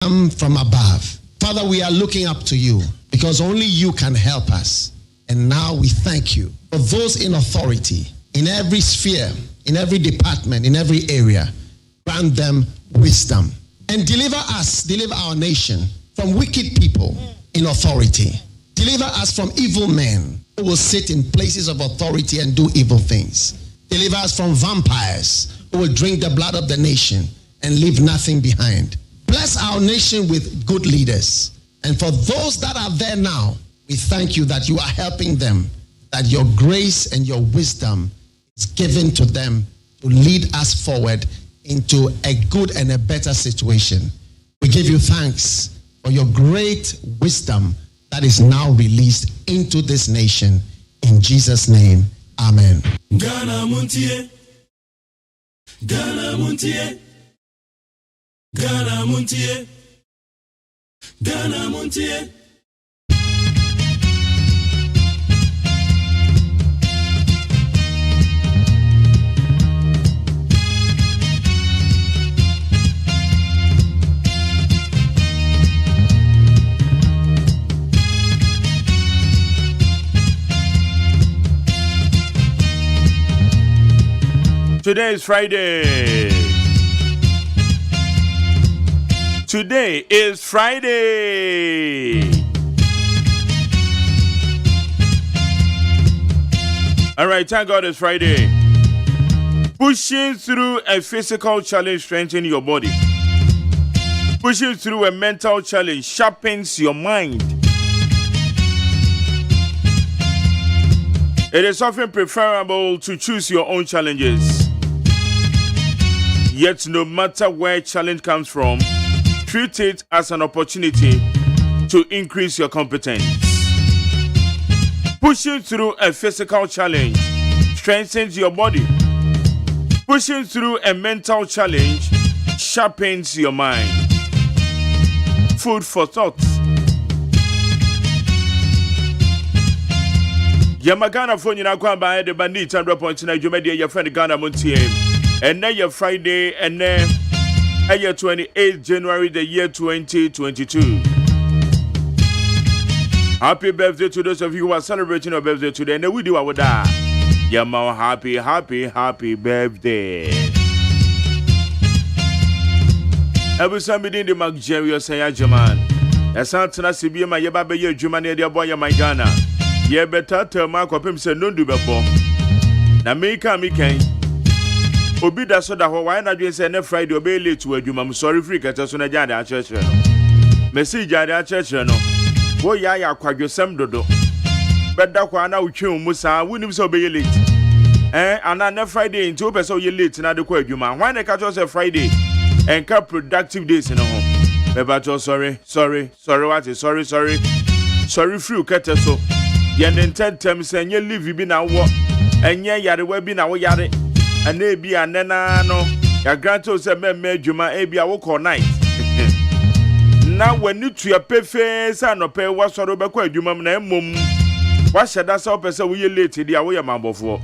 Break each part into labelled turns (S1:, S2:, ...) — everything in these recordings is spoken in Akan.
S1: come from above. Father, we are looking up to you because only you can help us. And now we thank you for those in authority, in every sphere, in every department, in every area. Grant them wisdom and deliver us, deliver our nation from wicked people in authority. Deliver us from evil men who will sit in places of authority and do evil things. Deliver us from vampires who will drink the blood of the nation and leave nothing behind. Bless our nation with good leaders. And for those that are there now, we thank you that you are helping them, that your grace and your wisdom is given to them to lead us forward into a good and a better situation. We give you thanks for your great wisdom that is now released into this nation. In Jesus' name, amen.
S2: Ghana MONTIE, Ghana MONTIE, Ghana MONTIE, Ghana MONTIE.
S3: Today is Friday. Today is Friday. All right, thank God it's Friday. Pushing through a physical challenge strengthens your body. Pushing through a mental challenge sharpens your mind. It is often preferable to choose your own challenges. Yet, no matter where challenge comes from, treat it as an opportunity to increase your competence. Pushing through a physical challenge strengthens your body. Pushing through a mental challenge sharpens your mind. Food for thought. Yamagana phone na kwa ba de bandit 100.9 Jumedi your friend Ghana MONTIE. And now your Friday and then 28th January the year 2022. Happy birthday to those of you who are celebrating your birthday today. And we do our da. Yama happy birthday. Every somebody in the Magjerio say AGYEMAN. A Santana Sibima Yaba ye Jumani dear boy my Ghana. Ye better tell Mark of him say no do before. Na me can Obi da so da ho why na dwen say na Friday obey late to adwuma. I'm sorry free kata so na jade a church no. Message jade a church no. Wo ya kwadwesem dodo. Beda kwa na utwe mu sa wonim say obey late. Ana na Friday into ope say you late na de kwa adwuma. Why na catch say Friday enka productive days no ho. Beba cho sorry what is sorry. Sorry free kata so. Ye ntentem say nye leave bi na wo. Enye yare wa bi na wo yare. And maybe a nana no, your grandchild said, "Made you my ABI work all night." Now, when you to your pay face and no pay what's sort of a you mum name mum. What should that so person we late the away man before?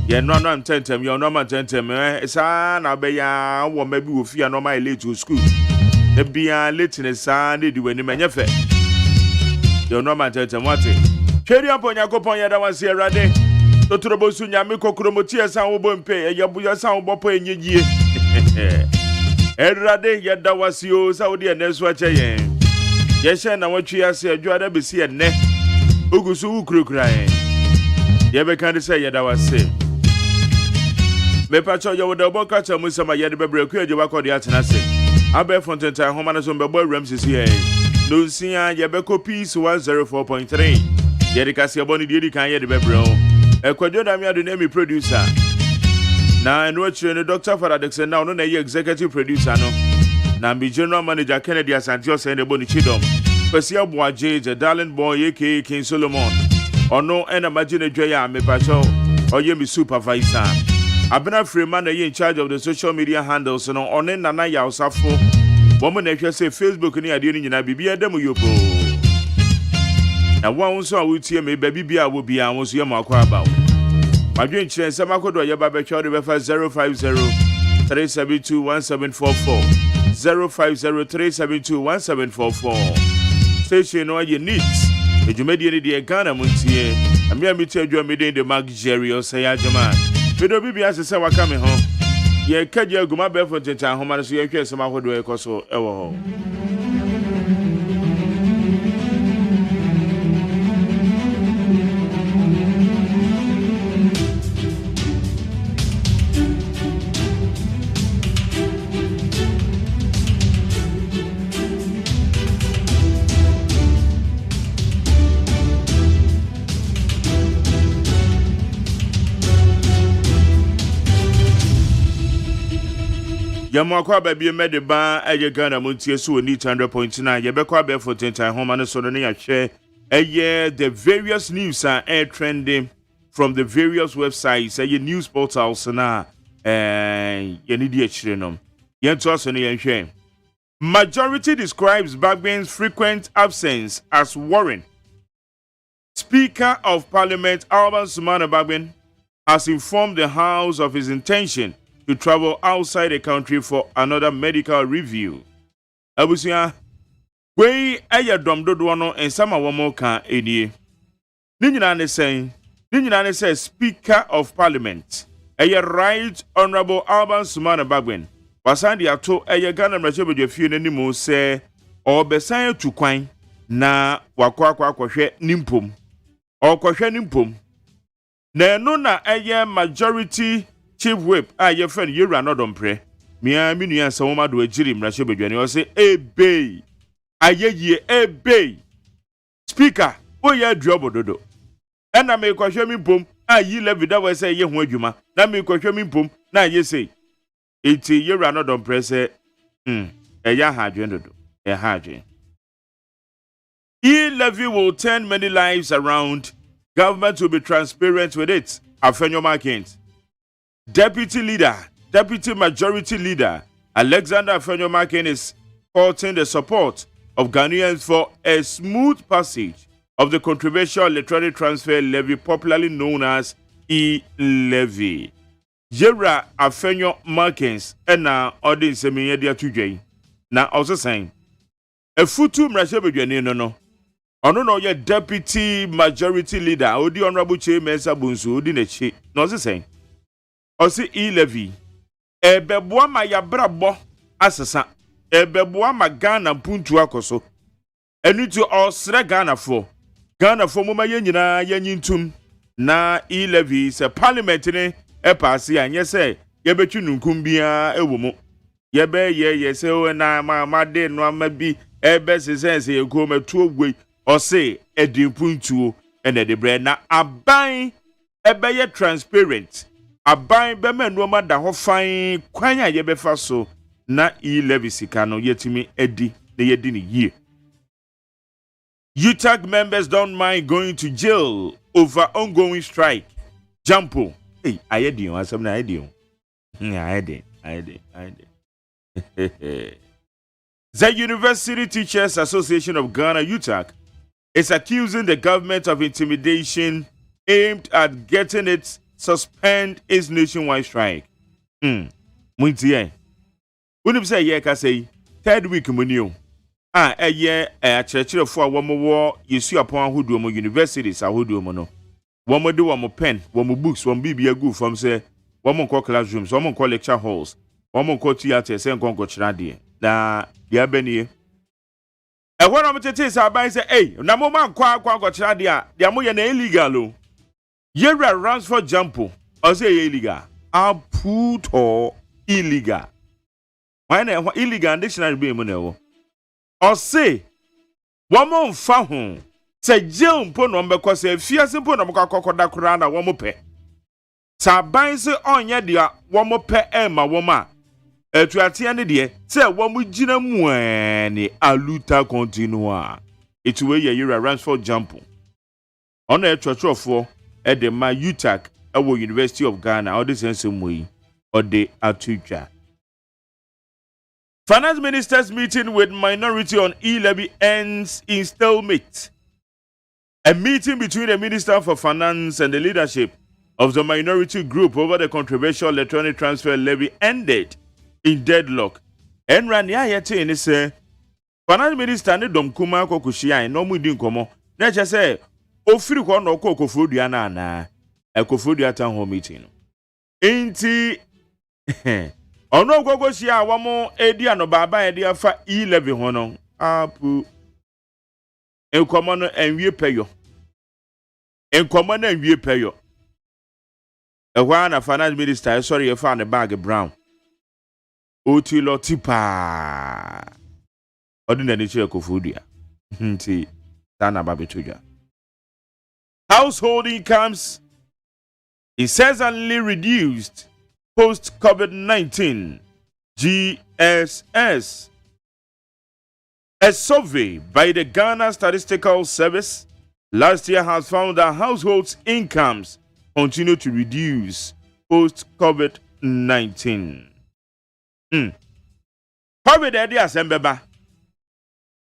S3: Yeah, no, I'm tentem, you're no man tentem, it's an abaya, or maybe with you no my late to school. The be a late in a Sunday do any man fair. You're no man tentem, what it? Cherry up on your coupon, ya one see a day. Totrobosu nyame kokromotia san wo bompe yabuya san wo bopo enyegie Erade yeda wasio sa wo de eneso ache yen ye hye na watwe ase adwada besi enne ogusu ukrokra yen ye be kan say yeda wase me pacho yo de boka cha musama yede bebre ku eje bakode atena se abe fontentan homa na so mbebo awram sisi yen no nsia ye be copies 104.3 yede kase aboni de kan yede bebre o Ekwadwo da mi adu na mi producer. Na eno chire ne Dr. Father Dixon now no na ye executive producer no. Na mi general manager Kennedy Asante Osei ne boni chidom. Pesi Abuaje the darling boy aka King Solomon. Ono ena magine dwaya me pacho. Oye mi supervisor. Abena Freeman na ye in charge of the social media handles no one nana ya osafo. Woman na hwe say Facebook ni ade ni nyina bibia dem yopo. Na one so awutie me baby bia wo bia won so yema akwa ba. Madwen kire nsem akodo ye ba be twa de be fa 050 3721744 0503721744. Station no ye needs. Ejumedi de Ghana Montie. Amia mi te adwamede de Mark Jerry OSEI AGYEMAN. Bedo bibi asese waka me ho. Ye kaje aguma befo tentan ho ma so ye hwese ma hodo e koso ewo ho. Yamwa baby made the bar at Ghana Montie so need 100.9. Yebekwa be for 10 time home and so near share. The various news are air trending from the various websites, news portals na you need a children. Majority describes Bagben's frequent absence as worrying. Speaker of Parliament Alban Sumana Bagben has informed the House of his intention to travel outside the country for another medical review. Abusia, we aya dom dodo no ensama womo kan enie. Ni nyina ne say Speaker of Parliament, Right Honorable Alban Sumana Bagben, wasandi ato aya Ghana mrachebedwe fie nanimu say obesan tu kwan na wakwa akwahwe nimpom. Okwahwe nimpom. Na no na aya majority Chief Whip, your friend, you ran not on pray. Me and me, and some woman do a jirim, Rashid, or say, bay. A bay. Speaker, oh, yeah, drop dodo. And I may question me, boom. E-levy that was say, young Wajuma. That may question me, boom. Now, you say, it's a year ran not on pray, say, a ya hardin, a hardin. E-levy will turn many lives around. Government will be transparent with it. Afenyo Markins. Deputy Majority Leader Alexander Afenyo is courting the support of Ghanaians for a smooth passage of the controversial electronic transfer levy, popularly known as E-levy. Yera Afenyo Markins and now audience media today. Now also saying a futu mrashebedwane no. Ono no ye Deputy Majority Leader Odi Honorable Mensa Bunsu Odi nechi. No saying Osi E-levy ebeboa ma yabrabo asesa ebeboa ma Ghana puntu akoso enutu osre Ghana fo moma yenyina yanyintum na E-levy se parliament ne epase anye se yebetwi nunkum bia ewomo yebe ye se na ma de no ama bi ebe sense yego matu ogwe ose edin puntu ene de bre na aban ebe ye transparent aban be manuoma da ho fan kwan a ye befa so na E-levy sika no yetimi edi na yedi ni yie. UTAG members don't mind going to jail over ongoing strike. Jampo. Hey, ayedion asem na ayedion. Ayedi. The University Teachers Association of Ghana UTAG is accusing the government of intimidation aimed at getting it suspend its nationwide strike. Montie. Unim say ye ka say third week munio. Eye a church for one more yesu upon who do mo universities who do mo no. One more do one more pen, one more books, one BB good from say one more call classrooms, one more call lecture halls, one more call theaters and go chiradi. Na dia beni. E one of the things I say, hey, na mo man kwa chiradi dia mo ye na illegal. Yera runs for Jampo. Or say illegal. I put or illegal. Why not illegal dictionary be money? Or say one more found. Say Jumpo no because a fierce put no cocoda crana one more pay. Sabanse on ya dia one more pay Emma woman. To attend the say one with Gina Muani aluta continua. It's where Yera runs for Jampo. On a church of 4. At the UTAG at the University of Ghana, or the same way, or the Atuja. Finance Minister's meeting with minority on E-levy ends in stalemate. A meeting between the Minister for Finance and the leadership of the minority group over the controversial electronic transfer levy ended in deadlock enra ne ayete ne se finance minister ne dom kuma kokohia no mu di nkomo na che se ofiri ko no kokofodua na ana ekofodua town hall meeting no enti ono kokohia awamo edi anobaba edi afa E-levy ho no apu enkomo no enwie peyo enkomo na enwie peyo ehwa na finance minister sorry you found the bag brown oti lo tipa ordinary chair kofodia nti sana babetujwa household incomes incessantly reduced post COVID-19 GSS. A survey by the Ghana Statistical Service last year has found that households' incomes continue to reduce post COVID-19. COVID edi asembeba.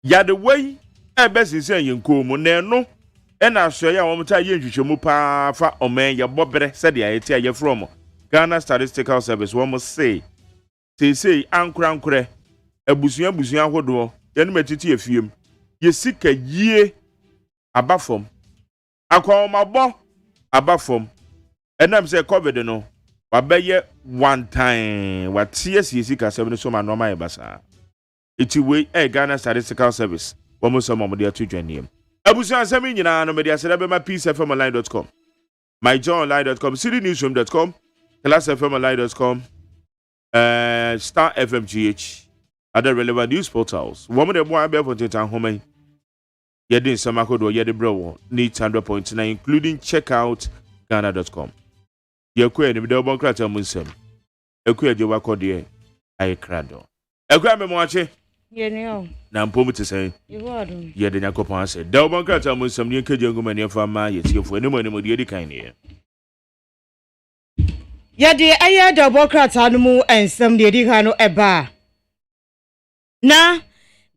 S3: Ya the way best say yenko mo na no na so ya wo mta ye nhwehwemu pa fa omen ya bobre said ya eti ya from Ghana Statistical Service wo mo say ankura abusuan hodo ye no metiti afiem ye sika yie abafom akwomabo abafom enam say COVID no wabeye one time watie sika 7 so ma normal basa iti we Ghana Statistical Service womo so mo de to dwanem abusuan sami nyina no me de aseda be ma peacefmonline.com myjoyonline.com citynewsroom.com classfmonline.com Star FMGH other relevant news portals womo de mo abe for tetan home yedin samakodo yedi bro need 100.9 including checkoutghana.com yekwe ni de bon krata munsem ekwe je wakode ay krado ekwe me mo ache
S4: yenio
S3: na mpom te sen
S4: iwodo
S3: yedi nyakopon ase de bon krata munsem ni nkeje ngoma ni fa ma yetiefo eni de kan ni
S4: yedi aye de bon krata no mu ensem de di kan no eba na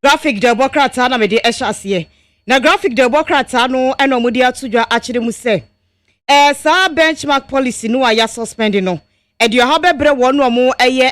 S4: graphic de bon krata na me de ehase na graphic de bon krata no eno mu de atudwa akire mu se sa benchmark policy no aya suspend no e de ha bebre wonu omo eye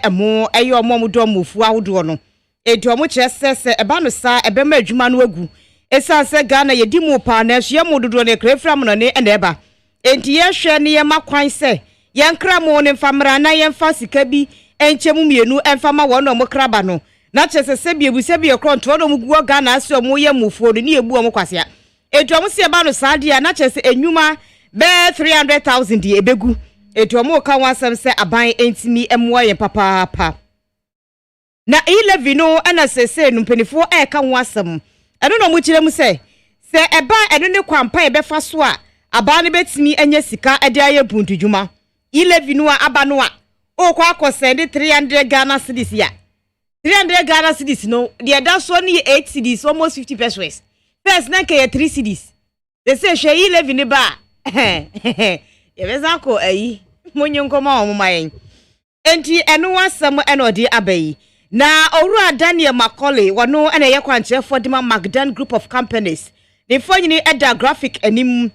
S4: omo do mofu ahodo no e de omo chese eba no sa ebe ma adwuma no agu esanse Ghana ye di mu pa na hye mu dodo ne krefram no ne na eba enti ye hwe ne ye makwan se ye nkra mu ne famra na ye mfa sika bi enchemu mienu emfa ma wonu omo kraba no na chese se bi ebu se bi ekronto no mu guo Ghana ase omo ye mufu no ne ebu omo kwasea e de omo se eba no sa dia na chese enwuma be 300,000 di ebegu eto mo ka wansam se aban entimi emwo ye papa na E-levy no ana sese no mpenifo e ka wansam eno no mu kire mu se eba eno ne kwampa e be fa so a aban ne betimi anya sika ede aye buntudwuma E-levy no aba no a o kwa akosende 300 Ghana cedis ya 300 Ghana cedis no de da so ne 8 cedis almost 50 pesos first na ke 3 cedis they say she E-levy ne ba yebezako ayi munyunkoma omumayen enti eno wasam eno di abayi na owura Daniel Macaulay wano ena ye kwanche for Dima Magdan group of companies the fonyini eda graphic anim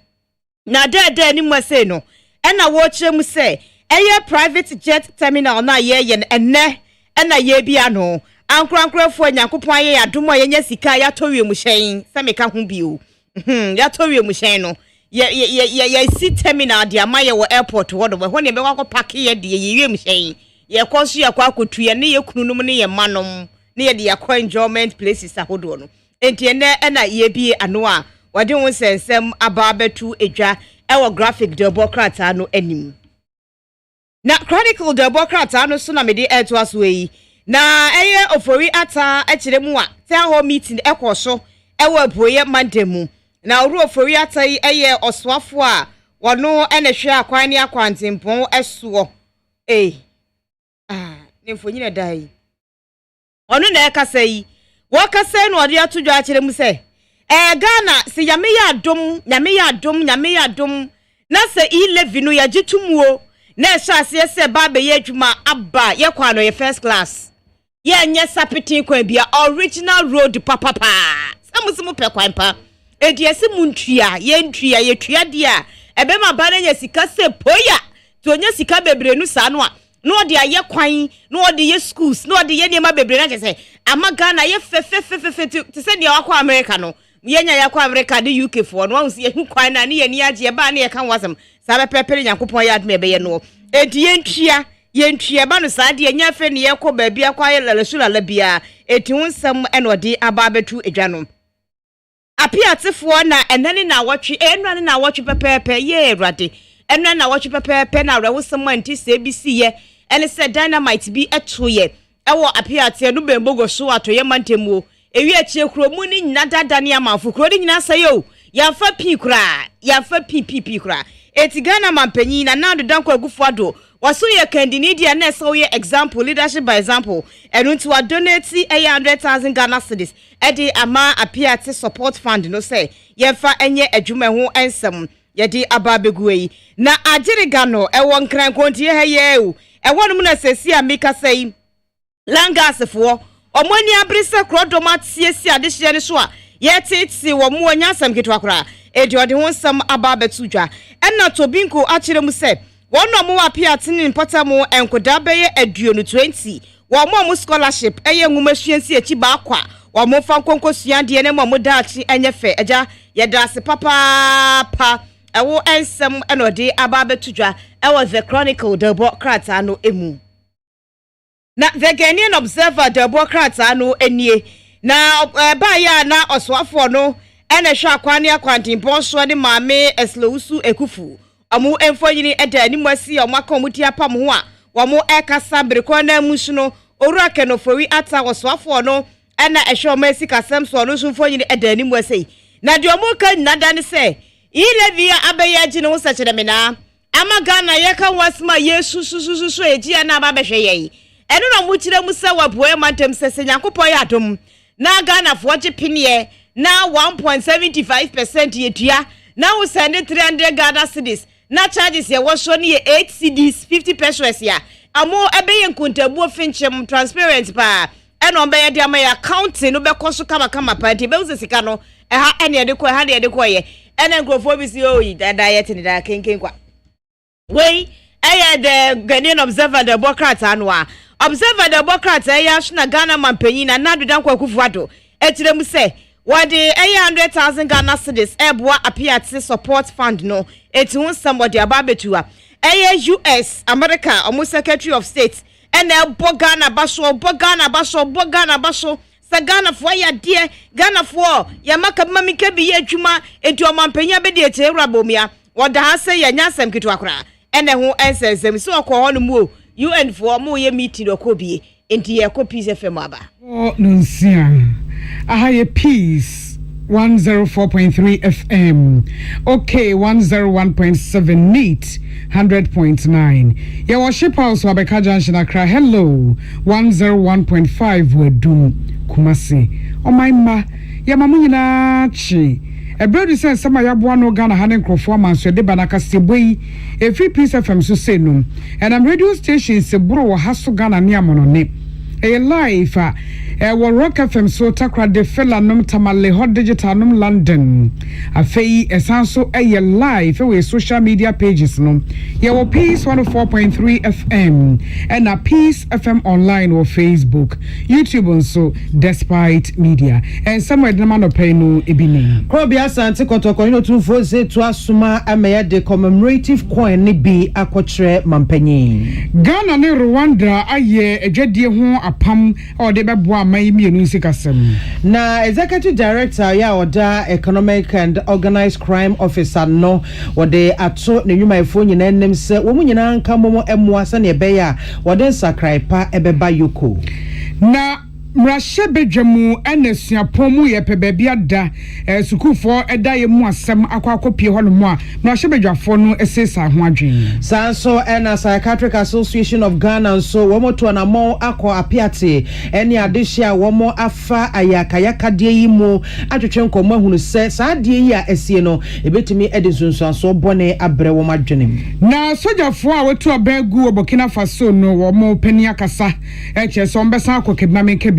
S4: na de anim wase no ena wo kyerem se eye private jet terminal na ye enne ena ye bia no ankorankorafo nyankopon aye adomo ye sika ya towie mu hyen se meka ho bio ya towie mu hyen no ye see terminal dia maye wo airport wodo we hone be kwa park ye de ye wiem hyen ye koso ye kwa kotuye ne ye kununum ne ye manom ne ye de ye kwa enjoyment places ahodo no enti na ye bi ano a wode won sensem aba betu edwa ewo graphic de bokrata no anim na chronicle de bokrata no so na me de eto aso yi na eye ofori ata akire mu a town hall meeting ekoso ewo aboye mandemu na oru ofori atai eye oswafo a wono ene hwe akwan ne akwantempon esuo ne mfonyine dai onu na ekasa yi wo kasa no ode atudwa akire mu se Ghana si yame ya dom na se E-levy no ya gitumuo na ehase se ba be ye adwuma abba ye kwano ye first class ye nye sapitin kwan bia original road papa samusimu pe kwan pa ediese muntua ye ntua ye tua dia ebe ma ba na nya sika se poya to nya sika bebre nu sa no a no de aye kwan no de ye schools no de ye niema bebre na say ama Ghana ye fe to say de akwa America no yenya yakwa America de UK for no say hu kwan na ne ye ni age ba na ye kan wasem sa be pepere Nyankopon ya adme be ye no edi yentua ba no sa de nya fe ne ye ko ba bia kwa ye lalasula bia eti hunsam eno de aba betu edwa no apiatefo na enane na awotwe enwane na awotwe pepepe ye Ewrade enwane na awotwe pepepe na rewosem anti CBC ye ene se dynamite bi etoye ewo apiate no bembogo so atoye mantemu ewi achie kuro mu ni nyina dada ne amafo kuro ni nyina sayo yafa pi kura eti Ghana mampanyi na nado danko agufuado waso ye kandini dia na so ye example leadership by example enu to donate 100,000 Ghana cedis edi ama apiate support fund no say yefa enye adwuma ho ensem yedi ababeguei na agire Ghana ewo nkran kontie ha ye o ewo no mu na sesi amika say langasefo omoni abrisa krodoma tiesi adehye ne so a yetiti wo mu onya asam ketwa kora edi ode ho nsam ababetudwa enna tobinko akire mu se wono mu apiate ni mpatamu enkoda beye aduonu 20 wo mu scholarship eye nwumasuansi achi ba akwa wo mu fankonkosua de ne mu daachi enyefe eja yedase papa ewo ensam enode ababetudwa ewo the chronicle the bokrata no emu na the Ghanaian Observer the bokrata no enie na ba ya na oswafo no ene hwa akwane akwantimpon so de maame eslowusu ekufu amu emfonyini eda animasi omakomuti apam ho a wo mo ekasa breko na musu no owura kenofori ata oswafo no ena ehwe omasi kasem so no sunfonyini eda animasi na de omo ka nada ne se E-levy abaye agi no sachede me na ama Ghana ye ka wasma yesu sususu egi na ba behwe ye eno no mu kire mu se waboe mantem sese Nyankopon ya dom na Ghana fo gi piniye na 1.75% yetua na wo send 300 Ghana cedis na charges ye wo so ne 8 cedis 50 pesos ya amo ebeye nkontabu ofinchem transparent pa eno obeye de ama ya accounting no be koso kama pa ti be usika no ha ene de ko ha de ko ye ene nkrofo bi si oyi dada yet ni da kenken kwa we the Ghanaian Observer the bokrata anwa Observer the bokrata ya shuna Ghana mampanyi na nadu danko akufuado etire mu se wadi 100,000 Ghana cedis eboa apiate support fund no eti hun somebody ababetua US America omu Secretary of State ene Ghana baso sa Ghana fo ya die Ghana fo ya maka mamike bi adwuma enti omampanya be de ewura bomia woda ha se ya nyasem kitwa kora ene ho ensensem so okọ ho no mu UN fo mo ye meeting okobie enti ye ko peace FM aba
S5: nonsia aha ye peace 104.3 FM okay 101.7 NEAT 100.9 ye worship house Wabeka Junction Accra hello 101.5 Wedum Kumasi oh my ma ya mamu nyina chi ebredi say sama ya boa no Ghana hanen krofo amanso de banaka seboi e free peace FM so say no and am radio station se bro wo haso Ghana ne amono ne e live wo Rock FM so takra de fella nom tamale hot digital nom London afei esanso e live we social media pages no ye wo Peace 104.3 FM and a Peace FM online or Facebook YouTube also Despite Media and somewhere the man pay no ebini
S6: Krobia Sante kotoko no tumfo se to asuma ameye de commemorative coin ni bi akotre mampanyi
S5: Ghana ne Rwanda aye edwadie ho apam o de beboa mai mienu sikasem
S6: na executive director ya oda economic and organized crime officer no wode ato ne nyuma efo nyina nem se wo nyina nka momo emuasa ne beya wode sakraipa ebeba yoko
S5: na mrashe bedwamu enasuapomu ye pebebia da sukufo eda ye mu asem akwakopie ho no mu a mrashe bedwafo no esesa ho adwen
S6: sanso ena Psychiatric Association of Ghana so wo moto na mo akọ apiate eni adehia wo mo afa ayakayaka de yi mu atwetwe nkomo ahunu se saa de yi a esie no ebetimi edinsunsuanso bone abre wo madwenem
S5: na sojafo a wetu abagu Burkina Faso no wo mo pani akasa eche so mbesa akokebma menke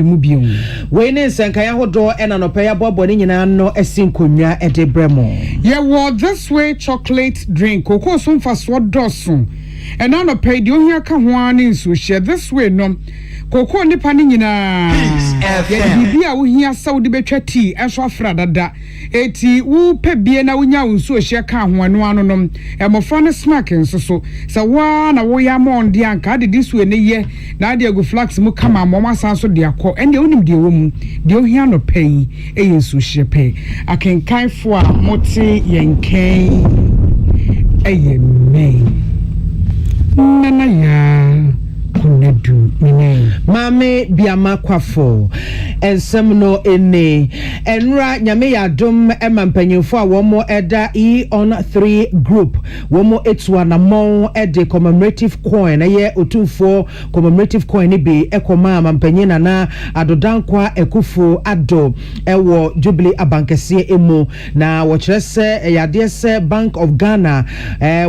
S5: we ne nsenkaya hodo ena no peya bobo ni nyina no esinkonwa ede bremo
S6: ye wo this way chocolate drink kokosum faso dosun
S5: and now no pay the only one in so share this way no koko nipa ni nyina ya bibia wo hia saudi betwa tea enso afra dada eti wo pe bie na wonya nso hye ka ho ano no emofra ne smack nso so sa wa na wo ya mon de anka de disu ene ye na de agu flax mu kama moma san so de akọ ene onim de wo mu de ohia no pay e nso hye pay akenkan fo a moti yenken eye me nana ya kunedu mine
S6: mame biama kwafo ensem no ene enra nyame yadom emampanyimfo a womo eda E-on-3 group womo etua na mon ede commemorative coin eye otumfo commemorative coin ni bi ekoma mampanyina na adodankwa ekufo ado ewo Jubilee abankese emu na wo kyerese yade se Bank of Ghana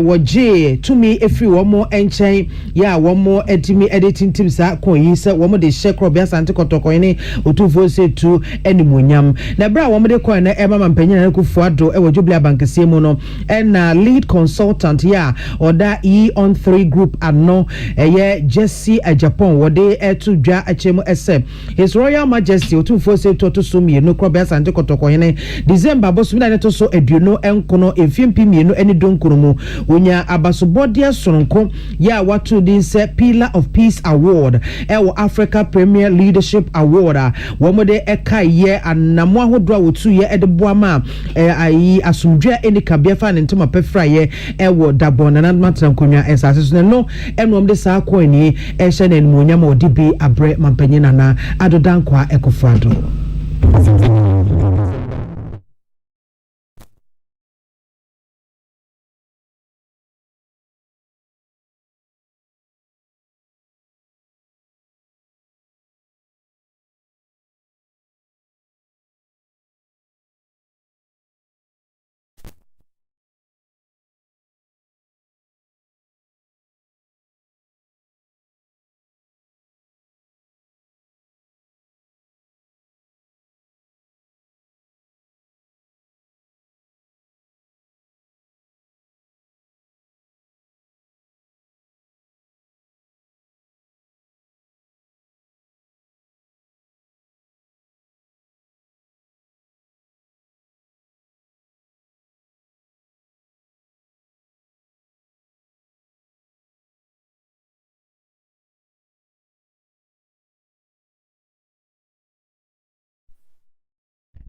S6: woje tumi efri womo enchen ya womo edimi editing team sa coin se womo de shekro bia sante kotoko ni otufo se tu enimonyam na bra womo de coin na ema mampanyina na ekufo ado ewo Jubilee abankese emu no na lead consultant ya oda E-on-3 group ano eye Jesse Japan wode etu dwa achemu ese His Royal Majesty otufo se to so mienu krobia sante kotoko ni December bosu na to so eduno enkono efimpi mienu eni donkurumu onya abasobode sononko ya watu din se Pillar of Peace Award ewo Africa Premier Leadership Award womode ekaye anamo ahodo a wotu ye edeboama ayi asumdwa eni kabia fa ne ntoma pefraye ewo dabona na matra nkonwa ensase so no enom de sa akoni ehye na enmonyam odibi abre mampanyina na adodankwa ekofado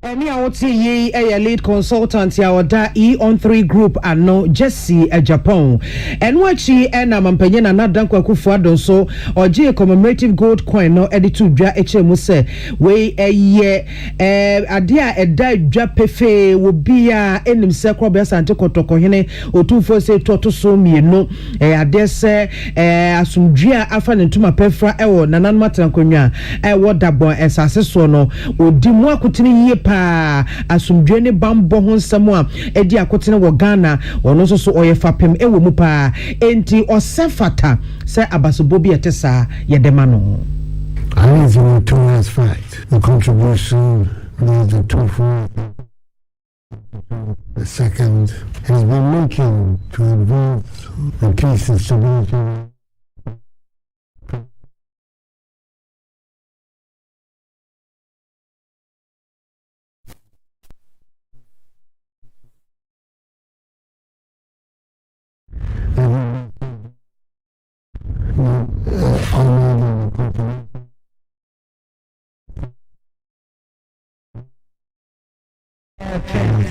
S6: Eni awoti ye lead consultant ya oda E-on-3 group ano Jesse Japan enwachi ena mampanyina na dankwa kufu adon so oje commemorative gold coin no editu dwa echemu se we eye adia eda dwa pefe wo bia enim se krobia sante kotoko hene otufo se toto so mienu ade se asumdua afa ne ntuma pefra ewo nanan matrankonwa ewo dabon esase so no odimu akutini ye pa asumdwe ne bambo ho nsam a edi akotene wo Ghana ono so oyefapem ewo mu pa enti osefata se abasobo bi etesa yedema no
S7: I think two has fact the contribution of the two for the second has been making to advance the peace and stability.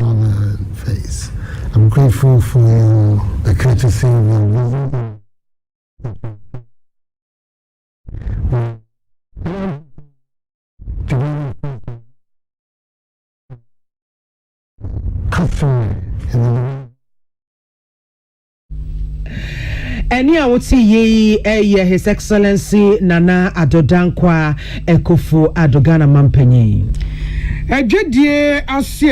S7: On the face. I'm grateful for the courtesy of your visit. Customary in the
S6: Eni awoti ye His Excellency Nana Adodankwa Ekufo Adogana Mampanyi.
S5: Adwedie ase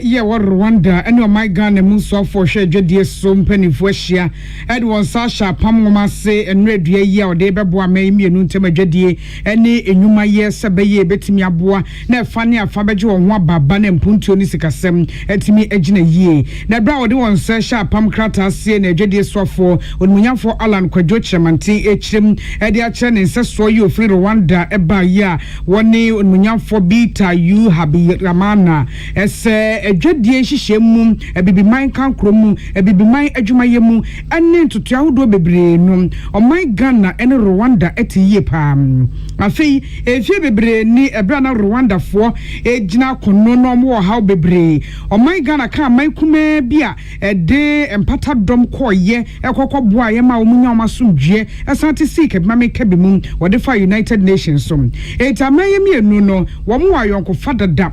S5: ye wo Rwanda ene o my Ghana mu so for hwe adwedie so mpanifo ahia Edwon Sasha pamwoma se enredua ye o de bebo amemienu ntem adwedie ene enwuma ye sebeye betimi aboa na efa ne afa beje wo ho ababa na mpuntuo ni sikasem etimi agina yie na bra wo de won Sasha pam krata ase na adwedie sofo onmunyafo Alan Kwadwo Chemantin echirem ede a che ne nseso ye ofri Rwanda eba ya woni onmunyafo bita you habi Ramana ese adwedie hyehyemu ebibiman kankromu ebibiman adwumayemu ene ntoto ahodo bebre no my Ghana ene Rwanda etiye pam afei efie bebre ni ebra na Rwanda fo ejina kono no mo haw bebre my Ghana ka man kuma bia ede empata dom koye ekokko boa ye ma omunya omasomdwe esante seek ebimame kabimum wode fa United Nations so etamaye mienu no wo mo ayonko fadada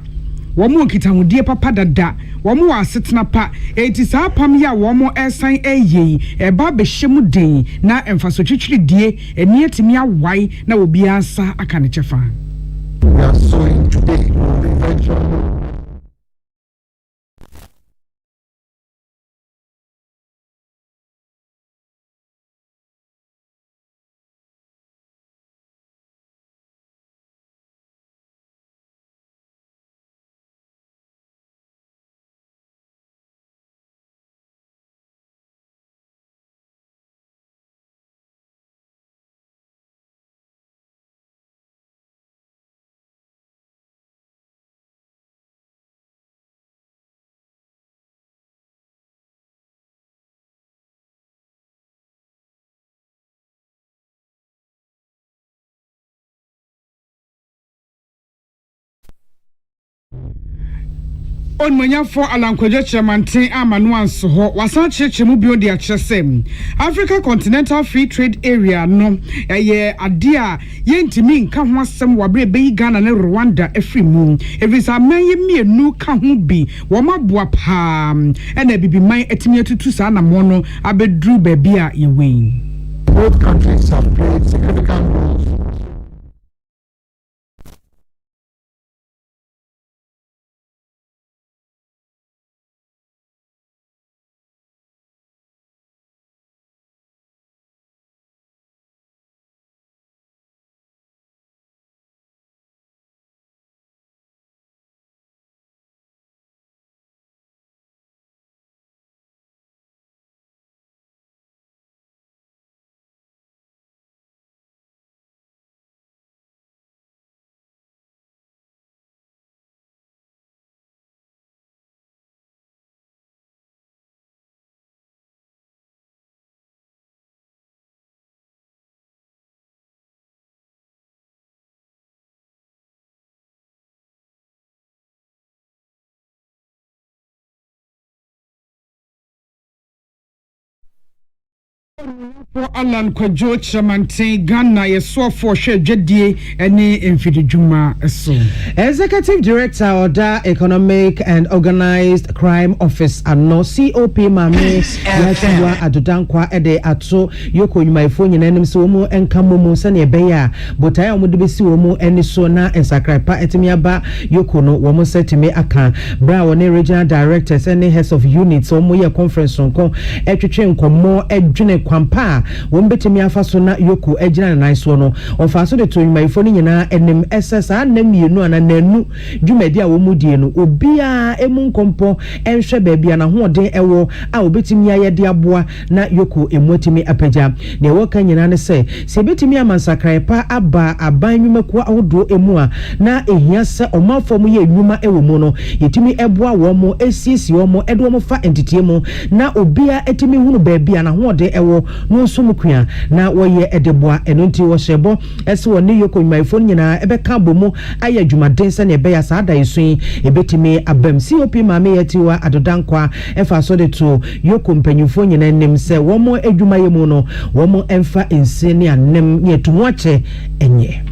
S5: womo kitahudie papa dada womo asetena pa eti saa pam ya womo esan eye eba behemu den na emfaso twitwiridie eni etimi awai na obi ansa aka ne chefa.
S7: We are sowing today eventually.
S5: On Manyafo Alan Kwadwo Chemantin amanu anso ho wasan chechemu bio de akyesem Africa Continental Free Trade Area no eye ade a yentimi nka ho asem wabre beyi Ghana ne Rwanda afrimu evisa manye mienu ka ho bi wo maboa pa ena bibiman etimi atutu sa na mo no abedru ba bia yewen.
S7: Both countries have played significant roles.
S5: For Alan Kwadwo Chemantin Ghana yeso for hwe dwedie ene emfidijuma so
S6: Executive Director Oda Economic and Organized Crime Office ano COP Mame Yatiwa Adodankwa ede ato yoko nyumaifo nyinanim se omo enkamomu sane ebeya botaya omo de besi omo eni so na ensakrapa etimi aba yoko no womo setimi aka bra woni regional directors and heads of units omo ye conference nko etwetwe nkomo edwene kwampa wombetimi afaso na yoko ejina na nso no ofaso de to nyumaifo ni nyina enim SS anamienu anananu dwumadi a womudie no obia emu nkompo enhwe baabia na hoden ewo a obetimi ayede aboa na yoko emotimi apaja na ewo kan nyina ne se betimi amansakrepa aba abanyumaku ahodo emu a na ehia se omafom ye enwuma ewo mu no yetimi eboa wo mo esiesi wo mo edo mo fa entitie mu na obia etimi hunu baabia na hoden ewo no sumukua na woye edeboa enonti wo shebo ese wo ne yoko nyumaifo nyina ebeka bomu aya dwumaden se ne ebeya saada yesun ebetimi abam COP Mame Yatiwa Adodankwa efa so de to yoko mpanyufo nyina nim se wo mo adwumaye mu no wo mo emfa ense ne anem ne etumoache enye.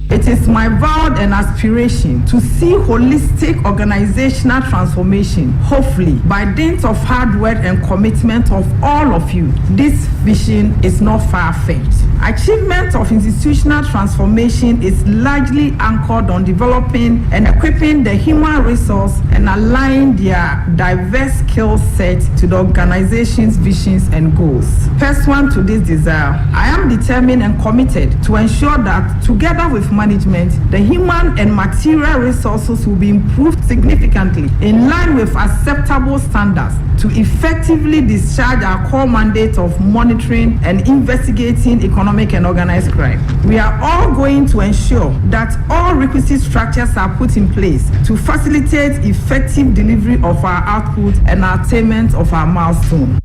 S8: It is my vow and aspiration to see holistic organizational transformation, hopefully, by dint of hard work and commitment of all of you. This vision is not far-fetched. Achievement of institutional transformation is largely anchored on developing and equipping the human resource and aligning their diverse skill set to the organization's visions and goals. Pursuant to this desire, I am determined and committed to ensure that, together with management, the human and material resources will be improved significantly in line with acceptable standards to effectively discharge our core mandate of monitoring and investigating economic and organized crime. We are all going to ensure that all requisite structures are put in place to facilitate effective delivery of our output and attainment of our milestone.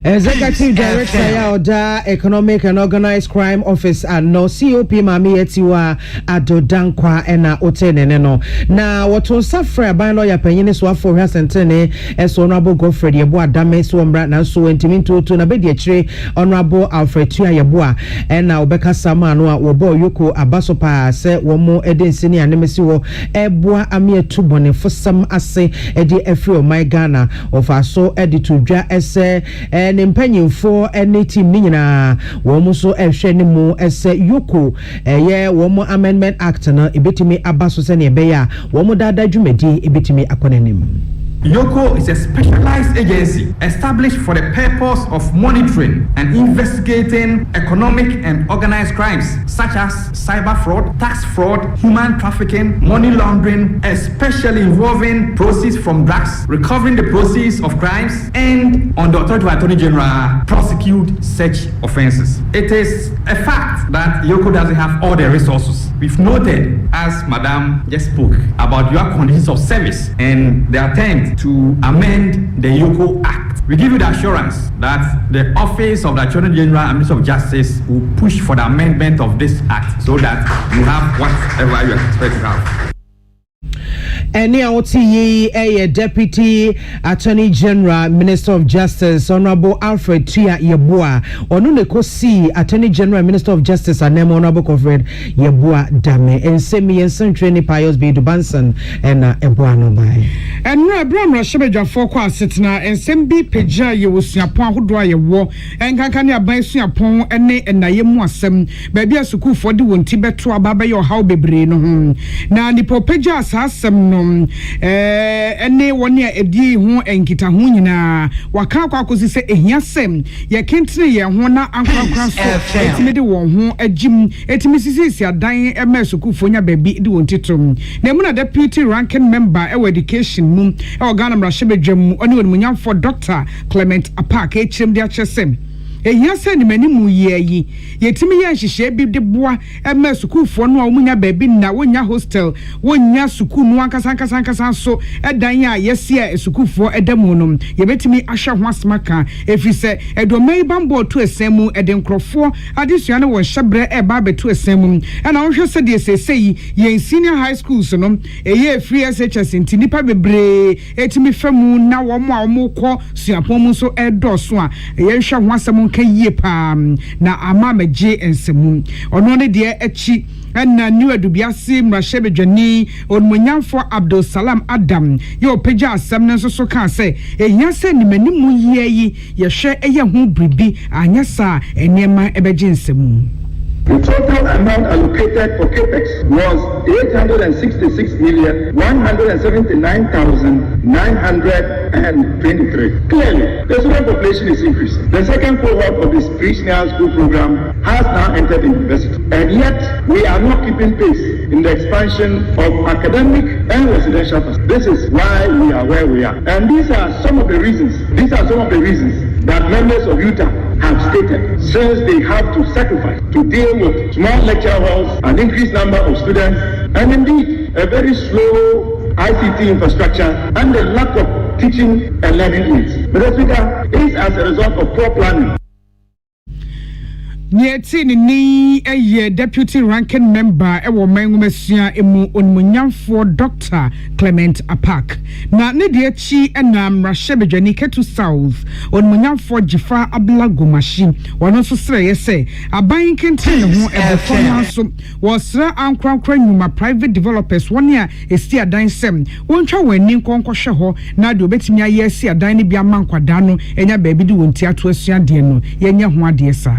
S6: Executive Director Yaoda Economic and Organized Crime Office and no COP Mami Etiwa Adodankwa ena oteneneno. Na watu safra by lawyer penyini so afo ha sentene es Honorable Godfrey Yeboah Dame so mbra na so entiminto to na bedi achire Honorable Alfred Tua Yeboah ena obeka sama no a wobo yoko abasopa se womo edensi ni anemesi wo eboa ame atubone fosam ase edi efri o my Ghana of aso edi tudwa ese Nimpanyinfo ene team ni nyina wo so ehwe ne mu ese yoko ye wo amendment act na ebetimi abaso se ne ebeya wo dada dwumadi ebetimi akonanim.
S9: YOCO is a specialized agency established for the purpose of monitoring and investigating economic and organized crimes such as cyber fraud, tax fraud, human trafficking, money laundering, especially involving proceeds from drugs, recovering the proceeds of crimes, and on the authority of Attorney General prosecute such offenses. It is a fact that YOCO doesn't have all the resources. We've noted, as Madam just spoke, about your conditions of service and the attempt to amend the YOCO Act. We give you the assurance that the Office of the Attorney General and Minister of Justice will push for the amendment of this Act so that you have whatever you expect to have.
S6: Eni awoti Deputy Attorney General Minister of Justice Honorable Alfred Tua Yeboah onu ne kosi Attorney General Minister of Justice Anem Honorable Godfrey Yeboah Dame ensemi yensentre ni Pius B Dubanson ena eboa no bai
S5: enra bramra shebedwafo kwa setena ensem bi peja ye wosuapon ahodo ayewo enkanka ne aban suapon ene enayemu asem ba bia sukufo de wonti beto ababa ye ohaw bebre no ho na nipo peja asasem no ene woni a edi ho enkita ho nyina waka kwa kosi se ehia sem ye kentene ye ho na ankrakra so etime de won ho agim etime sisi adan emesukufo nya ba bi de wontitom na mu na deputy ranking member e education mu e organ mrashebedwam oni wonmunyamfo Dr. Clement Apak echim de achesem ehia se ni manimu yeyi yetimi ya hihye bi de boa ema sukufo no a omunya baabi na wonya hostel wonya suku no ankasa so edan ya yesi a sukufo edamu no yebetimi ahwe ho asmaka efise edomai bambo to esemu edenkrofo adesua ne wo hyebre e ba beto esemu na wo hwe se de sesei yen senior high schools no eye free SHS ntinipa bebre etimi famu na wo mo a wo kọ suapon mu so edoso a eye hwe ho asemu kaye pam na ama meje ensemu ono ne de echi na new adubiase mrashebedwani onmunyamfo Abdul Salam Adam ye opeja asem ne so kan se ehia se ni manimu yeyi ye hwe eye ho bribi anyasa enema ebeje ensemu.
S10: The total amount allocated for CAPEX was 876,179,923. Clearly, the student population is increasing. The second cohort of this pre-senior school program has now entered university, and yet we are not keeping pace in the expansion of academic and residential facilities. This is why we are where we are, and these are some of the reasons that members of UTA have stated, since they have to sacrifice to deal with small lecture halls, an increased number of students, and indeed a very slow ICT infrastructure and the lack of teaching and learning aids. Mr. Speaker, it is as a result of poor planning.
S5: Nieti ni deputy ranking member ewo mengumesia emu onmunyamfo Dr. Clement Apak na ne de chi na mrashebedwani ketu south onmunyamfo Jifa Ablagomashi wono so sere yese aban kenten ho ebefo so wosra ankrankra nyuma private developers woni a esi adan sem wontwa wani nkonkohwe ho na de obetimi aye esi adan ne bia mankwada no enya baabi de wonti ato asua de no yenya ho ade sa.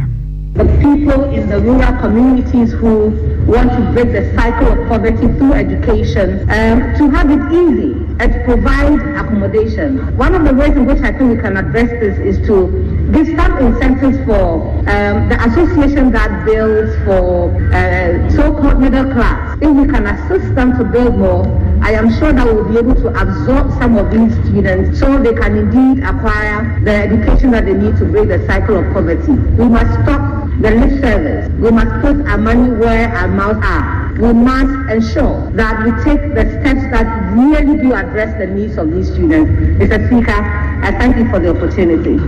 S11: the people in the rural communities who want to break the cycle of poverty through education, to have it easy and to provide accommodation. One of the ways in which I think we can address this is to give some incentives for the association that builds for so-called middle class. If we can assist them to build more, I am sure that we'll be able to absorb some of these students so they can indeed acquire the education that they need to break the cycle of poverty. We must stop the lip service. We must put our money where our mouths are. We must ensure that we take the steps that really do address the needs of these students. Mr. Speaker, I thank you for the opportunity.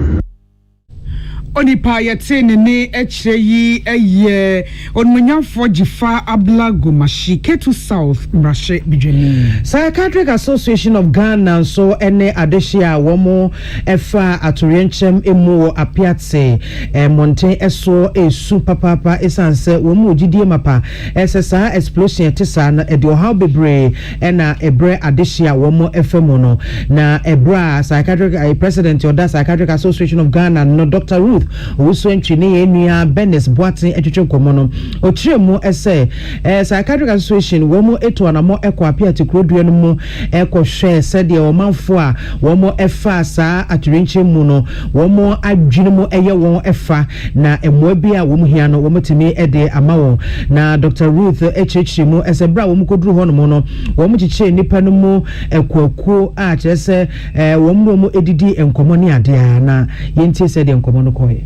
S5: Onipa yɛte ne ekyire yi ɛyɛ onmunyafo Jifa Ablago Mashi Ketu South Mrashe Bidwani.
S6: Psychiatric Association of Ghana so ene adehia womo efa atorientchem emu apiate monte eso esu papa esanse womo gidie mapa esesa explosion tesa na ede ohaw bebre na ebre adehia womo efemo no na ebra psychiatric president of that Psychiatric Association of Ghana no Dr. Ruth Oso ntwene enua Benes Boatin etwetwe komo no okyeremu ese Psychiatric Association womo eto anamo ekọ apiate krodua no mu ekọ hwe sede omanfo a womo efa saa aturenche mu no womo adwene mu eye won efa na emoa bi a womo hia no womo timi ede amawo na Dr. Ruth echechemu ese bra womo koduru ho no mo no womo chiche nipa no mu ekwakuo a kyerese womo edidi enkomo ne ade na yentie sede enkomo no koye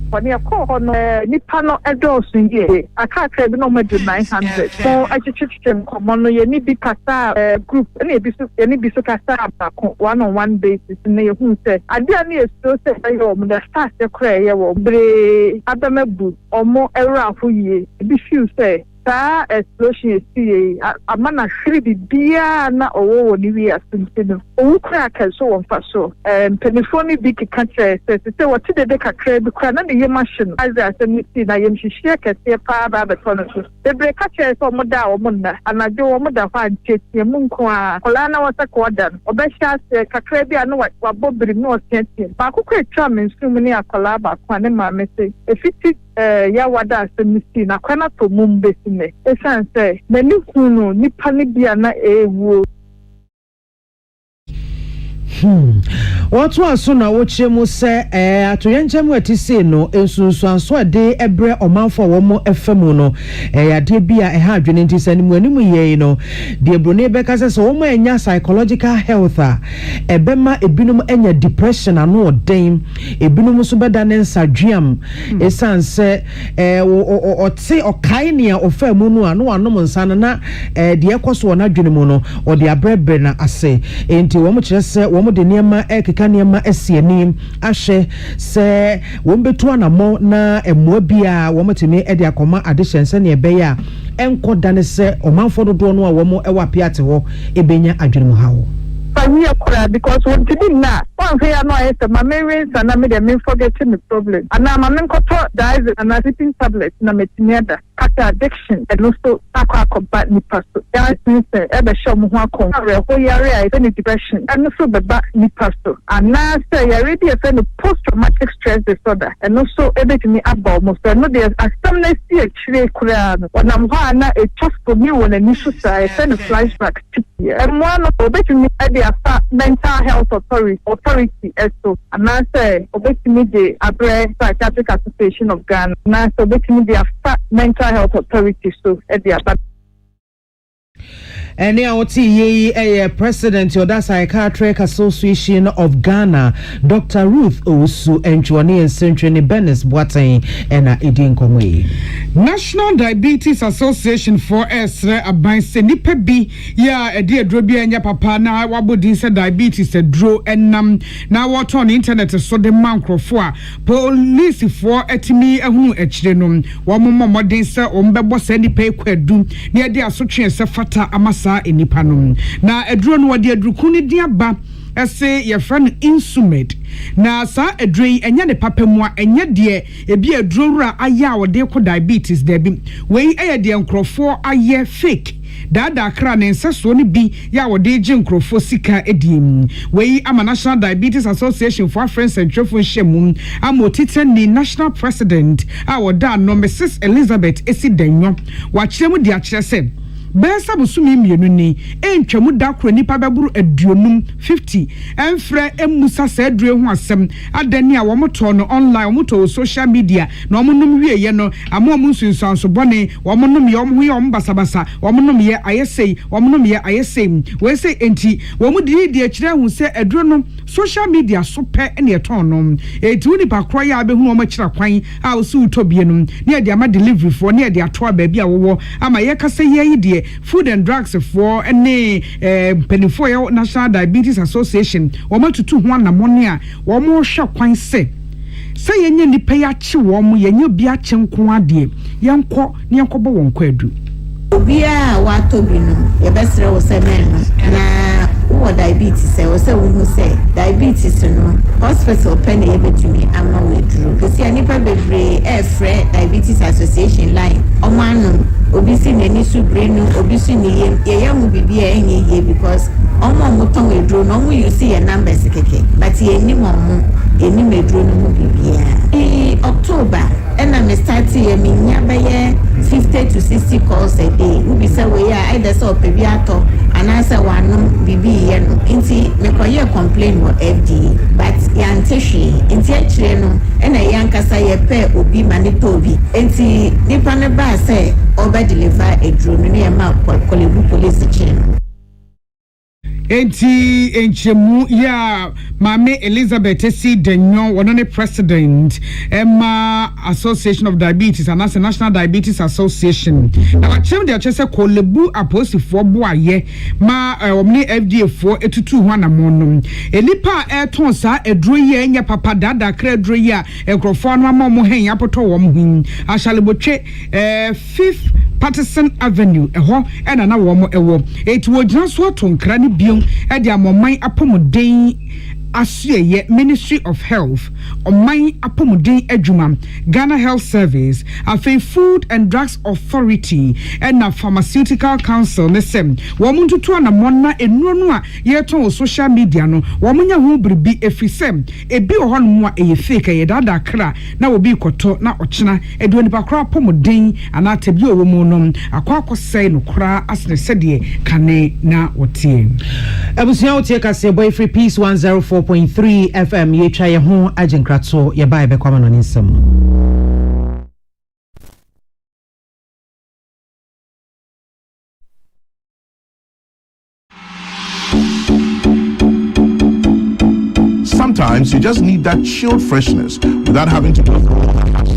S12: When you call on Nipano Edosin ye, I can't say no more than 900. So I just common you need be Kasa group, any bisu Kasa one-on-one basis in the who said, I didn't need to say the start the cray or bre Adamebu or more era for ye. Be few say. Saa explosion see a man a shiri bia na owo ni wi asintino owu kra ka so won fa so telephone bi ka kire say what did they ka kire bi kra na the machine as I say na yem hihie kese pa ba beto no so the break ka kire so mo da o mo na anajo o mo da fa ntie mu nko a kola na wasa ko da obehia se ka kire bi anu wa bobiri no otiatie ba ko kwa twa mensum ni akola ba kwa ne ma me say efiti ya wada asemi na kwana to mumbesi ne esanse na ni kunu nipa ni bia na ewu
S6: What was so na woche mu se atoyenchemu etise no ensunsu anso ade ebre omanfo womo efemu no ade bia ha adwene ntise ni mu animu ye no de brone beka se womo enya psychological health ebema ebinum enya depression ano odem ebinum so beda ne nsadwiam esanse ote okai ne ofemu no ano anom nsa na de ekoso na adwene mu no ode abrebre na ase enti womo kyerese womo de niema ekeka niema esianim ahye se wombetu anamo na emoa bia womotimi ede akoma adehyense ne ebeya enkoda ne se omanfo dodo no a womo ewa piate ho ebenya adwene mu hawo
S12: we are because what did not one say no I say my parents and I made them forgetting the problem and now my men got dies and I sleeping tablets na metiniada kata addiction and also aqua combat ni pastor that means ebe show mo ho akon ho yare I say depression and also the back ni pastor and now say you already say the post traumatic stress disorder and also ebe to me about most no there assemblance here chire kura when I'm na a just for me when a new say send a flashback and one of ebe to me mental health authority so and I say obetimi the Abre Psychiatric Association of Ghana and I say obetimi the mental health authority so at the
S6: And now president of the Psychiatric Association of Ghana, Dr. Ruth Osu Enchwani and Century Benes Boatin and Edin Komwe.
S5: National Diabetes Association for Esre Abanse nipa bi ya edi adrobi anya papa na wabodi se diabetes edro enam na wato on internet so de mankrofo a police for etimi ehunu ekire no wo momodin se ombebo se nipa ekwadu na edi asotwe se fata amasa enipa no na edro no wadi adruku ni diaba ese ye friend insumed na sa edrei enya ne papamua enya de ebi edrowura aya wode ko diabetes debi wei eye de nkrofo aye fake dada kra ne nseso ne bi ya wode gye nkrofo sika ediem we ama National Diabetes Association for Friends and Trofo Shemu amotite ni national president awoda no Mrs Elizabeth Esidenyo wa kyeremu di akyere se Besa busumi mienu ni entwamu da kro nipa beburu aduonum 50 enfre emusa sa adure ho asem adani a womoto no online womoto social media na omonum wieye no amom nsunsanso bone womonum ye omho ye ombasabasa womonum ye ayesei womonum ye ayesei we say enti womudi di akire hu se adure no social media so pe ene eton no eti nipa kro ya abehu omachira kwan a osu utobie no ne de ama delivery for ne de ato ba bia wo ama ye kase ye die Food and Drugs for any penifo National Diabetes Association wamatutu ho anamone a womo hwe kwan se yenye nipa ya chi womo yenye bia chi nko ade yenko ne yenkobo won kwadu
S13: obia wa tobi no ye besre wo se men na wo diabetes se wo se wo se diabetes no hospital pen ye betumi ama we duru kesi anipa bebre efre Diabetes Association line omanu obisi neni subrenu obisi ni ye mu bibia enye ye because omo muton we duru no mu you see your numbers keke but ye ni momo eni medru no mu bibia October ena me start ye me nya be 50 to 60 calls a day we say we are either so pebiato and answer one bibi ye no inti me koye complain wo FDA but ya nteshi inti akire no ena yankasa ye pe obi manito obi inti nipa ne ba say oba deliver a drone ne ma kolebu police chain
S5: Enti enchemu ya Mame Elizabeth Esidenyo wonone president Emma Association of Diabetes and National Diabetes Association. Na wachem de achese kolebu aposifo boaye ma omni FDA for etutu ho anamono. Elipa eton sa edro ye enya papa dada kra edro ye enkrofo no ama mo hen apoto wo mo hin. Ashalebotwe 5th Patterson Avenue eho ena na wo mo ewo. Eti wo gyina so tonkra ne bio edi amomman apomuden Asiye Ministry of Health Omai Apomuden Adwuma Ghana Health Service Afe Food and Drugs Authority and na Pharmaceutical Council nesem womuntutu na monna enunu a yeton social media no womunya ho bribi efisem ebi ohonmu a eye fake ye dada kra na obi koto na ochina edu nipa kra apomuden ana tabi owomu no akwakosai no kra asne sede kane na wotie
S6: abusia wotie kase boy free peace 104.3 FM ye twa ye ho agenkrato ye ba be kwama no nsem.
S14: Sometimes you just need that chilled freshness without having to go through all that hassle.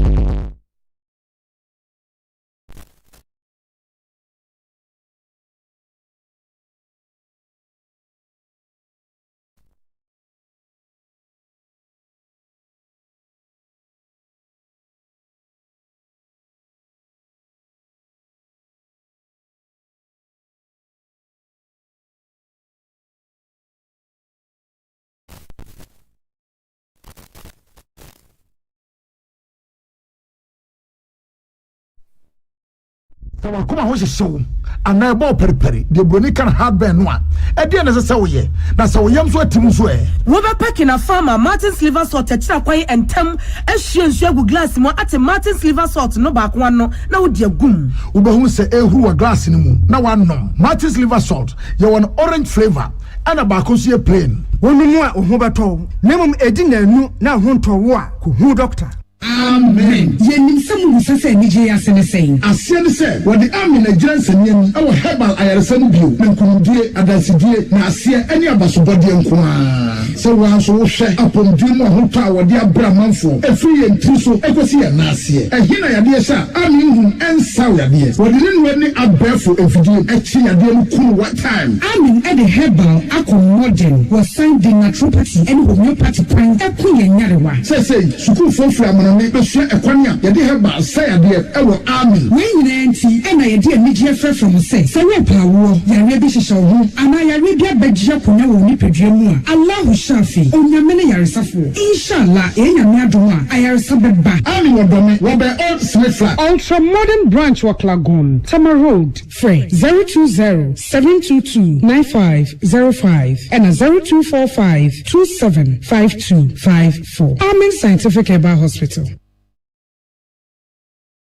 S15: Tawa kuma ho hyehyɛw ana ebo periperi de broni kan hardware no a ɛde na sɛ woyɛ na sɛ woyam so atim so
S16: wo be pack na farmer Martin's liver salt akira kwan entem ahwie nsu agu glass mo ate Martin's liver salt no ba ko no na wo de agum
S15: wo be hu sɛ ehuru wa glass ni mu na wanom Martin's liver salt yɛ won orange flavor ana ba ko so yɛ plain
S16: wonu a ho beto na mum edi nanu na ho ntowo a ko hu doctor.
S15: Amen.
S5: Yenim samu sese nije asene sei.
S15: Asene se wodi amen Nigerian sanyam awo herbal ayaresam bio na nkunudie adansidie na asie ani abasobodie nko a. Se wa so wo hwe apomdie mu ho ta wodi abra manfo efiri yentri so ekosi ya na asie. Ehina yade sha amen hu ensaw yade. Wodi ne nwani abefo efidie echi yade mu kunu what time.
S5: Amen e de herbal accommoding was signed the naturopathy and homeopathy plan ekuye nyarewa.
S15: Say sukuu fofura bɔne bɛsua ɛkwan a yɛde hɛba sɛ adeɛ ɛwɔ amen
S5: wɔn nyinaa nti ɛna yɛde anigyeɛ frɛ from sɛ sɛ woɛpa awoɔ yareɛ bi hyehyɛ wo ho anaa yareɛ bi abɛgyea konya wɔ nipadua mu a allahu shafi onyame ne yaresafoɔ inshallah ɛnyame adom a ayaresa bɛba
S15: amen wɔ dɔme wɔbɛ old smith flat
S5: ultra modern branch wɔ Klagon Tama Road frɛ 020-722-9505 and 0245-275254 Amen Scientific Herbal Hospital.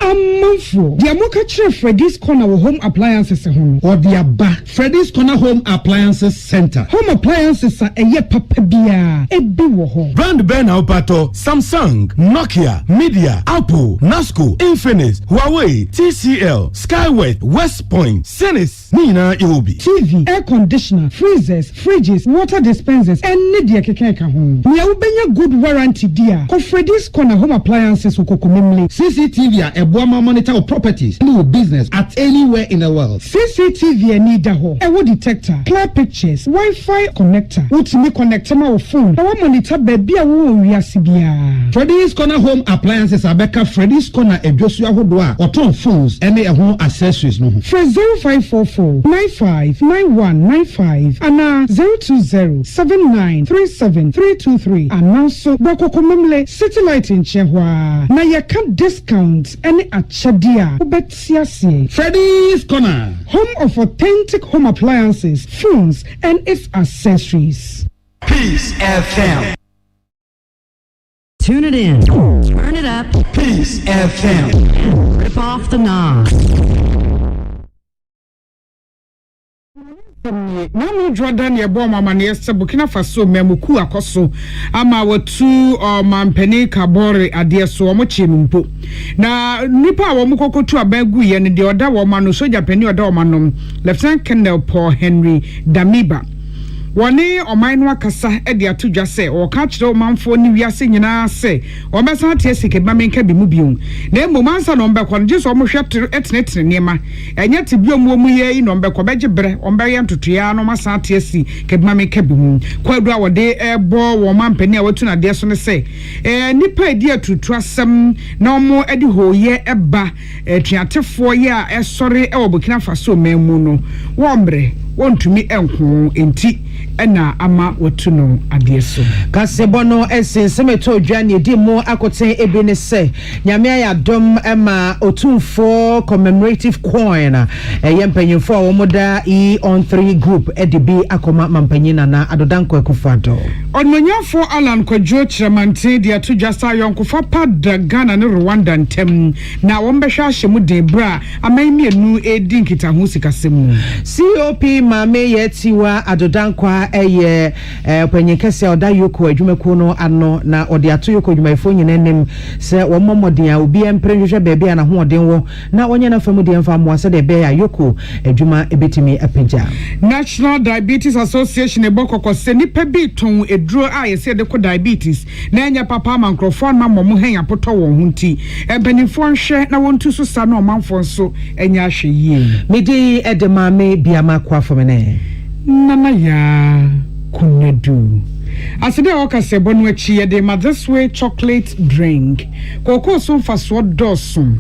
S5: Amanfo, the Amoka Chef Freddy's Corner Home Appliances Home or the Abba Freddy's Corner Home Appliances Center. Home appliances are a ye papabia, a biwo.
S17: Brand Ben Aupato, Samsung, Nokia, Media, Apple, Nasco, Infinix, Huawei, TCL, Skyway, West Point, Senis, Nina Iwobi.
S5: TV, air conditioner, freezers, fridges, water dispensers, and Nidia Kekeka home. We are obeying good warranty, dear. For Freddy's Corner Home Appliances,
S18: CCTV, a Boama monitor properties, new business at anywhere in the world.
S5: CCTV and need a hole. A wood detector, clear pictures, Wi-Fi connector. What's me connect my phone? Our monitor baby a woo Sibia.
S18: Freddy's Corner Home Appliances Abeka Freddy's Corner a Joshua Hodwa or Tom phones any home accessories no.
S5: For 0544-959195 and 020-7937-323 and also Boko Komemle City Light in Chehwa. Na ya can discount any achadia ubetiasi.
S18: Freddy's Corner,
S5: home of authentic home appliances, phones, and its accessories.
S2: Peace FM.
S19: Tune it in. Turn it up.
S2: Peace FM.
S19: Rip off the knob.
S5: Namu Jordan ye bo mama ne se Burkina Faso memuku akoso ama watu mampeni kabore ade so omo chemumpo na nipa wo mukokotu abagu ye ne de oda wo ma no soja pani oda wo ma no Lieutenant Colonel Paul Henry Damiba woni oman no akasa e de atodwa se o ka kire omanfo ni wiase nyina se o besa tie sike ba menka bi mu biun na emomansa no mbekọ je so mo hwete etenetene niema enye te biom wo mu ye no mbekọ beje bre o mbe ye ntotoya no masa tie si ke ba menka bi mu kwadu a wode ebo wo mampani a watu na de so ne se nipa edi atutu asem na omo edi hoye eba tuatefo ye a esore e wo Burkina Faso memu no wo mbre wontumi enko enti ena ama watuno adieso
S6: kasebono esensemeto dwane edi mu akoten ebine se nyame ya dom ema otumfo commemorative coin yempanyimfo a womoda E-on3 group edibi akoma mampanyina na adodanko akufado
S5: onmanyafo Alan Kwadwo Chiramante dia atodwa sa yonkofa pada Ghana ne Rwanda ntem na wombehwa ahyemu de bra amanmienu edi nkita ho sikasemu
S6: COP mame yetiwa adodanko eye panyekese oda yoko adwumako no ano na ode ato yoko adwumayefo nyinanem se wo momodin a obi emprenhwehwe baabi ana ho oden wo na onye na famu de emfa mo ase de be ya yoko adwuma ebetimi apagya.
S5: National Diabetes Association ebokoko se nipa bi ton eduro a yese de ko diabetes na enya papa mankrofo na momo hen apoto wo hunti ebenifo nhwe na wontu so sa na omanfo nso enya ahwe yie
S6: medi edemame biama kwa fomene
S5: Nana ya kunedu. Aside okase bonu achi yede ma this way chocolate drink. Koko so faso dosun.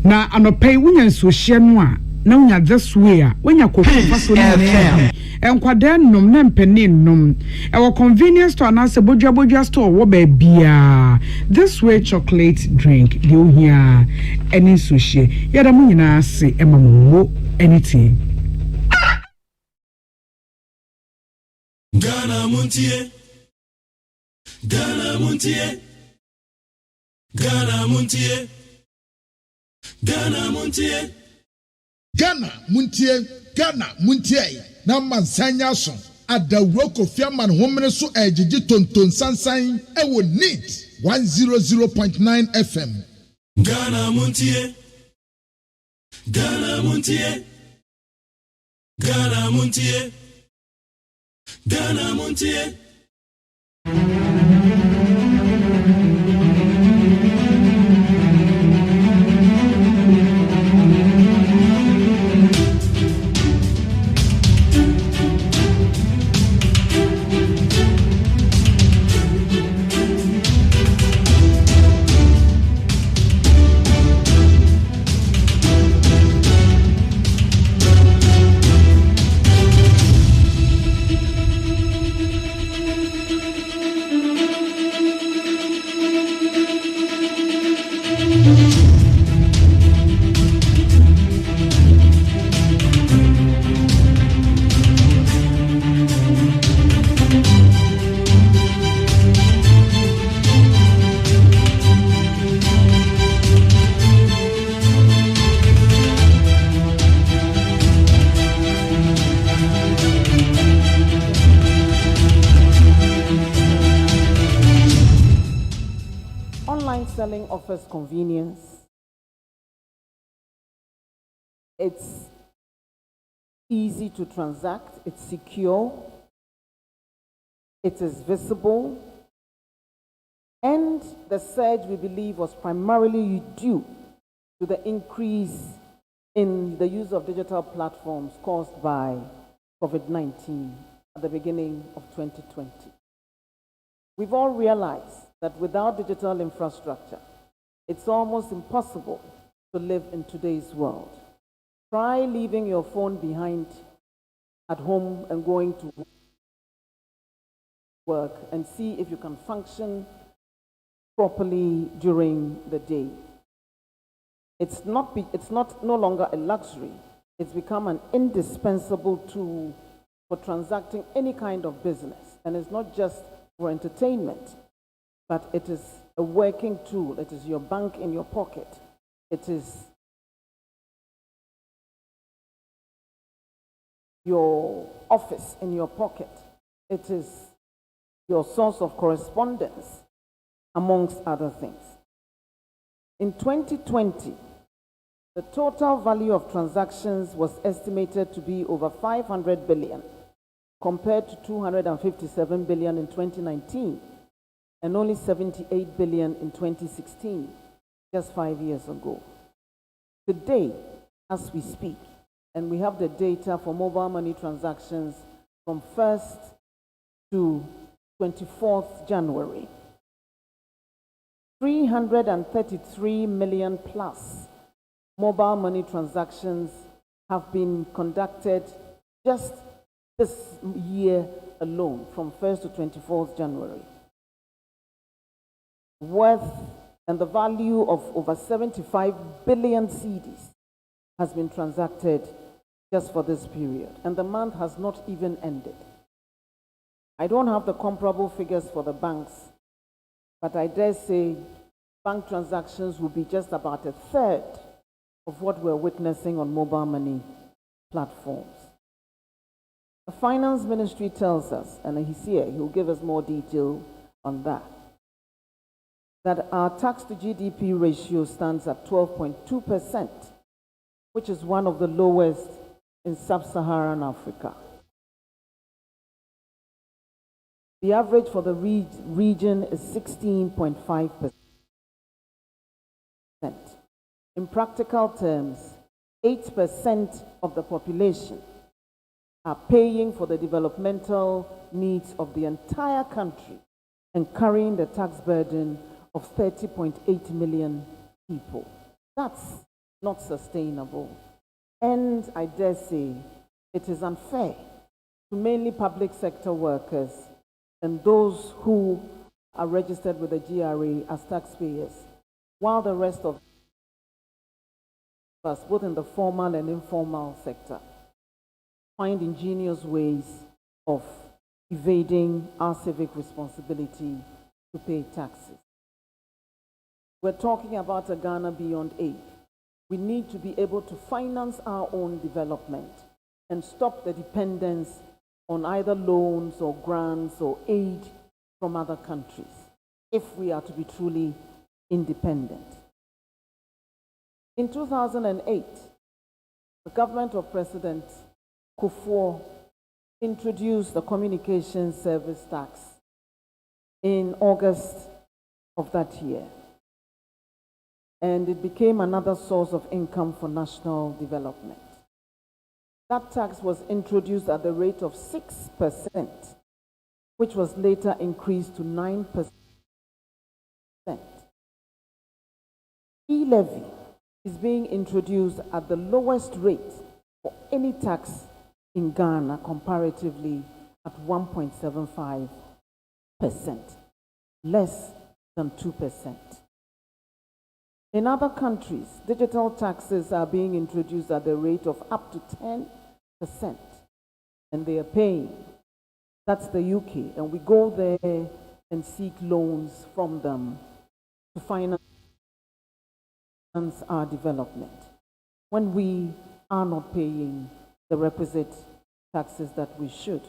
S5: Na anopai wunya nsuhye no a na wunya this way a wunya koko faso no na. Enkwada nnum na mpeni nnum. Ewo convenience store na se bodwa store wo ba bia. This way chocolate drink de ohia eni nsuhye. Yada mu nyina se emamuwo anything.
S2: Ghana Montie, Ghana Montie, Ghana Montie, Ghana Montie,
S15: Ghana Montie, Ghana Montie. Na mansanya so adawro kofiaman homene so ejiji tonton sansan ewo neat 100.9 FM.
S2: Ghana Montie, Ghana Montie, Ghana Montie. Ghana Montie.
S20: selling offers convenience. It's easy to transact, it's secure, it is visible, and the surge, we believe, was primarily due to the increase in the use of digital platforms caused by COVID-19 at the beginning of 2020. We've all realized that without digital infrastructure, it's almost impossible to live in today's world. Try leaving your phone behind at home and going to work and see if you can function properly during the day. It's no longer a luxury. It's become an indispensable tool for transacting any kind of business. And it's not just for entertainment, but it is a working tool. It is your bank in your pocket. It is your office in your pocket. It is your source of correspondence, amongst other things. In 2020, the total value of transactions was estimated to be over 500 billion, compared to 257 billion in 2019, and only 78 billion in 2016, just 5 years ago. Today, as we speak, and we have the data for mobile money transactions from 1st to 24th January, 333 million plus mobile money transactions have been conducted just this year alone, from 1st to 24th January. Worth and the value of over 75 billion cedis has been transacted just for this period, and the month has not even ended. I don't have the comparable figures for the banks, but I dare say bank transactions will be just about a third of what we're witnessing on mobile money platforms. The Finance Ministry tells us, and he's here, he'll give us more detail on that our tax to GDP ratio stands at 12.2%, which is one of the lowest in sub-Saharan Africa. The average for the region is 16.5%. In practical terms, 8% of the population are paying for the developmental needs of the entire country and carrying the tax burden of 30.8 million people. That's not sustainable. And I dare say it is unfair to mainly public sector workers and those who are registered with the GRA as taxpayers, while the rest of us, both in the formal and informal sector, find ingenious ways of evading our civic responsibility to pay taxes. We're talking about a Ghana beyond aid. We need to be able to finance our own development and stop the dependence on either loans or grants or aid from other countries if we are to be truly independent. In 2008, the government of President Kufuor introduced the communication service tax in August of that year, and it became another source of income for national development. That tax was introduced at the rate of 6%, which was later increased to 9%. E-levy is being introduced at the lowest rate for any tax in Ghana, comparatively at 1.75%, less than 2%. In other countries, digital taxes are being introduced at the rate of up to 10%, and they are paying. That's the UK, and we go there and seek loans from them to finance our development, when we are not paying the requisite taxes that we should.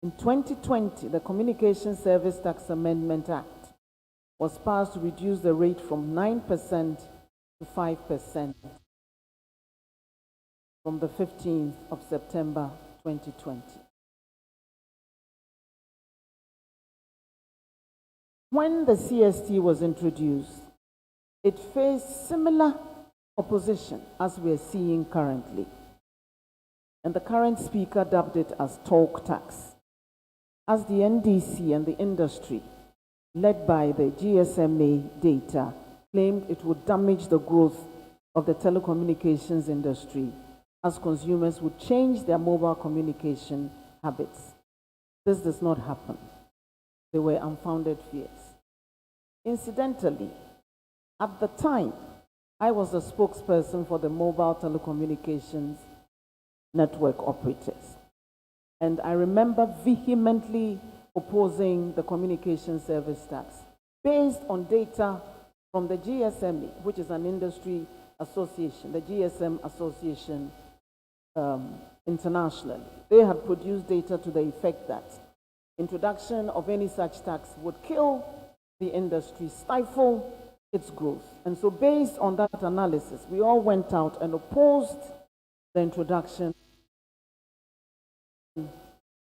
S20: In 2020, the Communication Service Tax Amendment Act was passed to reduce the rate from 9% to 5% from the 15th of September 2020. When the CST was introduced, it faced similar opposition as we are seeing currently. And the current speaker dubbed it as talk tax, as the NDC and the industry, led by the GSMA data, claimed it would damage the growth of the telecommunications industry as consumers would change their mobile communication habits. This does not happen. They were unfounded fears. Incidentally, at the time, I was the spokesperson for the mobile telecommunications network operators. And I remember vehemently opposing the communication service tax based on data from the GSMA, which is an industry association, the GSM Association internationally. They had produced data to the effect that introduction of any such tax would kill the industry, stifle its growth. And so based on that analysis, we all went out and opposed the introduction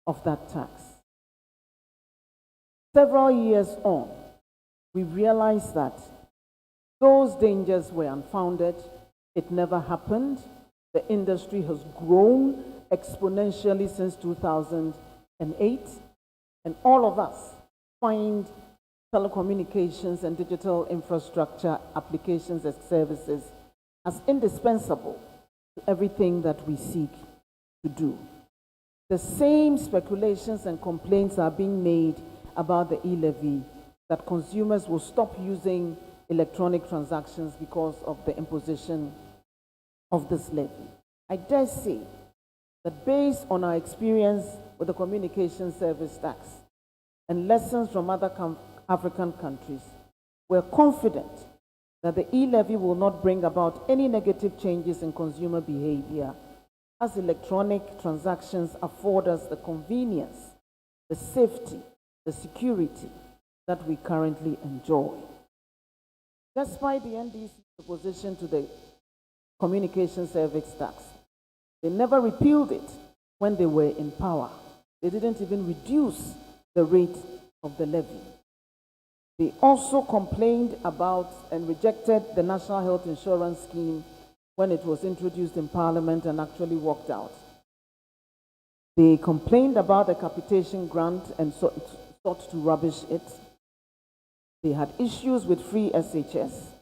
S20: of that tax. Several years on, we realized that those dangers were unfounded. It never happened. The industry has grown exponentially since 2008, and all of us find telecommunications and digital infrastructure applications and services as indispensable to everything that we seek to do. The same speculations and complaints are being made about the E-levy, that consumers will stop using electronic transactions because of the imposition of this levy. I dare say that based on our experience with the communication service tax and lessons from other African countries, we're confident that the E-levy will not bring about any negative changes in consumer behavior, as electronic transactions afford us the convenience, the safety, the security that we currently enjoy. Despite the NDC's opposition to the communication service tax, they never repealed it when they were in power. They didn't even reduce the rate of the levy. They also complained about and rejected the National Health Insurance Scheme when it was introduced in Parliament and actually walked out. They complained about the capitation grant and sought to rubbish it. They had issues with free SHS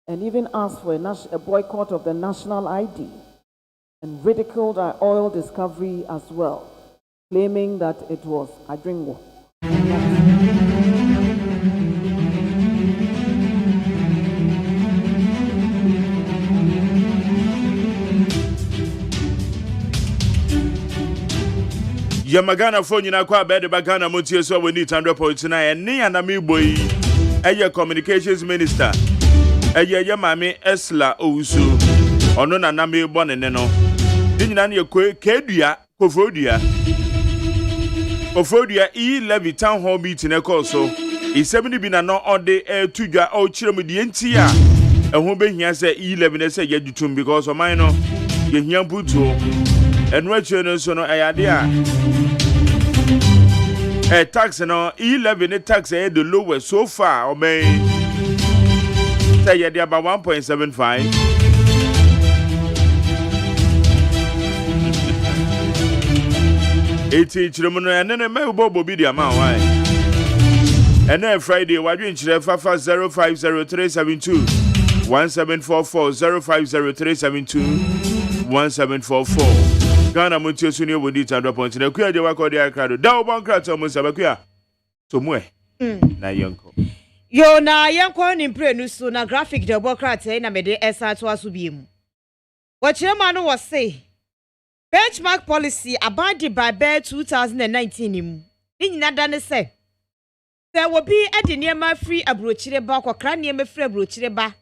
S20: and even asked for a boycott of the national ID and ridiculed our oil discovery as well, claiming that it was Adringwo.
S3: Yamagana phone nyina kwa bed bagana montie so we need 100.9 ene anami boy eye communications minister eye mame Esla Owusu ono na name bo ne no nyina ne kedua kofodua E-levy town hall meeting e call so E70 bi na no ode tudwa o kiremu de enti a eho behia se E-levy ne se yadutum because o man no yehia butuo enu achi no so no ayade a tax no E-levy tax the lowest so far, obey. Say you're about 1.75. And then a mail bobo be the amount. Why? And then Friday, what you in Fafa 050372 1744 050372 1744. Ghana Montio Senior would need to point in a queer de Wako de Acrado. Dow Bancrat almost a queer. So, na yanko.
S4: Yo na yanko in Prenusu na graphic Democrat na mede esa to asubim. What chairman was say benchmark policy abided by Bear 2019 in Nadane say there will be a dinema free abrochire ba kwa cranium free abrochire ba.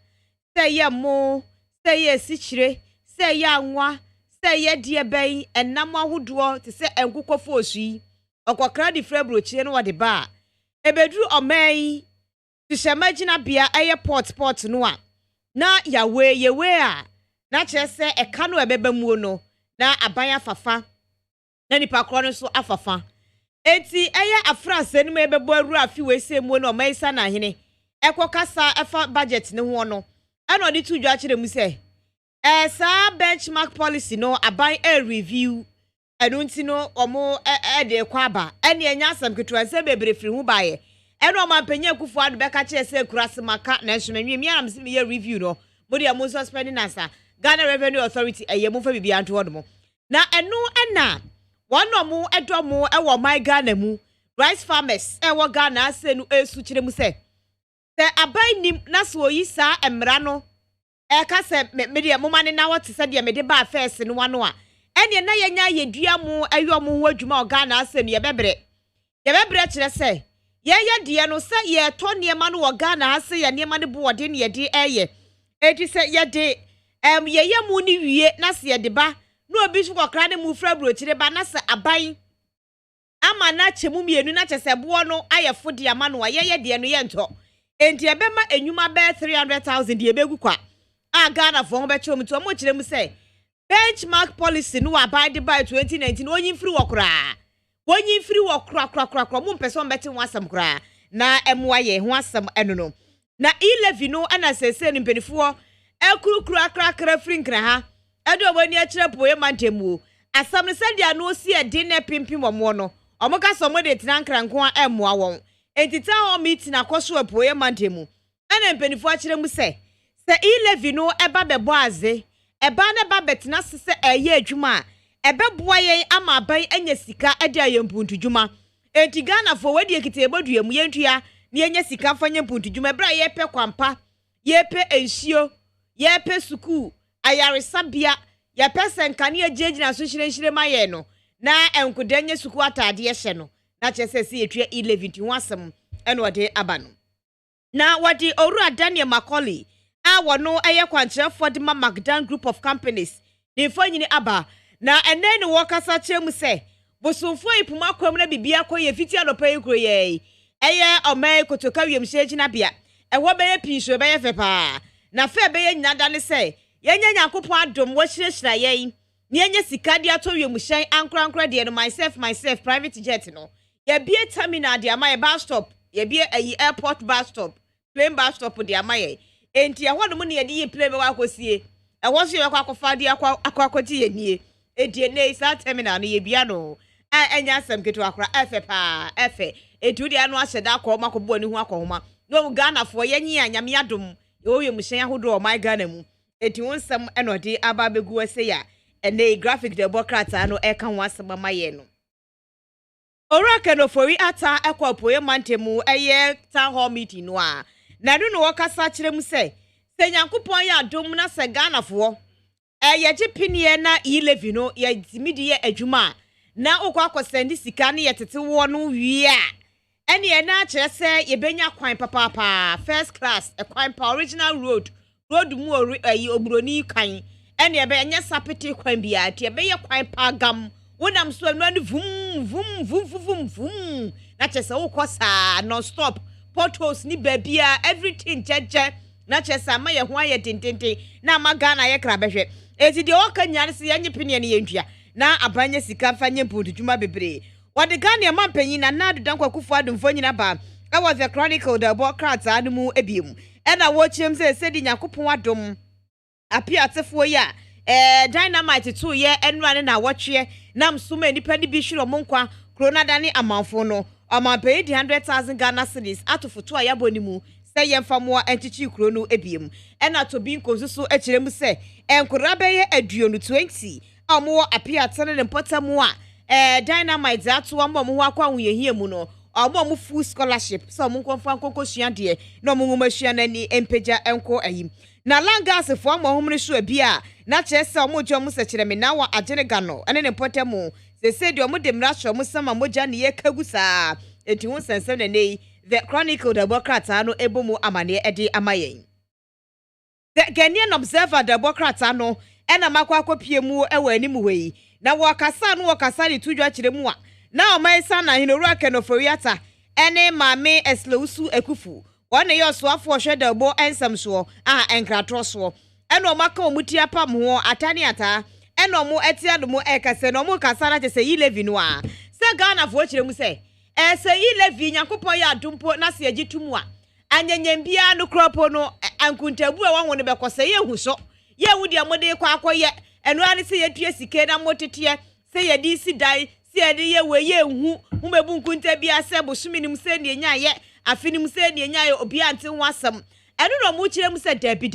S4: Say ya mo, say ye sichire, say ya nwa. Say ye dear bay and nama who draw to say and cook for she or crowdy frebro chino at the bar. A bedroom or may to shemagina bia port no a na yawe a na kyerɛ e kanu ebebe mu no na abanya fafa na nipa kro no so afafa enti afrase no ebebo aru afi we se mu no maisa na hene kasa efa budget ne ho no ana odi tu dwa kyerɛ mu se sa benchmark policy no aban review enunti no omo de kwaba ene anya asam ketwa se bebre firi hu baaye ene o mampanya kufu adu beka kyerɛ se kurase maka na nhwemnwi mi anam se me review no modi am suspend nasa Ghana Revenue Authority mu fa bibia nto odmo na enu ena wono mu edomo ewo my Ghana mu rice farmers ewo Ghana ase nu esu kyerɛ mu se aban nim na so yi sa emra no ka se me de mo mane na wote se de me de ba first no wano a ene na yenya yedua mu ayo mu ho adwuma o Ghana ase nu ye bebre kyerɛ se ye de no se ye to niema no wo Ghana ase ye niema ne bo ode ne ye de eti se ye de ye mu ni wie na se ye de ba no obi so kokra ne mu fra brochire ba na se aban ama na chemu mienu na chese bo no ayefo de ama no ye de no ye nto enti ebema enyuma be 300,000 de ebegu kwa a Ghana fo ho be chom to mo kire mu se benchmark policy no abide by 2019 onyin firi wokra mo mpese on beti ho asem kra na emwa ye ho asem eno no na E-levy no ana sese no mpenifo ekurukuru akrakra firi nkra ha edo wani akire poye mantemu asam ne sadia no si ede na pimpim mo no omoka so mo de tina nkra nko a emwa won entita ho meeting akoso poye mantemu ana mpenifo akire mu se E-levy no eba bebo aze eba na ba betina sese eye adwuma ebeboa yen ama aban anya sika ede ayempuntu dwuma enti Ghana fo wadi ekite ebodua mu yentua ne enya sika fanye mpuntu dwuma bra yepe kwampa yepe enhio yepe suku ayaresabia yepe senkane agegina so hyirenhyire maye no na enkodanye suku atade hye no na kyese yetwa E-levy ti ho asem eno ode aba no na wadi Owura Daniel Macaulay a wono kwankyerefo de ma Magdan Group of Companies ne fanyini aba na enen ne wokasa kyeremu se bosomfo ipuma kwam na bibia koye fiti adopa yikro ye omai kotoka wiemhye gina bia ewo beye pinsho beye fepa na fe beye nyina dane se yenya Nyankopon adom wo hyirehira ye ne yenya sika de ato wiemhye ankra de no myself private jet no ye bie terminal de amaye bus stop ye bie airport bus stop plane bus stop de amaye enti ehwo no ne ye de plane be wakosie ewo so ye kwakofa de akwakoti ye nie edie ne isa terminal no ye bia no enya asem ketu akora efe etu de anu ahyeda akọ makobo ani hu akọhoma no Ghana fo yenyi anyame adom ye mu hyen ahodo o my Ghana mu eti wonsem enode aba begu ase ya ene graphic democrat no eka ho asem maye no Owura Kenofori ata ekwapoye mantemu town hall meeting no a na do no wakasa kire mu se Nyankopon ya adom na se Ghana fo ye pinie na E-levy no ye timidi ye adwuma na okwa akosendi sika ne yetete wo no wie a ene na kire se ye benya kwan papa first class kwan pa original road mu obroni kan ene ye be nya sapete kwan bia tie be ye kwan pa gam wonam so no vum na kire se wo kosa non stop potholes ni babia everything jeje na kire se ma ye ho aye tentente na ma Ghana ye kra behwe eti de okanya se ye nyepene ne yentua na abanye sika fanye mputu dwuma bebre wode Ghana mampanyi na nadu dankwa kufu adumfo nyina ba was the Chronicle the Democrats anumu ebiem ena wo chiem se di Nyankopon adom apia tefo ya dynamite to ye enrane na wotwe nam suma nipa ni bi hwiro monkwa krona dane amanfo no amampanyi di 100,000 Ghana cedis atofoto ayaboni mu se yemfamo entichi kro no ebiem ena to bi nkosusu ekiremu se enkora beye aduonu 20 omo apia tene ne potamu a dynamite ato omo ho akwa huyehie mu no omo full scholarship so omo konfa konkosua de na omo ngomahua nani empeja enko ayim na langas fo omo homne so bia na kyese omo jom se kire me na wa agenega no ene ne potamu se de omo de mrasho omo sama moja ne ye kagusa eti won sensem ne nei the Chronicle the Democrats no ebomu amane ede amayen the Ghanaian Observer the Democrats no ena makwa akopie mu ewa animu wei na wakasa no wakasa ni tudwa kire mu a na omaisa na Owura Kenofori ata ene maame Esleusu Ekufu one ye soafo hwe da bo ensam so enkratro so eno maka omutia pam ho atani ata eno mo etia do mo ekase no mo kasa na se E-levy no a se Ghana fo kire mu se se E-levy Yakopon ya adumpo na se agitumu a anyanyam bia no kropo no ankuntabu a wanwo ne bekose ye hu so ye hu dia mode kwa akoye eno ani se ye tue sike na motete se ye di si dai se ye de ye we ye hu mebu nkunta bia se bosuminim se ne nya ye afinim se ne nya ye obi ante ho asem eno no mu kire mu se dabi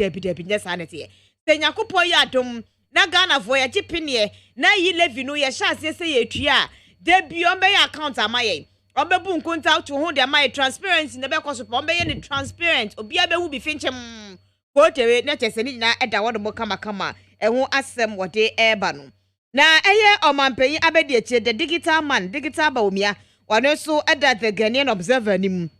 S4: nyesa ne te se Yakopon ya adum na Ghana fo ye gipine na E-levy no ye sha se ye tua debi on be account amaye obebu nkunta to ho de amaye transparency na be koso po be ye ne transparent obi abehu bi finchem ko tewe na chese ni na eda wodo mo kama eho asem wode eba no na eye omampanyi abedi eche the digital ba omia wane so eda the Ghanaian Observer nim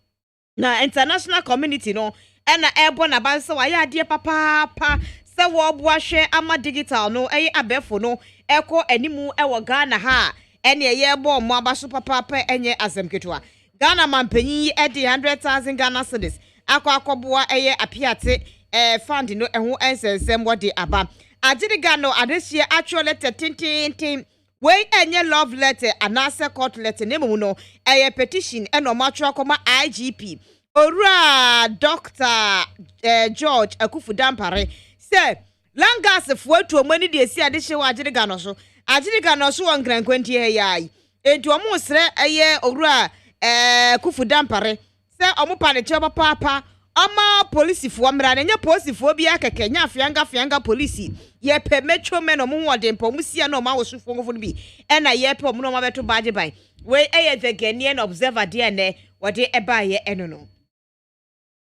S4: na international community no ena ebo na banse wa ya ade papa se wo boahwe ama digital no eye abefo no eko animu ewo Ghana ha ene eye bo mo abaso papa enye asem ketwa Ghana mampanyi ede 100,000 Ghana cedis akwakoboa eye apiate fund no eho ensensem wode aba Ajiriga no adesia actual letter tintin we enye love letter anase court letter nemu no eye petition eno matwa koma IGP Ora Dr. George Akufu Dampare say langas fuatu mani de esi adehye wa Ajiriga no so wankrankwenti yai enti omo sre eye Ora Akufu Dampare say omo pa ne cheba papa ama police fo mra na nya police fo bia keke nya fianga police ye pe metro men omo wode mpo musia na omo awosufo ngofo no bi e na ye pe omo no mabeto baje ban we eye the Ghanaian Observer de ne wode eba ye eno no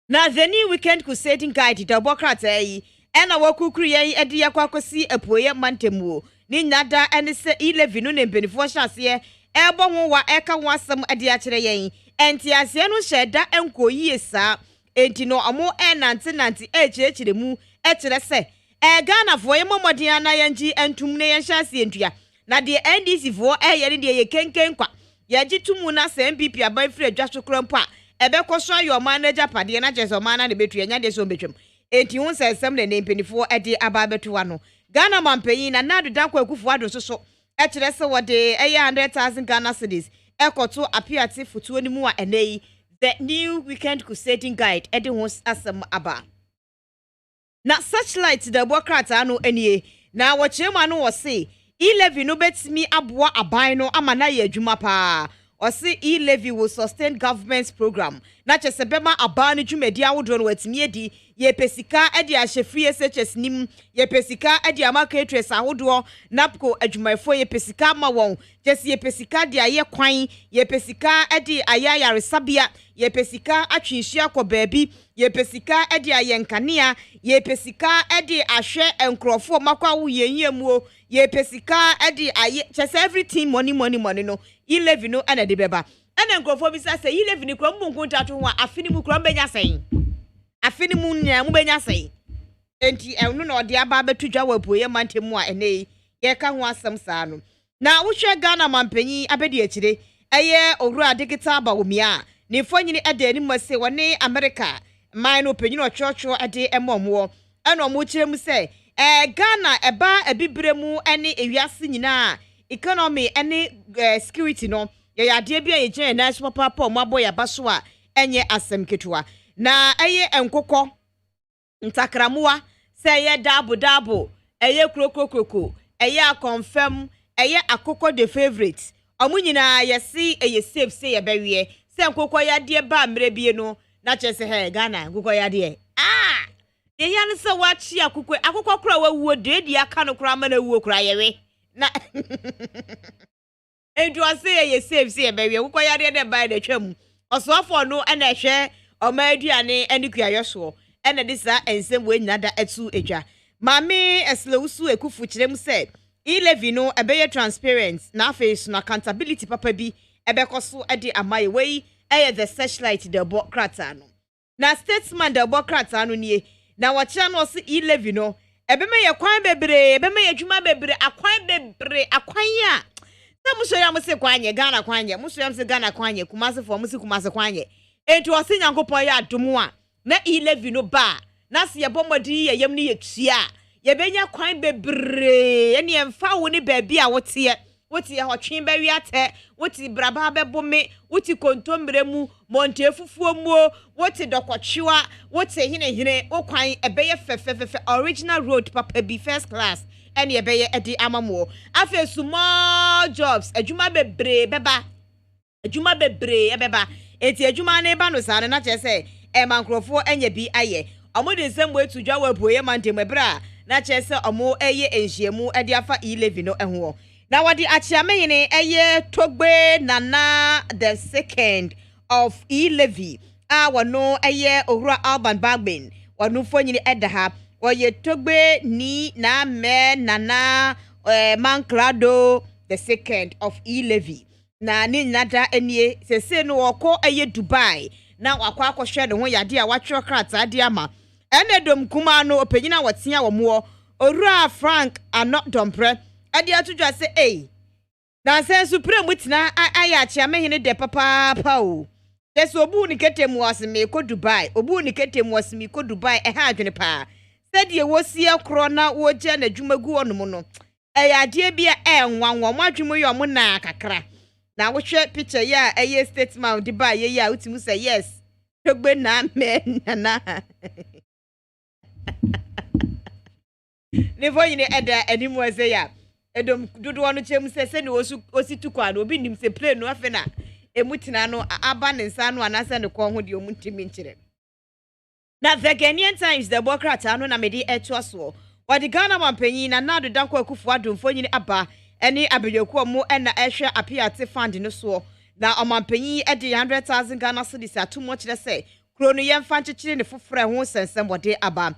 S4: na the new weekend crusading guide the Bokrat yi e na wakukuru ye ede yakwakosi apoye mantemu ni nyada ene se E-levy no ne benefo hyase ebo ho wa eka ho asem ade a kire yen enti ase no hyeda enkoyi sa enti no amo nanti echire mu ekire se Ghana fo ye momodian na yanji entum ne yenhyase entua na de NDC fo ye ne de ye kenken kwa ye gitumu na se MPP aban firi adwaso krampo a ebe koso ayo manager pade na jeso mana ne betu nya de so betwem enti hun se sem ne mpinifo ede aba betu wa no Ghana mampanyi na nadu danko akufo ado so ekire se wode 100,000 Ghana cedis ekoto apiati futuo ni mu a enei the new weekend crusading guide ede hun asem aba na searchlight the Bokrat anu enie na wochema no wo se E-levy no betimi aboa aban no amana ye adwuma pa o se E-levy will sustain government's program na chese bema aban no dwumadi awodo no watimi edi ye pesika edi ahye SHS nim ye pesika edi amaka trace awodo napco adwumaifo ye pesika ma won chese ye pesika di aye kwan ye pesika edi ayaya resabia ye pesika atwinhia ko baabi ye pesika edi ayenkanea ye pesika edi ahwe enkrofo makwa wo yenyiamuo ye pesika edi aye chese everything money no E-levy no ana de beba ana enkrofo bi say E-levy ni krom bunkunta to ho afini mu krom benya sen afini mu nya mu benya sen enti enu na ode aba betudwa wapuye mantemu a ene ye ka ho asem saa no na wohwe Ghana mampanyi abedi akire eye owura digital ba omia ni fonyini ede ani mase woni America man no panyi no chocho ede emomwo eno mo kire mu se Ghana eba abibre mu ene ewiase nyina economy ene security no ye ade bia ye gye national papa mo aboya baso a enye asem ketwa na eye enkokọ ntakramoa se ye dabo eye krokokoko eye confirm eye akokọ the favorite omu nyina ye si eye safe se ye bewie se enkokọ ya de ba mre bie no na chese he Ghana enkokọ ya de ye ya ne se wachi akokọ kura wawuo de aka no kura ma na wuo kura yewe na edu ase ye safe se ye bewie akokọ ya de ba de twam osoafo no na ehwe oma aduane ene kuayoso ene disa ensem we nyada etu edwa mami eslewusu ekufu kirem se E-levy no ebeye transparent na face na accountability papa bi ebekoso ede amaye we eye the searchlight the Bokrat no na statesman the Bokrat no nie na wacha no se E-levy no ebeme ye kwan bebre ebeme ye dwuma bebre akwan bebre akwan ya na muso ya mse kwanye Ghana kwanye muso ya mse Ghana kwanye kumase fo mse kumase kwanye enti wose Nyankopon ya adomu a na E-levy no ba na se yebomodi ye yem ne yetua yebenya kwan bebre ene emfa wo ne baabi a wote hotwen ba wiate wote braba bebome wote kontombre mu monte fufuo mu wote dokwochiwa wote hine okwan ebeye fefefefe original road papa bi first class ene ebeye edi amamo afa small jobs adwuma bebre beba eti adwuma na ba no sa na che se mankrofo enya bi aye omo de nsem wetu dwa wa boye mande mebra na che se omo eye enhiemu ede afa E-levy no eho na wadi achiameyene eye togbe nana the second of E-levy wano eye ohura Alban Bagbin wanu fonyini edaha oye togbe ni na me nana mankrado the second of E-levy na ni nada enie sese no woko eye Dubai na wakwa akohwe ne ho yade a watwe krata de ama enedom kuma no opanyina watia wo orura Frank anot dompre ade atudwa se na se supreme tina aya chiamehene de papa o se obu ni ketemu aseme ko Dubai obu ni ketemu aseme ko Dubai ha adwene pa se de wosie kro na woje na dwumagu onum no ade bia enwanwo mwadwemu yo mo na kakra na wohwe picture ya statement de ba ye ya utimu say yes togbe na me na ne voyine eda animu eze ya edom dudu onu chem se ne osi tukwa na obi nim se plane no afena emutina no aba ne nsa no anasa ne ko ho de omutimi nkire na the Ghanaian Times the Democrat anu na medi etwaso wadi Ghana mampanyi na nadu danko akufo adomfonyini aba eni abedwoku mu na ehwe apiate fund no so na omampanyi ede 100,000 Ghana cedis atomo kire se kro no yemfa nkyekire ne foforo ho sensem wode aba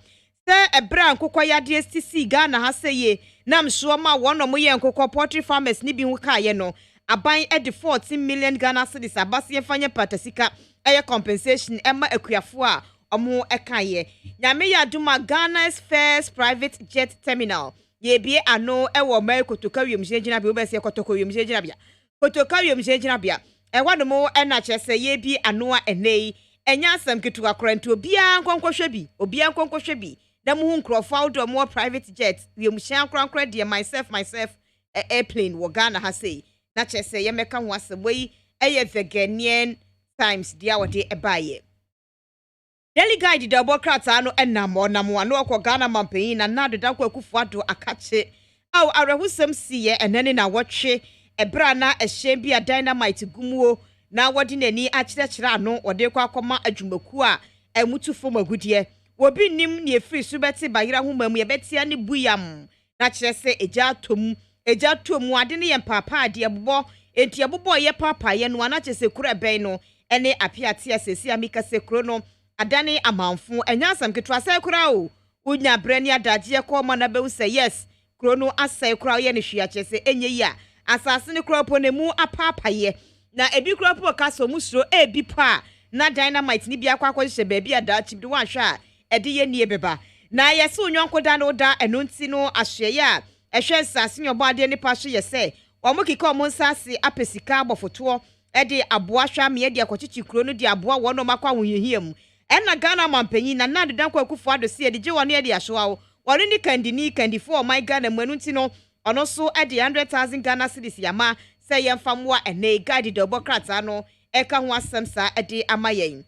S4: se ebra nkokwa yade STC Ghana ha seye nam so ma wono mo ye nkokwa poultry farmers ni bi hu kaaye no aban ede 14 million Ghana cedis abase yemfanye patasika eye compensation ema akuafo a omo ekaye nyame ya duma Ghana's first private jet terminal ye bie ano ewo mai kotoka wiemje gina bia obese kotoko wiemje gina bia kotoka wiemje gina bia ewado mo na chese ye bi ano a enei enya asam ketu akranti obia nkonkohwe bi na mu hu nkrofo do mo private jet wiemhia ankran de myself airplane wo Ghana ha sei na chese ye meka ho asem yi eye the Ghanaian Times dia wode ebaye Daily Guide the Democrat anu enamo no akọ Ghana mampanyi na nadu danko akufo ado akache aw arehusem siye enene na wotwe ebra na ehye bia dynamite gumuo na wodi nani akyerekere ano wode kwa akoma adwumaku a emutufo magudie wobi nim ne efiri subeti bayira homamu ye betia ne buyam na kyerɛ sɛ eja tom ade ne yempapa ade abobɔ enti abobɔ ye papa ye no ana kyerɛ sɛ kura bɛn no ene apiate asesi amika sekro no adane amanfo enya asam ketwa sɛ kura o unya brani adagye ko ma na bewu sɛ yes kro no asɛ kura ye ne hwia kyerɛ sɛ enye yi a asase ne kura po ne mu apapa ye na ebi kura po ka so musuro ebi pa na dynamite ni bia kwakɔ hye baabi adagye bi wan hwɛ a ede ye nie beba na yesi onwonko da no da eno nti no ahweye a ehwe sase nyobo ade ne pa hwe ye se omo kika omo nsase apesika abofoto ede aboa hwa me ede akɔkyichi kuro no de aboa wono makwa wohihiam ena Ghana mampanyi na nadu danko akufo ado se ede je woni ede ahwa wo wori ni kandifo my Ghana manu nti no ono so ede 100,000 Ghana cedis yama se yemfamwa ene guide de obokrata no eka ho asem sa ede amayen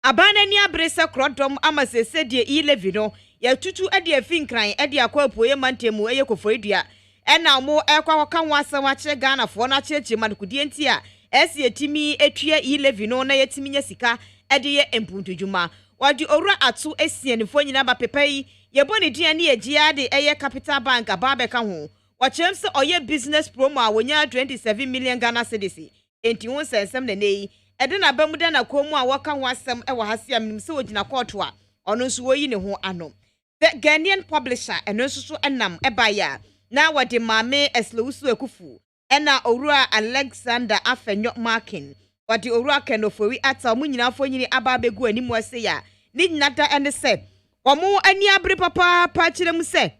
S4: abana ni abrese krodom amasese de E-levy no ya tutu ade afinkran ade akwapuoye mantemu eye koforidua ena mo ekwa ka ho asem akye Ghana fo na akyechi madukudie nti a esi etimi etue E-levy no na yetimi nya sika ade ye empuntudwuma wadi owura atu esienfo nyina ba pepai ye boni dia ne yegya de eye Capital Bank ababe ka ho wachem se oye business promo a wonya 27 million Ghana cedis enti won sensem na nei ede na bamuda na komu a waka ho asem e wo hase amnim se ogina court a ono nso woyi ne ho ano the Ghanaian publisher eno nso so enam ebaya na wade mame eslowusu ekufu ena owura Alexander Afenyo Markin wade owura Kenofori ata omunyina afonyini aba begu animu ase ya ni nyinata ene se omo ani abre papa pa kirem se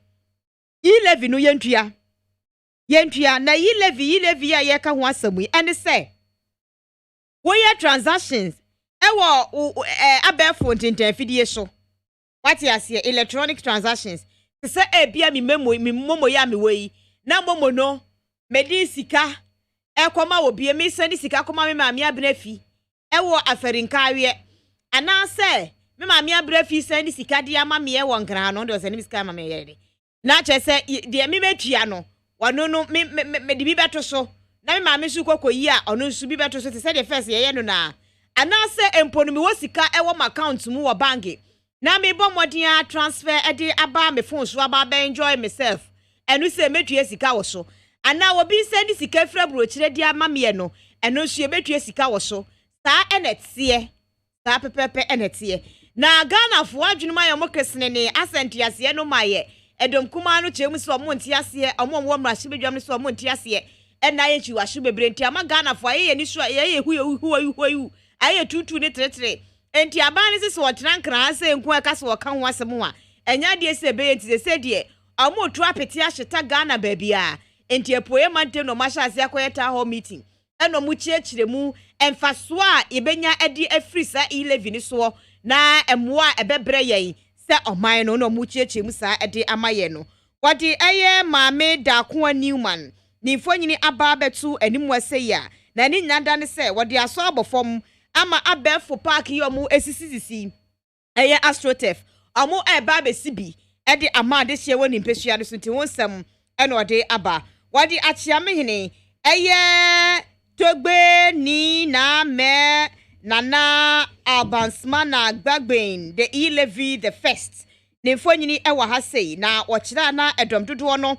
S4: E-levy no yentua na E-levy ya ye ka ho asem ene se woye transactions ewo abefo ntintan fidie so what you say electronic transactions se bia mi momo ya mi wei na momo no medi sika ekoma obi mi send sika koma me maami abrefi ewo aferinkawe ana se me maami abrefi send sika dia ma me ewo nkran no de send sika ma me yere na che se de mi metua no wano no me di bi beto so na me maami su kokoyi a ono su bi beto so te se de first ye no na ana se emponu mi wo sika ewo ma account mu wo bank na me bo modern transfer ede aba me phone so aba enjoy myself enu se metua sika wo so ana obi send sika fra brochire di ama me no enu so metua sika wo so sa enetie sa pepepe enetie na Ghana fo adwunuma yo mokesene ne asenti ase no maye edom kuma no chemu so monti ase omo mrahye bedwam so monti ase ena ye chi wahye bebre nti ama Ghana fo aye ni so aye hu aye tutu ne tretre enti abane se so trankran ase nku aka so ka ho asem a enya de se be enti se de omo tu apeti ahyeta Ghana babia enti epoye mante no masha ase akoyeta ho meeting eno mu chiechire mu emfaso a ebenya edi afrisa E-levy ni so na emwa ebebre yen se oman no mu chiechire mu sa edi amaye no wadi eye maame Dakoa Newman ni fonyini aba betu animu aseya na ni nyanda ne se wadi aso abofom ama abefo park yomu esisisi eye astrotef omo eba besibi edi ama de hye woni mpesua de so nti wonsam eno ode aba wadi achiamehene eye togbe ni na me nana abansmana gbagben the E-levy the first ne mfonyini ewa ha sei na wokyira na edom dodo no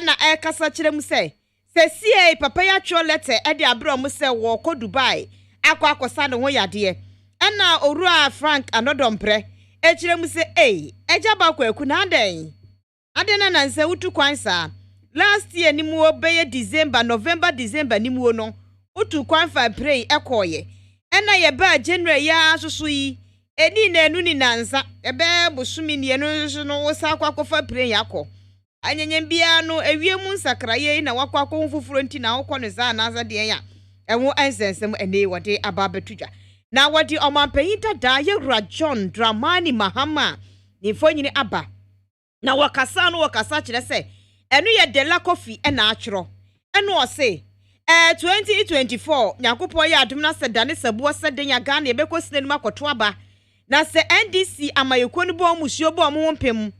S4: na ekasa kire mu sei sie papa ya tro letter ede abro mu sei wo ko Dubai akwakosa ne ho yade na orua Frank anodompre ekire mu sei eja ba kwaku na aden na nanse utu kwansa last year ni mu obeye November ni mu no utu kwanfa pray ekoye na ye ba January ya susu yi eni na enu ni nansa ebe busumi ni enu so no wosa akwakofa pray yakọ anyanyem bia no ewiemu nsakraye na wakwakọ mfufuro nti na akọ no za na za de ya enwo ansensem ene wode ababetudwa na wode omampanyita da ye John Dramani Mahama ni fonyini aba na wakasa kire se enu ye Dela Coffee na achro enu o se 2024 nyakopo ya adum na se dane sebo se den ya Ghana ye bekosine numa kwoto aba na se NDC amayekonu bo musuo bo mo mpem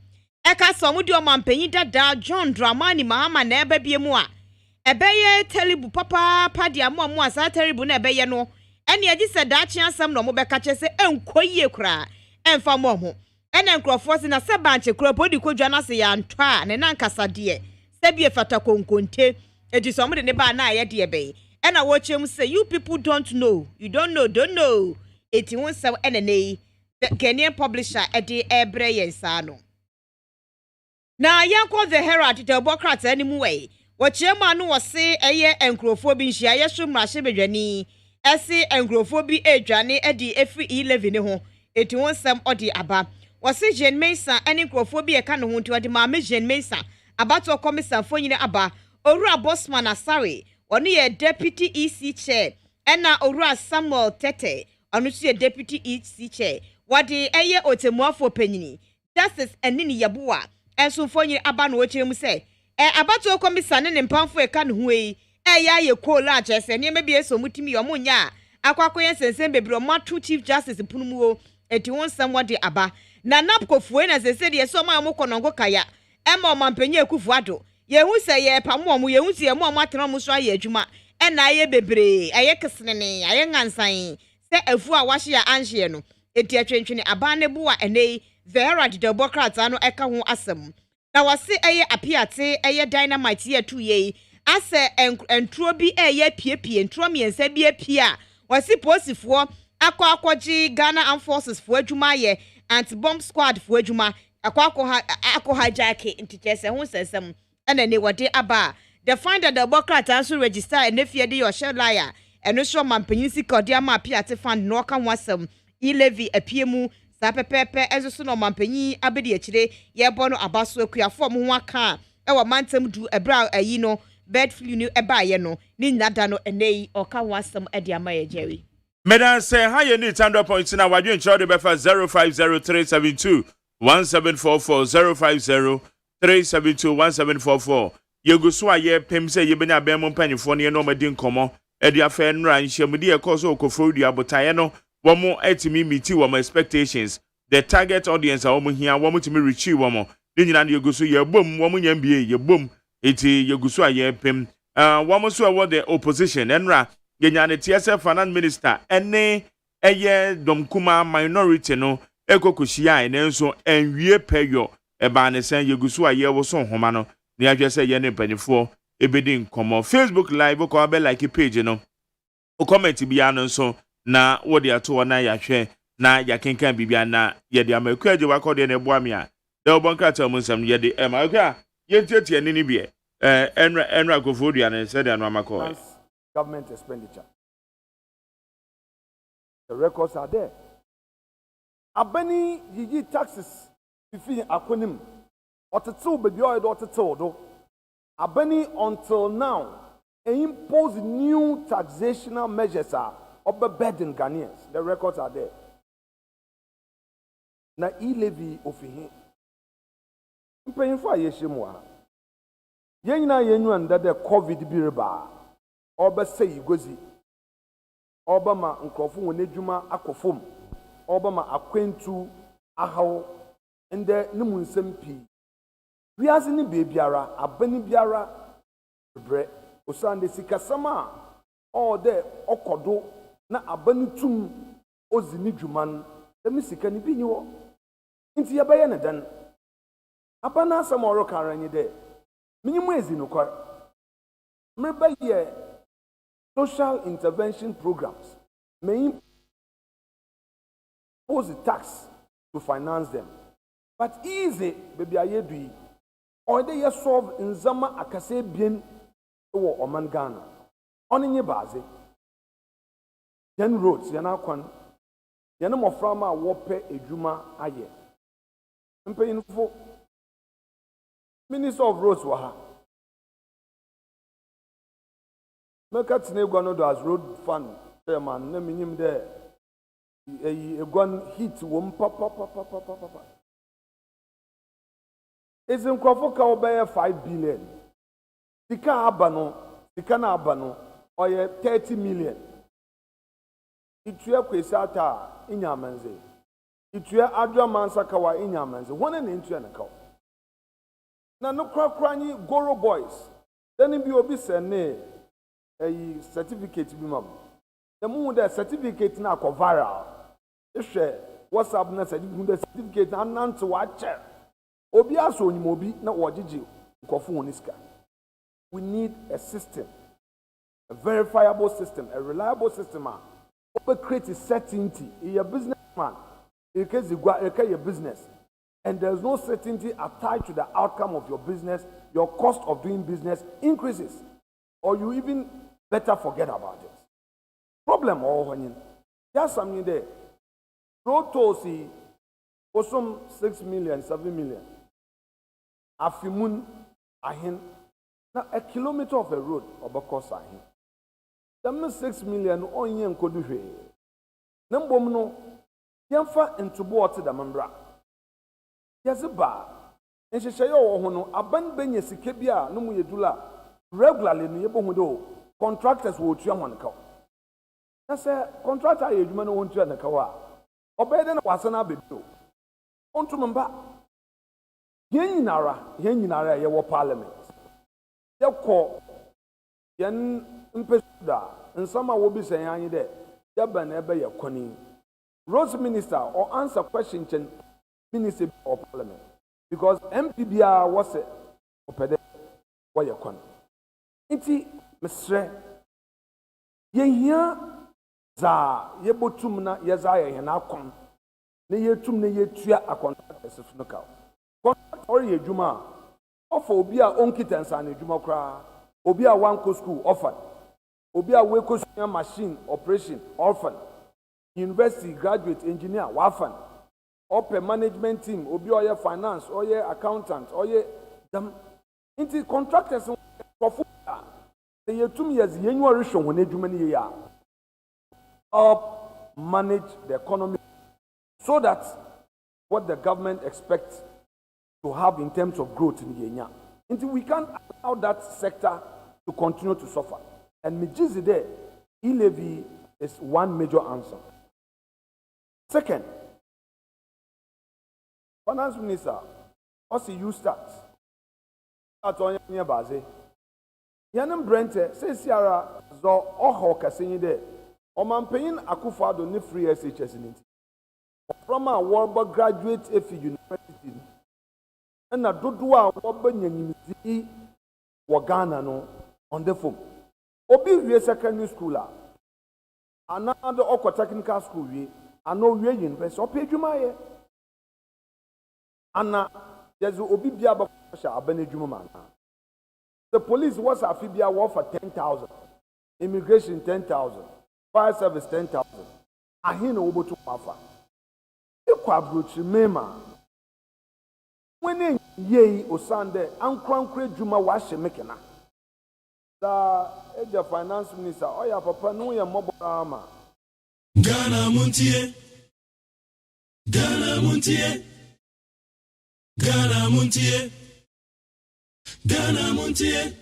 S4: eka so mo di omampanyita da John Dramani Mahama na eba biemu a ebeye terrible papa padi amu asa terrible na ebeye no ene agi se da chi asam no mo beka che se enkoyie kura emfa mo ho ene nkrofo se na se banche kura podi kodwa na se ya ntwa ne nankasa de se bie fata konkonte edi so mo de ne ba na aye de ebe ena wo chem say you people don't know eti won se ene nei Kenyan publisher edi ebre yensa no na yanko the Herald Democrat animu way wochema no wose eye enkrofo bi nhia yeso mrahye bedwani ese enkrofo bi edwane edi efri E-levy ne ho eti wonsam odi aba wose Jean Mensa ene enkrofo bi eka ne ho nti odi maame Jean Mensa abato komisa fonyine aba Orua Bosman Asare onu ye deputy EC chair ena Orua Samuel Tete onu ye deputy EC chair wadi eye otemuafo panyini justice enini yabuwa enso fonyine aba no wochemu se abato komisa ne mpamfo eka ne ho yi ya ye kola achese ne mebie so mutimi yo munya akwakoye sensem bebro matu chief justice punumuo eti wonsam wadi aba na napkofue na sese de so ma mokonongo kaya ema omampanye ekufuado yehu se ye pamo mu yehu se mu atena mu so aye adwuma na aye bebre aye kesene aye ngansan se afu a wahye ya anhye no eti atwentwene aba ne bo a enei the Herald Democrat ano eka ho asem na wase eye apiate eye dynamite ye tu ye ase entro bi eye piepie entro miensa bi apia wase posifo akwaji Ghana Armed Forces fo adwuma ye anti-bomb squad fo adwuma akwa hijack ntijese ho sesem ena ne wode aba the finder the Democrat also register enefie de your share liar eno so mampanyin sika ode ama apiate fund no ka ho asem E-levy apiemu sa pepepe ezo no mampanyin abedi akire ye bo no abaso akuafo mo ho aka e wa mantam du ebra ayi no bed flu no eba ye no ni nyada no enei oka ho asem ade ama ye Jerry
S3: Medan say how you need 100 now. Why you in charge of 05037217440 05037217440. You go so aye pem say you be na be mo mpanyfo ne no madi nkomo e dia fa nra nhyiamudi e koso okofo dua botaye no wo mo etimi miti wo mo expectations the target audience wo mo hia wo mo timi reach wo mo ni nyina ye go so ye bom wo mo nyambie ye bom eti ye go so aye pem wo mo so wo the opposition enra ye nya ne TSF finance minister ene eye domkuma minority no ekokoshia ene nso enwie peyo e ba ne sen ye go so aye wo so homa no ni adwe say ye ne panifo ebedi nkomo Facebook live ko abe like page no o comment bia no nso na wo de ato na ya hwe na ya kenkan bibia na ye de amaku aje wa kode na ebo amia de obonka ta mu nsam ye de amaku ye tietie ni bie enra kofodia na se de no amako
S21: government expenditure. The records are there. Abani yiji taxes fifi akonim otetew baby oil do otetew do. Abani until now impose new taxational measures are overburden Ghanaians. The records are there. Na E-levy ofihi. Mpanyinfo ayeshemu ha. Yenyina yenyu anda the COVID bi reba. Oba say gozi. Oba ma nkrofo won adwuma akofom. Oba ma akwentu ahaw ende ne mu nsem pi. Wiase ni bebiara abani biara bre osande sikasama all there okodo na abani tum ozini dwuman dem sika ni bi ni wo. Nti yabaye ne dan. Abana asama oro karanyi de. Minyimu ezi no kwar. Mreba ye social intervention programs may impose the tax to finance them. But easy, baby, I do or they solve in Zama Akase Bien or Oman Ghana. On in your base, then roads, Yanakwan, Yanamo Frama, Wope, Ejuma, Aye. And paying for Minister of Roads Waha. Mekat Negano as road fund, chairman, naming him there. A gun hit wom papa. It's in Kwafoka obey 5 billion. Sika na abano, or 30 million. It's your Quesata in Yamanze. It's your Adra Mansakawa in Yamanze. One and into an account. Now, no cranny Goro boys. Then it be obese a certificate be mum. The moon that certificate now go viral. Share WhatsApp na certificate and to watch. Obia so ni mobi na wajiji nkofo woniska. We need a system, a verifiable system, a reliable system. Open create a certainty. You're a businessman. You can your business. And there's no certainty attached to the outcome of your business. Your cost of doing business increases. Or you even better forget about it. Problem all when you there's something there. Road tolls for some 6 million, 7 million. Afimun ahin. Now a kilometer of a road obakos ahin. Them 6 million on yen koduhe. Nambom no yamfa intubo oti da membra. Yaziba. Ensheshayo hono aban benye sikebia no mu yedula regularly no yebo hudo contractors wo tua monka. Na say contractor yedwuma no won tua na kawa. Obede na wasana bedo. Onto memba. Yen nyinara ye wo parliament. Ye ko yen mpesuda nsama wo bi sen anyi de ye ba na ebe ye koni. Rose minister or answer question chen minister of parliament. Because MPBR was a opede what you con. Iti mesre ye hia za ye botum na ye za ye na akon na ye tum na ye tua akontractors no ka. Contract or ye juma offer obi a onkita nsa na juma kra obi a wan ko school offer obi a we ko machine operation offer university graduate engineer wafan upper management team obi oye finance oye accountant oye them into contractors for the 2 years yenyu rehwe won adwuma ne ya manage the economy so that what the government expects to have in terms of growth in Kenya. Until we can't allow that sector to continue to suffer. And Mijizi there, E-levy is one major answer. Second, Finance Minister, also you start. That's on your base. Yanem Brente, say Sierra, zo oho kasenyi there. Omanpayin Akufo-Addo ni free SHS in it. From a Warburg graduate EFI University. And a Dodua Warburg Nyanyimzi Wagana no on the phone. Obi we secondary schooler. Another Oko technical school we. I know we university. Opi Jumaye. Anna, there's Obi Biaba Abene Jumama. The police was a Fibia war for 10,000. Immigration 10,000. Fire service 10,000. Ahina Obo to Mafa. Equabruchi Mema. When ye Osande, Ankwankre Juma washe mekena. The finance minister, oh yeah, Papa, no, ya mobile armor.
S2: Ghana Montie. Ghana Montie. Ghana Montie. Ghana Montie.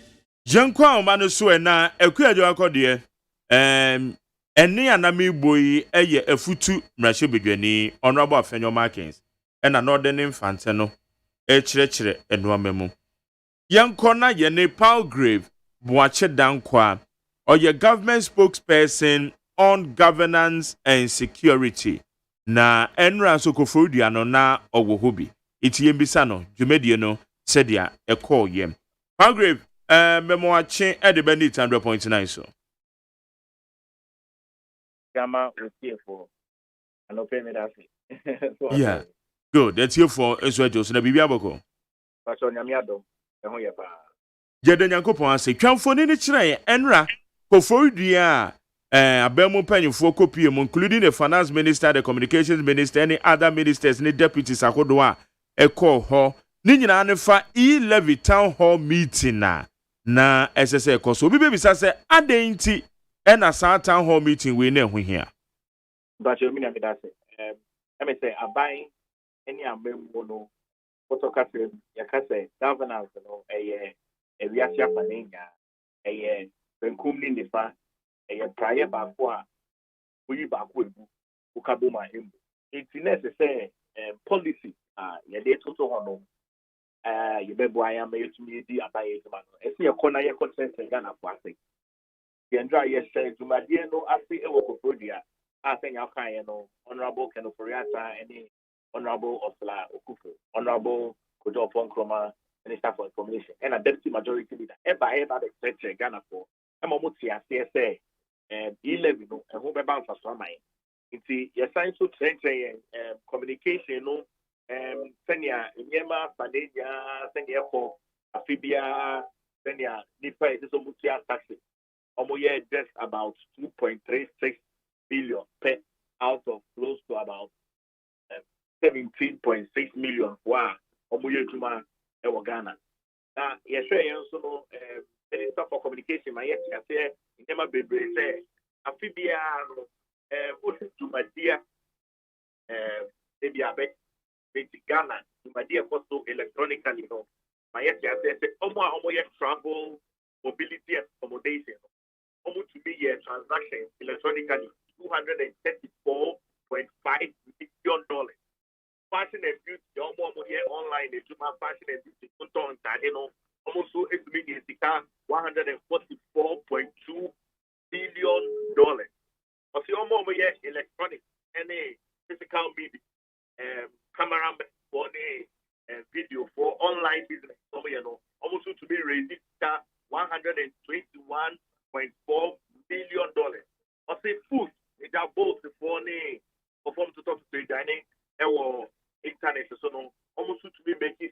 S3: Jankwa omanu so na ekuajo akode eni anami boyi eye efutu mrahye bedwani honorable Afenyo Markins na northern infante no echirechire enuamemu yankona ye Nepal grave Boache Dankwa or your government spokesperson on governance and security na enra sokofodua no na owohobi itiyembisa no dwumedie no sedia ekọ yem Palgrave memoache at the bandit 100.9 so
S1: Gamma was here for an open
S3: yeah good that's here for Israel so na bibia boko
S1: Pastor Nyamiado ehun ye pa
S3: Jede Nyankopon ase twamfoni ni kire enra kofodua abemu panyifo kopie including the finance minister the communications minister any other ministers any deputies akodo a ekọ ho ni nyina ne fa E-levy town hall meeting na SSA koso obi bebisa se adenti na sa town hall meeting we na ehu hia
S1: but you mean that I say abai any amembo no photocopy ya kase governance no ewiase apanenya benkum ni nifa prayer ba ko a oyi ba ko ebu ukaboma embu itine se policy ye toto ho no you be boy am yetumi di abaye tuma no ese ye kona ye consent Ghana for ase ye ndra ye share tumadie no ase e wo koprodia asenya kan ye no honorable Kenoforiata any honorable Osla Okufu honorable Kojo Ponkroma minister for information and a deputy majority leader eba the secretary Ghana for emomuti ase say E-levy no e ho be ban fa so man nti ye sign so train communication no senia nyema padeja senia ko afibia senia nipa is omutia taxi omoye just about 2.36 billion per out of close to about 17.6 million wa omoye juma e wo Ghana na ye hwe yen so no minister for communication my say nyema bebre say afibia no juma dia ebiabe Ghana, my dear also electronically, no. My yes, I said, travel, mobility, and accommodation. Almost to be a transaction electronically, $234.5 million. Fashion and beauty, almost here online, the Juma fashion and beauty, almost so it's meaning $144.2 billion. Of your mom, yes, electronic, any physical media. Camera for video for online business. Almost to be raised $121.4 billion. I say food, it are both for perform to talk to dining or internet. So no, almost to be making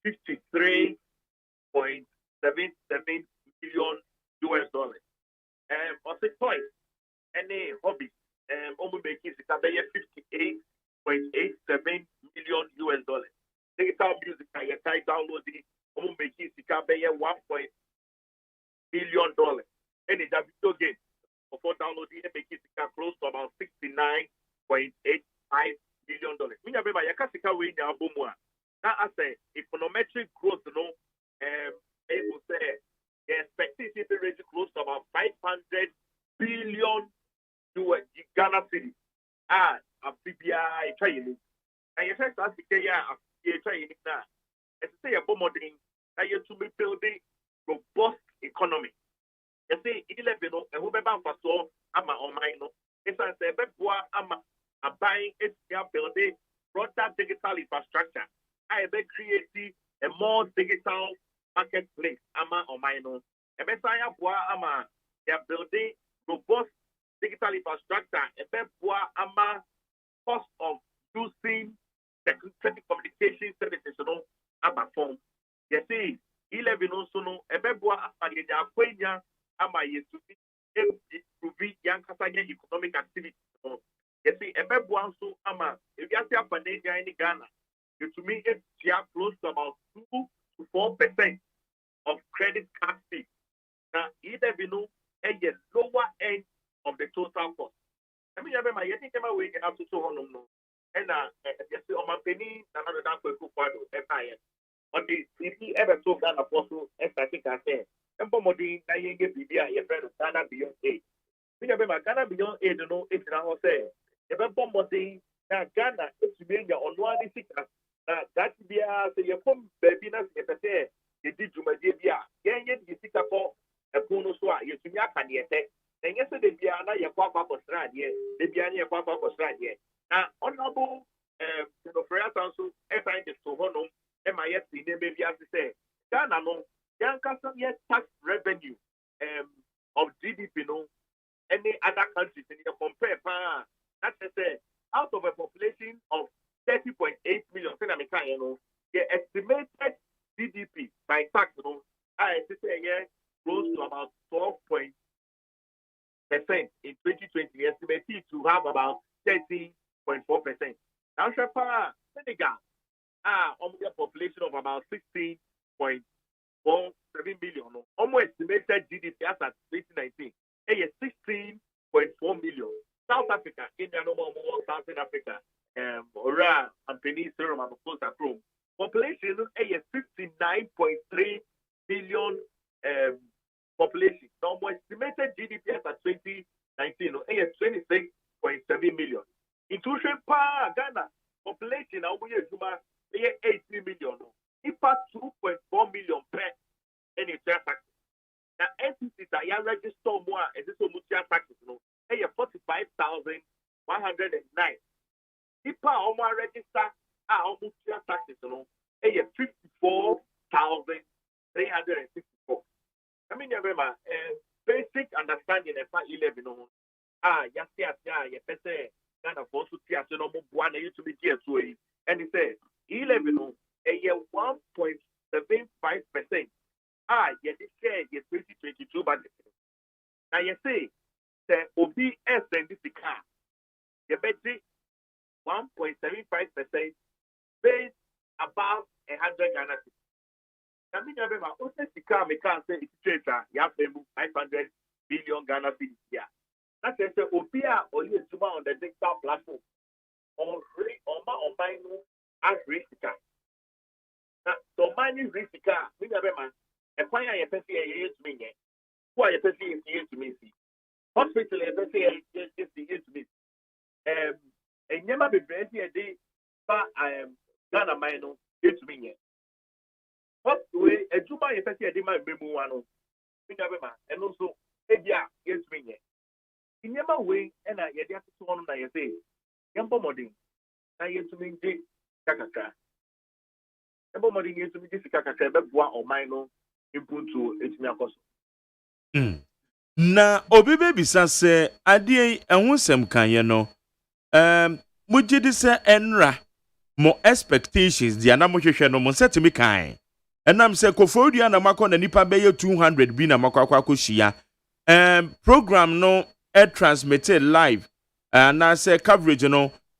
S1: $53.77 billion US dollars. I say toys, any hobby, almost making $58.87 million US dollars. Digital music, I downloading, almost making $1 billion. Any video game, before downloading, making close to about $69.85 million. Minya bema yakasika we nya abomwa. Now I say econometric growth no able say the expectation to reach close to about 500 billion US Ghana city. Amphibia trying. And you say that's the you trying now. As say a bomoding that you to be building robust economy. You see, E-levy no, and who be bound for so ama on mine no. It's a say beboa ama a buying it building broader digital infrastructure. I be creating a more digital marketplace ama on mine no. And be say ama they are building robust digital infrastructure. And beboa ama cost of using telecommunication services no ama phone. You see, E-levy no so no beboa ama the akwenya ama yesu improve young economic activity. You see, beboa so ama if you see a pandemic in Ghana, you to me it's close to about 2 to 4% of credit card fee. Now, E-levy no a lower end of the total cost. I mean, I think I'm away up to so on. And you see, on my penny, another down for on the city ever told Ghana Apostle, as I think I said, and Pomodi, I ain't get BBI, your friend of Ghana Beyond Aid. We have Ghana Beyond Aid, no, it's now say. If I'm Pomodi, now Ghana, it's being your own one sickness. That be a say, your home baby, if I say, you did to my DBA, you sick up a Punoswa, you to me, I can yet. And yesterday, Biana, your papa was right here, the Biana, your papa was right here. Now, honorable, Freya Council, if I get to Honum, MIS, the baby has to say, Ghana, no, young custom yet tax revenue of GDP, no, any other countries, and you compare, that's to say, out of a population of 30.8 million, you know, the estimated GDP by tax, you know, I say, close to about 12% in 2020, estimated to have about 30.4%. Now, Senegal, a population of about 16.47 million. Almost estimated GDP as at 2019, 16.4 million. South Africa, India, no more, South Africa, Ora, and Peninsula, and of course, Chrome. Population, 59.3 million population. Now, estimated GDP as at 2019, 26.7 million. Inclusion per Ghana population now we are 18 million. IPA 2.4 million per any tax. Now entities that you register more as this mutual taxes no 45,109. IPA almost register mutual taxes no 54,364. I mean remember basic understanding of E-levy no yes you say Ghana for to see as no one you to be here to and he says E-levy no a 1.75%. You share your 2022 budget. Now you say the OBS and this car you bet 1.75% based above 100 Ghana. I mean remember also the car me can say it's straight you have 500 billion Ghana cedis here. That's the OPA or you on the digital platform on mine as risk. Now, so mine is risk. We never man. And why are you pensing a year to me? Who are you pensing a year to me? Hospital, you pensing a year to me. And never be ready a day, but I am Ghana mine to me. What way a Juba you pensing a day might be one. We never man. And also, yeah, yes, me. In your way, and I get to one that you say, Yambo Modding, I get to me, Kakaka. Yambo Modding is to me, Kakaka, but one or minor input to Etimakos.
S3: Na obi bisa se adie ehusem kan ye no mujidi se enra mo expectations dia na mo hwehwe no mo setimi kan enam se kofodua na makọ na nipa be ye 200 bi na makọ akohia program no transmitted live and I say coverage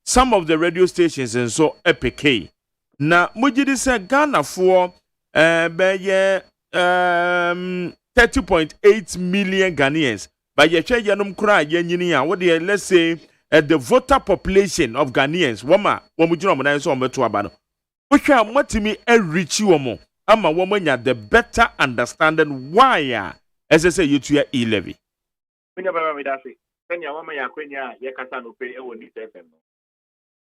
S3: some of the radio stations and so epic na mujidi se Ghana for be 30.8 million Ghanaians but ye che yenum kra ye nyini a wo de let's say the voter population of Ghanaians woma womujino mo nan so ometo aba no wo hwa matimi enrich womo ama womanya the better understanding why as I say you to E-levy.
S1: Minya baba mi dase kenya woma ya kwenya ye kasa no pe e woni FM no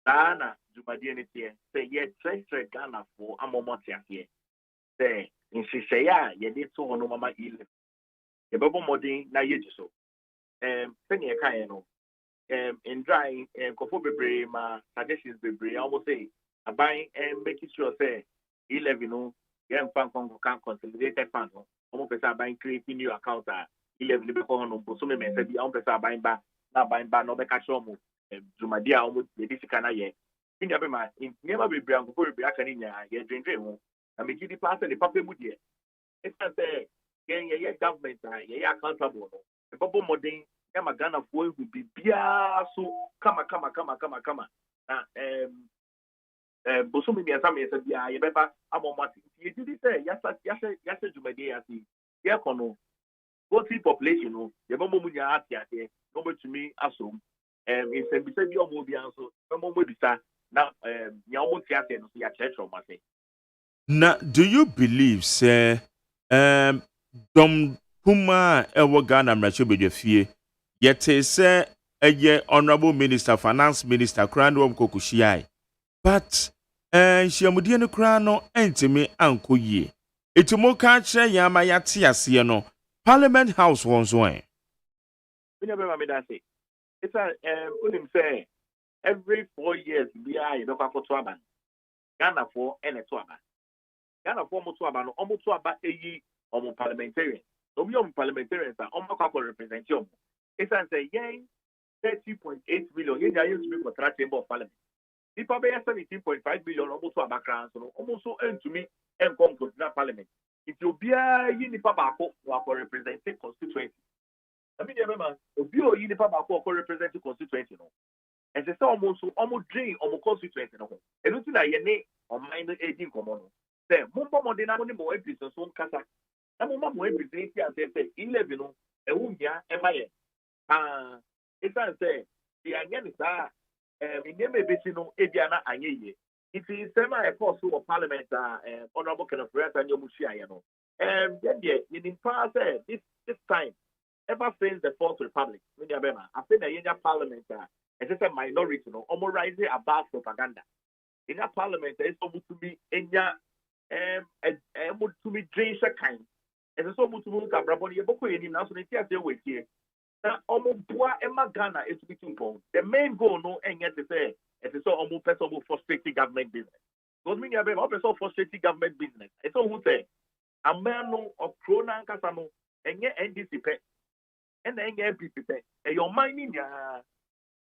S1: na jumadi ne tie say ye tre Ghana for amomoti ase say insise ya ye de to hono mama E-levy ye bebo modern na ye jiso senya kan no in dry kofo bebre ma suggestions bebre almost say abai making sure say E-levy no ye fan kan consolidated fund no almost pesa abai creating new account E-levy be ko no so me say bi almost pesa abai ba na abai ba no be ka show mo jumadi a almost ye disika na ye india be ma niema bebre kofo bebre aka ni nya ye dwendwe ho na me gidi pass the papa mu de it's say ye government ye accountable no the bubble modern Kama Ghana for will be so kama na bosumi mi asa me say bia ye beba amomati ye did say yasa jumadi asi ye kono voting population no ye bomo mu nya ati ade no betumi asom in bi say bi omo bia so bomo mu bisa na nya omo ti ate no ya church o mase.
S3: Now do you believe say dom kuma ewo Ghana mracho bedwafie yet say a honorable minister, finance minister, Crown of Kokushiai. But Shiamudi no Crown entime Uncle Ye. It's a more catcher Yamayati Asiano. Parliament House once one.
S1: It's a say every 4 years we are in Okakotuaban. Ghana for and a Tuaba. Ghana for Mutuaban, Omutuaba a parliamentarian. So we are parliamentarians are Omaka representation. It's a say, 30.8 million. You used to be for track chamber of parliament. People pay 17.5 billion almost to a background, so almost so earn to me and come to that parliament. It will be a Unipabako for representing constituency. I mean, remember, be a Unipabako for representing constituency. And they say almost dream almost constituency. And don't like your name or minor 18 common. Say, Mumba Modena more episodes on Kasa. I'm more episodes and say, 11 and Unia and my. It's a say the again is that in the Mebisino Ediana Aye. It is semi a course of parliament honorable kind of rest and Yomushiano. Then in past this time, ever since the Fourth Republic, I think the Indian parliament is just a minority, almost rising above propaganda. In that parliament, there is supposed to be to be drained kind. And so much to move a Braboni Boko in nationality as they wait here. Now, Emma Ghana is speaking for the main goal, no, and yet to say, it is so almost possible frustrating government business. Because when you have also frustrating government business, it's all who say, a man of Krona and Casano, and yet NDC pay, and then MPP pay, and your mining,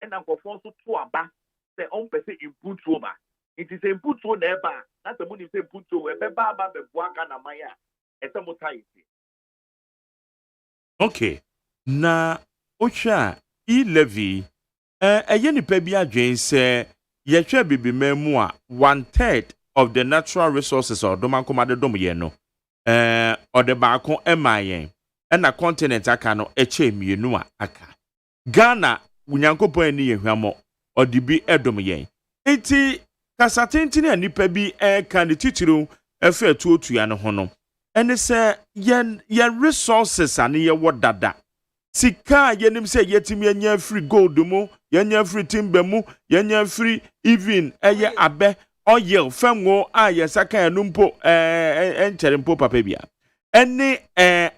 S1: and I'm going to a back, the own person input over. It is a put on their bar, that's the money say put to a baba, the Buakana Maya, and some more time.
S3: Okay. Na Ocha E-levy yeni pebi adwen se yetwa bibi memu a 1/3 of the natural resources or domankomade dom ye no or the baako emayen na continent aka no eche mienu a aka Ghana unyankopon ani yehwamo odibi edom yen enti kasatentini anipa bi kan titiro efe tuotua no ho no ene se ye resources ane ye wodada Sika yenim se yetimi anya free gold mu, yanya free timber mu, yanya free even eye abe oil famwo a yesaka enumpo encherempo papa bia. Any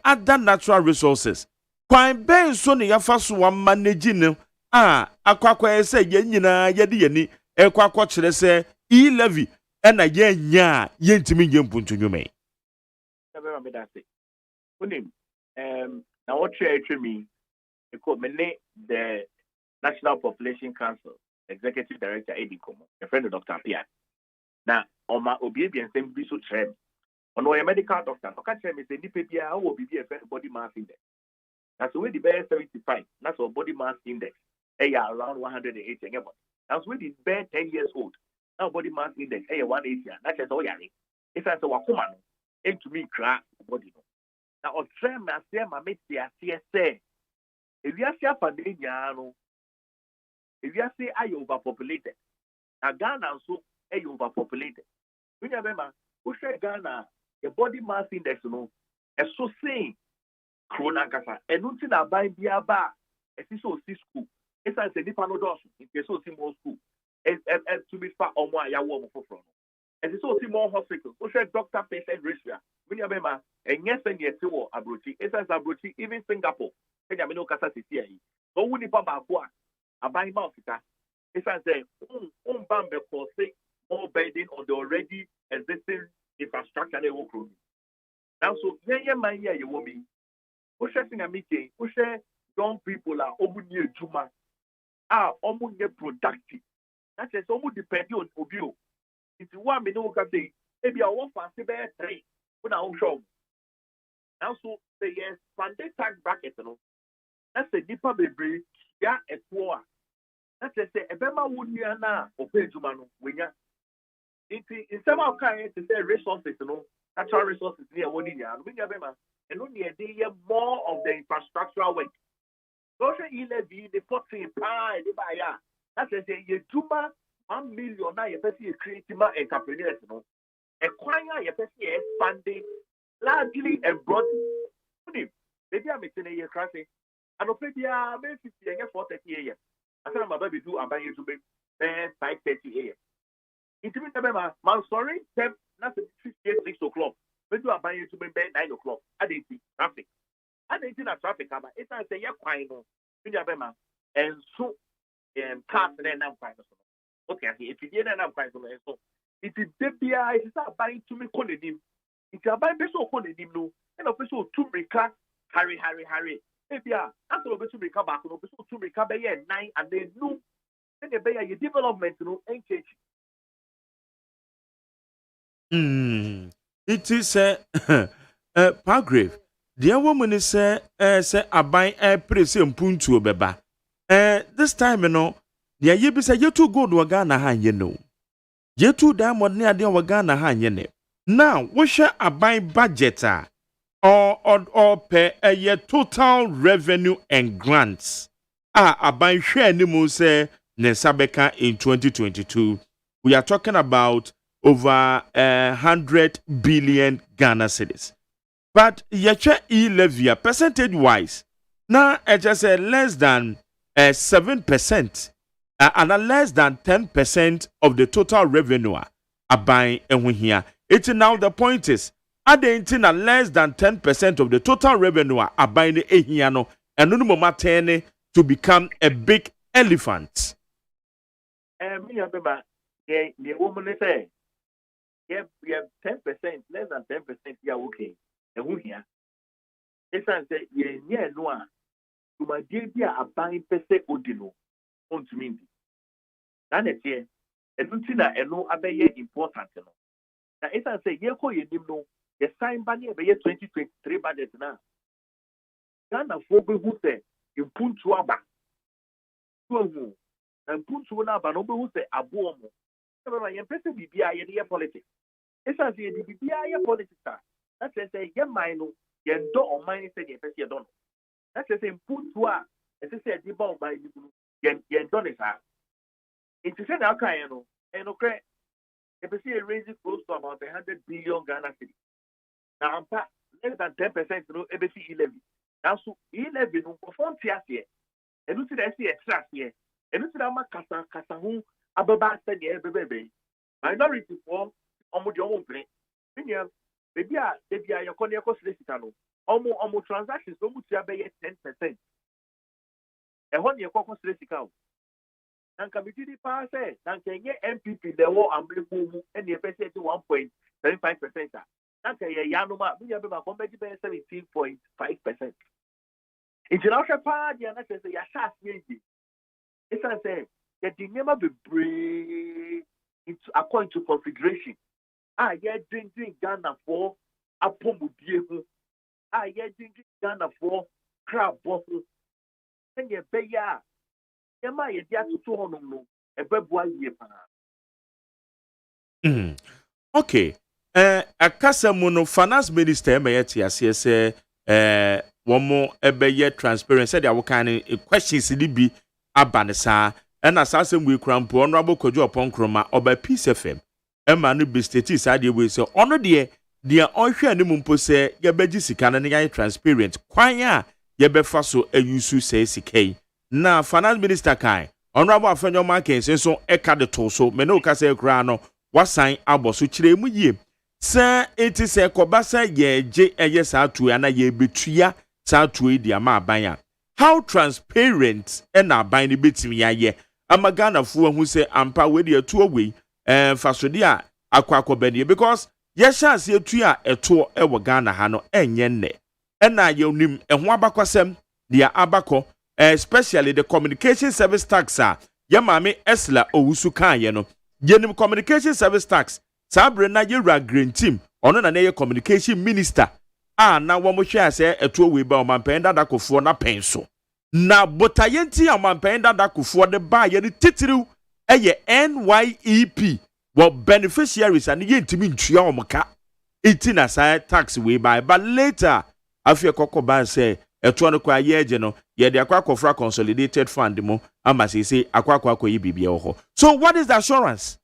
S3: other natural resources. Kwan ben so ne yafa so wa manage no akwakwa se yenyina yede yeni ekwakwa kire se E-levy na yenya yentimi nyempuntu nwume.
S1: Ebe me dase. Unim na what me the National Population Council Executive Director Eddie Komo, a friend of Dr. Pia. Now, on my obedience and be so trend. On a medical doctor, I can't tell me say NPPA will be a friend body mass index. That's the way the bear 75. That's our body mass index. Around 180. That's when the bear 10 years old. Now body mass index 180. That's just all yani. It's as a wakuman. Aim to me crack body. Now, on trend, I say, my mate, say, If you see a pandemic, if you say are you overpopulated, now Ghana also are you overpopulated. When you remember, who said Ghana, the body mass index, is so saying, Corona Gasa, and nothing about Biaba, as is so school. It's a Nipano Dawson, in case of more school, and to be far or more, ya warm for from. As it's also more hospitals, who said doctor patient ratio. When you remember, and yes, and yes, Abruti, it's as Abruti, even Singapore, and Yamino Casa City. So, when you papa, a buying Malta, it's as a Bambe for say more burden on the already existing infrastructure they work on. Now, so, my year, you will be. Who says in a meeting, who says young people are almost near Juma, are almost near productive. That is almost depending on Obio. If you want me to say, maybe I want fancy bear 3 when I show. Now, so the expanded tax bracket, that's a deeper baby, yeah, a poor. That's a Bema would be now, or pay Jumano, when ya. In some of kinds, to say resources, natural resources near 1 year, and when you have and only a day more of the infrastructural work. Social E-levy, the 14 pie, the buyer. That's a say, you Juma, 1 million now, you see creative entrepreneurs, acquire your expanding largely and broadly. Maybe I'm in a year crashing. And maybe I'm 50 years, 40 years. I said, my baby do, I'm buying to be 5:30 a.m. It means, I'm sorry, not 6 o'clock. When you are buying to be 9 o'clock, I didn't see traffic. I didn't see that traffic, but it's not say, yeah, quite no. And so, cars and then I'm fine. Okay, if you didn't have quite so, it is DBI, it's not buying to me calling him. It's a buying person calling him, no, and a person to recover, hurry. Maybe after a person recover back, a person to recover 9 and then no, then the bear your development, ain't changing.
S3: It is Pargrave. The woman is say abai press puntu beba. This time the yebi say you too good wagana han ye no. You too diamond near the wagana han ye ne. Now, what shall abai budget or pay a year total revenue and grants? Abai share ni mo say Nesabeka in 2022. We are talking about over 100 billion Ghana cedis. But yeche E-levy percentage-wise, now it just less than 7%, and less than 10% of the total revenue are buying here. It's now the point is, at the less than 10% of the total revenue are buying here no, and no more to become a big elephant.
S1: The woman say. We have 10%, less than 10%. Yeah, okay. And who here? It's say, yeah, no. To my dear, a buying pese odino on to me. That is here. And Lutina, and no, other important. Now, it's say, yeah, call you know, the sign banner by 2023 budget now. Ghana for who say, you put to a back. And put to another, no, who say, a bomb. I'm pressing BBI politics. It's as the BBI politics. That's a say, yeah, mine, yeah, don't mind say, you don't. That's a say, put to a, as I said, the ball by you, don't it. It's a said, okay, and okay, if you see a raising close to about 100 billion Ghana city. Now, I'm less than 10%, ABC E-levy. Now, so E-levy, no perform here, and you see that I see extra here, and you see that Kasa, who Ababa said, yeah, baby. Minority form, almost your own play. Maybe your corner solicitor. Almost transactions, almost 10%. And when your corner solicitor, and committee pass it, and can get MPP, the war and blue and the percent to 1.75%. And can Yanoma, we have a competitive 17.5%. It's an outside party, and that's a yashas. It's a say. That they never be brave according to configuration. Yeah, drinking Ghana for a pomudiehu. Yeah, drinking Ghana for crab bottle. And you pay ya. You might get to 200 a bebwa
S3: year. Okay. A Casamono finance minister, may say, womo ebeye transparent said ya wokane questions ni bi abane saa na asasem we krampo honorable Kojo Oponkroma oba Peace FM ema no be state saa de we say ono de onhwe anim mpo se ye begi sika na ye transparent kwan a ye befa so ayusu say sikai na finance minister kai honorable Afenyo Market so eka de to so me no ka say kra no wasan aboso kire mu yie sa eti se kobasa ye je eye saa tu ana ye betua saa tu di ama aban. How transparent and aban ni betimi ya ye amagana fu hu se ampa we de atu we fasode a akwa because ye chance etu a eto e wo Ghana ha no enye nne na ye onim eho abakwasem dia abako especially the communication service tax a ye mame esla owusu kan ye no yenim communication service tax sabre na ye ra green team ono na ye communication minister na wo mo hwe ase eto we ba o mampen dada kofo na penso na botayenti amampen dada kofo de ba ye ni titiriw eye NYEP wo beneficiaries and ye ntimi ntua omka itina sa tax we by but later afia kokoba say eto no kwa ye age no ye de akwa consolidated fund mo ama say akwa yi bibia ho. So what is the assurance?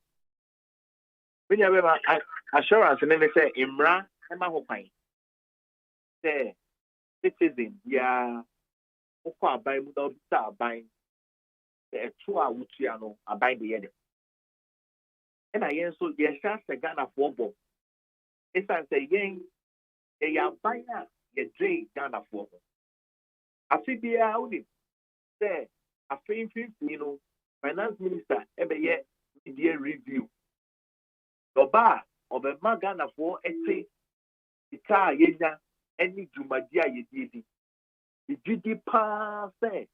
S1: When you have assurance and then they say imra ema ho kwan say citizen ya okwa aban mu da bisa aban eto a wutua no aban de ye de na yen so ye sha se Ghana for bo esan say yen e ya aban a ye dre Ghana for bo afibia uni say afin no finance minister ebe ye media review oba obema Ghana for ete ika yenya eni dwumadi a yedidi igidi pa se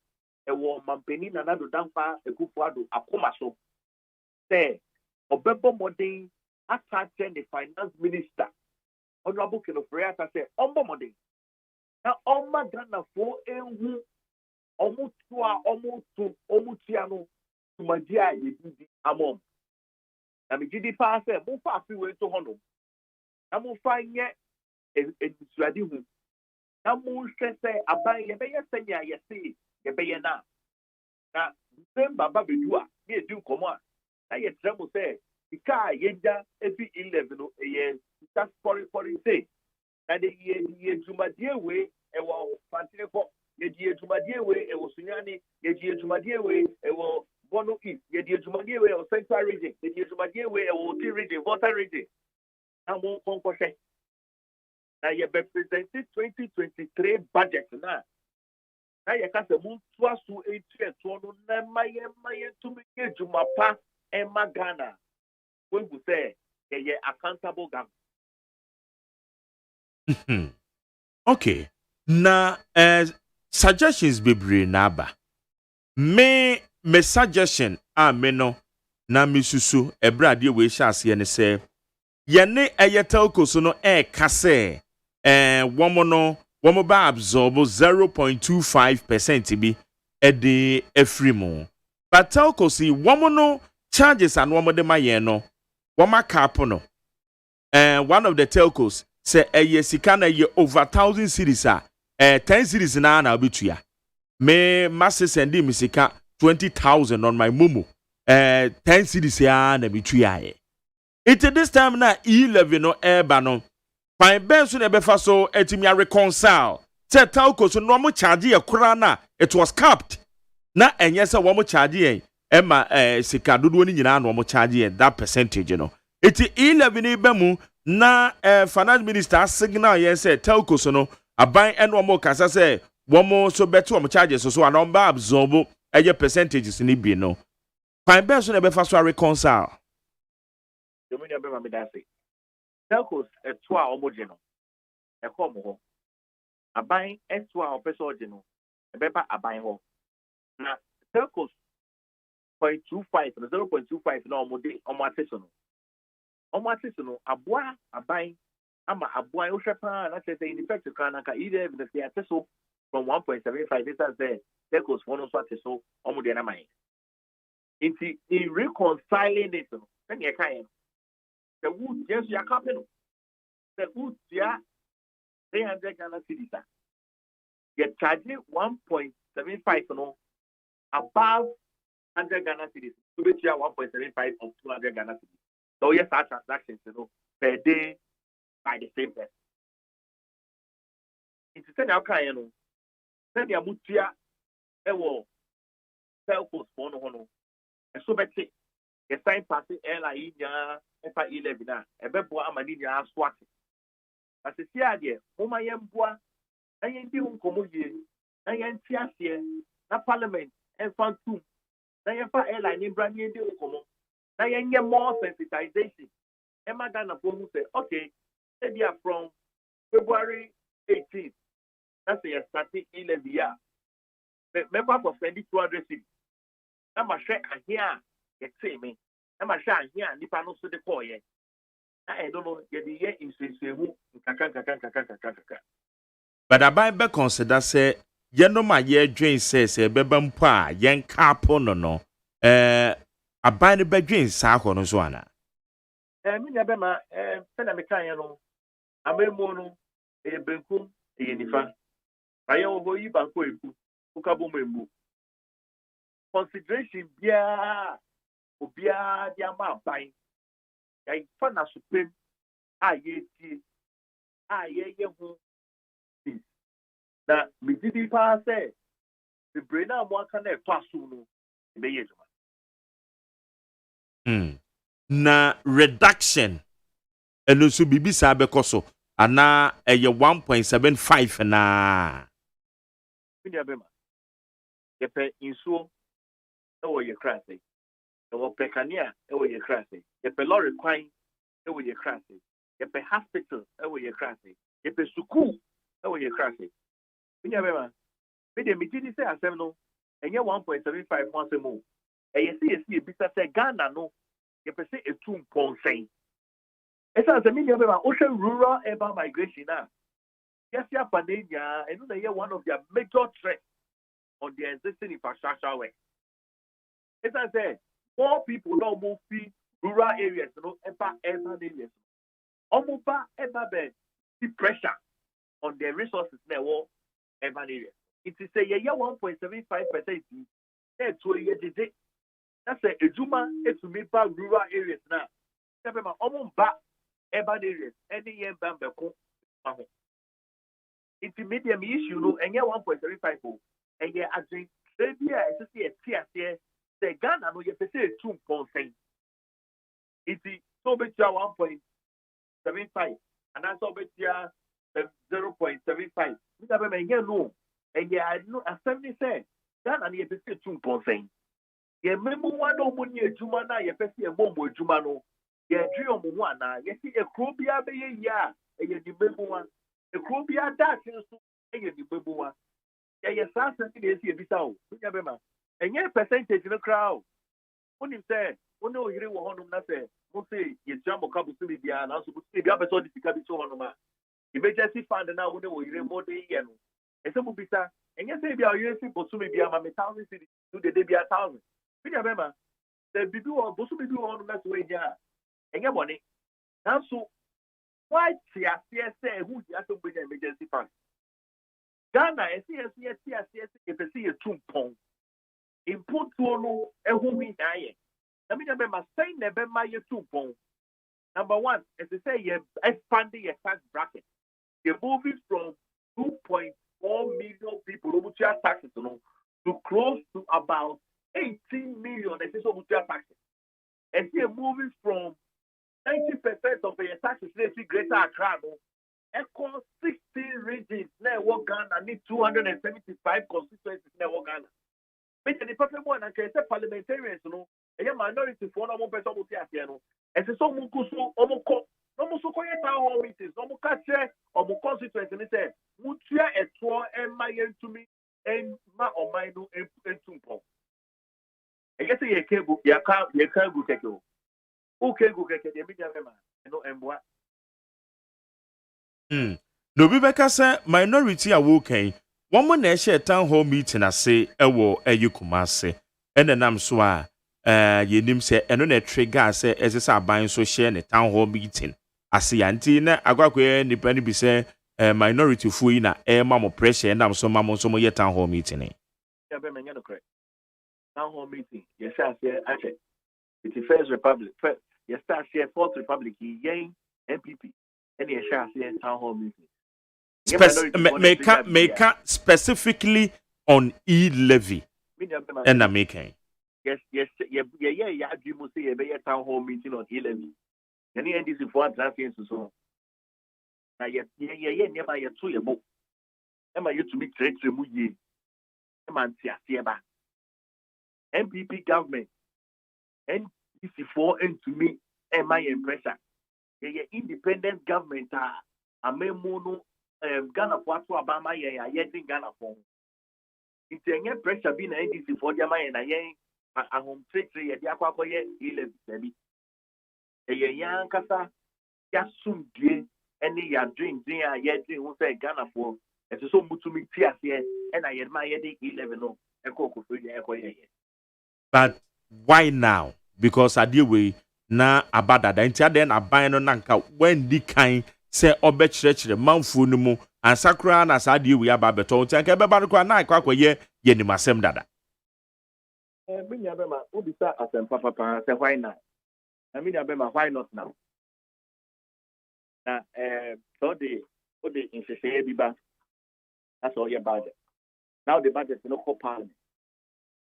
S1: ewo mampeni na nado dampa ekufuado akoma so se obebo modern attache the finance minister honorable Kenofre ata se ombo modern na omma Ghana for ehu omutua no dwumadi a yedidi amom na igidi pa se mo fa afi we to hono na mo fa nye edisuadi hu na mo hwɛ sɛ aban yɛbɛyɛ sɛnea yɛse yɛbɛyɛ na December ba bedu a ne yɛdi nkɔmmɔ a na yɛtrɛ mo sɛ sika a yɛgya efi E-levy no ɛyɛ sika kɔrekɔre se na de yɛ dwumadie wei ɛwɔ fantene kɔ yɛdi dwumadie wei ɛwɔ sunyane yɛdi dwumadie wei ɛwɔ Bono East yɛdi dwumadie wei ɛwɔ Central Region yɛdi dwumadie wei ɛwɔ Oti Region Volta Region na mo nkɔnkɔhwɛ na ye be presented 2023 budget na ye ka se mu tuasu etu no na maye to me ejuma pa e magana when we say ye accountable government.
S3: Okay, na suggestions bebre na ba me suggestion me no na me susu ebrade we hya ase ne se ye ne telco so no ka se womo ba absorb 0.25% bi edi efrimu but telco si womo no charges and womo de maye no woma cap no one of the telcos say sika na ye over 1,000 cedis 10 cedis na obetua me masse sendi mi sika 20,000 on my momo 10 cedis ya na betua ye it this time na E-levy no eba no fine ben so na befa so etimi reconcile say telco so no mo charge ye kura na it was capped na enye se wo mo charge ye ema sika dodo ni nyina na mo charge ye that percentage no it E-levy ni be mu na finance minister signal ye say telco so no aban eno mo kasa say wo mo so beto mo charges so an ba absorb eye percentages ni bi no fine ben so na befa so reconcile
S1: Domini abema medase telcos eto a omoje no ekom ho aban eto a opeso oje no ebeba aban ho na telcos 0.25 na 0.25 na omode omateso no aboa aban ama aboa o hwepa na say in effect kan na ka E-levy na say ateso from 1.75 it has there telcos for no so ateso omode na man inti in reconciling it no can you kan the wood yes ya capital the wood ya 300 Ghana cedis you charge 1.75 no above 100 Ghana cedis. To be 1.75 of 200 Ghana cedis. So yes, our transactions, per day by the same person. It's the same outcome, Send your mutia, cell postpone on. And so, Betty, a sign passing airline, E-levy now, a bebo amaninia swat. As a idea, whom I am bois, I am doing commotion, I am tiasia, na parliament, and found two. I am for airline in brand new commo. I am more sensitization. Emma Ghana who say, okay, they are from February 18th. That's the starting E-levy. Member for 200 cities. I'm a share here, get me. I'm a share here, Nipano to the core. I don't know, get the year in Sissu,
S3: But I buy consider say, my year drain says a bebampa, yen carpon no. I buy the bedroom, Sako no Zwana.
S1: Minabema, Penamicano, Amemono, a Benkum, a Yenifa. I owe you Banco, Ukabumbu. Consideration, Bia, Ubia, Diama, buying. I found a supreme. Ye, now, we did pass the brain of one can pass soon.
S3: Na reduction and also bibi sabe koso ana 1.75 na
S1: Minabema. You pay in so, your crassy. You pay Kania, your crassy. You pay lorry quine, your crassy. You pay hospital, your crassy. You pay school, your crassy. Minabema. Maybe me did say assembly, and you 1.75 once a more. And you see a bit of Ghana, no. You say a 2.9. It's as a million ocean rural urban migration now. Yes, yeah, Panania, and they are one of their major threats on the existing infrastructure way. As I said, more people don't move to rural areas, urban areas. Almost the pressure on their resources now, urban areas. It is a 1.75%. That's a Juma, it's me back rural areas now. Almost back urban areas, any year Bamberco. It's a medium issue, and 1.75, and you're actually 3 years, it's a Ghana, no, you say 2.9. It's so big 1.75, and that's so big 0.75. No, and yeah, no, as 70 cents, Ghana, you say 2.9. Ye memo one no money a juma na ye pesi a bombo juma no. Ye dream one na ye see a crobia be ya a ye di memo one. A crobia that is a ye di memo one. Ye assassin is a bisao. And ye percentage in the crowd. When you say, when you hear what Honum say, who say ye jump a couple to be and also be up so difficult to Honoma. Emergency fund now when you hear more day and some will be and yes, maybe our USC for Sumi be a 1,000 cities to the day be 1,000. Remember, the Bibu or Bosubi on that way here. And your money. Now, so why CSA who has to bring emergency fund? Ghana, CSA, if I see a 2 pound. Input to no, and who we die. I mean, remember, saying never my 2 pound. Number one, as I say, you're expanding your tax bracket. You're moving from 2.4 million people who charge taxes to close to about 18 million essential taxes. And here moving from 90% of your taxes to Greater Accra, across 16 regions, now Ghana need 275 constituencies now Ghana. But the problem one, I can say parliamentarians, a minority for no person who say, and so Mukusu, almost town hall meetings, almost catch or constituency, and say, Mutia et toi and my to me, and my or my no and Tumpo. I guess you can't go take you. Okay, go get the media, and what?
S3: No, be back as a minority awoken. One more share town hall meeting, I say, a war, a Yukumase, and then I'm swa. Ye nim say, and on a trigger say, as it's our buying so share in a town hall meeting. I see Antina, I got where any penny be say, minority fui na mo pressure na so ma mo so mo yɛ town hall meeting
S1: Yeah, be me no correct. Town hall meeting. Yes, I say actually. It's the first republic. First, yes, I say fourth republic. Yen MPP. And yes, I say town hall meeting.
S3: Make specifically on E-levy. And I'm making.
S1: Yes. You must say a town hall meeting on E-levy. And the NDC for advancing so. Now, never yet to your book. Am I you to make trade to Muyi? Am I Siaba? MPP government. NDC4 and to me, and my impression. Independent government are mono Ghana for Obama, yet in Ghana for. It's a pressure being NDC4 Jama and a home trade, a Yaquacoye, E-levy. A young Casa, just soon, any ya drink, yet who say Ghana for, and so much to me, and I admire the E-levy, and Coco.
S3: But why now? Because I deal with na abada da ntia den aban no nanka when di kan se obechirechire manfu no mu ansakra na sa deal with ababeto ntia ka beba no na akwakoye ye ni masem dada.
S1: Minya bema obisa asem papa say why now? Minya bema why not now? Na so the insese bi ba. That's all your budget. Now the budget is not for parliament.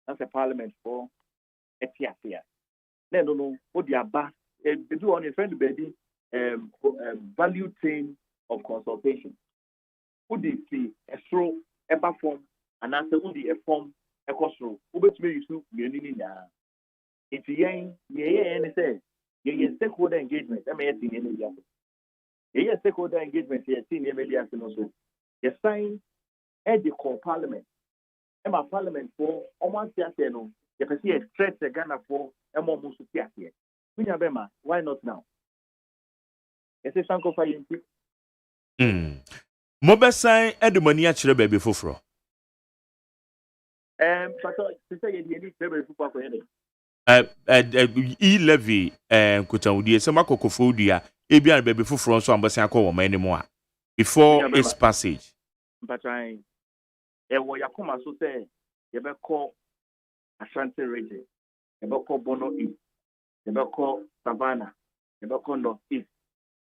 S1: That's a parliament for Etiapia. No. What the aba? They do on a friend baby. Value chain of consultation. Who they see a straw, a form, and answer who the form a crossroad. Who bet me you should be in ya? It's yang, and say, stakeholder engagement. I may have seen any other. Yeah, stakeholder engagement. Here, seen any other also. You sign at the core parliament. And my parliament for almost no. You can see a threat to Ghana for a more muscle here. Why not now? Yes, it's Uncle Fire.
S3: Mobesan edumani achire baby foforo.
S1: But to say you need baby for
S3: E-levy kutawudie se makokofo dia ebia baby foforo so ambasan akọ wo manimo a before its passage.
S1: But I yakoma so say you be call Ashanti region, you be call Bono East, you be call Savannah, you be call North East,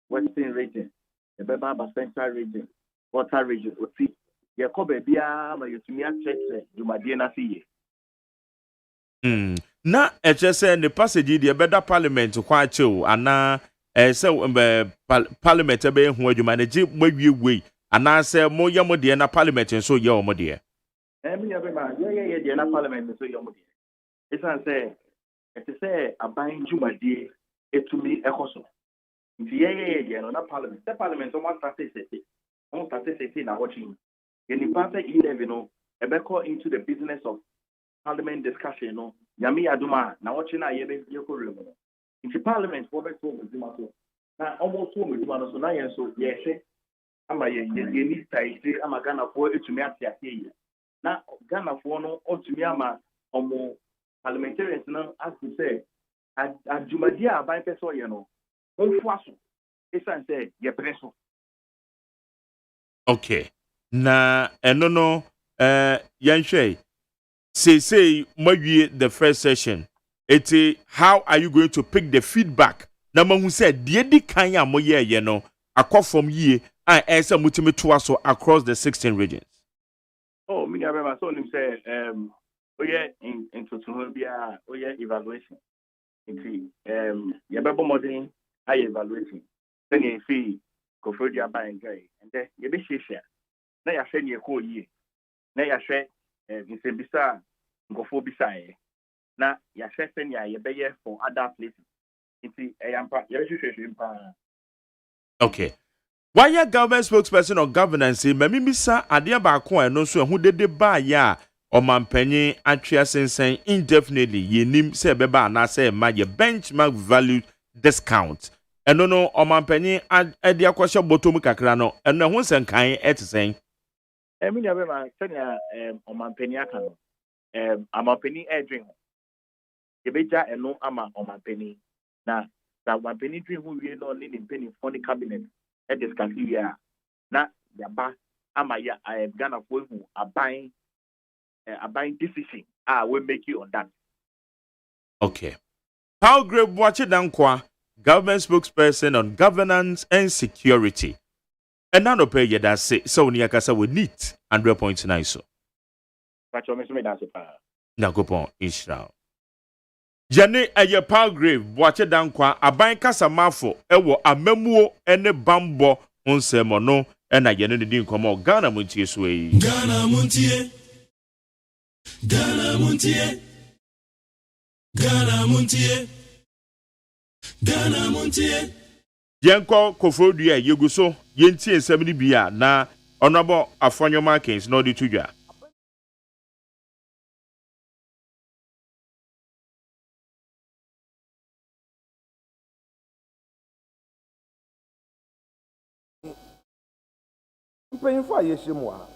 S1: Western region, you be Baba Central region, Water region, Oti. You call baby ma you to me church you ma dey na see.
S3: Na say the passage the better parliament kwa chill ana say parliament be hu adwuma na ji we ana say mo yamo de na parliament so ye o mo de.
S1: Me ya be ma ye na parliament so ye o mo de. It's say a buying Jumadi etumi ekoso. Ye no na parliament. The parliament so one statistic. On statistic na watching. In the E-levy no, ebeko into the business of parliament discussion no. Yami aduma na watching na yebe yeko remo. In the parliament for be so mudima so. Na almost so mudima so na yen so ye hwe ama ye ni style ama Ghana for etumi atiatie ye. Na Ghana for no otumi ama omo parliamentarians now as to say adjumadia by person you know onfuaso esan say ye preso.
S3: Okay na no yanhwe say mawie the first session how are you going to pick the feedback na mahu say de di kan ya moye ye no akọ from ye and say mutimi to so across the 16 regions.
S1: Oh me abema so nim say into Tunobia, evaluation. Yababo modern high evaluation. Then you fee, go for your buying guy, and then you be share. Now you send your call ye. Now you share, in Sebisa, go for beside. Now you share send your bear for other places. It's a yampa,
S3: okay. Why your government spokesperson or governance, Mamimisa, Adia Bako, and also who did the buy ya? Omanpenyi atwea sensen indefinitely yenim se beba na se ma ye benchmark value discount eno no omanpenyi ade akwahye botom kakra no eno ho senkan etisen
S1: emi nya bema senya omanpenyi aka no omanpenyi edwin ye beja eno ama omanpenyi na omanpenyi dwin hu wie no ni penny for the cabinet e discuss here na yaba ama ya Ghana for who abine decision we make you on that.
S3: Okay. How great watch it Dankwa, government spokesperson on governance and security. And now no pay you that say so ni akasa we need 100.9 so.
S1: Pacho me so me dance pa.
S3: Nakopon Israel. Jane aye Palgrave boache dankwa aban kasa mafo ewo amemuo ene bambo onsemo no ena ye ne din komo Ghana muntie so yi.
S2: Ghana muntie. Ghana muntie. Ghana muntie. Ghana muntie.
S3: Yenko kofrodua yeguso yentie nsem ni bia na honorable Afonyo Markins no di tudwa.
S21: mpanyinfo a yɛhyɛ mu ha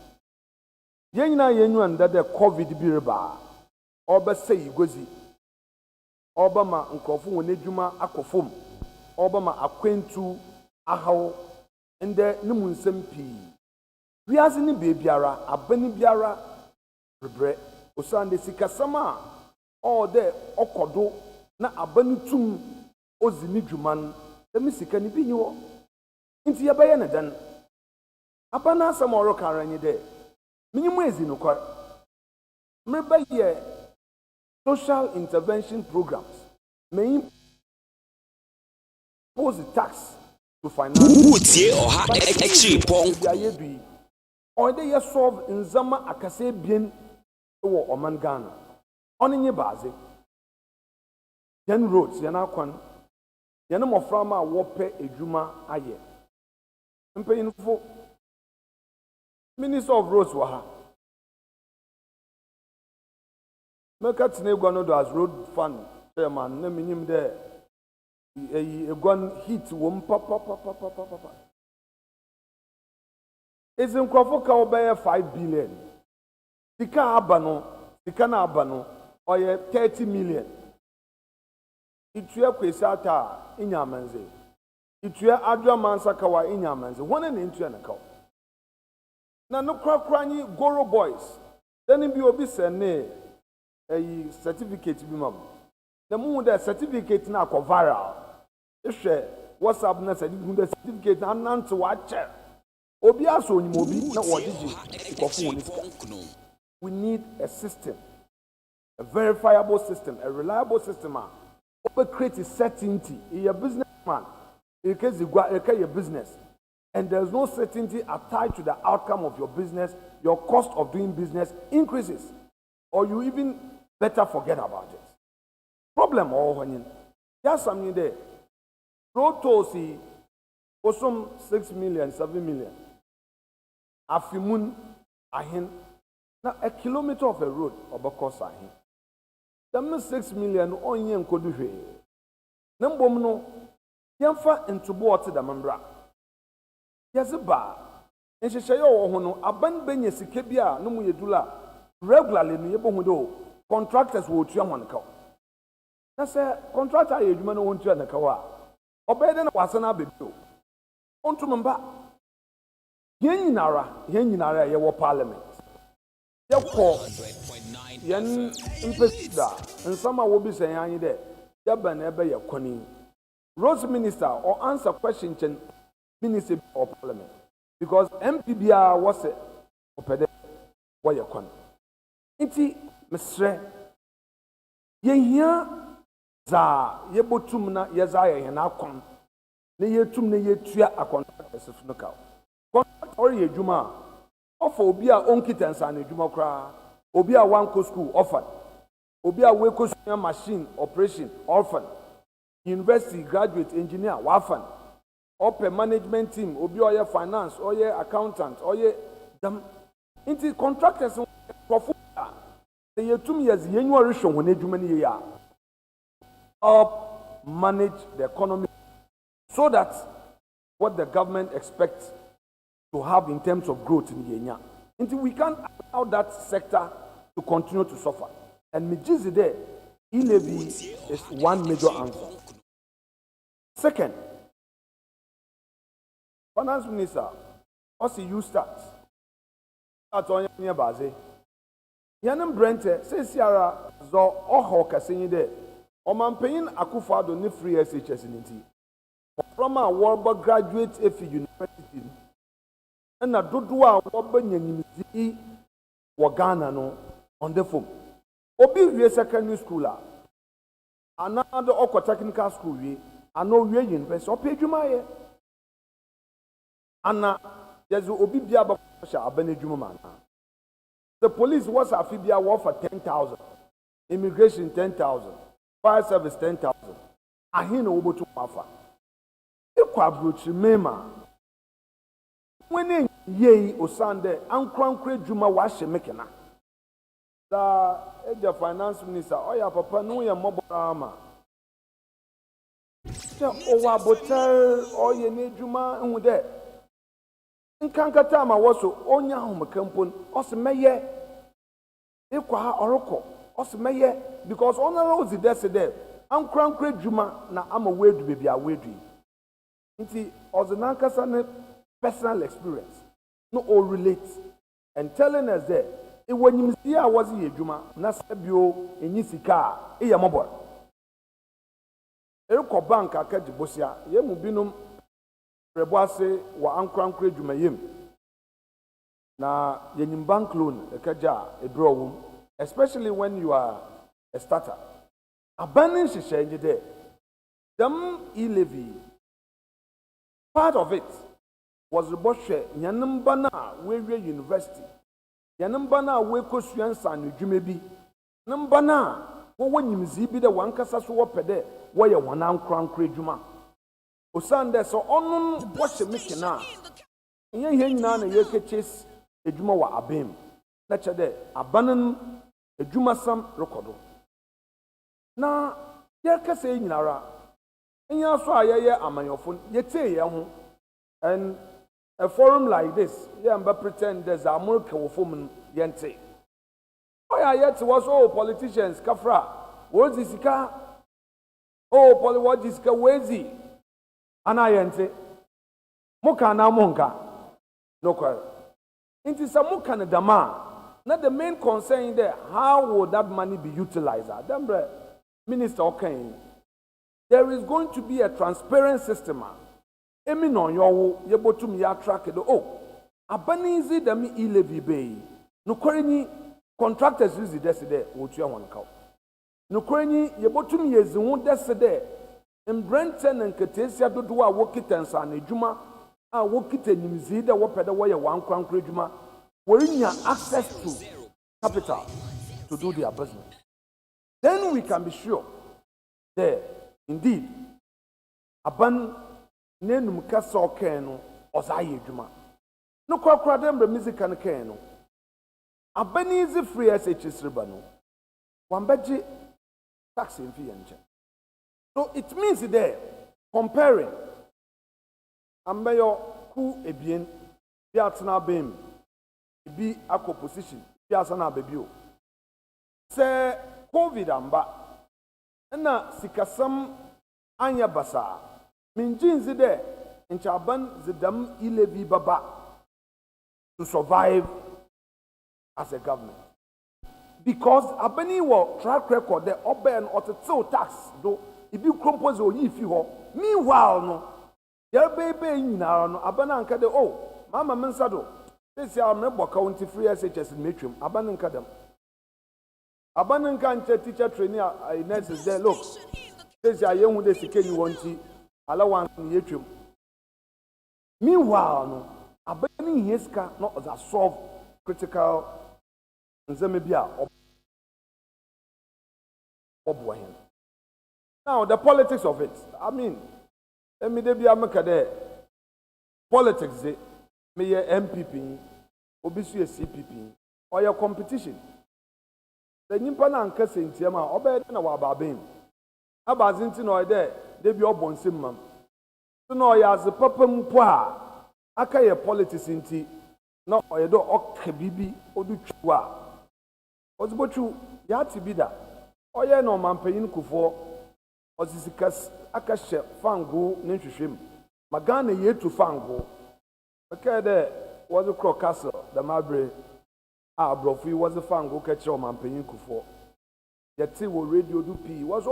S21: yɛn nyinaa yɛnyu anda dɛ covid bi reba ɔbɛsɛ yi gozi ɔbɛma nkurɔfo wɔn adwuma akɔ fam ɔbɛma akwantu ahaw ndɛ ne mu nsɛm pii wiase ne beebiara abani biara rebrɛ osande sikasɛm a ɔwɔ ɔkɔdo na abani tum ozi ne dwuma no dɛm sika ne bi nyi hɔ nti yɛbɛyɛ ne dan Abana samoro karani de. Minimu ezi no kwa. Mreba ye social intervention programs may impose the tax to finance.
S7: Utie oha extra pong.
S21: Or they solve nzama akase bien wo oman Ghana. Oni nye baze. Yen roads yana kwan. Yen mofra ma wope edwuma aye. Mpanyinfo Minister of Roads waha. Meka tine gwano do as road fund chairman na minim de gwan hit wom papa. Is in Crawford ka obeye 5 billion. Sika na abano oye 30 million. Itue kwesata inyamanze. Itue adwaman sakawa inyamanze. Wona na intue na kawo. Na no krakranyi Goro boys then bi obi sene certificate bi mam na mu da certificate na akọ viral ehwe WhatsApp na certificate na nante wa che obi aso onyim obi na wodigi ikofo woni sika. We need a system, a verifiable system, a reliable system obe create certainty in your businessman in case you go your business. And there's no certainty attached to the outcome of your business, your cost of doing business increases, or you even better forget about it. Problem all when you there's something there. Road tolls see some 6 million, 7 million. Afimun ahin. Now a kilometer of a road obakos ahin. Them 6 million on yen koduhe. Nambom no yamfa into water the membra. Yazeba, and she say, oh, no, aban benye sikebia, no mu yedula, regularly, no yebohudo, contractors will try one cow. That's a contractor, you man won't try the kawa. Obey then was an abbey. On to Mamba Yenara, your parliament. Your call Yen Impesta, and some will be saying, I need it. Yaban ever your conning. Rose minister or answer questions. Ministry or Parliament, because MPBR was a opede what you can. Inti Mr. Yehia za yebotum na yezaya yena kon na yetum na yetua akontract esfunuka. Contract or yejuma offer obi a onkitansa na ejuma kra obi a one co school offered obi a we co machine operation orphan university graduate engineer wafan upper management team, obi oye finance, oye accountant, oye them. Into contractors for the year 2 years, January show when you many year up manage the economy so that what the government expects to have in terms of growth in Kenya. Until we can't allow that sector to continue to suffer. And Mijizi there, E-levy is one major answer. Second, Finance Minister, Osi you start. That's on your base. Yanim Brente says Yara zo oho kasenyi de. Omanpayin Akufo-Addo ne free SHS ninti. From a Warburg graduate Efi University. And a dodoa Warburg nyanyimzi wa Ghana no on the phone. Obi we secondary school a. Another Okwa technical school we. Ano we university. Ope adwuma ye. Ana yezu obi bia ba sha abane adwuma man. The police was afibia worth for 10,000. Immigration 10,000. Fire service 10,000. Ahina obotu afa. Ekwa brochi mema. When ye osande ankwankre dwuma wa hye mekena. Da eja finance minister oya papa no ye moborama. Se owa botel oye ne dwuma hu de. Nkankata ma woso onya homakampon osemeye ekwa ha oroko osemeye because onara ozi dese de ankrankra dwuma na ama wedu bebi a wedu nti ozinankasa ne personal experience no all relate and telling us that e wanyimsi a wozi ye dwuma na sabio enyi sika e ye mobor ekọ bank akaji bosia ye mu binum Reboase wa ankrankre dwumayem na yenyim bank loan ekaja ebro especially when you are a starter abanin hyehyɛ there them E-levy part of it was rebɔhwɛ nyanim ba na we university nyanim ba na we kosua nsa no dwuma bi nimba na wo nyimzi bi de wankasa so wo pede wo ye wana ankrankre dwuma Osande so onun washe mikina. Nye nyina na yekeches edwuma wa abem. Na chede abanan edwuma sam rekodo. Na yekase nyinara. Enya so ayeye amanyofo yete ye ho. And a forum like this, yamba pretend there's a America wo fom yente. Oya yet was all politicians kafra. Wozi sika. Oh poliwadi sika wezi. Anayente muka na monka no kware inti sa muka na dama na the main concern there how would that money be utilized dembre minister okay there is going to be a transparent system emi no yo yebotum ya track the abanizi dem E-levy bay no kware ni contractors use deside wotua wanka no kware ni yebotum yezihu deside Mbrenten and Katesia do a wokitans and a juma, a wokita nimzi that woped away one crown juma, wherein you access to capital to do their business. Then we can be sure that indeed aban nenum kaso keno osaye juma. No kwakra dem the music and keno. Abanizi free SHS ribano. Wambeji tax in fee and check. So it means there, comparing, ambayo ku ebien, biatna bem, bi ako position, biasana bebio. Se COVID amba, na sikasam anya basa, minjin there, inchaban zidam E-levy baba to survive as a government. Because abani wo track record there, oben or to tax do. If you compose or if you meanwhile, no, your baby in no, Abananka de Mama Mensado. This year, member county free SHS in Metrum, Abananka them. Abananka teacher trainer, I nurses there. Look, this year, young with the Sikeni wanty, allow one in Metrum. Meanwhile, no, Abani Hiska not as a solve critical Zemebia or Boyan. Now, the politics of it. I mean, let me be a makade. Politics, me ye MPP, obisi CPP, or your competition. The Nimpana and Cassin Tiama, obey na wababim. Abazinti no there, they be obon simum. So no, as a papa mpoa, akaye politics inti, no, or do ok bibi, or do chua. Ozbochu, yati bida, or ye no man paying kufo. Osisikas akashe fango n'enhwehwem magana yetu fango okay there was a crow castle, the Mabre, Brofi was a fango catcher, man paying for. Yet, see what radio do P was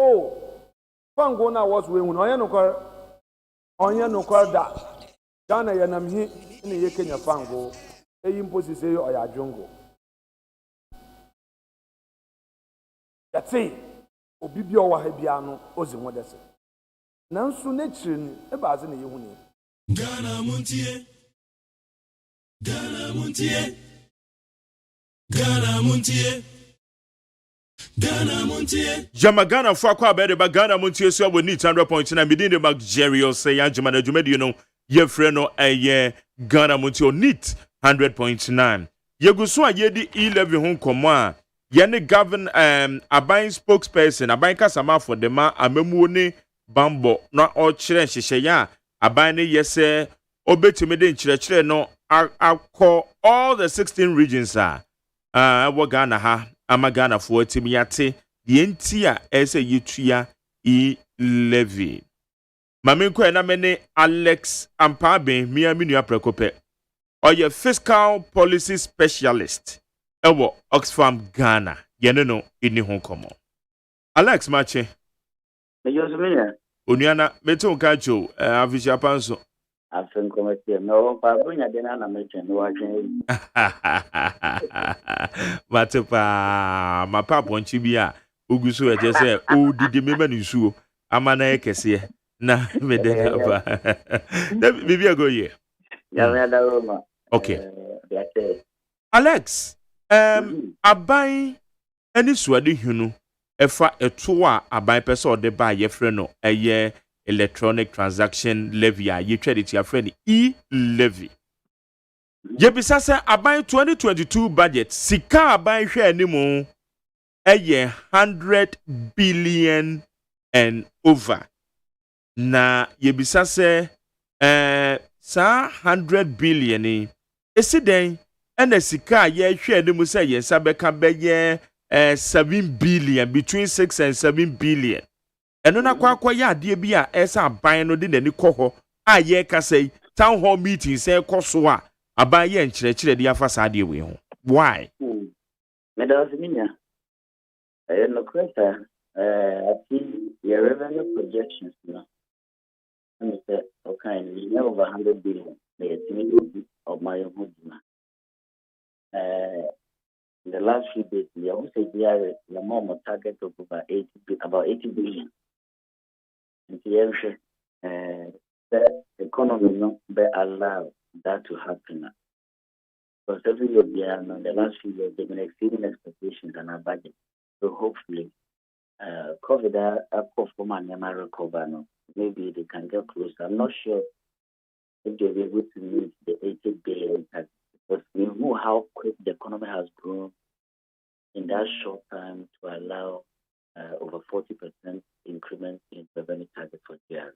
S21: fango now was when no car that. Dana Yanam hit in the Kenya fango, a imposes or ya jungle. That's it. Obibia wa hebiano ozimodese. Nanso nature ni e baaze na yehu ni.
S2: Ghana Montie. Ghana Montie. Ghana Montie. Ghana Montie.
S3: Jama Ghana for kwa bede ba Ghana Montie so we need 100.9 midin de Mark Jerry or say Ajyema na dwumadi no ye frɛ no eye Ghana Montie need 100.9. Yeguso a yedi E-levy ho komo a yene govern aban spokesperson aban kasama for the ma amemu ne bambo na o kire hyehyɛ ya aban ne yese obetumi de nkyerɛkyerɛ no akɔ all the 16 regions wo Ghana ha ama Ghana for timi yate de enti a ɛsɛ yetua E-levy mamenko na mene Alex Ampabe mia minua prekope oye fiscal policy specialist ewo Oxfam Ghana yene no ini ho komo Alex Mache
S8: Mejosumia
S3: Oniana meto nkacho afisha panso
S8: afin komete no pa bunya dena na meche no wajen
S3: Matepa mapa ponchi bia ugusu eje se odidi mema nsuo amana ekese na medeka ba bibi agoye
S8: ya da Roma
S3: okay Alex aban ani suade hunu efa eto a aban pese ode ba ye frɛ no eye electronic transaction levy a ye twede ti afrɛ ni E-levy ye bisa sɛ aban 2022 budget sika aban hwɛ animu eye 100 billion and over na ye bisa sɛ sa 100 billion ni esiden ena sika ye hwɛ animu sɛ ye sabeka bɛyɛ 7 billion between 6 and 7 billion eno na kwa ya ade bi a esa aban no de nani kɔ hɔ a ye ka sɛ town hall meeting sɛ kɔ so a aban ye nkyerɛkyerɛ de afa sa ade we ho why
S8: Medosumia no kwesa ati your revenue projections no and say okay you know over 100 billion the estimate of my own in the last few days, we also say the more target of about 80 billion. And the economy not be allowed that to happen. Because every year, the last few years, they've been exceeding expectations and our budget. So hopefully, COVID recover now. Maybe they can get closer. I'm not sure if they'll be able to meet the 80 billion target. But we know how quick the economy has grown in that short time to allow over 40% increment in revenue target for GRE.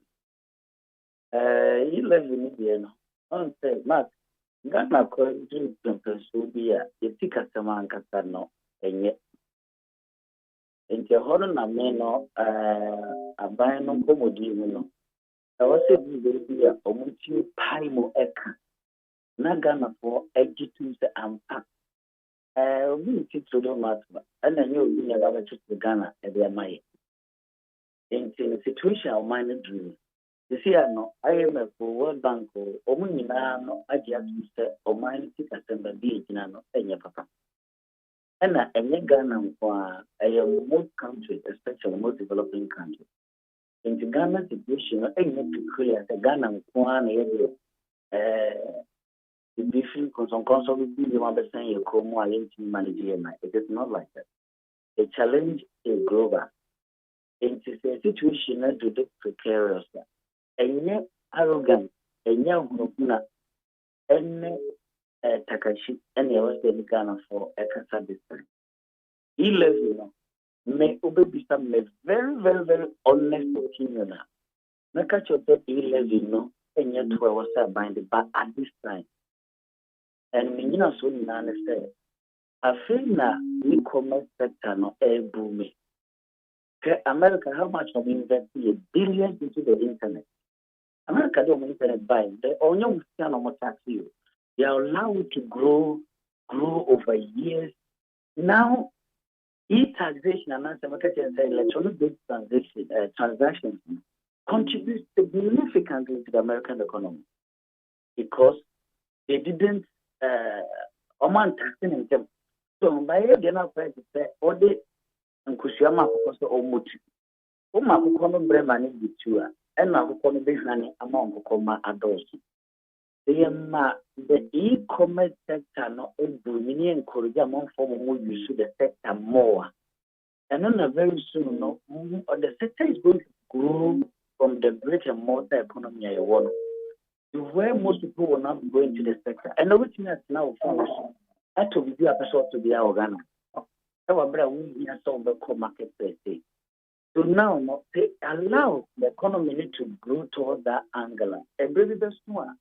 S8: E-levy media no. On say, Mark, Ghana currently Pennsylvania, the customer and customer and yet. In the whole na meno, a buy no commodity no. I was saying, baby, a multi pie mo eka. Na Ghana for 82 ampa. We teach to do matter, and then you'll be able to Ghana at their mind. In the situation of minor dream, you see, I know IMF for World Bank or Omunina, I just say, or mine tick assembly be in an Enya Papa. And a Ghana for a most countries, especially most developing countries. In the Ghana situation, I need to clear the Ghana one area. The different consolidation you understand your como management. It is not like that. The challenge is global. It is a situation that to look precarious. And yet arrogant, and yet huna, and Takashi, and the was Ghana for a casa this time. E-levy may be some very, very, very honest opinion. Now catch your E-levy no, and yet we was binding, but at this time. And me so nane say I feel na e-commerce sector no booming. America, how much of investing billions into the internet? America don't internet buying. They only no more tax you. They are allowed to grow over years. Now, e-taxation and electronic-based transactions contribute significantly to the American economy because they didn't taxing in them. So, by the end of the day, all the Nkushiyama Kokoso Omuti, Kono Bremani Bitua, and Kono Behani among Koma Adosi. The e-commerce sector not only encourage among form more use the sector more. And then very soon, the sector is going to grow from the brick and mortar economy I want. Where most people will not go into the sector. And the which means now I to be a person to be our organ. However, we have some marketplace. So now they allow the economy to grow toward that angle. And really the one.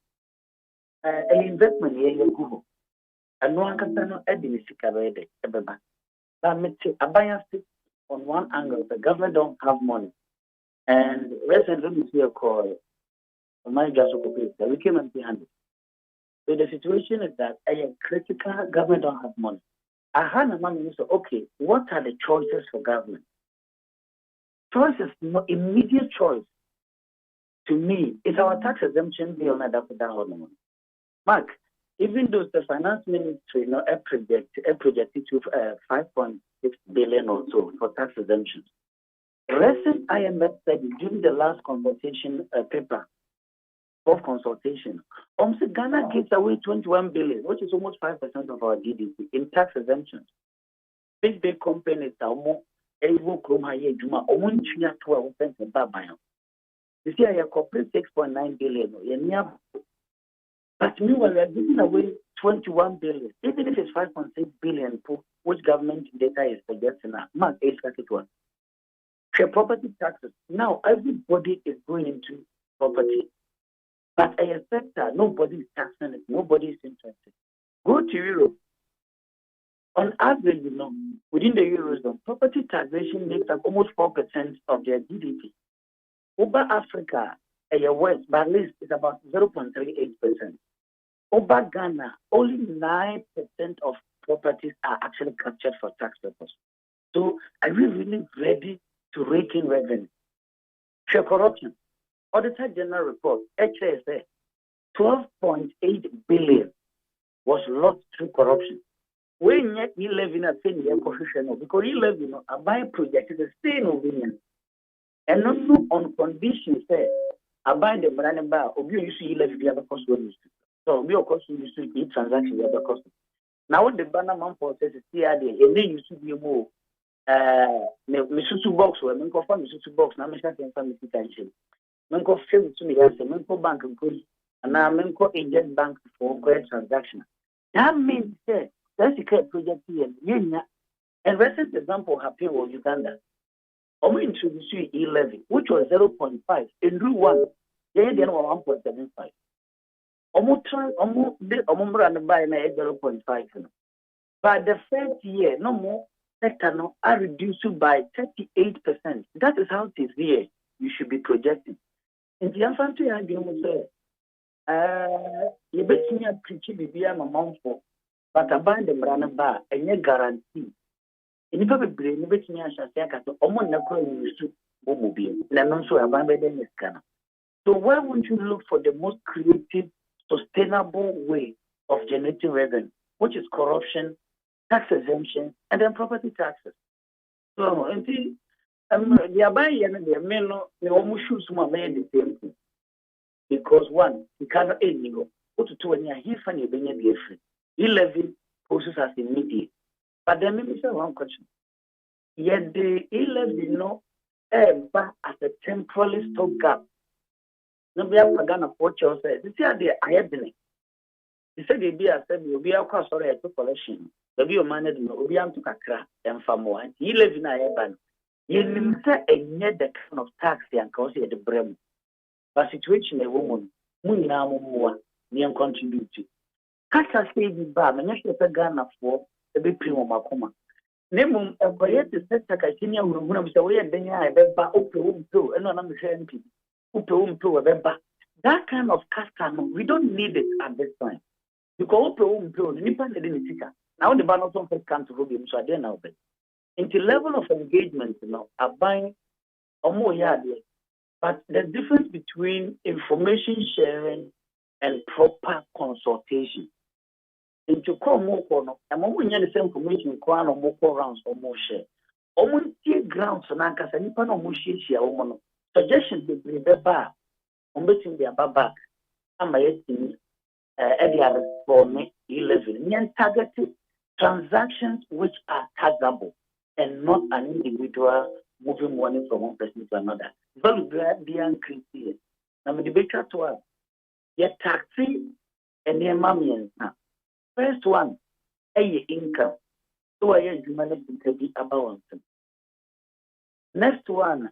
S8: An investment here you go. And no one can tell Eddie Sikavede, Ebeba. That makes it a bias on one angle. The government don't have money. And recently we see a call. My we came empty handed. So the situation is that a critical government don't have money. I had a man who said, okay, what are the choices for government? Choices, no immediate choice to me is our tax exemption bill not that one. Mark, even though the finance ministry projected to 5.6 billion or so for tax exemptions, recent IMF said during the last consultation paper of consultation, Ghana gives away 21 billion, which is almost 5% of our GDP in tax exemptions. Big companies are more able to Juma, 12 cents in Babayan. You see, I corporate 6.9 billion. But meanwhile, we are giving away 21 billion, even if it's 5.6 billion, which government data is projecting now. Mark, one. Share property taxes. Now, everybody is going into property. But a sector, nobody is taxing it, nobody is interested. Go to Europe. On average, within the Eurozone, property taxation makes up almost 4% of their GDP. Over Africa, West, but at least is about 0.38%. Over Ghana, only 9% of properties are actually captured for tax purposes. So, are we really ready to rake in revenue? Share corruption. Auditor General report, HSA, 12.8 billion was lost through corruption. When yet E-levy not saying the position because E-levy a buy project is the same opinion. And also on condition say I buy the brand bar or you see E-levy the other cost when so we of course you see each transaction the other cost. Now what the banner man process is here and then you should be more Misusu box or Misusu box now Mr. Family attention. Menko film to me as a Menko bank and now Menko agent bank for great transaction. That means that's the project here. And recent example happened in Uganda. We introduced E-levy, which was 0.5, and do one. They had 1.75. Almost buy 0.5. But the first year, no more sector are reduced by 38%. That is how it is here. You should be projecting. In the infantry argument, you bet me a preaching be a month for, but I buy the brand bar and you guarantee. In the public brain, you bet me a shasaka to almost never use to mobile. And also a band in this scanner. So why won't you look for the most creative, sustainable way of generating revenue, which is corruption, tax exemption, and then property taxes? So, until the Abai and the men, they almost shoot some men the same thing. Because one, you cannot end go. Go to 2 and you're funny being a free. E-levy process as immediate. But then maybe say one question. Yet the E-levy back as a temporary stopgap. Nobody have Pagana for yourself. This is the irony. He said, "Be a said, you'll be a cost or a collection. The be a man that will be able to crack and for more. He live in a ban. You say a net the kind of tax and cause the brem. But situation a woman, Munina more, near contribute. Kaka say the bar, and you should Ghana for the big primo Macoma. Name a quiet set a Kasinia will have the way and then I bet back up to home too, and I'm saying people. To a member. That kind of custom, we don't need it at this time. because nipa na de ne sika na wo de ba no so first come to problem so ade na obe into level of engagement no aban omo ya de but the difference between information sharing and proper consultation into come more no amo nya the same information ko an omo ko rounds omo share omo tie grounds na nkasa nipa na omo share omo no suggestions de be ba omo tin de ababa ama yetini area for me E-levy targeted transactions which are taxable and not an individual moving money from one person to another. Value beyond increase. Now, the debate to us, yet taxi and the mammy. First one, a income. So I humanity to be about. Next one,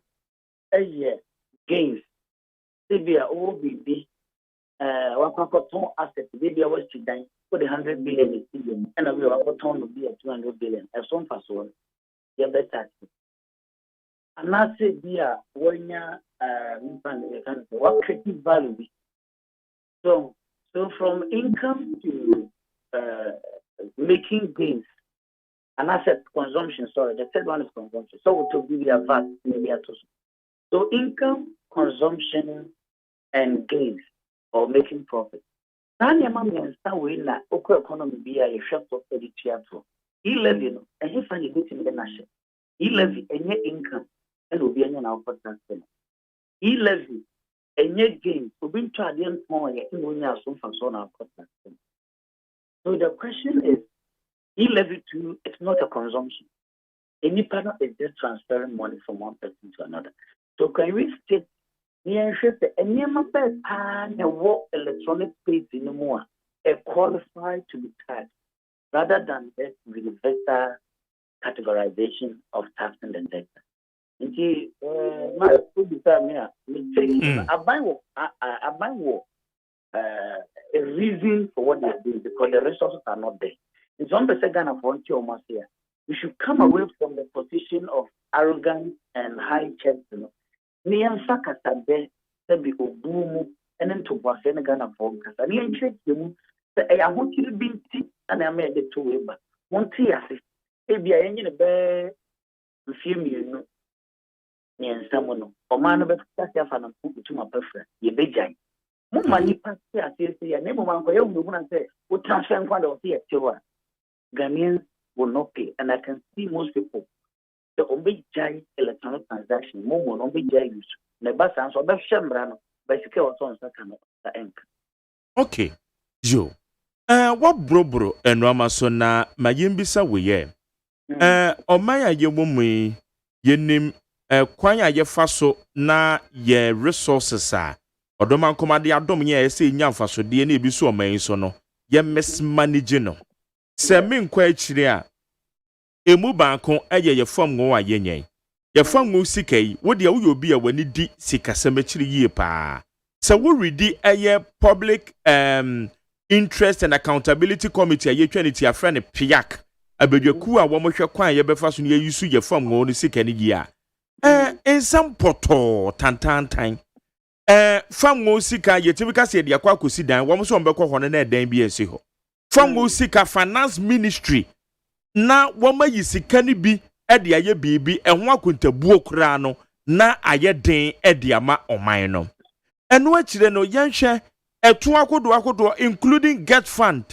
S8: a year gains. Severe OBB. One asset, maybe I was to die for the 100 billion, and I will to be at 200 billion. As soon as well, you better. And I say, dear, when what creative value? So from income to making gains, an asset consumption. Sorry, the third one is consumption. So to be a VAT, maybe a total. So income, consumption, and gains. Or making profit. Tanya mami understand we na oko economy be a shift of editor. E-levy no, and if I get in the nation. E-levy any income and will be any now for tax. E-levy any gain will be charged in more in when you are so for so now for tax. So the question is, E-levy too, it's not a consumption. Any partner is just transferring money from one person to another. So can we state any member and what electronic space in the more qualified to be taxed rather than that universal categorization of tax and debt. Indeed, my food is I buy a reason for what they are doing because the resources are not there. In some Ghana volunteer almost here. We should come away from the position of arrogance and high chest, Nian Sakata be be obumu and then to Boston Ghana for Casa. Nian check you say, I want you to be tea and I made the 2 way back. Montie, maybe I ain't in a bear, film you Nian Samono, or man of a fan to my preference, ye big giant. Money pass here, I never want to go and say, what transfer one of here, Ghanaians will not pay, and I can see most people. The only giant electronic transaction, more on big use. Never sounds or best shambrano, basically, what's on the ink.
S3: Okay, Joe. What bro and Ramasona, my yimbisa we ye. O maya ye woman, ye name, kwanya ye faso na ye resources are. Odoman command the abdomen ye say nyam faso, DNA be so main sono, ye mismanaging no. Se min kwa emu banko eye ye fam ngo ayenyen ye fam ngo sikai wo de wo obi a wani di sikasemachiri yie pa se wo redi eye public interest and accountability committee ye twaniti afra ne piak abedwaku a wo mohwe kwan ye befa so ne yusu ye fam ngo no sika ne gi a ensam poto tantantan fam ngo sika ye timika se de akwa kosi dan wo mo so mbekọ ho na dan bi esi ho fam ngo sika finance ministry na wama yisika ni bi ede aye bibi ehwo akontabuo kura no na aye den ede ama oman no eno akire no yenhwe eto akodo including get fund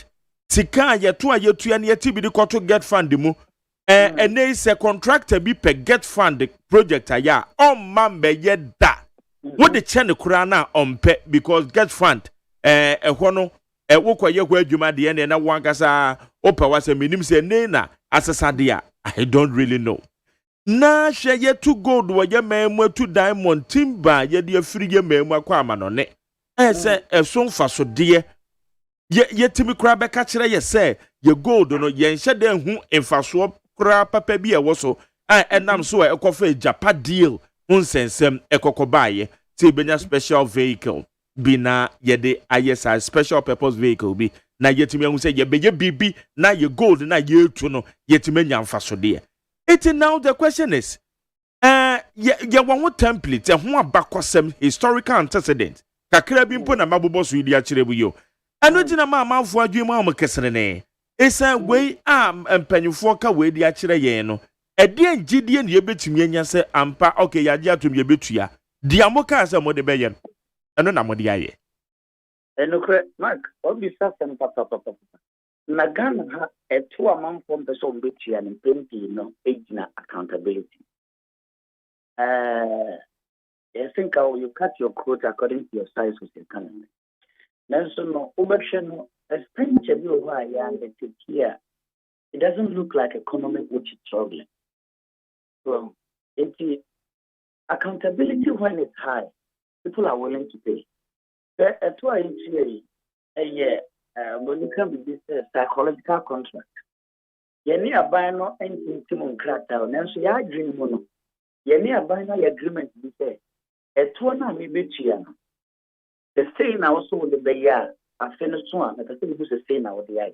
S3: sika yeto ayetua na yeti bi de koto get fund mu ene is a contractor bi pe get fund project aya on mambe ye da wo de che ne kura na ompe because get fund ehwo no wokwaye kwa adwuma de ne na wankasa opa wase minim se ne na asasade a I don't really know na hwe ye to gold wo ye mamu to diamond timber ye de afiri ye mamu akwa amanone se eso mfaso de ye timi kura beka kire ye se ye gold no ye nhye de hu mfaso kura papa bi e wo so enam so ekofa japa deal unsensem ekokobaye ti benya special vehicle bina yede ISI special purpose vehicle bi na yetimi hu say ye beye bibi na ye gold na ye tu no yetimi nyamfaso de it now the question is ye won template ho abakosem historical antecedent kakra bi mpo na mabobo so idi a kire bu yo ano gyina ma amanfo adwuma am kesere ne esa wei mpanyufo ka wei di akire yen no ede angidie ne yebetumi anya se ampa okay yagye atom yebetua dia mo ka se mo de beye no na mo de aye
S8: enokre mark obisa sem papa na Ghana ha eto amanfo mpeso mbetua ne mpempi no egina accountability I think you cut your quote according to your size of the economy. Nanso no overshadow expenditure bi over and the here. It doesn't look like economy which is struggling. So it's accountability when it's high, people are willing to pay. That's why it's when you come with this psychological contract. Yeni abano anything to crata nanso ya dream no. Yeni abano agreement bi say eto na me betua no. The same also the beya afeno so an the same the same na the eye.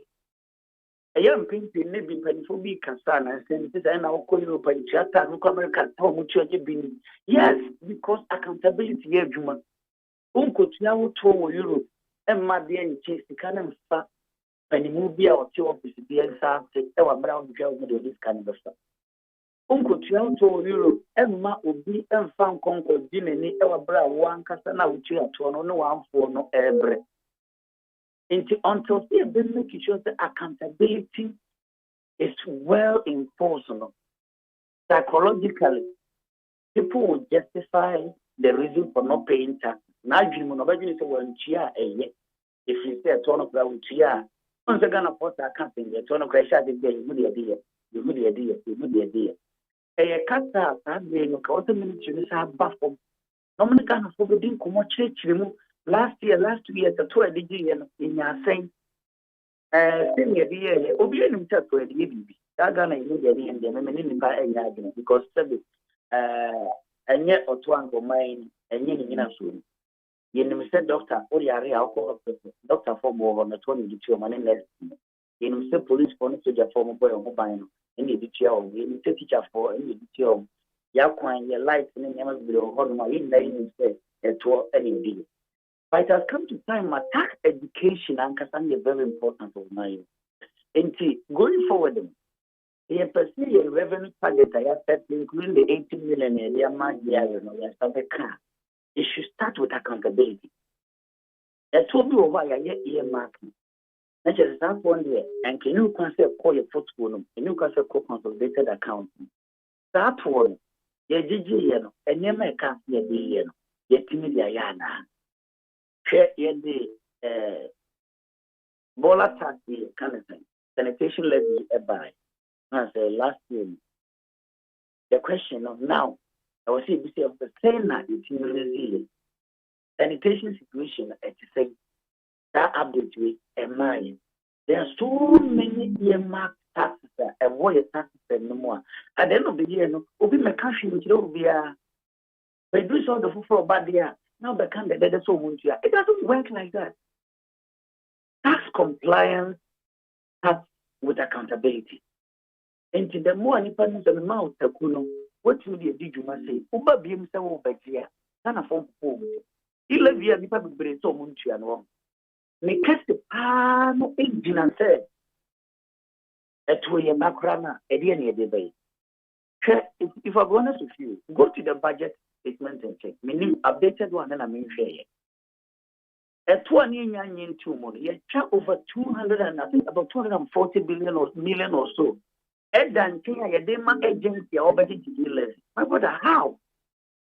S8: Ayam pinpi ne bi panfo bi kasa na sen this na okọ Europe and theater no America to mutu age bi. Yes, because accountability here adwuma. Unkotua wo to wo Europe emma de enche sika na mfa panimu bi a ote office bi ensa te e wa bra wo gwa wo this kind of stuff. Unkotua wo to Europe emma obi emfa nkonko di nani e wa bra wo ankasa na wo tua to no no amfo no ebre. Until they make sure that accountability is well enforced. Psychologically, people will justify the reason for not paying tax. Now, if you say a ton of ground, once again, a post accounting, a ton of crash at the day, you idea. A casta, you got a minute, you have baffled. Normally, kind of forbidden, come watch it, last 2 years, a 2 years in your saying, same year, Obian himself to a baby. Gana is the end, and then by a argument because service, and yet or 2 uncle mine, and yen in a soon. You said, Doctor, Oriari, alcohol, Doctor Formo on the 22 money less. You said police for the former boy or mobile, and you you teacher for any detail. Yaquine, your life, and then never be on my in the instead, and to any deal. But it has come to time, attack education and Kasanya very important of mine. And going forward, they pursue a revenue target I have set, including the 18 million they are car. It should start with accountability. That's what we over a year marking. That's just that one year. And can you consider call your football? Can you consider consolidated accounting? That one, your GG, and you may can't see a year, yet timid yana. Share the Bola tax kind of thing. Sanitation levy by. I say last year. The question of now, I was saying of the same night in New sanitation situation at the same that update with a mine. There are so many earmarked taxes and what taxes and no more. At the end of the year, no, open my country which will be we do all the food for bad year. Now the candidate so want you. It doesn't work like that. Tax compliance has with accountability. And the more independence the mouth takuno, what will you do say? Uba be himself over here. None form forward. E-levy and people be so want you and wrong. Me cast the palm engine and said, "At your background, at the end of the day." If I'm honest with you, go to the budget statement and check. Meaning updated one and I mean share. At 1 year in 2 months, you check over 200 and I think about 240 billion or million or so. And then Kenya Dema agency or budget E-levy. My brother, how?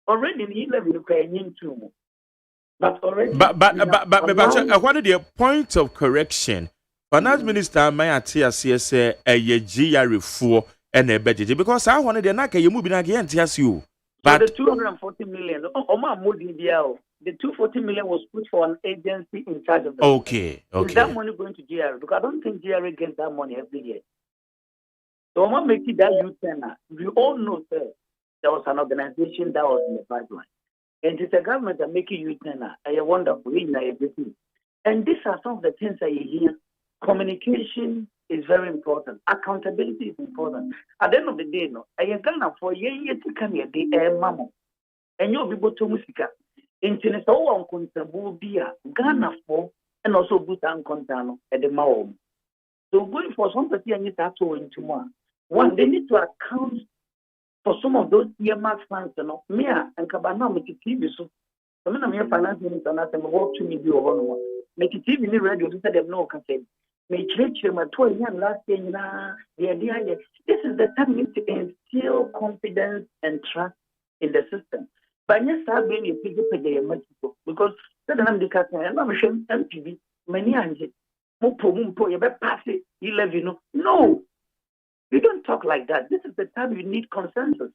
S8: Already in E-levy you can in 2 months. But already
S3: but what are the point of correction? Finance Minister Mayatia say a GR 4 and a budget because I wanted the Naka you moving again to you. But
S8: the 240 million, the 240 million was put for an agency in charge of the
S3: okay.
S8: Is that money going to GRA? Because I don't think GRA gets that money every year. So I'm making that U-turn. We all know, sir, there was an organization that was in the pipeline. And it's a government that making U-turn. I wonderful in everything. And these are some of the things that you hear. Communication is very important. Accountability is important. At the end of the day, no, I Ghana for ye to come here, the mamo. And you'll be able to musica. In Tennessee, on Contabu Bia, Ghana for and also boost and contano at the mom. So going for somebody and you start to into one. One, they need to account for some of those earmark funds, me and Cabana make it TV. So, I'm going to finance minister and I work to me do one. Make it TV radio to say them no can say. May church my 12 years last year, the idea this is the time you need to instill confidence and trust in the system. But yes, I've been a big because then I'm the captain and I'm ashamed MPB, many angels. You better pass it, E-levy, no. You don't talk like that. This is the time you need consensus.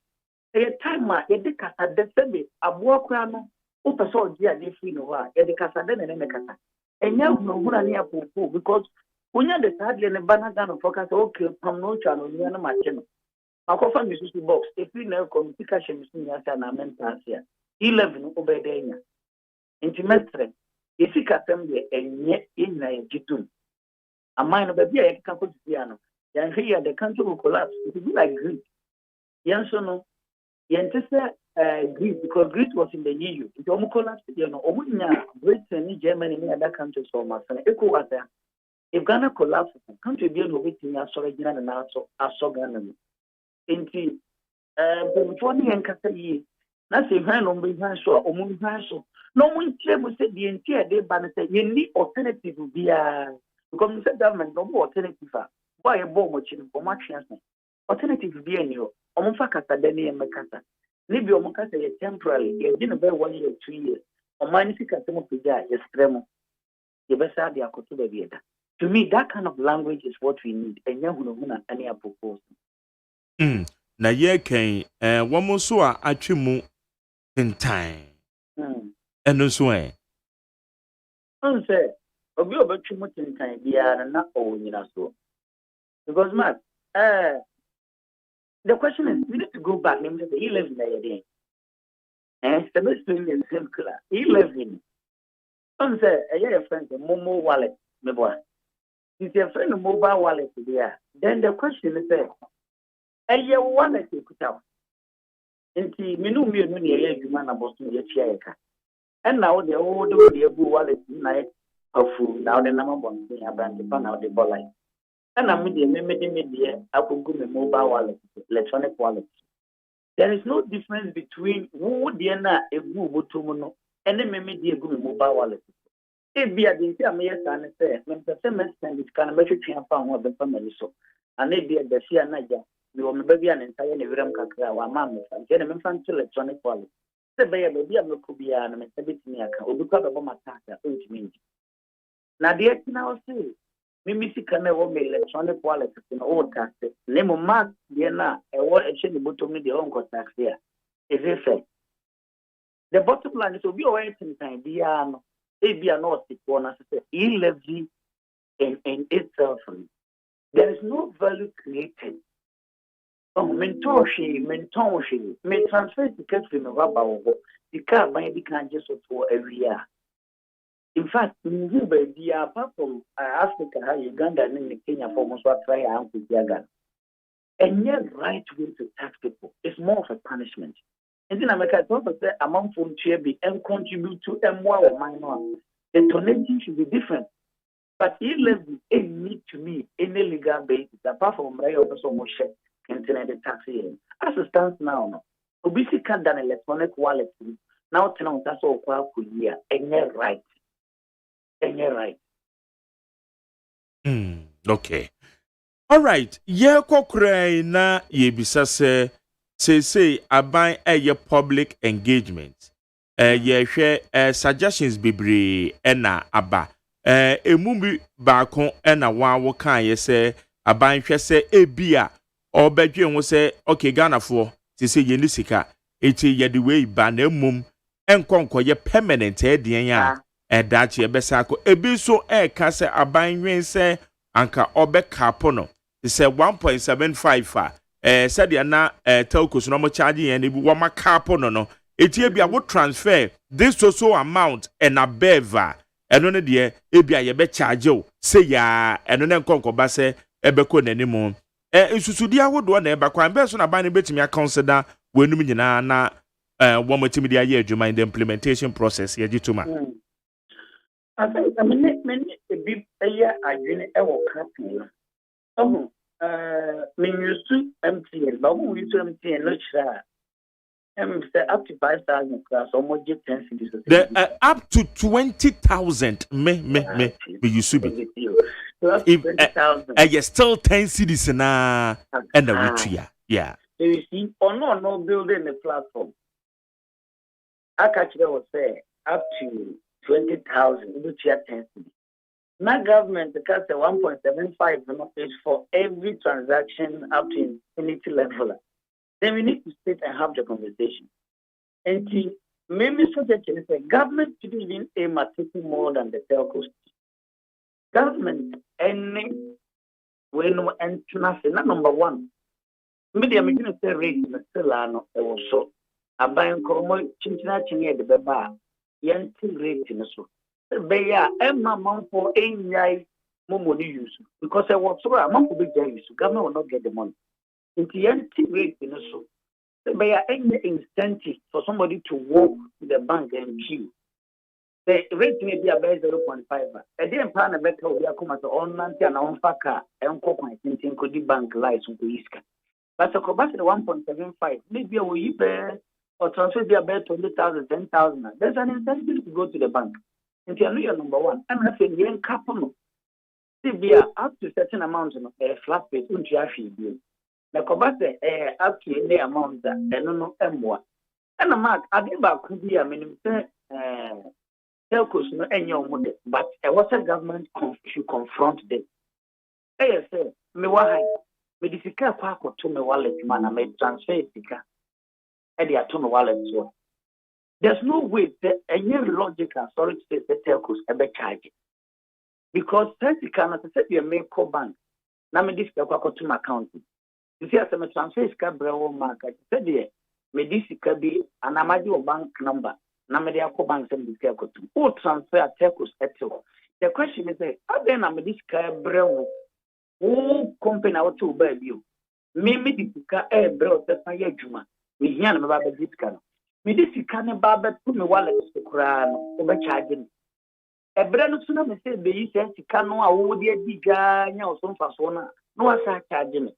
S8: A time you the casa de sebe abuo krano o person dia dey free no wa e the casa de na me kasa. Enya no hura ni apopo because unya the sadly ne banaga no focus okay from no cha no nya na ma che no. Akofa mi susu box if we na committee ka she mi sun ya sa na mental here. E-levy no obede nya. Intimetre isika tem de enye ina ejitum. Amai no baby e ka ko no. Yan here the country will collapse. It will be like Greece. Yan so no. Yan Greece because Greece was in the EU. It almost collapsed. Britain, Germany, and other countries so much. If Ghana collapses, the country be no waiting as original and also as Ghana. Indeed, before the end of the year, nothing hand on behind so or moving so. No one will say the entire day, but you need alternative to be because the government no more alternative. Why a bomb watching for much chance? Alternative be any Omufakata Deni and Makata. Maybe Omukasa is temporary, you didn't bear 1 year, 2 years. Or Manisika Pija is tremo. You best have the Akotuba Vieta. To me, that kind of language is what we need, and Yahuna and your proposal.
S3: Na ye can, one more so achimu in time. And no sway.
S8: Say, Obi about too much in time, we are not all in us. Because, Matt, the question is, we need to go back. Let me say, E-levy day. And the best thing is simple. E-levy. Some say, a friend, a Momo wallet, my boy. If your friend a mobile wallet there, then the question is, a year wallet you put out. And see, me no AGYEMAN about to get chair. And now the old wallet night of food. Now the number one thing about the pan out the ball line. And I'm media, I could go my mobile wallet, electronic wallet. There is no difference between who Diana a good to and then media go mobile wallet. If be a day, I may say, when the semester is kind of make a found what the family so. And maybe at the Sia Naja, you will maybe an entire Nevram Kakra, or Mamma, and get a fancy electronic wallet. The baby, I'm not could be an bit near, or because of my attack, which means. Now, the now say. Mimi si kana wo me electronic wallet in old tax. Nemo mark na e wo exchange bottom ni the own tax here. Is it fair? The bottom line is we are waiting time bia no. E bia no stick one as say E-levy in itself. There is no value created. Oh, mentorship, me transfer ticket from Raba the car by the can just for every year. In fact, apart from Africa, Uganda, and Kenya, for almost what try and Uganda. And yet, right way to tax people is more of a punishment. And in America, it's also say among from be and contribute to M1 or minor. The tonality should be different. But E-levy need to me any legal basis, apart from my also motion internet tax here. As it stands now, obviously can't done electronic wallet. Now, that's all quite year and yet right. And you're right.
S3: Okay. All right. Ye kokrai na ye bisa say aban ye public engagement. Ye hwe suggestions bebre na aba. Emumbi baako na wan wo kan ye say aban hwe say ebia obedwe ho say okay Ghana for say ye ni sika eti ye the way ba na mum enkonko ye permanent edien ya. Dachi ebesako ebi so kase abanwen se anka obe kapono se 1.75 said na telcos no mo charge yen bi wo ma kapono no eti bia wo transfer this so amount and above eno ne de ebia ye be charge o se ya eno ne nkonko ba se ebeko nanimo nsusudi awodo na eba kwan be so na ban ne betimi consider wenum nyina na wo matimi de aye adwuma in the implementation process ye gituma
S8: I think many a bit a year I didn't ever copy. Oh, me used to empty and but we used to empty and not sure. Say up to 5,000 class, almost just 10 cities.
S3: Up to 20,000. Me, you should be. If
S8: 20,000.
S3: you still 10 cities na and the rich, yeah.
S8: So you see, or no building a platform. I catch them was say up to 20,000, which are 10 cities. Now government because the 1.75 is for every transaction up to infinity level. Then we need to sit and have the conversation. And maybe suggestion is that government should even aim at taking more than the telcos. Government and when and nothing. Number one, media making a say rate in the Celano also. A buying Koromo Chinchina the Baba, Yanti rate in the so. Beya, Emma Mount for any money use because I was so a month to be jealous. Government will not get the money. It's the empty rate in the so. There are any incentive for somebody to walk to the bank and queue. The rate may be about 0.5. A day and plan a better will be a comment on Nanti and on Faka and Copa in Cody Bank license to Iska. But the capacity 1.75, maybe a wee bear or transfer the about 20,000, 10,000. There's an incentive to go to the bank. And you know number one. I'm not saying you're in capital. Be up to certain amounts of a flat rate, which you actually do. The Kobate up to any amount that I don't know M1. And a mark, I think about could be a minimum telcos no any money, but I was a government should confront them. I say, me why me difficult to me wallet man, I may transfer Sika. And they are to my wallet. So there's no way that any logical sorry to say the telcos ever charge. Because Sika, as I said, you make co bank. Now me this to my account. You see, as a transfer Scarborough market, said, "Dear, me this could be an amadio bank number. Namadia bank send this to all transfer telcos etcetera." The question is, how then am this Scarborough? Who company out to buy you? Me this car bro, that's my juma. Me here, I'm about this car. Me this can barber put me wallet to cry overcharging. A brand sooner me say, "Be says, Cano, I would be guy, or some fasona, no, I charging."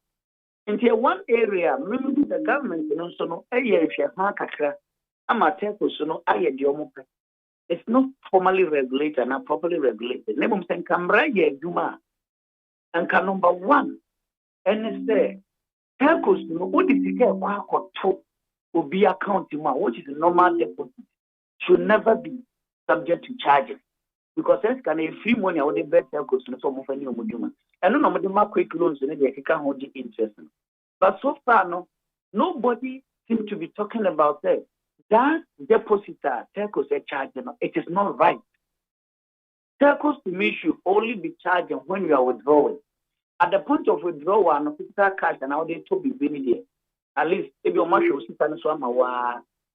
S8: Into one area, maybe the government, you know, so no, if you have I'm a telco, so no, it's not formally regulated, not properly regulated. Name saying Cambra, Juma, and number one, and it's there. Telcos, no, what is the care will be accounting, which is a normal deposit, should never be subject to charges. Because that's can a free money or the best telcos no so move any omujuma. And no more quick loans in the can hold the interest. But so far no, nobody seems to be talking about that. That depositor telcos are charging. It is not right. Telcos to me should only be charging when you are withdrawing. At the point of withdrawal, no physical cash and how they to be really there. At least if your marshal sit and so am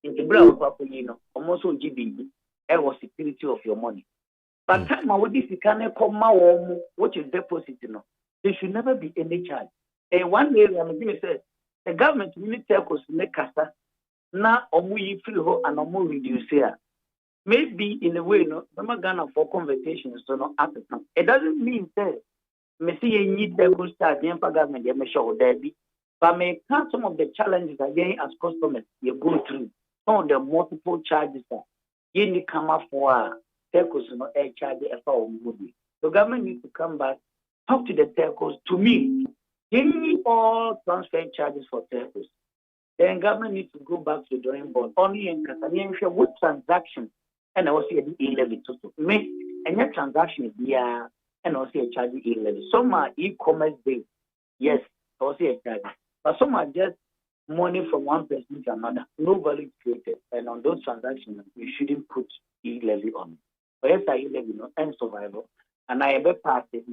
S8: in the brown paper, you know, almost on GB, was security of your money. But time I would this can come which is deposit, you know. There should never be any charge. And one area I'm going to say the government really telcos make casa now omu free ho and omu reduce here. Maybe in a way, no, I'm gonna for conversations so no African. It doesn't mean that me see you need telcos start the government they make sure there be. But may count some of the challenges again as customers you go through. Some of the multiple charges that you need come up for telcos no air charge movie. The government needs to come back, talk to the telcos. To me, give me all transfer charges for telcos. Then government needs to go back to the drawing board. Only in Catania, what transaction and I will see an E-levy to me. And your transaction is there and also a charge E-levy. Some are e-commerce based. Yes, I will see a charge. But some are just money from one person to another. No value created. And on those transactions, you shouldn't put E-levy on. But yes, I E-levy no and survival. And I ever passed it,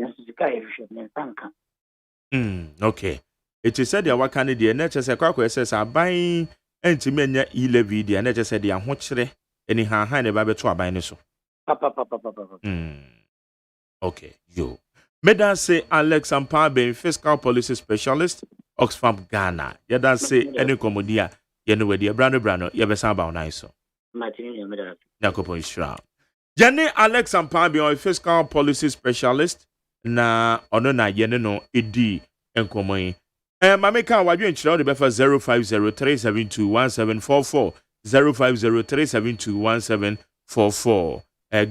S3: okay. It is said, what can the NHS a quack says, I buy and to many E-levy, the NHS said, the unwatched anyhow, hand a baby to a buy so. Okay, you. Medan say Alex and Parbe, fiscal policy specialist, Oxfam Ghana. Yada say any commodia, you know where the Brano, you have a sound about nice. Nakopo is shrub. Jenny Alex Ampabio, a fiscal policy specialist, na ono na yene no edi enkomoyi. Mameka wadwe nchira de befa 0503721744 0503721744.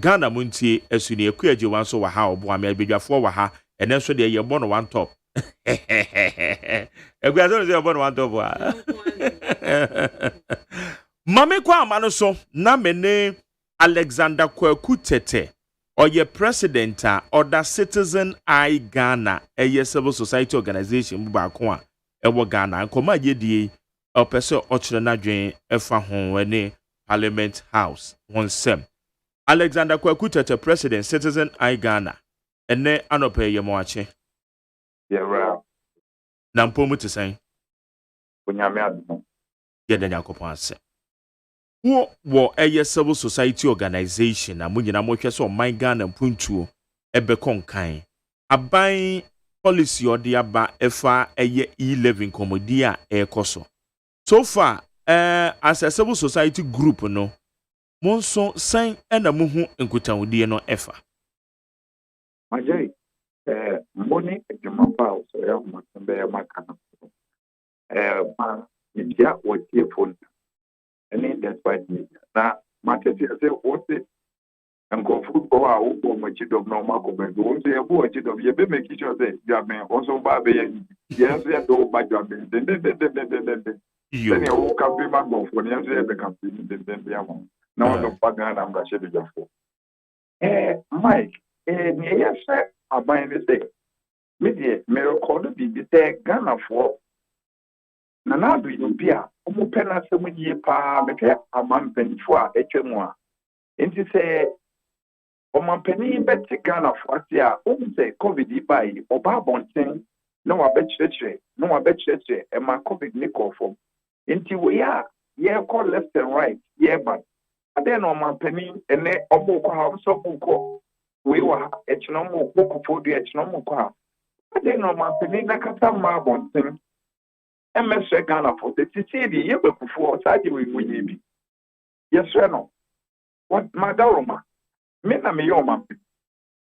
S3: Ghana Montie esuni ekuaje wanso wa ha obo ame bedwafo wa ha ene so de ye bo no one top. Ekuaje de bo no one top wa. Mamekwa amano so na mene Alexander Kwaku Tete oye president order Citizen I Ghana a civil society organization baako a ewo Ghana nkoma yedie opese ochre na dwen efa ho wene Parliament House wonsem Alexander Kwaku Tete president Citizen I Ghana ene anope ye mo ache
S9: yeah
S3: na mpomu tesen
S9: onyame adom
S3: ye danya kopon ase wo a civil society organization na munyina mo hwe so man Ghana mpuntuo ebe konkan aban policy odi aba efa eye E-levy komodi a ekoso so far as a civil society group no monso san na muhu nkutawudie no efa
S9: majai mboni ejumapa so ya matembe ya makana ma media wotie phone any despite me na market say what and go football a wo mo chidom na ma ko be wo say e bo chidom ye be make sure say ya me also ba be yes ya do ba ja be den then you wo ka be ma go for the answer be can be den ya mo na wo do pa Ghana am ga she be jafo Mike ni ya say aban ni say me dey me record bi say Ghana for na na do you bia omo pena se mu die pa meke amampanifo a etwemu a enti se omampani beti Ghana fo ase a o se covid bai oba bonten na wa bekyerekye e ma covid ni kofo enti we ya ye call left and right ye ba ade na omampani ene obo ko ha so ko we wa ekino mo ko fo du ekino mo ko ha ade na omampani na kata ma bonten MSC Ghana for the TCD, you will perform Saturday with me. Yes, sir, no. What Madaroma? Mena me your man.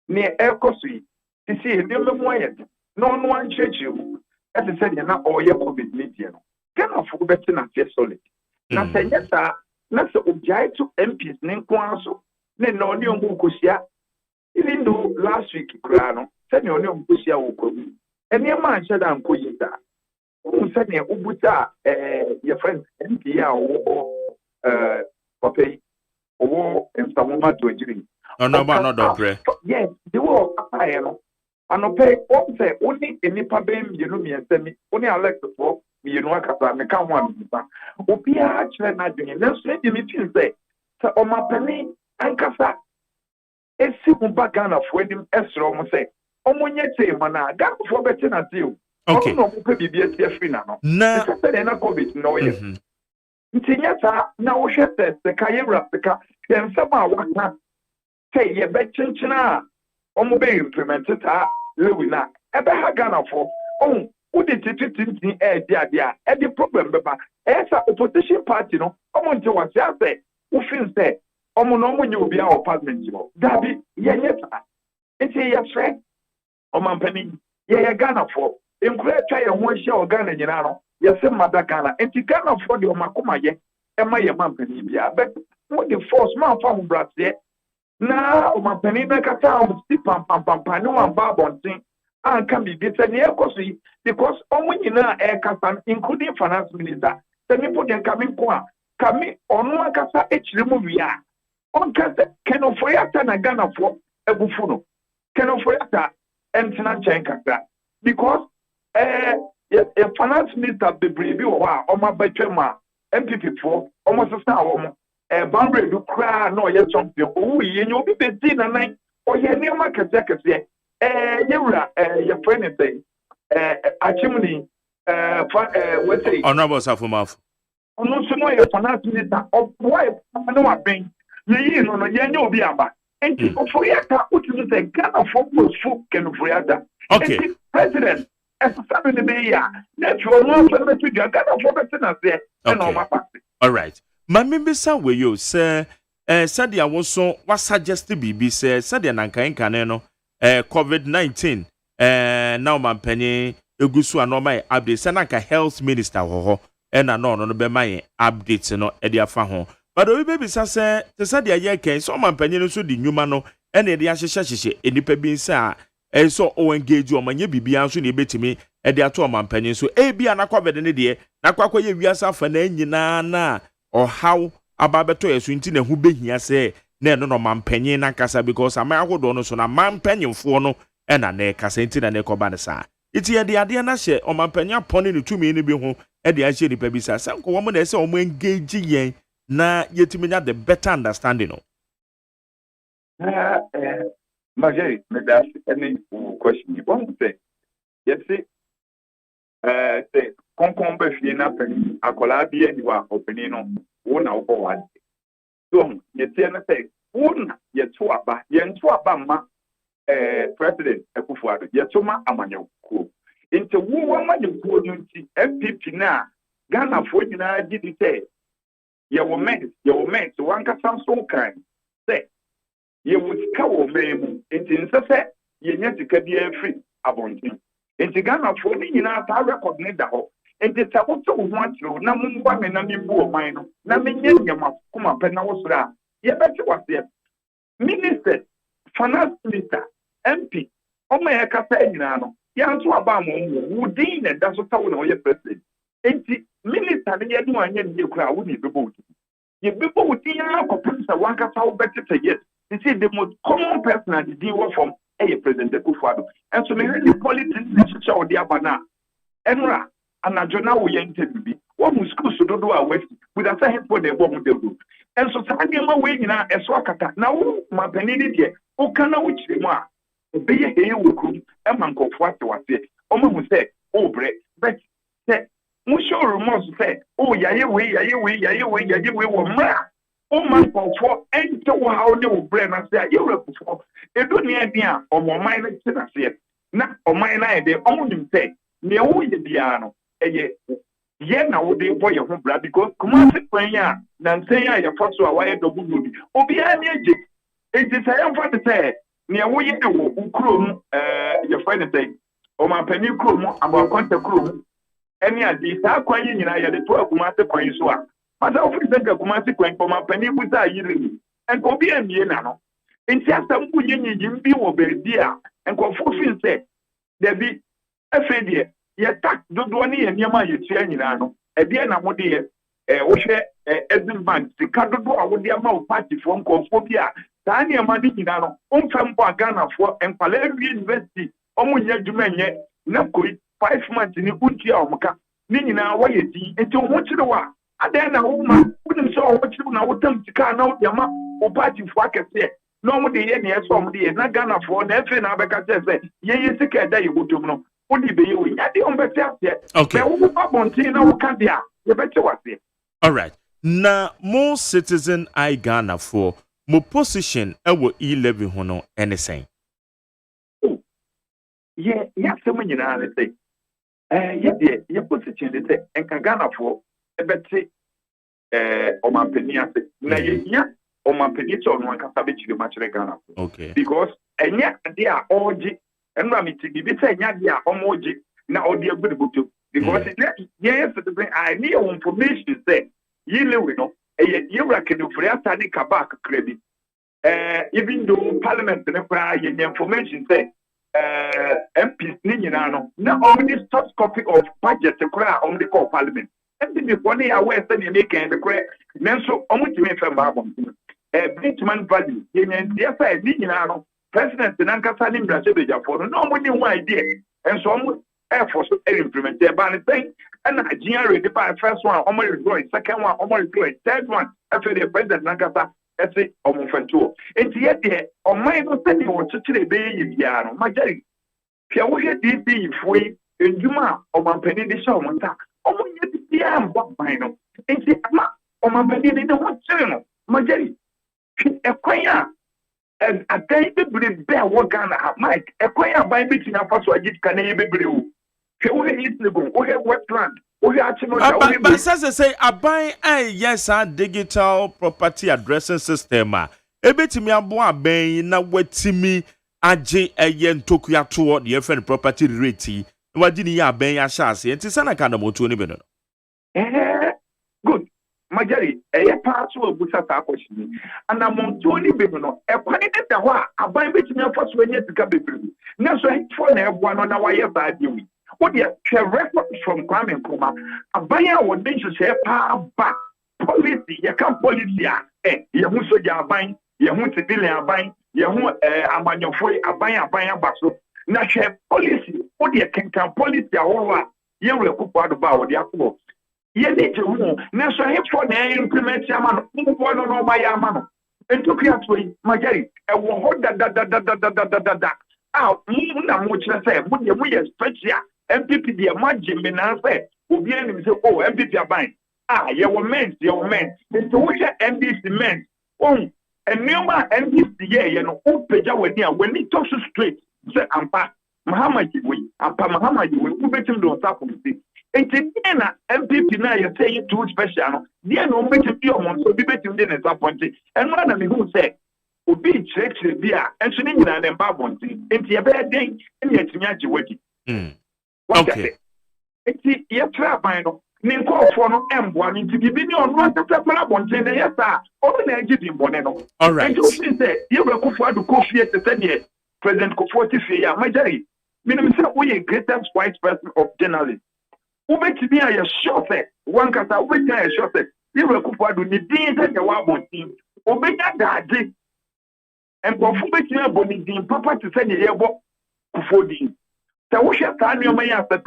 S9: Near Elcosi, to see a new memoir. No one church you. As I said, you're not all your COVID media. Ghana for better than just solid. Now, say yes, sir. Not so object to MPs, Nenquanso. Then no new Mukusia. Even though last week, Grano, said your new Mukusia will and your man said, I'm going to said near Ubuta, your friend MPA or Poppy or and some to a dream.
S3: No,
S9: yes, they were I know. And pay what say only any pabem, you know me and send me only I like the folk, you know, I can't want Opia actually not doing it. Let's let me feel say, so on my penny and Casa. A simple bagana for him, Esther almost say, Omonye, mana, got for better than you.
S3: Okay.
S9: No, be na COVID no yes. Ntinyata na wo hwete se kayewra peka yensama waka say ye be chinchina omo be implement ta lewina ebe ha Ghana for who did tintin dia the problem beba esa opposition party no omo nti wase ase wo feel say omo no omo nye obi a apartment no dabi ye nyeta nti ye fre omo mpani ye Ghana for Include try a one share Ghana, you know, yes, Mother Ghana, and to Ghana for the Omakumaye, and my Mampania, but what the force man from Brazil now, Mampanina Kata, Stipam Pampano and Barbon thing, and can be beaten near Cosi because only in air Katan, including finance minister, the people can come in Kwa, come on one Kasa H removia. On Kasa, can of Foyata Ghana for a buffalo, can of Foyata and Tinachankata because. Finance minister the brave or my betwema MPP for almost a star boundary do cry no yet something. Oh, you be the night or your new market jacket. Your friend is saying, Achimney, what's it?
S3: Honorable Safumaf.
S9: Oh, no, so no, your finance minister of why I know I've been. You know, you be about. And for Yaka, what is the Ghana focus folk can for Yaka?
S3: Okay,
S9: President.
S3: All right. My member say we you say said ya was so was suggested BB says said ya nanka no COVID-19 now man penny egusu anoma update sanaka health minister ho na no be my updates no e dia fa ho but we baby say said ya ye ken so man penny no so di nwuma no e na e dia hyehye enipa bi nsa so o engage o manye bibia nso na ebetimi e dia to man penny so e bia na COVID ne de na kwakoye wiasa fa na nyina na o how ababeto yesu nti na hu behia se na no mampanyin na kasa because ama ahodo no so na mampanyinfo no na na kasa nti na ne koba ne sa iti ye de ade na hye o mampanya poni ne tumi ne bi ho e de ahye nipa bi sa sanko wo mo na se o mo engage yen na yetimi nya the better understanding no
S9: Majay, me that's any question you want to say. Yes, say concombre fie na pen akola bi eni wa opini no wo na wo wa so ye tie na say wo na ye to aba ma president Akufo-Addo ye to ma amanyakuo nti wo amanyakuo no nti FPP na Ghana fo nyina gidi say ye wo men so wanka samson kan say ye wo sika wo memu nti nse ye nya sika bi afri abontin nti Ghana fo ni nyina ta record ne da ho nti takoto wo atro na mumba me na mebu o man no na menye nyama kuma pe na wo sura ye beti wase minister finance minister MP o ma ye kasa nyina no ya nso aba mo wo din na da so tawo na wo ye president nti minister ne ye no anya ne kura wo ni bebo wo ye bebo wo din ya ko pesa wanka tawo beti te yes this is the most common person that deal from a president Akufo-Addo and so me the politics is show the abana enra anajona wo yente bibi wo mu school so do a west with a say for the bomb the group and so say ma we nyina eso akata na wo mapani ni de o kana wo chire mu a obeye heye wo krum e man kofo atwase o mu say o bre but say mu show remorse say o yaye we wo mra o man kofo ente wo ha o de wo bre na say you repufo edu ni adia o mo man na ti na say na o man na e de o mu nim say ne wo ye bia no eye ye na wo de boy ho bra because kuma se kwan ya na nsen ya ye foso a waye dobu nobi obi a ne eje eje say am fa de say ne wo ye wo ukrom ye fa ne say o ma pani krom aba konta krom eni adi sa kwan yi nyina ye de to akuma se kwan so a masa ofi se ka kuma se kwan ko ma pani bu sa yiri en ko bi amie na no enti asam bu nyenyi bi wo be a en ko fofin se de bi afedie ye tak dodo ni ye niam ye tua nyina no e de na mo de ye wo hwe ezin bank sika dodo a wo de ma wo party fo nkonfo bi a saa niam de nyina no omfam bo Ghana fo empala university omunya dwuma nye na koi 5 months ni unti a omka ni nyina wa ye di enti wo kire wa adan na wo ma wudum so wo kire na wo tam sika na wo de ma wo party fo akese no mo de ye ne so mo de ye na Ghana fo na efe na abeka se ye sika da ye wudum no
S3: okay. All right. Now, more citizen I Ghana for more position our E-levy hono anything.
S9: Yeah, someone you know, say, your position is and Ghana for a better or my penny. Now, or my penny on one cabbage you much Ghana.
S3: Okay.
S9: Because and yet they are all and Rami to be saying, yeah, omoji now or the good because yes, I need information say, you know, you reckon for us, I need kabak credit. Even though Parliament and information say, MPs Ninano, now only soft copy of budget to cry on the call Parliament. And then if 1 year away, then you make the correct, then so almost to me from Babon. Bridgeman value, yes, I did know. President Nankasa Nimbra Sebeja for no one idea, and so Air Force implement their banner thing, and I generate the first one, almost deployed, second one, almost deployed, third one, after the President Nankasa, that's it, almost two. And yet, on my understanding, what to the baby, Piano, my jelly. Can we get this if we in Juma or my penny the show, Monta, almost yet the arm, what mine, and see, or my penny in the one channel, my jelly. A choir. And I tell you, bear what Ghana have Mike. A choir by meeting a first I get can be blue. we East Legon, we Westland, we Achimota.
S3: But say aban yes digital property addressing system ebetimi abo aban na watimi agye eye ntokuya to the friend property rate wadi ni aban ya shase enti sana kana moto ni beno
S9: good Majari part of Busata question and among Tony Beno a quantity that aban betimi afa so enya sika bebre na so for na ebo no na waye ba bi what the record from Kwame Nkrumah abaya wo den hye pa ba policy ya kan policy ya hu soja aban ya hu civilian aban ya hu amanyofo aban abaso na hye policy what the kan policy awowa ye rekupo adoba wo de akọ ye ne je hu na so he for na implement ya ma no no ba ya ma no entokia to yi Majari e wo ho da na mo kire say mo ye special MPP the imagine me na say obi anim say oh MPP aban ye wo men into which MPP men enema MPP ye no o peja wani a when it talks straight say ampa Muhammad we betim do tap on say enti na MPP na ye say too special no dia no betim bi o mo so bi betim de na tap on say enwa na me hu say obi check bi a enso ni nyina na mba bonti enti ye be den ni atimi age wadi
S3: okay.
S9: Eti ye tra ban no ni nkofo no emboa ni tibi ni onu atapela bonten na yesa o na agi bi mbone no
S3: all right
S9: and you say you go Kufu adu Kofi te say President Kofi Tifie ya Majari minim say we greatest white person of journalism ubetimi a ye sure say one kasa ubetimi a sure say you go Kufu adu ni din say the wa bonten obenya daade nkofo betimi aboni din papa te say ye bo Kufu din so we shall tell you my answer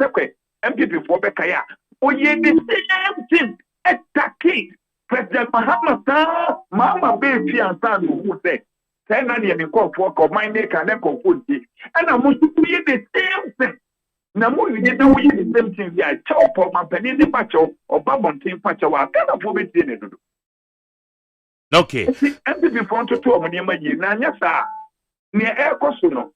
S9: MPP for Bekaya. Oh, ye the same thing attacking President Mama Baby and Son who said, "Send any and call for my neck and echo food." And I want to be the same thing. Now, you know, we the same thing. Yeah, chop for my penny pacho or Babon Team Pacho. I cannot forbid it.
S3: Okay.
S9: MPP front to 2 million. Now, yes, sir. Near Air Cosuno.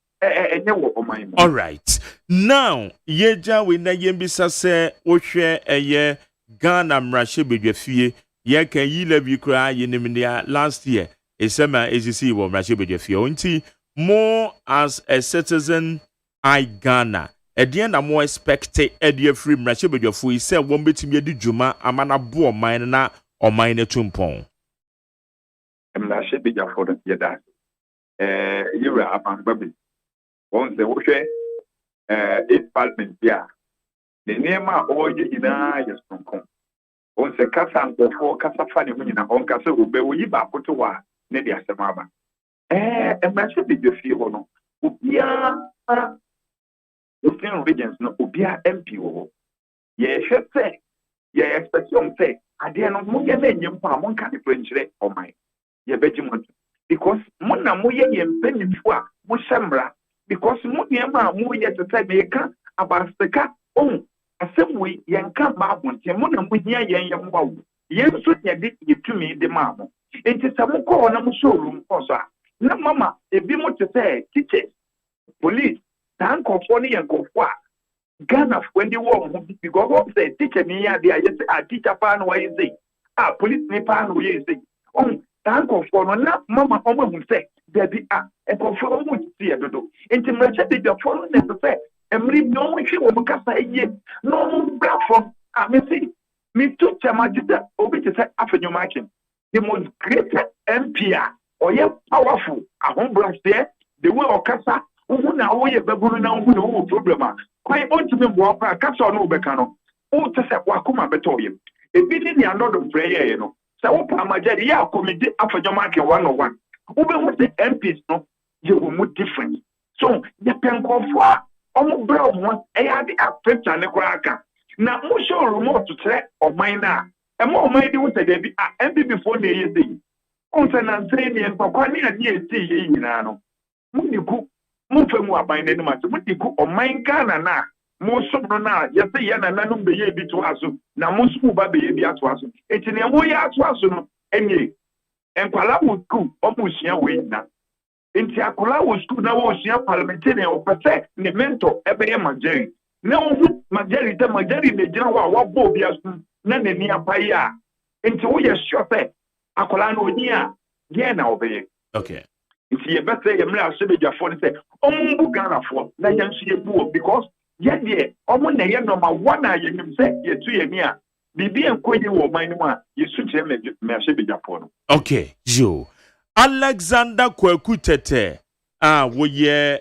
S3: All right. Now, yeja we na yembisa se ohwe eye Ghana mrahye bedwafie ye kan E-levy kra yenimdia last year esema ezisi wo mrahye bedwafie onti more as a citizen I Ghana edien na more expect edie free mrahye bedwafo ise wo betimi edi djuma amana bo oman na oman na tumpon
S9: mrahye bedwafo do yeda yura abambabi on the wuhwe parliament bia the nema oje ina yesonko on se kasa nkofo kasa fa ne nyina on kasa obe oyi ba koto wa ne dia asema ba emase bedwafie ho no obia within regions no obia MP wo ye hwete ye expectation say ade no mo ye na nyim pa mo nka de frenchre o mai ye beji mo because mo na mo ye mpenifu a mo hemra because Munyama Muya to say Meka about the cat oh assembly yanka babon Timona Munya Yan Wow. Yen suit ya did you to me the mamma. It is a muko on a showroom also. No mamma, a bimo to say teachers, police, tank of funny and go far. Ghana when the war because say teacher me I teach a pan why you say police me pan why you say oh tank of fun na mama will say there be and confirm what you see do into much the following say and read no one she will cast ye no platform me see me to chamajita obi to say after your marching the most greatest MPR or ye powerful a home branch there the way of casa who now we baburu na who problem quite want to be walk cast or no becano who to say wakuma betoyim a billion another prayer you know so Majari ya committee after your market 101 ube with the MPs no you will move different so the pen call for almost brown one the affect and the cracker now mo show remote to say of mine now and more money with the baby MP before the year on san say and papa ni ade see yi nyina no mo ni ku mo femu aban ne ma mo di ku o man Ghana na mo so no na ye say ye na nanum be ye bi to aso na mo so ba be ye bi ato aso enti ne mo ye ato aso no enye enkwala wo school omusia we na enti akola wo school na wo sia parliamentarian o pese ne mentor ebe ye Majari na wo majority ne gina wa bo bia so na nani apai a nti wo ye sure say akola no oni a ye na obeye.
S3: Okay.
S9: If you better ye mra so be dwafo ne say ombu Ghana fo na ye nso ye bu because ye de omo na ye number 1 a ye nim say ye tu ye ni a bibi enkoyi wo man mu a ye su kire me ahye be dwafo no.
S3: Okay, yo. Alexander Kwaku Tete wo ye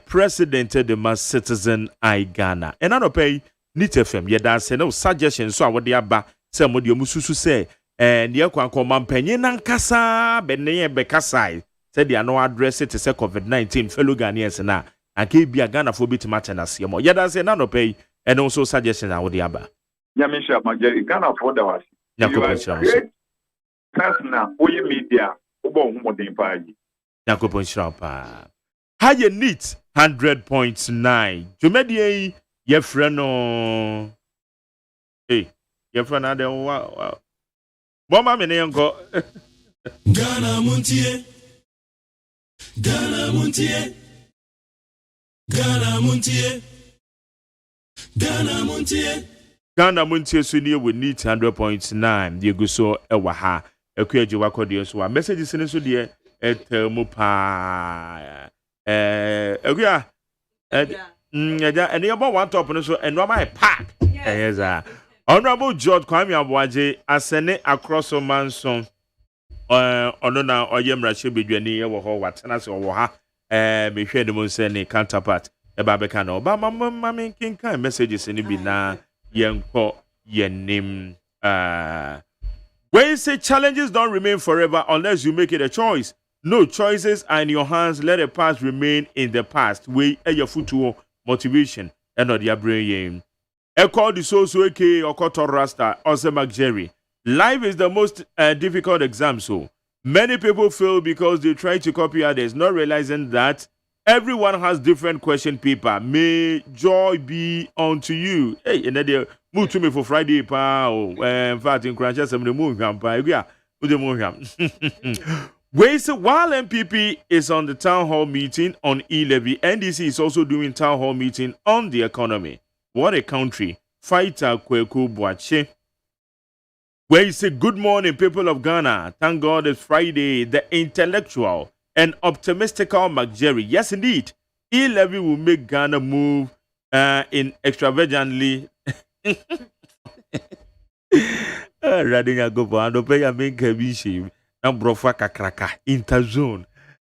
S3: president of the mass citizen I Ghana. And I no pay Nit FM ye da say no suggestions so wo de aba say mo de omususu say ne akwanko mampanyin nankasa be ne ye be kasai say they no address it say COVID-19 fellow Ghanaians na anke bia Ghana fo bit matter na se mo ye da say na no pay and also suggestions wo de aba.
S9: Ya me sha majari Ghana for da wasi. Personal oye media ubo humodin pa yi.
S3: Yakopon Shrampa. Ha ye neat 100.9. Jumedie ye friend no. Hey, ye friend na de wa. Bomba me ne yanko.
S2: Ghana Montie. Ghana Montie. Ghana Montie. Ghana Montie.
S3: Ghana Montie so near with neat 100.9. The go so ewa ha. Ekweji wakodi so wa messages ne so de mu pa eguya and you about one top no so and normal pack yes Honorable George Kwame Abuaje asene across Manson ono na oyemra chebedwani e wo ho watena se wo ha me hwe de mo se ne counterpart e ba beka na oba mama kinkan messages ni bi na yenko yenim when you say challenges don't remain forever unless you make it a choice. No, choices are in your hands. Let the past remain in the past. We your future motivation and not your brain. Echo the so aka Okoto Rasta Osei Jerry. Life is the most difficult exam. So many people fail because they try to copy others, not realizing that everyone has different question paper. May joy be unto you. Hey, and then move to me for Friday, pa. In fact, in Crancha, some the move him, pa. Yeah, with the move him. While MPP is on the town hall meeting on E-levy, NDC is also doing town hall meeting on the economy. What a country! Fighter Kweku Boache. Where you say, good morning, people of Ghana. Thank God it's Friday. The intellectual and optimistical McJerry. Yes, indeed. E-levy will make Ghana move in extravagantly. Radinga go for and pay a main kabishi. And brofa kakraka interzone.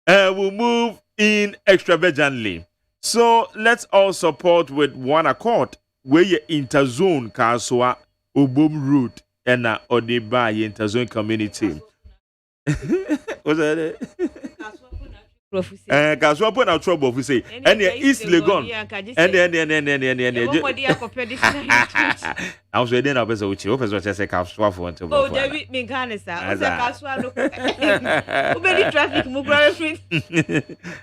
S3: Will move in extravagantly. So let's all support with one accord. Where your interzone kaswa ubum route and odeba interzone community. What's that? Kaswa put out trouble we say and East Legon and I was reading up as a witch office what I say Kaswa for until
S4: David Minganesa Kaswa no traffic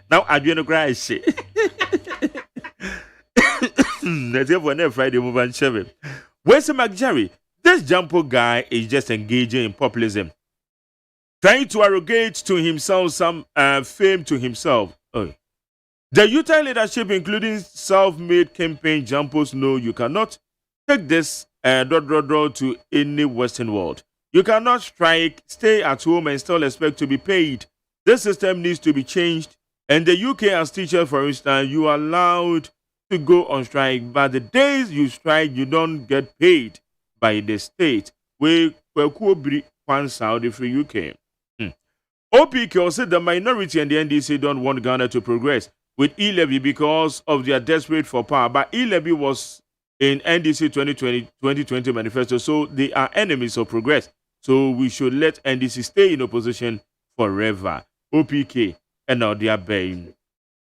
S4: now
S3: I do not cry shit. That's it for Friday move and Chevy. Where's the McJerry? This Jumpo guy is just engaging in populism. Trying to arrogate to himself some fame to himself. Oh. The Utah leadership, including self-made campaign jumpers, know you cannot take this to any Western world. You cannot strike, stay at home, and still expect to be paid. This system needs to be changed. And the UK, as teachers, for instance, you are allowed to go on strike, but the days you strike, you don't get paid by the state. We could be one Saudi free UK. OPK said the minority and the NDC don't want Ghana to progress with E-levy because of their desperate for power. But E-levy was in NDC 2020 manifesto, so they are enemies of progress. So we should let NDC stay in opposition forever. OPK and now they are baying.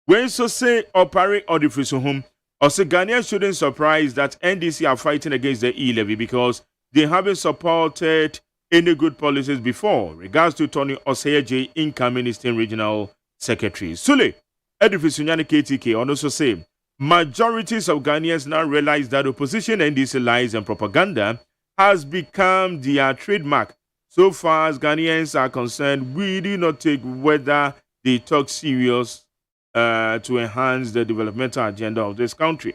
S3: When so say operate or the free home, also Ghanaians shouldn't surprise that NDC are fighting against the E-levy because they haven't supported any good policies before. Regards to Tony OSEI, incoming Eastern Regional Secretary. Sule, Edifisunyani KTK also say, majorities of Ghanaians now realize that opposition NDC lies and propaganda has become their trademark. So far as Ghanaians are concerned, we do not take whether they talk serious to enhance the developmental agenda of this country.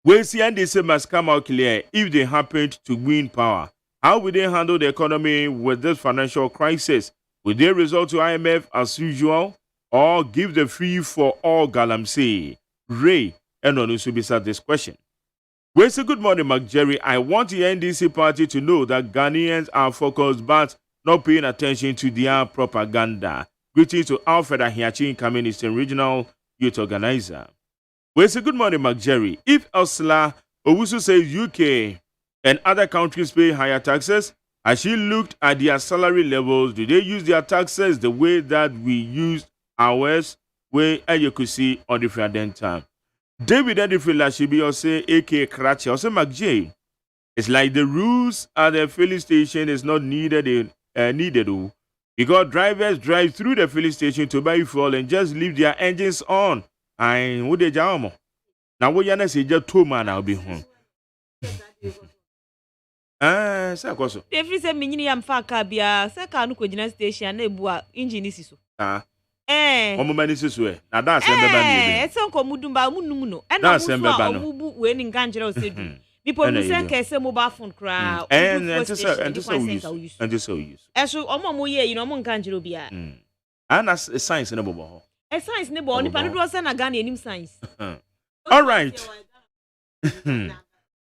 S3: We see NDC must come out clear if they happened to win power. How will they handle the economy with this financial crisis? Will they resort to IMF as usual or give the free for all galamsey? Ray and Onusubisa this question. We say good morning, Mark Jerry. I want the NDC party to know that Ghanaians are focused but not paying attention to their propaganda. Greetings to Alfred Ahiachi, Communist Regional Youth Organizer. We say good morning, Mark Jerry. If Ursula Owusu says UK and other countries pay higher taxes, as she looked at their salary levels, do they use their taxes the way that we used ours, where you could see on the different time? David Edifila Shibi say AK Krachi or say Mark J. It's like the rules at the filling station is not needed because drivers drive through the filling station to buy fuel and just leave their engines on. I would they jam. Now what you say just 2 man I'll be home. Say
S4: if you say me am fa ka bia say ka no kogina station na ebu a engine isi so.
S3: Omo mani siswe. Na da se mbeba ni.
S4: E se nko mudumba munum no. E na omubu we ni nganjere o se du. Nipo mu se nke se mobile phone kra.
S3: And so use.
S4: Eso omo ye you know omo nganjere obia.
S3: And as science na bobo ho.
S4: A science ne bo nipa do se na Ghana enim science.
S3: All right.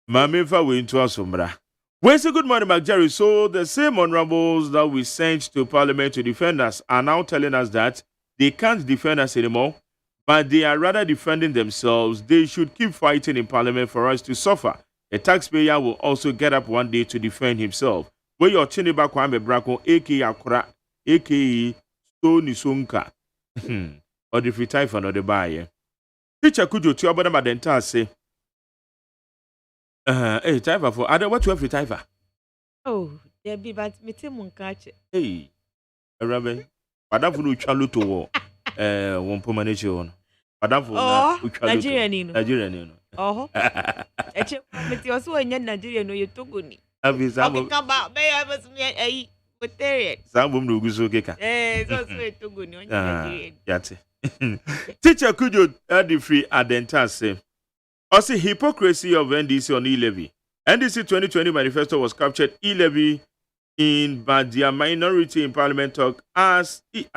S3: Mama fa we into asombra. We say good morning, Mark Jerry. So the same honorables that we sent to Parliament to defend us are now telling us that they can't defend us anymore, but they are rather defending themselves. They should keep fighting in Parliament for us to suffer. A taxpayer will also get up one day to defend himself. Where your Chiniba Kwame Brako, aka Akura, aka Stony Sunka, or the free typhoon or the buyer. Teacher could you tell about the entire say? Hey, typhoon for other what you have free typhoon?
S4: Oh, there be but me catch.
S3: Hey, a rabbi. Madame for Uchalu to war. One permanent on. Madame for Nigerian.
S4: Oh, but you also in Nigeria, no, you took me.
S3: Come
S4: back, may I was me a veteran.
S3: Some women will so geka.
S4: So sweet to go.
S3: Yate. Teacher, could you add the free adentase? Also, hypocrisy of NDC on E-levy. NDC 2020 manifesto was captured E-levy in, but their minority in Parliament talk as if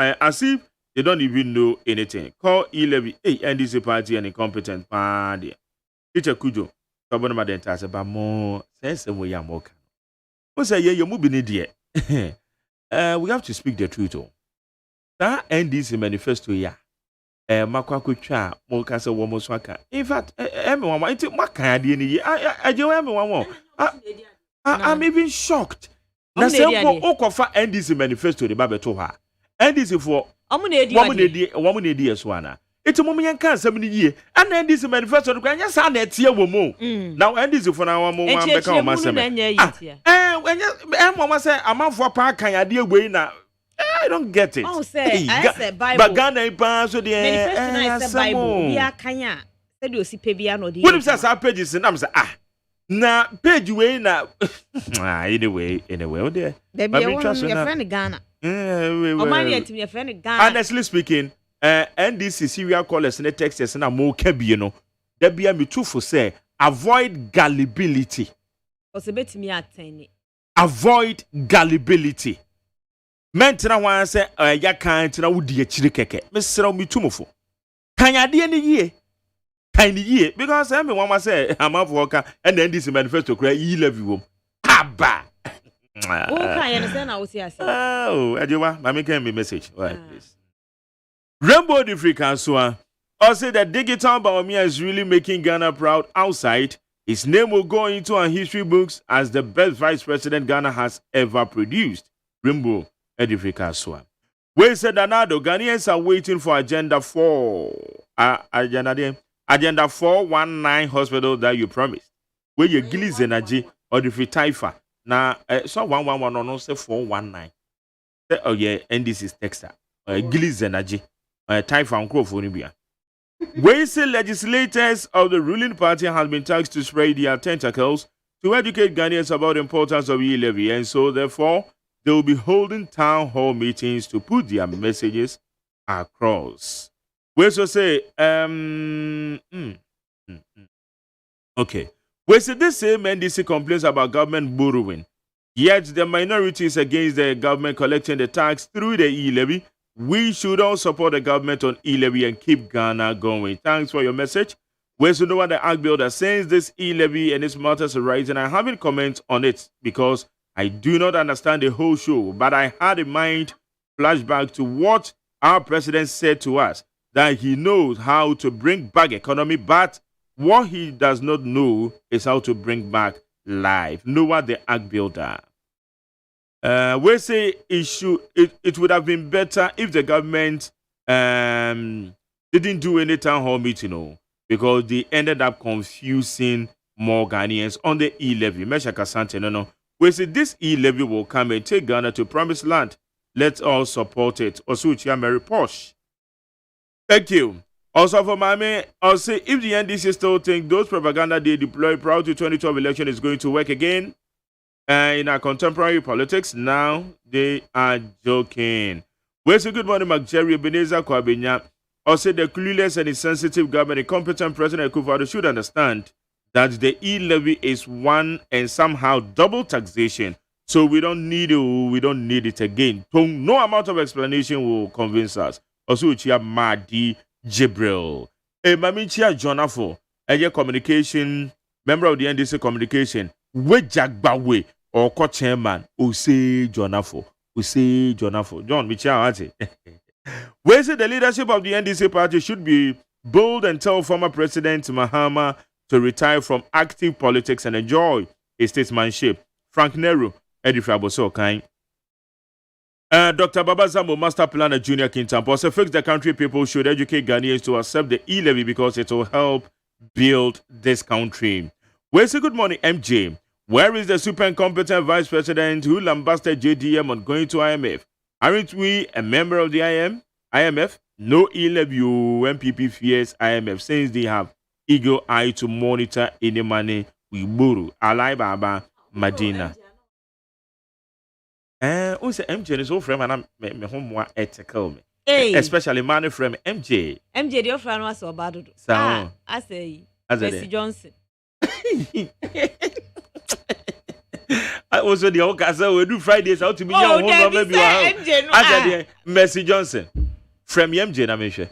S3: they don't even know anything. Call E-levy a NDC party an incompetent party. Teacher Kujo, someone about the entire but more sense and we are more. What's a year you're moving idiot? We have to speak the truth. That NDC manifesto, yeah. Makwakucha, Mokasa Womoswaka. In fact, everyone, it's Makadi. I do everyone. I'm even shocked. Na sempo okofa NDC manifesto de babe to ha. NDC for woman edi swana. Eti mum yen kan asem ni yie. Ana NDC manifesto de kwanya sa na etie wo mu. Now NDC for na wo wan beka o masem. Mama say amanfo pa kan ade egwei na I don't get it.
S4: Oh say I say Bible.
S3: But Ghana pa so de
S4: manifesto na say Bible. Bia kanya. Say de osi pe bia no de.
S3: What if say pages na am say na page way na anyway oh there.
S4: There be your friend Ghana. Your friend Ghana.
S3: Honestly speaking, NDC serial callers in the Texas na mo kabi no. There be me too for say avoid gullibility.
S4: Osebetimi atene.
S3: Avoid gullibility. Mentina wan say ya kan tina wudi akiri keke. Me sra me too mofo. Kan ade ni yie. Kind of year because everyone say I'm off worker and then this manifesto cry E-levy wom. Haba.
S4: Okay, understand I will see us.
S3: Oh, Ajiwa, mami can be message. Right, please. Rainbow the free council. Or say that digital Baumia is really making Ghana proud outside. His name will go into our history books as the best vice president Ghana has ever produced. Rainbow the free council. We said that now the Ghanaians are waiting for Agenda 4. Agenda 419 hospital that you promised. Where you Gillies energy or the free Taifa. Now, so 111 or no say 419. Oh yeah, and this is Texas. Gillies energy. Taifa and Crow for Libya. We say legislators of the ruling party have been tasked to spread their tentacles to educate Ghanaians about the importance of E-levy, and so therefore they will be holding town hall meetings to put their messages across. We also say, Okay. We see the same NDC complaints about government borrowing. Yet the minority is against the government collecting the tax through the E-levy. We should all support the government on E-levy and keep Ghana going. Thanks for your message. We also know what the Act Builder says this E-levy and its matters arise, and I haven't comment on it because I do not understand the whole show. But I had in mind flashback to what our president said to us, that he knows how to bring back economy, but what he does not know is how to bring back life. Noah the Act Builder. We say it would have been better if the government didn't do any town hall meeting, because they ended up confusing more Ghanaians on the E-levy. Mesha Kasante, no. We say this E-levy will come and take Ghana to promised land. Let's all support it. Osuchia Mary Posh. Thank you. Also for Mami, I'll say if the NDC still think those propaganda they deploy prior to 2012 election is going to work again in our contemporary politics, now they are joking. We say good morning, Jerry Ebenezer Kwabenya. I'll say the clueless and insensitive government, incompetent President Akufo-Addo should understand that the E-levy is one and somehow double taxation. So we don't need it again. No amount of explanation will convince us. Also, Chia Madi Jibril. Mamichia Jonafo, a communication, member of the NDC communication, Wejagbawe, or co-chairman, Osei Jonafo. John Michia. We say the leadership of the NDC party should be bold and tell former President Mahama to retire from active politics and enjoy his statesmanship. Frank Nero, Eddie Fraboso, kind. Dr. Babazamo, Master Planner Junior Kintampo, said fix the country people should educate Ghanaians to accept the E-levy because it will help build this country. We say good morning, MJ. Where is the super incompetent vice president who lambasted JDM on going to IMF? Aren't we a member of the IMF? No E-levy, MPP fears IMF since they have eagle eye to monitor any money we borrow. Alai Baba Madina. Who say MJ is so friend and me home more ethical me. Especially money from MJ.
S4: MJ the friend was so bad. I say Jesse Johnson.
S3: I also the whole castle we do Fridays out to me maybe MJ no. I said Mercy Johnson. From MJ na me hwe.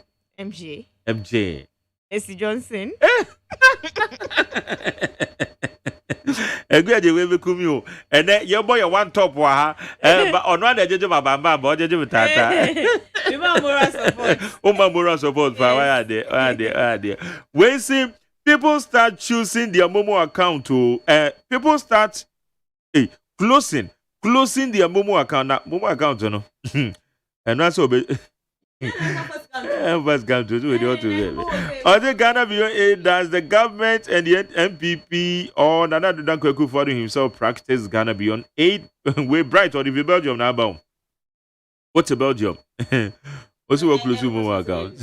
S3: MJ.
S4: Mercy Johnson.
S3: Egwe we be kumi o. And then your boy one top wa ha. But on one jeje babamba but jeje tata.
S4: You ma moral support.
S3: O ma moral support for why are there. When see people start choosing their Momo account to people start closing their Momo account. Now Momo account no. And that's so first come to do it. Other Ghana does the government and the MPP or Nana Danko for himself practice Ghana beyond 8 way bright or if Belgium now bound. What's a Belgium? Also work close to Momo account.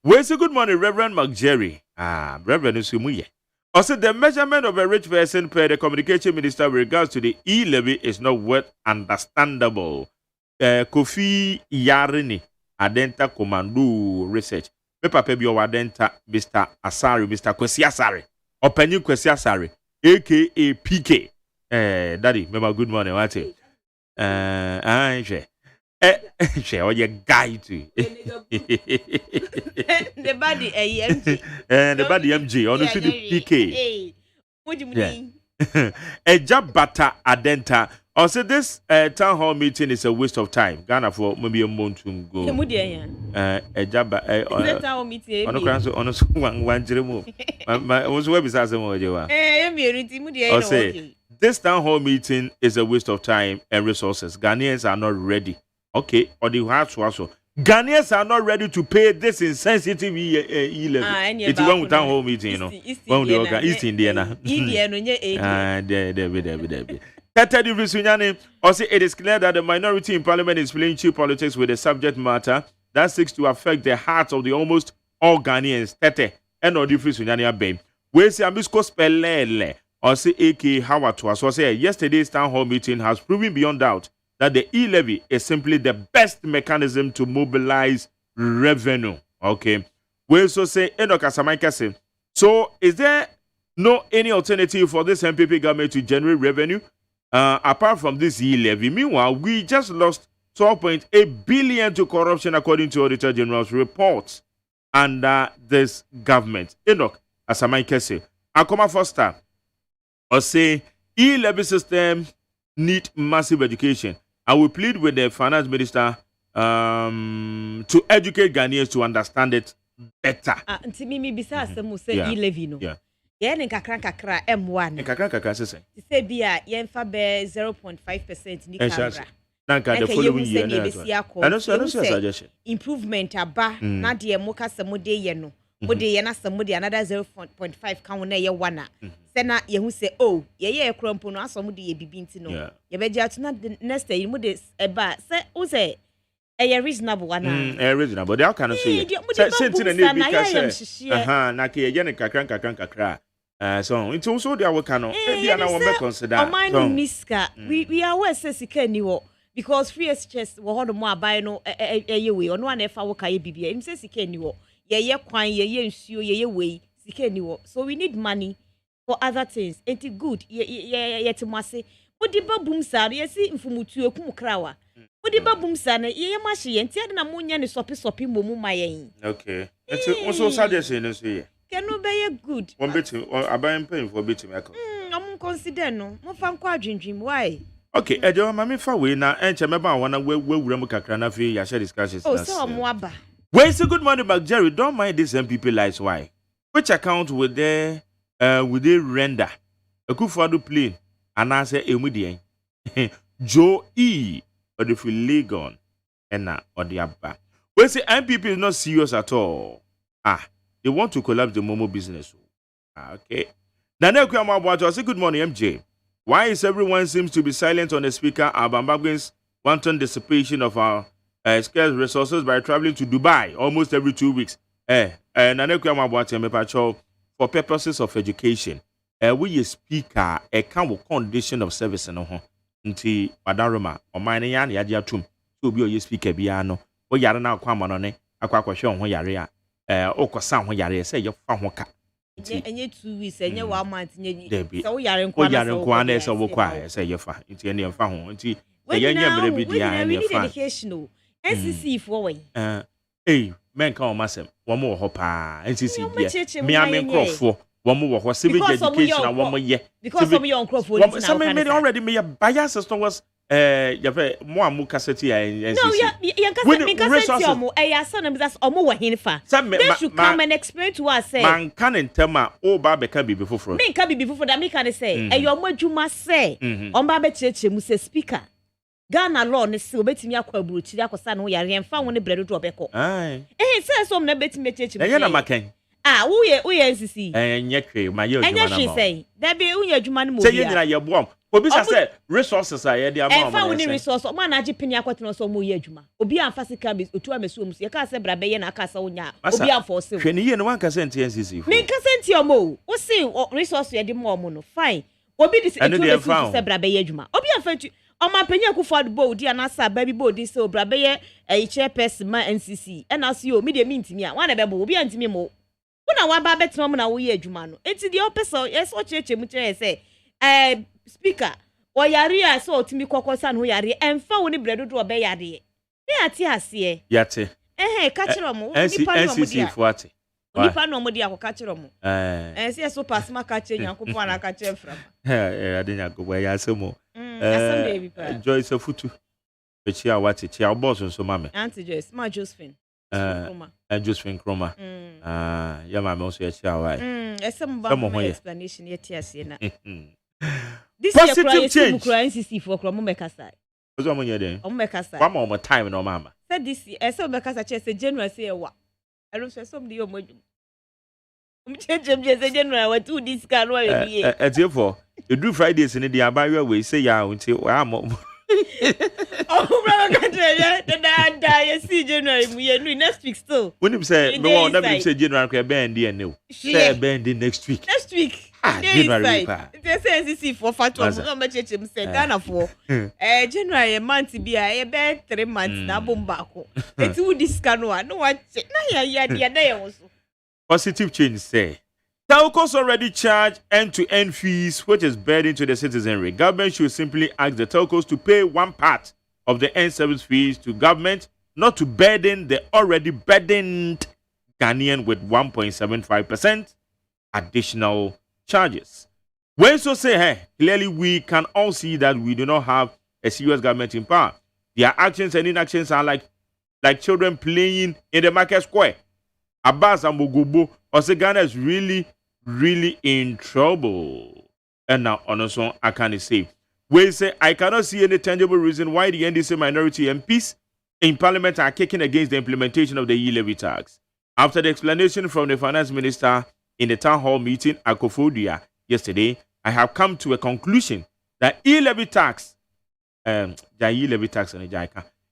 S3: Where's a good morning, Reverend McJerry? Reverend Usumuye. Also, the measurement of a rich person per the communication minister with regards to the E-levy is not what understandable. Kofi Yarini. Adenta Commando Research. Me papa bi o Adenta Mr. Asari, Mr. Kwesi Asari. Openyu Kwesi Asari, aka PK. Daddy, remember good morning, what it? She or your guy too.
S4: The body MG.
S3: The body MG, honestly the PK.
S4: What do you mean?
S3: Ejabata Adenta. Also, this town hall meeting is a waste of time. Ghana for maybe a month to go. Ejaba.
S4: Town hall meeting.
S3: Honestly, one jeremo. My website is more. Say this town hall meeting is a waste of time and resources. Ghanaians are not ready. Okay, or the hearts also. Ghanaians are not ready to pay this insensitive E-levy. It's one town hall meeting, you know. East Indiana. Also, it is clear that the minority in parliament is playing cheap politics with a subject matter that seeks to affect the hearts of the almost all Ghanaians. Tete and no difference in any bay. We say Amisco Spellele or say AK Howard to us. So say yesterday's town hall meeting has proven beyond doubt that the E-levy is simply the best mechanism to mobilize revenue. Okay. We also say Enoka Samaika say, so is there no any alternative for this MPP government to generate revenue apart from this E-levy. Meanwhile, we just lost 12.8 billion to corruption according to Auditor General's report under this government. Enoch, as I can say, Akoma Foster, or say E-levy system need massive education. I will plead with the finance minister to educate Ghanaians to understand it better.
S4: Nti mimi bisa asemu say E-levy no. Yeah, nkakra M1.
S3: Nkakra say.
S4: Say bia yenfa be 0.5% ni kamera.
S3: Nanka the following year
S4: I don't suggestion. Improvement aba na de mo kasa mo de ye no. Mo de ye na samo de another 0.5 kan na ye wana. Say na ye hu say oh ye krompo no aso de ye bibi nti no. Ye be ja to na next year mo de eba say o say reasonable one.
S3: Reasonable. They all kind of say since in the big say na ke ye ne kakra. So it's also there we can be na we consider.
S4: Miska we are where say sika ni wo because free exchange wo ho mo abai no ye we ono na efa wo kai bibia im say sika ni wo ye kwan ye nsuo ye we sika ni wo so we need money for other things. Ain't it good ye timase odi babum sare ye si mfumutu ekum krawa odi babum sane ye mahye ye ntia na munya ne sopi momu mayen.
S3: Okay, it's also suggestion no say
S4: kenu be good
S3: one bit aban pay for bit me account
S4: am consider no mo fa nkwa adwendwem why.
S3: Okay, ejo ma me fa we na enche meba wana wewura mu kakra na fe ya share discussions
S4: na so mo aba.
S3: Well, say good morning back Jerry, don't mind this MPP lies why. Which account would they render a Kufadu plane and I say immediate Joe E or the Legon and or the Abba. Well, say MPP is not serious at all. They want to collapse the Momo business. Okay. Daniel Kwamabwato, say good morning, MJ. Why is everyone seems to be silent on the speaker Abambagwin's wanton dissipation of our scarce resources by traveling to Dubai almost every 2 weeks? Nane Kwamabwato mepacho for purposes of education. We speaker a kind of condition of service no ho. Nti Wadaroma o mine yan yade atum. So bi o speaker bia no. O yare na kwama no ne akwa kwahwe ho yare a okosa ho yare say ye fa ho ka.
S4: Enye 2 weeks enye 1 month nye
S3: so yare nkwa na say wo kwa say ye fa. Nti ene ye fa ho. Nti ye nya mere bi dia ene fa.
S4: Educational NCC for we.
S3: Men ka o masem. Wo mo ho pa. NCC bia. Me am nkrofo. Womo wo ho civic education and womo ye
S4: because some young crofo
S3: some made already me bias system was you mo amu cassette ya
S4: no you cassette omo ya son am that's omo wo hinfa they should come and explain to us say
S3: man can ntema o ba be ka bibi foforo
S4: me ka bibi foforo da me can say omo adwuma say on ba be cheche mu say speaker Ghana law ne se obetimi akwaburu chiri akosa no yare emfa won ne bredo do obeko say so na betimi cheche
S3: mu na makan
S4: uye NCC
S3: enye kwe ma ye adwuma na
S4: mo say there be uye adwuma na mo
S3: say nyina ye boam obi say resources are ye dey am
S4: am fa woni resource o ma na agi pini akwatena so mo ye adwuma obi amfa sika be otu amesu omusu ye ka say bra be ye na aka sa wonya obi amfa se
S3: hwe ni ye no wan ka say NCC
S4: me ka say nti omo wo say resource ye dey mo omo no fine obi dis etu amesu say bra be ye adwuma obi amfa nti o ma panya ku ford board ya na sa baby board say bra be ye chairperson ma NCC and as you me dey mintimi a wan na be bo obi antimi mo na wa ba betima mu na wo ye adwuma no enti de opesa yes o cheche mu chere say speaker o yare a so otimi kokosa no yare emfa wo ni bredo do obe yare e ati ase
S3: yate
S4: ka kire mo
S3: nipa no mo dia
S4: nipa no mo dia ko ka kire mo se so pass ma ka kire nyankopon na ka kire fra
S3: ade nyankopon ya asemo Joyce Futu echi a wati chi a boss nso mame
S4: Auntie Joyce ma Josephine
S3: Josephine Kroma. Yeah, my mom said,
S4: some explanation yet. Yes, this
S3: positive change.
S4: NCC for Kromekasa.
S3: Was on your day.
S4: Omekasa.
S3: One more time, no, mamma.
S4: Said this year, so Bekasa chess a general say what? I don't say somebody or more. General, 2 this car.
S3: As therefore, you do Fridays in the Abaya way, say, yeah, until I'm.
S4: Oh, brother, see January. We next week still.
S3: When you say no, never say January can bend the new. Say bend next week.
S4: Next week.
S3: January.
S4: They say NCC for fatu. No much him say Ghana for. January month be a bed 3 months na bombako. It's who this can one. No what? Na ya also.
S3: Positive change say. Telcos already charge end-to-end fees, which is burden to the citizenry. Government should simply ask the telcos to pay one part of the end service fees to government, not to burden the already burdened Ghanaian with 1.75% additional charges. When so say, hey, clearly we can all see that we do not have a serious government in power. Their actions and inactions are like children playing in the market square. Abbas and Mogobo, or Ghana is really in trouble. And now, on this one, I can't say. We say, I cannot see any tangible reason why the NDC minority MPs in Parliament are kicking against the implementation of the E-levy tax. After the explanation from the Finance Minister in the town hall meeting at Kofodia yesterday, I have come to a conclusion that E-levy tax,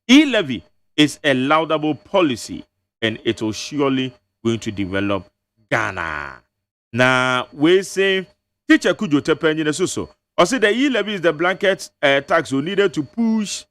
S3: E-levy is a laudable policy and it will surely going to develop Ghana. Now, we say, teacher Kujo Tepenyi so. Or say the E-levy is the blanket tax we needed to push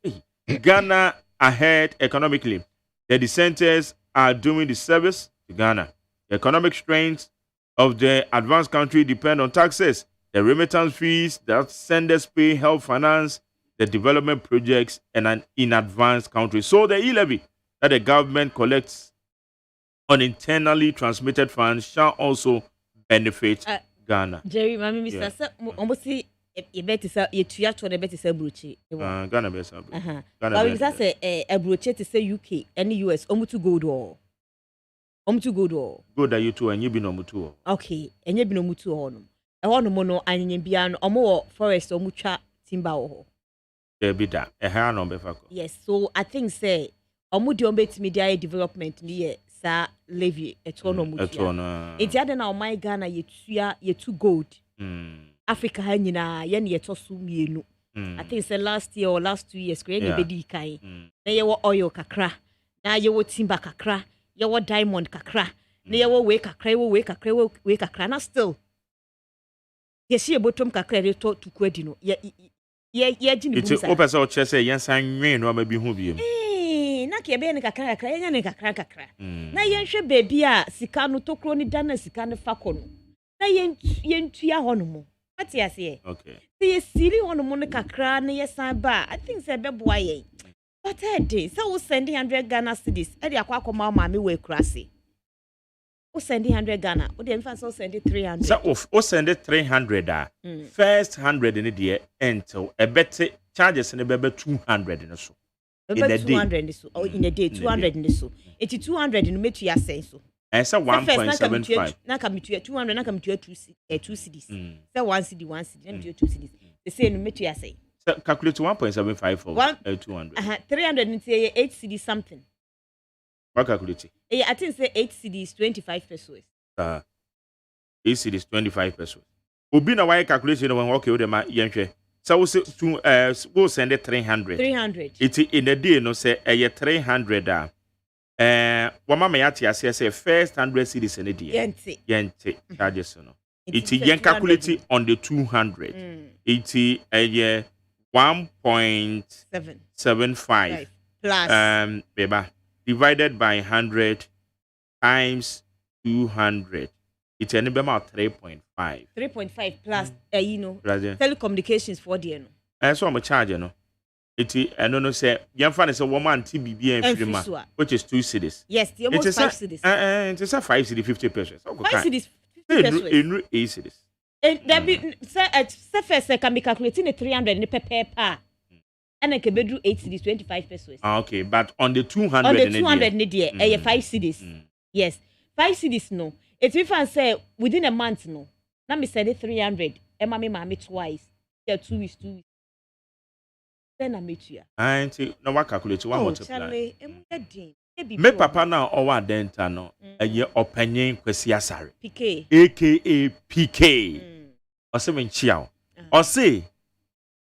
S3: Ghana ahead economically. The dissenters are doing the service to Ghana. The economic strength of the advanced country depend on taxes, the remittance fees that senders pay, help finance the development projects in advanced countries. So the E-levy that the government collects on internally transmitted funds shall also benefit Ghana.
S4: Jerry, Mami, Mr. Sir, almost see a better sir, you to a better sir, Brucci.
S3: Ghana best.
S4: But if that's a Brucci to say UK and US, almost to go door. To go door.
S3: Go that you two and you be no mutu.
S4: Okay, and you be no mutu on. I want no mono and you be an or more forest or mucha timber.
S3: There be that. A hair number.
S4: Yes, so I think say, Omudiombe media development near. Sa levy etono mutia. It's other now my Ghana ye two gold. Africa hanyina yen ye tosu mienu. I think say last year or last 2 years kwe bedi kai. Na ye wo oil kakra. Na ye wo timber kakra. Ye wo diamond kakra. Na ye wo we kakra na still. Ye see bottom kakra re to kwadi no. Ye jini busa.
S3: It's open so chese yen san nwen no ma bi hu biem.
S4: Na ke be ne kakra enya ne kakra na yenhwe baby a sika no tokro ni dana sika ne fako no na yentua ho no mo ati ase
S3: okay
S4: ye siri ho no mo ne kakra na yesan ba I think say be boa yen but day say we send 100 Ghana cedis e dey akwa akoma ma me we kurase we send 100 Ghana we dey mfa so send 300
S3: so we send 300 first 100 in the until a better charges in the 200 no so
S4: in a 200 so or in a day 200 in so it's 200 in metu ya sense so
S3: and so 1.75
S4: na come to 200 na come to 2 cedis say 1 cedi na do 2 cedis they say no metu ya say
S3: so calculate 1.75 for 200
S4: 300 in say 8 cedi something
S3: what calculate
S4: I think say 8 cedis 25 pesos
S3: 8 cedis 25 pesos obi na why calculation when okay we dem yenhwe. So we'll send it 300.
S4: 300.
S3: It's in a day, no say a 300. Wama mayati say first 100 cedis in a day. Yente. Charges no. It's yen calculate on the 200. It's a 1.75
S4: plus
S3: beba divided by 100 times 200. It's an about 3.5.
S4: 3.5 plus, telecommunications for the no.
S3: And so I'm a charge, you know. It's I don't know say young fan is a woman TBB and Frima, which is 2 cedis.
S4: Yes, the almost 5 cedis.
S3: It's a 5 cedi 50 pesos.
S4: 5 cedis 50 pesos.
S3: In 8 cedis.
S4: And there be say can be calculating the 300 in the paper. And I can do 8 cedis 25 pesos.
S3: Okay, but on the 200
S4: on the 200 in the 5 cedis. Yes. 5 cedis no. It's if I say within a month, no. Let me say 300. Emma me twice. Yeah, 2 weeks. Then I meet you.
S3: I ain't no what calculate one multiply.
S4: Charlie,
S3: me papa now or denta no. A year opinion kwesi asare.
S4: PK.
S3: AKA PK. Or say chiao. Or say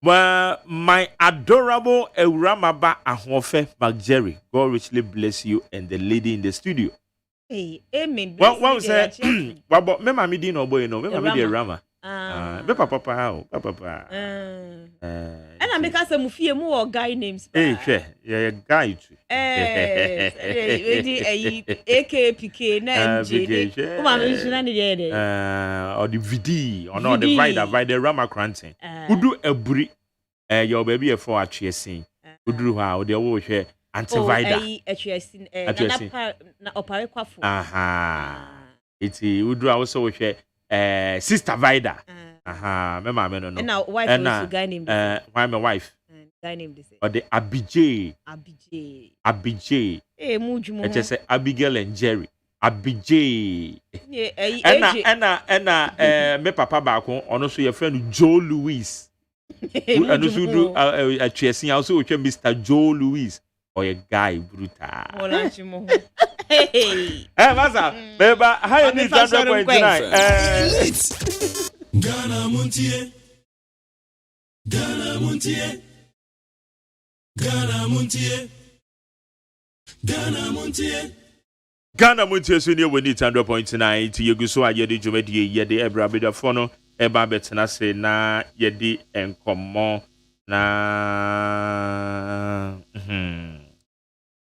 S3: well, my adorable Euramaba Ahofe Jerry. God richly bless you and the lady in the studio.
S4: Hey, amen.
S3: Well, say, well, but me mama didn't know boy, no, me mama did Rama. Be papa papa.
S4: And I make us a mufie mu or guy names.
S3: Yeah, guy too.
S4: AKPK na MJ. Uma mention ni there.
S3: Or the VD or not the Vida Rama Cranton. Udu eburi your baby for atwesin. Udu ha o de wo hwe antivida.
S4: Atwesin na opare kwafo.
S3: Iti udu also hwe Sister Vida. Me mama no.
S4: And now wife is guy named
S3: why my wife?
S4: Guy named this.
S3: Or the Abijay.
S4: Mujumo.
S3: It just say Abigail and Jerry. Abijay. Me papa back on also your friend Joe Louis. And also do a chasing also Mr. Joe Louis. Or a guy brutal. Hey, Masa, Beba, how you need 100.9?
S2: Ghana Montie. Ghana Montie. Ghana Montie. Ghana Montie.
S3: Ghana Montie so near we need 100.9 to you so aye de jumedi ye de ebra beda fono eba betena se na ye di enkomo na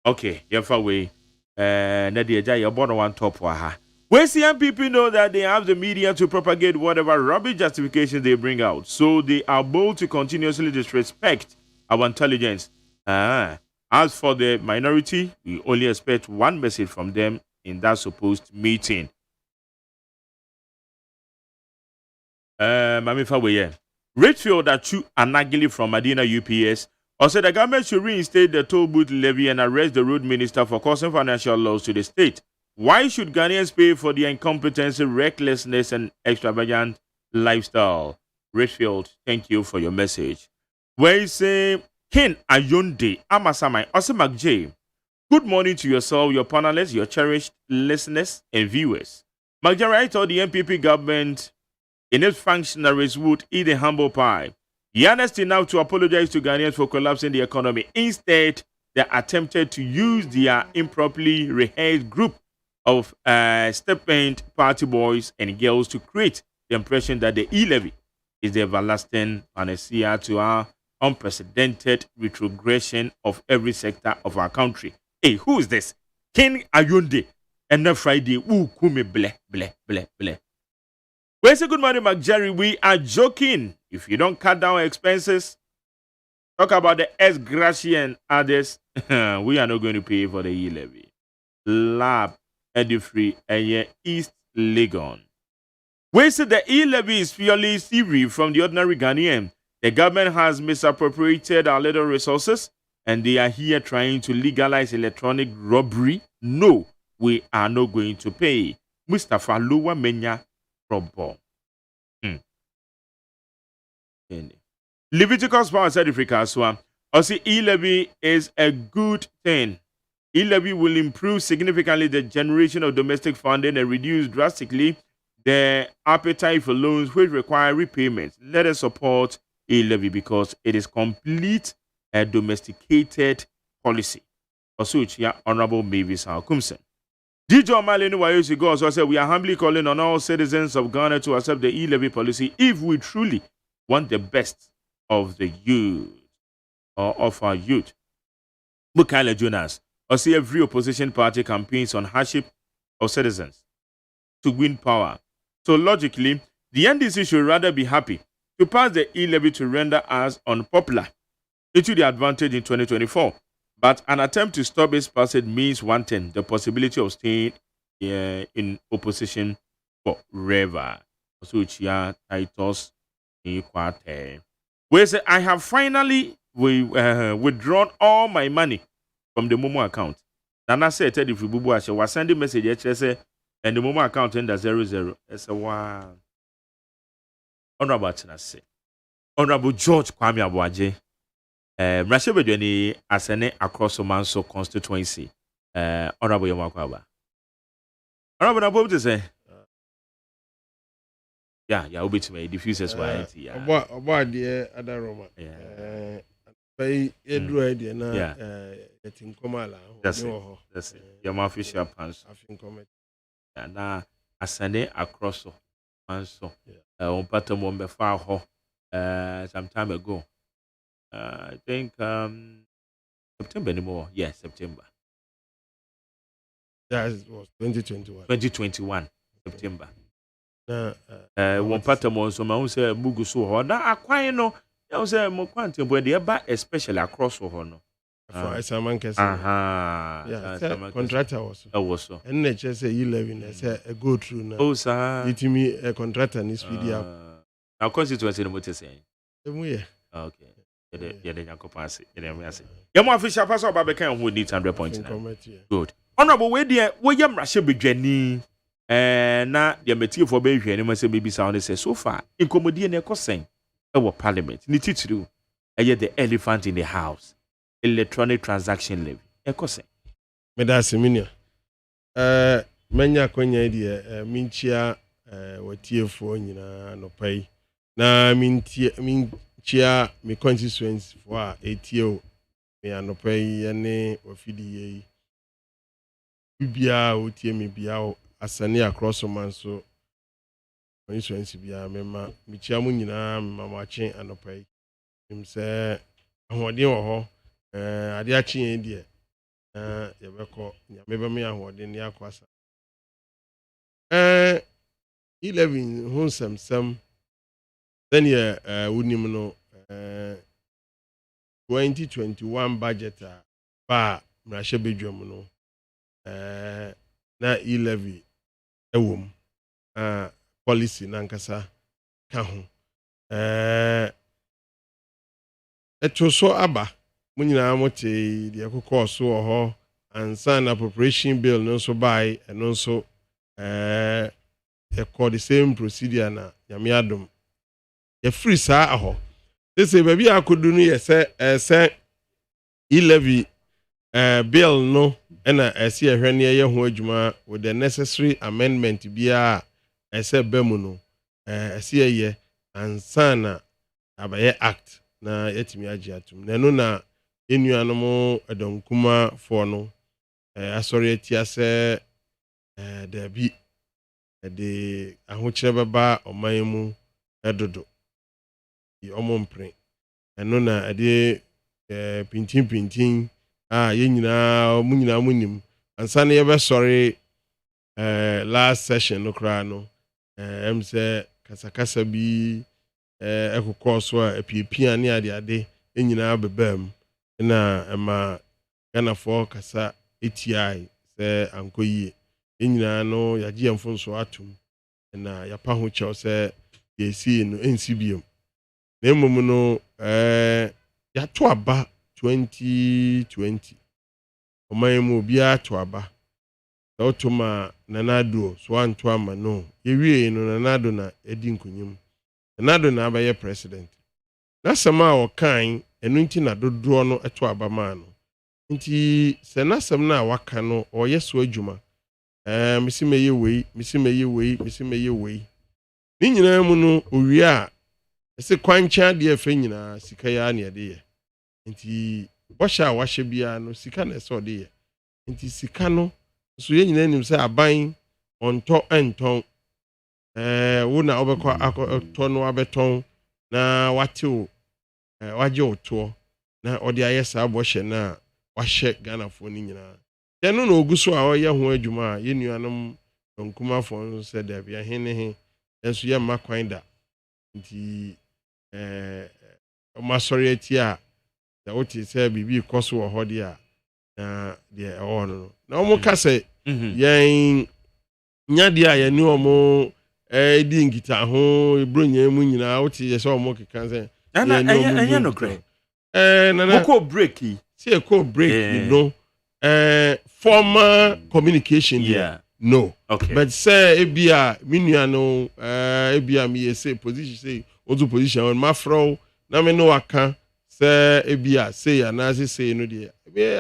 S3: okay, yefa we na de eja ye born one top wa ha. When CMPP know that they have the media to propagate whatever rubbish justifications they bring out, so they are bold to continuously disrespect our intelligence. As for the minority, we only expect one message from them in that supposed meeting. Mamifa Weye. Richfield Achu Anagili from Medina UPS also the government should reinstate the toll booth levy and arrest the road minister for causing financial loss to the state. Why should Ghanaians pay for their incompetence, recklessness, and extravagant lifestyle? Richfield, thank you for your message. We say, Ken Ayonde, Amasamai, Osemak J. Good morning to yourself, your panelists, your cherished listeners and viewers. Magjari told the MPP government in its functionaries would eat a humble pie. He announced enough to apologize to Ghanaians for collapsing the economy. Instead, they attempted to use their improperly rehearsed group of step-paint party boys and girls to create the impression that the E-levy is the everlasting panacea to our unprecedented retrogression of every sector of our country. Hey, who is this? King Ayunde. And then Friday, ooh, kume ble. Well, say good morning, Jerry. We are joking. If you don't cut down expenses, talk about the S-Gracia and others, we are not going to pay for the E-levy. Lab Edifree and East Legon. We say the E-levy is purely thievery from the ordinary Ghanaian. The government has misappropriated our little resources and they are here trying to legalize electronic robbery. No, we are not going to pay. Mustafa Luwa Menya Robo. Leviticus Power Certificate. So, also E-levy is a good thing. E-levy will improve significantly the generation of domestic funding and reduce drastically the appetite for loans which require repayment. Let us support E-levy because it is complete a domesticated policy. Also, Honorable Mavis Kumsen. DJ Malinu Wayosi go also said we are humbly calling on all citizens of Ghana to accept the E-levy policy if we truly want the best of the youth or of our youth. Bukaila Jonas. I see every opposition party campaigns on hardship of citizens to win power. So logically, the NDC should rather be happy to pass the E-levy to render us unpopular into the advantage in 2024. But an attempt to stop its passage means one thing, the possibility of staying in opposition forever. So Titus we say I have finally withdrawn all my money from the Momo account. Nana said if you bubu ashe was sending message say and the Momo account end 00. It's a wow. Honorable Tinase. Honorable George Kwame Abuaje. Mrashebedweni asene across Omanso constituency. Honorable Yomakwaba. Honorable Nabob to say. Yeah, obi to me diffuses why. Yeah.
S10: About the other Roman. Yeah. Pay Edru idea na letting Komala.
S3: That's it. Your official pants.
S10: Afin comment.
S3: Na asane across And so, on pattern one before some time ago. I think September anymore. Yes, September.
S10: That was 2021.
S3: 2021 September. One pattern one so my say mugu so ho na akwan no you say mo kwante bo dey ba especially across ho no
S10: for Asaman Kese. Yeah, contractor also. And they just say E-levy say a go through now.
S3: Oh sir.
S10: It me a contractor ni speedy up.
S3: Now constituency no mote say.
S10: Okay.
S3: Yeah, the pass. Yeah, mo official pass over be kan ho need 100.9. Good. Honorable we there we yam rahye bedwani na the material for be hwe ni ma say baby sound say so far incommodie na ekosen e wo parliament ni titru the elephant in the house electronic transaction levy ekosen
S10: me da seminia manya konya die minchia watiefo nyina no pai na minchia me constituency for etio me anopai ne ofidi yi bibia otie me bia asane across man so constituency bia mema michia mu nyina mamache anopai nim se ahoden wo ho ade achi yen die yebeko nyame be me ahoden ne akwasa E-levy hun samsam then ye wonim no 2021 budget ba mrahye bedwam no na E-levy ewom policy nankasa ka ho eto so aba munyina mote de akokọ so ho ansan appropriation bill no so by no so the same procedure na nyame adom ye free saa aho they say baby akodu no ye say E-levy bill no na esi ehwe ne ye ho adwuma with the necessary amendment bia ese bemu no esi ye ansana abaye act na yetimi agi atum na no na enuanom edonkuma for no asori etia se da bi de ahokyere baba oman mu edodo yi omompre eno na ade pintin yenyina munim ansa na yebe sorry last session no kra no say kasakasa bi ekokọ so apiepia ne ade enyina bebam na ema Ghana for kasa eti se ankoyie enyina no yagye mfonso atum na yapa ho kyerɛ sɛ yesi no ensibiem na emom no yato aba 2020 oman mu bia to aba automa nanado so anto ama no yewie no nanado na edi nkonyim nanado na abaye president na sama o kan enu nti na dodo no eto aba ma no nti se na sam na waka no oyɛ so adwuma misimeye wei ni nyina mu no owie a ese kwancha de afa nyina sika ya ne de ye nti bɔhyɛ a wahyɛ bia no sika na ɛsɛ ɔde ye nti sika no so ye nyina nim sɛ aban ɔntɔ ɛntɔn wo na obekɔ akɔtɔ no abɛtɔn na watew wagye otoɔ na ɔde ayɛ saa bɔhyɛ na wahyɛ Ghana fo ni nyina tenu na oguso a ɔyɛ ho adwuma a yenuanom nkuma fo no sɛ da bia he enso yɛ makwan da nti ɔmasɔre ati a da wote sɛ bibi kɔso wɔ hɔ de a na de ɛwɔ no na ɔmo ka sɛ yɛn nyade a yɛne ɔmo di ngita ho ebronya mu nyina wote yɛ sɛ ɔmo keka sɛ
S3: ɛnyɛ no kre
S10: nana
S3: ko break
S10: see ko break no formal communication
S3: yeah
S10: no
S3: okay
S10: but say ebia minua no ebia me say position say ozo position on my fro na me no aka say ebia say anase say no de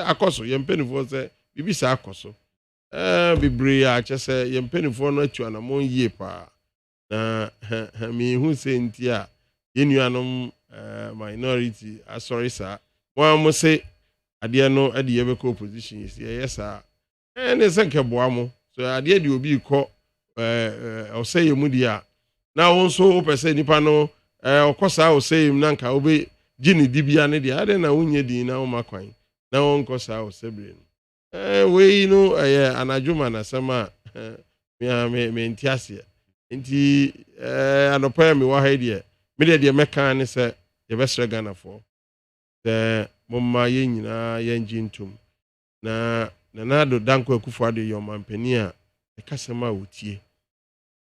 S10: akoso ye mpenifo say bibi say akoso bibre a che say ye mpenifo no atu anamon yie pa na me hu say ntia ye nuanom minority sorry sir one mo say ade no ade ye be ko position yes sir ne senke boa mo so ade de obi kɔ ɔsɛ yɛ mu dia Now also person nipa no okosa o say him nanka obe gini dibia ne dia ade na unye din na o makwan na won kosa o sebre we no anadwuma na sama me ntiase nti anopa me wa ha die me de meka ne se ye besre Ghana for the momma ye nyina ye njintum na do danko akufo ade yo mampani a e kasema wotie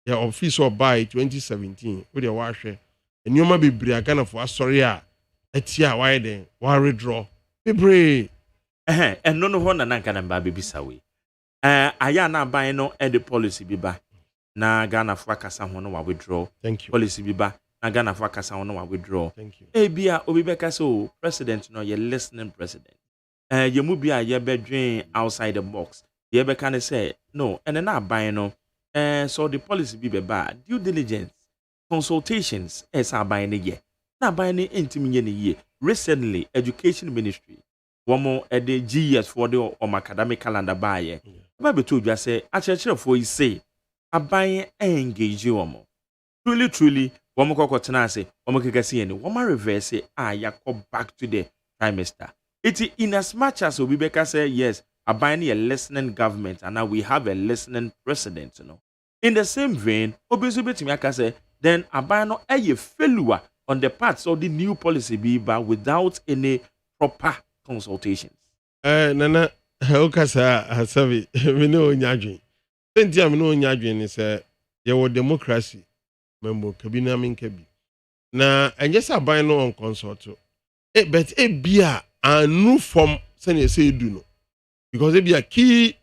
S10: ya office of by 2017 we dey wa hwe enioma bebre Ghana for asori a atia why den wa redraw bebre
S3: eno no ho na nanka na mba bebisa we aya na ban no e the policy bi ba na Ghana for akasa ho no wa withdraw policy bi ba na Ghana for akasa ho no wa withdraw bia obi beka so president no ye listening president ye mu bia ye bedwen outside the box ye beka ne say no ene na ban no so the policy be ba due diligence consultations esa ban ne ye na ban ne entimi nye ne ye recently education ministry womo the GS for the academic calendar ba ye ba beto dwa say achechefo yi say aban engage womo truly womo kokotena ase womo kekase ye ne womo reverse yakọ back to the trimester it in as much as Obibeka say yes aban a listening government and now we have a listening president in the same vein obezubetimi aka say then aban no failure on the parts of the new policy be but without any proper consultations
S10: nana okasa hasabi me no nyadwen sentia me no nyadwen ni say ye democracy member kabina min kabi na enye say aban no on consult but bia anu from say say do no because be a key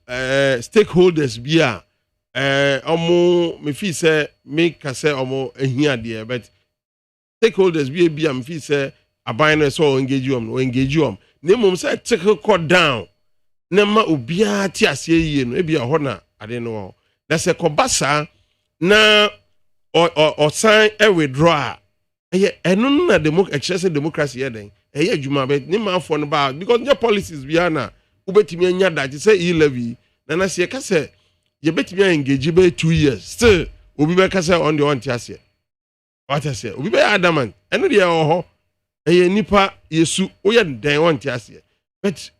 S10: stakeholders bia omo me fi say make say omo ehia de but stakeholders bia me fi say aban no so engage you na mum say take cut down na ma obia ti ase yie no bia ho na ade no na say kobasa na or sign a withdraw eno na democracy den adwuma bet ni man for no ba because your policies bia na ubetimi anya that say E-levy na say ka say ye betimi engage be 2 years still obi be ka say on the on tiase what I say obi be adamant eno de ho nipa yesu oye den on tiase but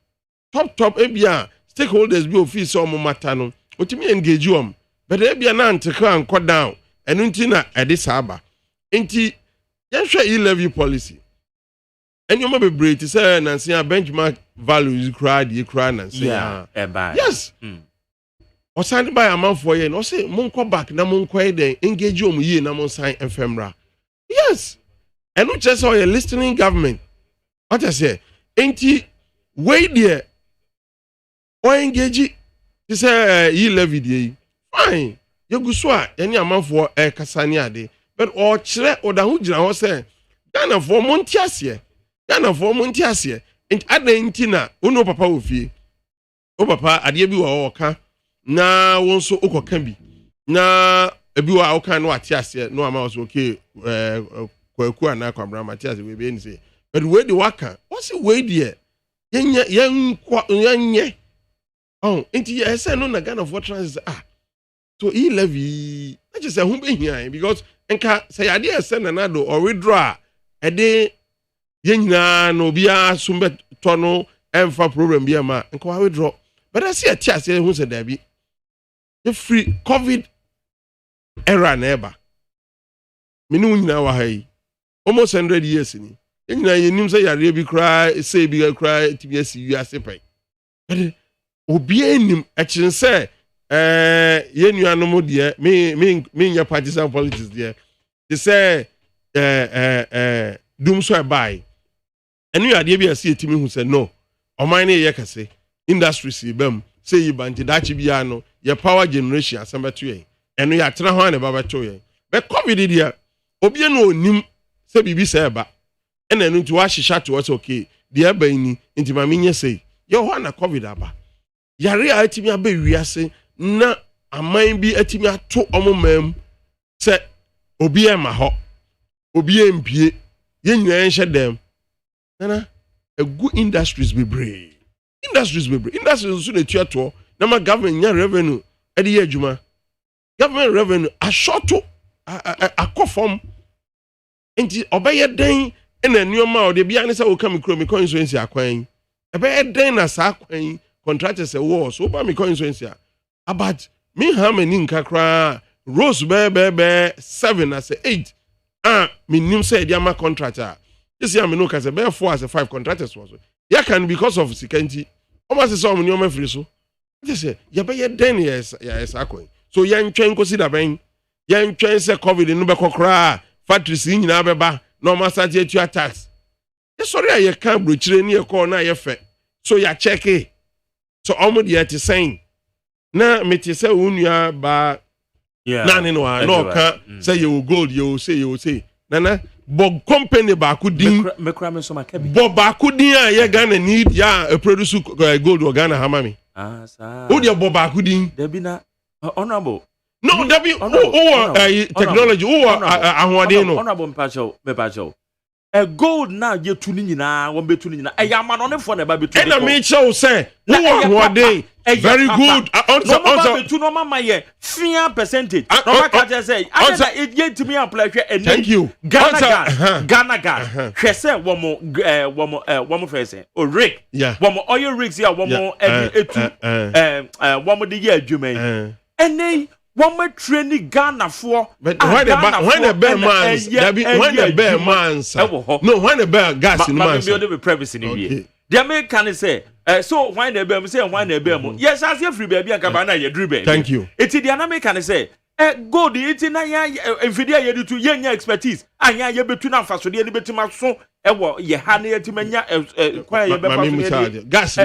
S10: top bia stakeholders bi office o mata no otimi engage but bia na anteka anko down eno nti na ede saba nti yehwe E-levy policy enyoma be break to say nansia benchmark values cry nansia yes osan by amount for ye no say monko back na monko den engage ye na mon sign ephemera yes and not just all your listening government what I say enti way there or engage to say E-levy dey fine you go so any amount for kasani ade but or chire or da hu jira ho say Ghana for montiase and adan na uno papa ofie o papa ade bi wo ka na won so okoka bi na ebi wa oka no atiase no ama was okay kwaku ana kwabra matiase we be ni say but we the waka what's we there yenye oh enti ya say no na Ghana for trans so E-levy I just say hu be here because enka say ade say na do or withdraw ede yenyina no bia sumbe tono emfa problem bia ma nko wa withdraw but I see a tia say hu say da bi the free COVID era na eba minu nyina wa hai almost 100 years ni yenyina yenim say yare bi kra say bi kra tibia si wi asepai but obi enim a chin say yenua no mo de me nya partisan politics there they say dum so buy enu ade bi ase etimi hu say no oman ne ye kase industry si bam say yi banti dachi bia no ye power generation asambeto ye enu ya tena ho na baba to ye be COVID dia obi no onim say bibi say ba ena enu nti wa hihya to was okay dia ba ni nti ma menye say ye ho na COVID aba yare a etimi aba wiase na aman bi etimi ato omomam say obi e ma ho obi e mpie ye nyina enhye dem nana a good industries be brave industries so na tuato na ma government nya revenue e dey adwuma government revenue a short akofom enti obeye den ena nneoma o de bia ne se wo ka me kro me insurance akwan ebeye den na sa akwan contractors wo so ba me insurance about me how many nkakra rose be 7 as 8 me nim say dia ma contractor this year me no ka say be 4 as 5 contractors was ya can because of security almost say me nneoma free so they say ya be den yes akwan so yan twen ko si da ben yan twen say covid no be kokra factories nyina beba no ma start to tax e sorry ya kan brochire ni e ko na ye fe so ya check it so almost yet saying na me te say unua ba na ne no ka say you gold you say nana bo company ba ku din
S3: me kra me so makabi
S10: bo ba ku din a ye Ghana need ya produce gold or Ghana hamami
S3: sa
S10: o de bo ba ku din
S3: there be na honorable
S10: no there be technology ahwade no
S3: honorable me pacho gold na ye tu ni nyina won betu ni nyina ma no ne fo na ba betu
S10: and me show say who ahwade very good
S3: answer betu no mama ye fair percentage no ma ka say answer it ye to me apply hwe
S10: thank you
S3: Ghana hwe say wo mo face o rig wo mo oil rigs ya wo mo etu wo mo de ye adwuma ene one training Ghana for
S10: but when the bear man when the bear man no when the bear gas in man
S3: be privacy in here the American say so when the bear say when the bear yes as you free baby and kabana ye dribe
S10: thank you
S3: it the American say gold it na ya enfidia ye do to ye expertise anya ye betu na faso de ni betima so ewo ye ha na yetimanya kwan ye be
S10: paso gas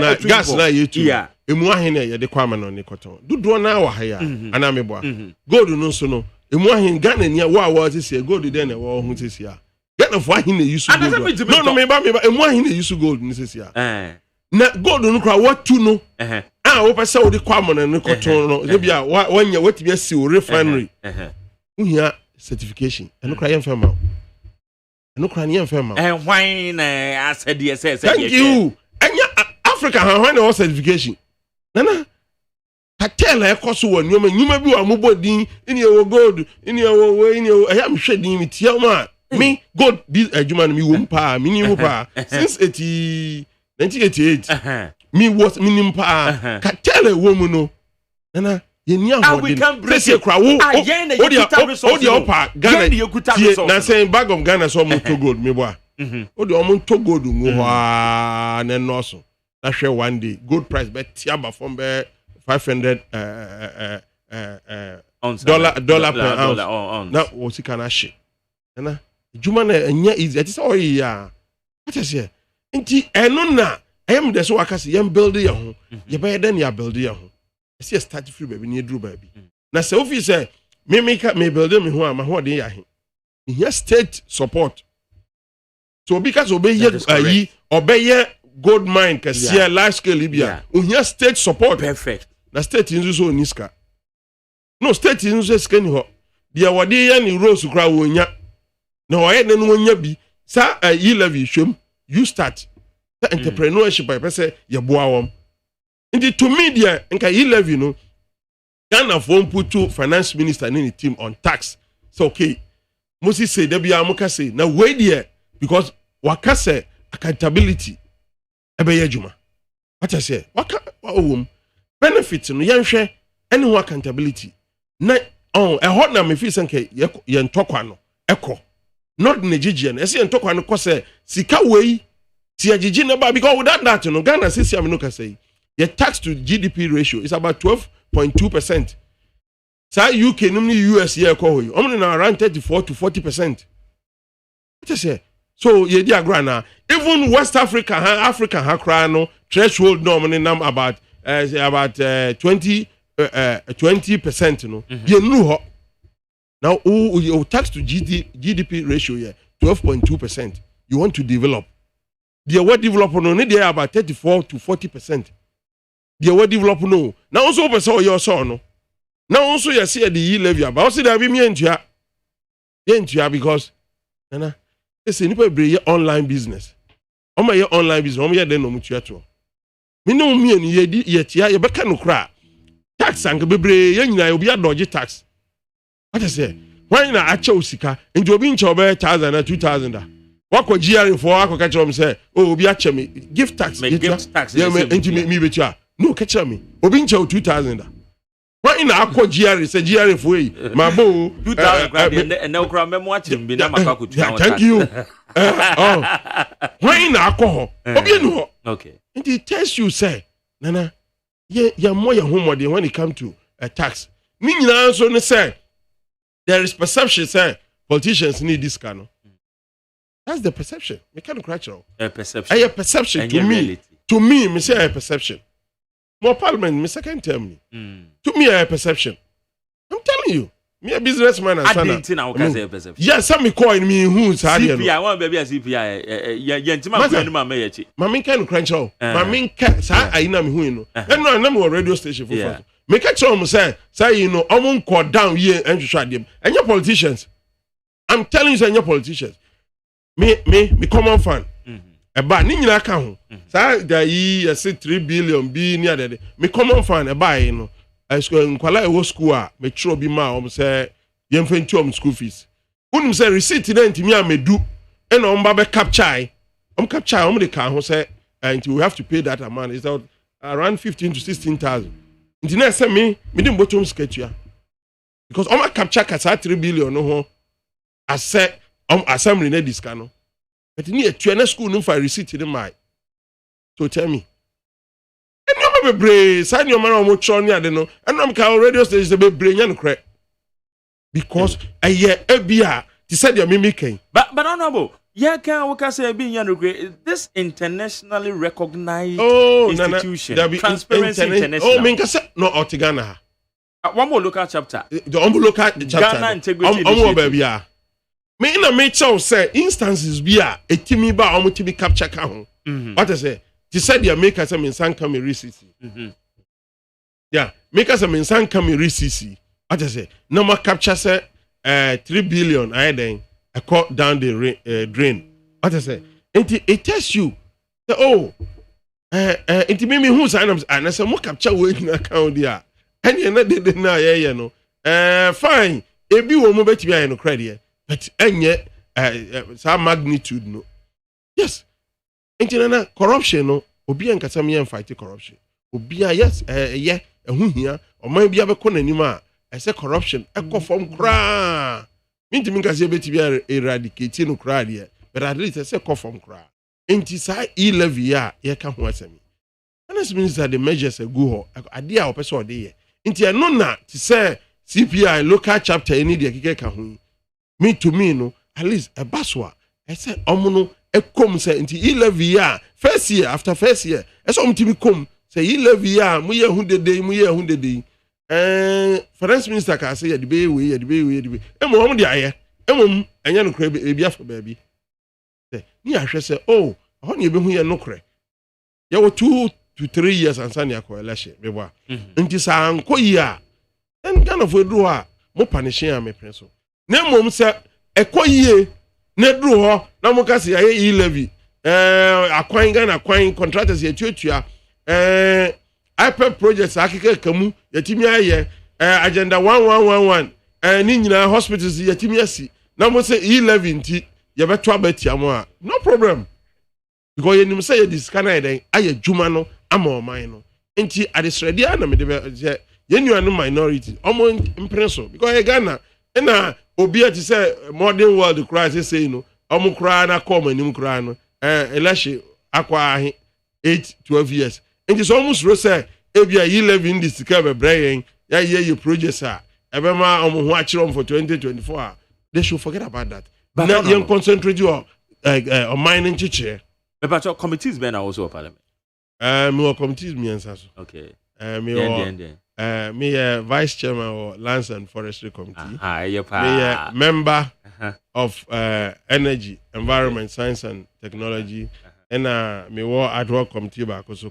S10: na ye tu emu ahene ye de kwama no ne koton dudo na wa ha ya ana meboa gold no so no emu ahene Ghana nia wa se gold de na wo hu se sia Ghana fo ahene use gold no me ba emu ahene use gold ni se sia na gold no kra what tu no wo pese wo de kwama no ne koton no se bia wanya wetibia si o refinery uhia certification eno kra ye mfema eno kra ye mfema
S3: why na asede say
S10: thank you enya Africa when no certification nana patela ekoso wo nyuma bi wa mobodin ini e gold ini e ayam hwedin mitia ma me gold this AGYEMAN mi wo mpa mi ni wo pa since 1988 me was minimum pa katela wo mu no nana ye ni ahode pese kra wo o de opa Ghana na say bag of Ghana so mo to gold me boa o de o mo to gold mu ho na no so na hwe one day gold price bet tiaba from be $500 dollar per ounce na o sika na hye na AGYEMAN na enya easy it is all ya what is here nti eno na ayam de so wakase yam build ya ho ye be den ya build ya ho see start free baby ni dru baby na se ofi say me build me ho ama ho de ya he here state support so because obey obey gold mine kasi large scale libya here state support
S3: perfect
S10: na state inzu so niska no state inzu ska ni ho dia wode ya ni rose kra wonya na oye ne no wonya bi sa E-levy hwem you start the entrepreneurship I say ye boa wom ndi to media nka E-levy no Ghana for put to finance minister and the team on tax so okay Moses say there be amuka say na we there because waka say accountability ebe AGYEMAN what I say waka benefit no yenhwe any accountability na e hot na me feel say ye ntokwa no eko not Nigerian ese ntokwa no ko say sika wei si agigi na ba because without that no Ghana says am no ka say the tax to GDP ratio is about 12.2%. Sa UK num US here ko hoy na around 34 to 40%. What I say so ye dia grana even West Africa ha kra no threshold norm num about 20% no ye nu ho now your tax to GDP ratio here 12.2%. You want to develop the word develop no need there about 34 to 40%. The word develop no now also person your son no now also you see the E-levy about also there be me entua because nana it's a nipa be online business omo ye online business omo ye den no mutua to me no me ni ye tia ye beka no kra tax anka bebre ye nyina obi adodge tax what I say Why na acha usika? Nti obi ncha obe 1000 na 2000. Wako GR for wako catch them say, oh obi acha me gift tax.
S3: Gift tax.
S10: Yeah, nti me betua. No catch me. Obi ncha 2000. Why na akọ GR say GR for yi. Ma bo
S3: 2000 and now kra memo achim bi na maka kutu.
S10: Thank you. Why na akọ ho? Obi no.
S3: Okay.
S10: Nti it tells you say, nana, yeah more your homework when it come to a tax. Ni nyina so ne say there is perception say politicians need this kind of. That's the perception. Me can't crack it.
S3: A perception.
S10: A perception
S3: and
S10: to me.
S3: Reality.
S10: To me, me say a perception. More parliament, me second term. To me, a perception. I'm telling you. Me a businessman and son.
S3: I didn't know I say a perception.
S10: Yes, some me call me who's
S3: CPI. I want baby a CPI. Yentima kwenye ma meyechi.
S10: Mami can crunch out. Mami can sa aina me hu no. And no, na me radio station for front. Me catch on say you know, I won't cut down here and try them. And your politicians. I'm telling you, say your politicians. Me common fan. Eba ni nyina ka ho. Sa da yi say 3 billion bi ni adede. Me common fan eba yi no. Nkwala e wo school a me tro bi ma om say yemfenti school fees. Unim say receipt na ntimi amedu e na omba be capture. Capture de ka ho say until we have to pay that amount. It's around 15 to 16,000. Nti na say me dem bottom skatua. Because capture ka 3 billion no ho. I say assembly na this no. But ni etua na school no for receipt in my. So tell me. And you be brave, sign your man on motion ya de no. And I'm ka radio station be brave yan correct. Because a year ebia ti said your mimicking.
S3: But honorable, can we say be yan this internationally recognized institution, Transparency International.
S10: Oh, minka say no Otigana.
S3: One more local chapter.
S10: The local chapter.
S3: Ghana Integrity Initiative.
S10: Me na me chow say instances be a etimi ba omo tibi capture ka ho. What I say? Ti said ya make us in san come receipt. Yeah, make us in san come receipt. What I say? No more capture say 3 billion I then I cut down the drain. What I say? It tells you say oh it me who sign up and I say mo capture we in account there. And you know they na yeah no. Fine. Ebi wo mo beti bi no credit. But enye some magnitude no. Yes. Internal corruption no. Obi an kasa me fight corruption. Obi yes ehun hia. O man bia be ko nanim a say corruption e ko form kra. Minti min kasa beti bi eradicate no kra de. But at least say ko form kra. Enti sa E-levy a ye ka ho asemi. Honest means that the measures go ho. Ade a opeso de ye. Enti e no na ti say CPI local chapter any de keke ka ho. Me to me no at least a baswa I say omono e kom say nti E-levy a first year after first year e so omtimi kom say E-levy a mu ye hu dede finance minister ka say ye de be we e mo hom de aye e mom enya no kra be bia for baabi say ni ahwe say oh ho ne be hu ye no kra ye wo 2 to 3 years ansa ne akọ election be boa nti sa anko yi a en Ghana for do a mo panishin a me prinso na mom se ekoyie na duru ho na mo ka se ya E-levy akwan Ghana akwan contractors ya tuatua IPEP projects akeke kamu yatimi aye agenda 1111 ni nyina hospitals yatimi asi na mo se E-levy nti ye beto abati amo a no problem because ye nim say ye diskana eden aye dwuma no ama oman no nti adesrede na me de ye nuanu minority omo imprenso because ye Ghana na obi ati say modern world crisis say no omo kra na come anim kra no election akwa ahe 8-12 years nti so almost ro say ebia E-levy in this ka be brain ya ye projects a ebema omo ho akire for 2024 they should forget about that now you concentrate on mining chiche
S3: but your committees been also of parliament
S10: me committees me answer
S3: okay
S10: me vice chairman of lands and forestry committee me member of energy environment science and technology and me ad hoc committee back so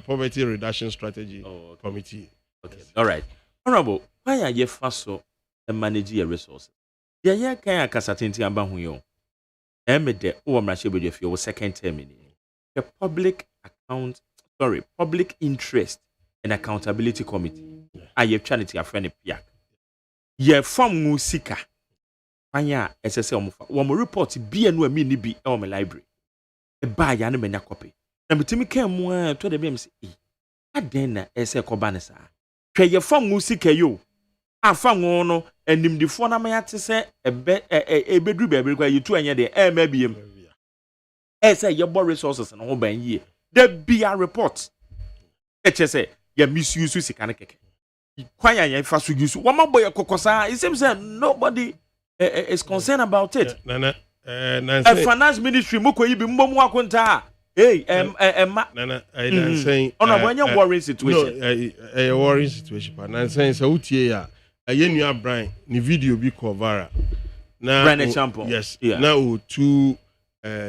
S10: poverty reduction strategy committee
S3: okay yes. All right honorable why are you fast so manage your resources yeah kan akasa tenti amba hu yo emede o mrahye bedwafie wo second term ni the public interest and accountability committee. I have charity a friend piak. Ye form mu sika Anya SSL Mufa. One report be and we ni be on my library. A buy ya menya copy. Na metimi kan mu to the BMC. Aden na ese kobanesa. Hwe ye fam musika yo. Afa no animdifo na mayate se ebedru bebe kwa yitu anya de mabiem. Ese ye bo resources na ho ban yie. The BR report. Eche se ye misuse sika na keke. Kwanya ye fa so use. Wama boy kokosa. It seems that nobody is concerned about it.
S10: Nana
S3: finance ministry moko yi bi mbomu akonta. Hey,
S10: Nana, I'm saying
S3: on a worrying situation.
S10: No, a worrying situation. But I'm saying so utie a new Brian ni video bi cover.
S3: Now Brian Champo.
S10: Yes. Yeah. Now to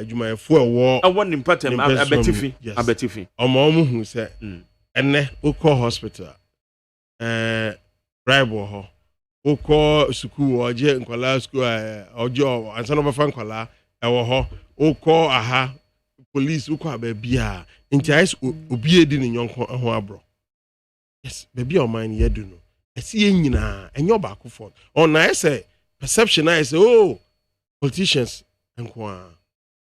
S10: Juma for war.
S3: I want important abetifi.
S10: Omo hu say enne ukọ hospital. Bribe ho. Ukọ school oje nkwala school ojo ansa no ba fa nkwala ewo ho. Ukọ aha police ukọ ababia nti ice obi edi ne nyonko ho abro. Yes, baby o man ye do no. Esi nyina enyo ba ko for. On na say perception I say oh politicians enko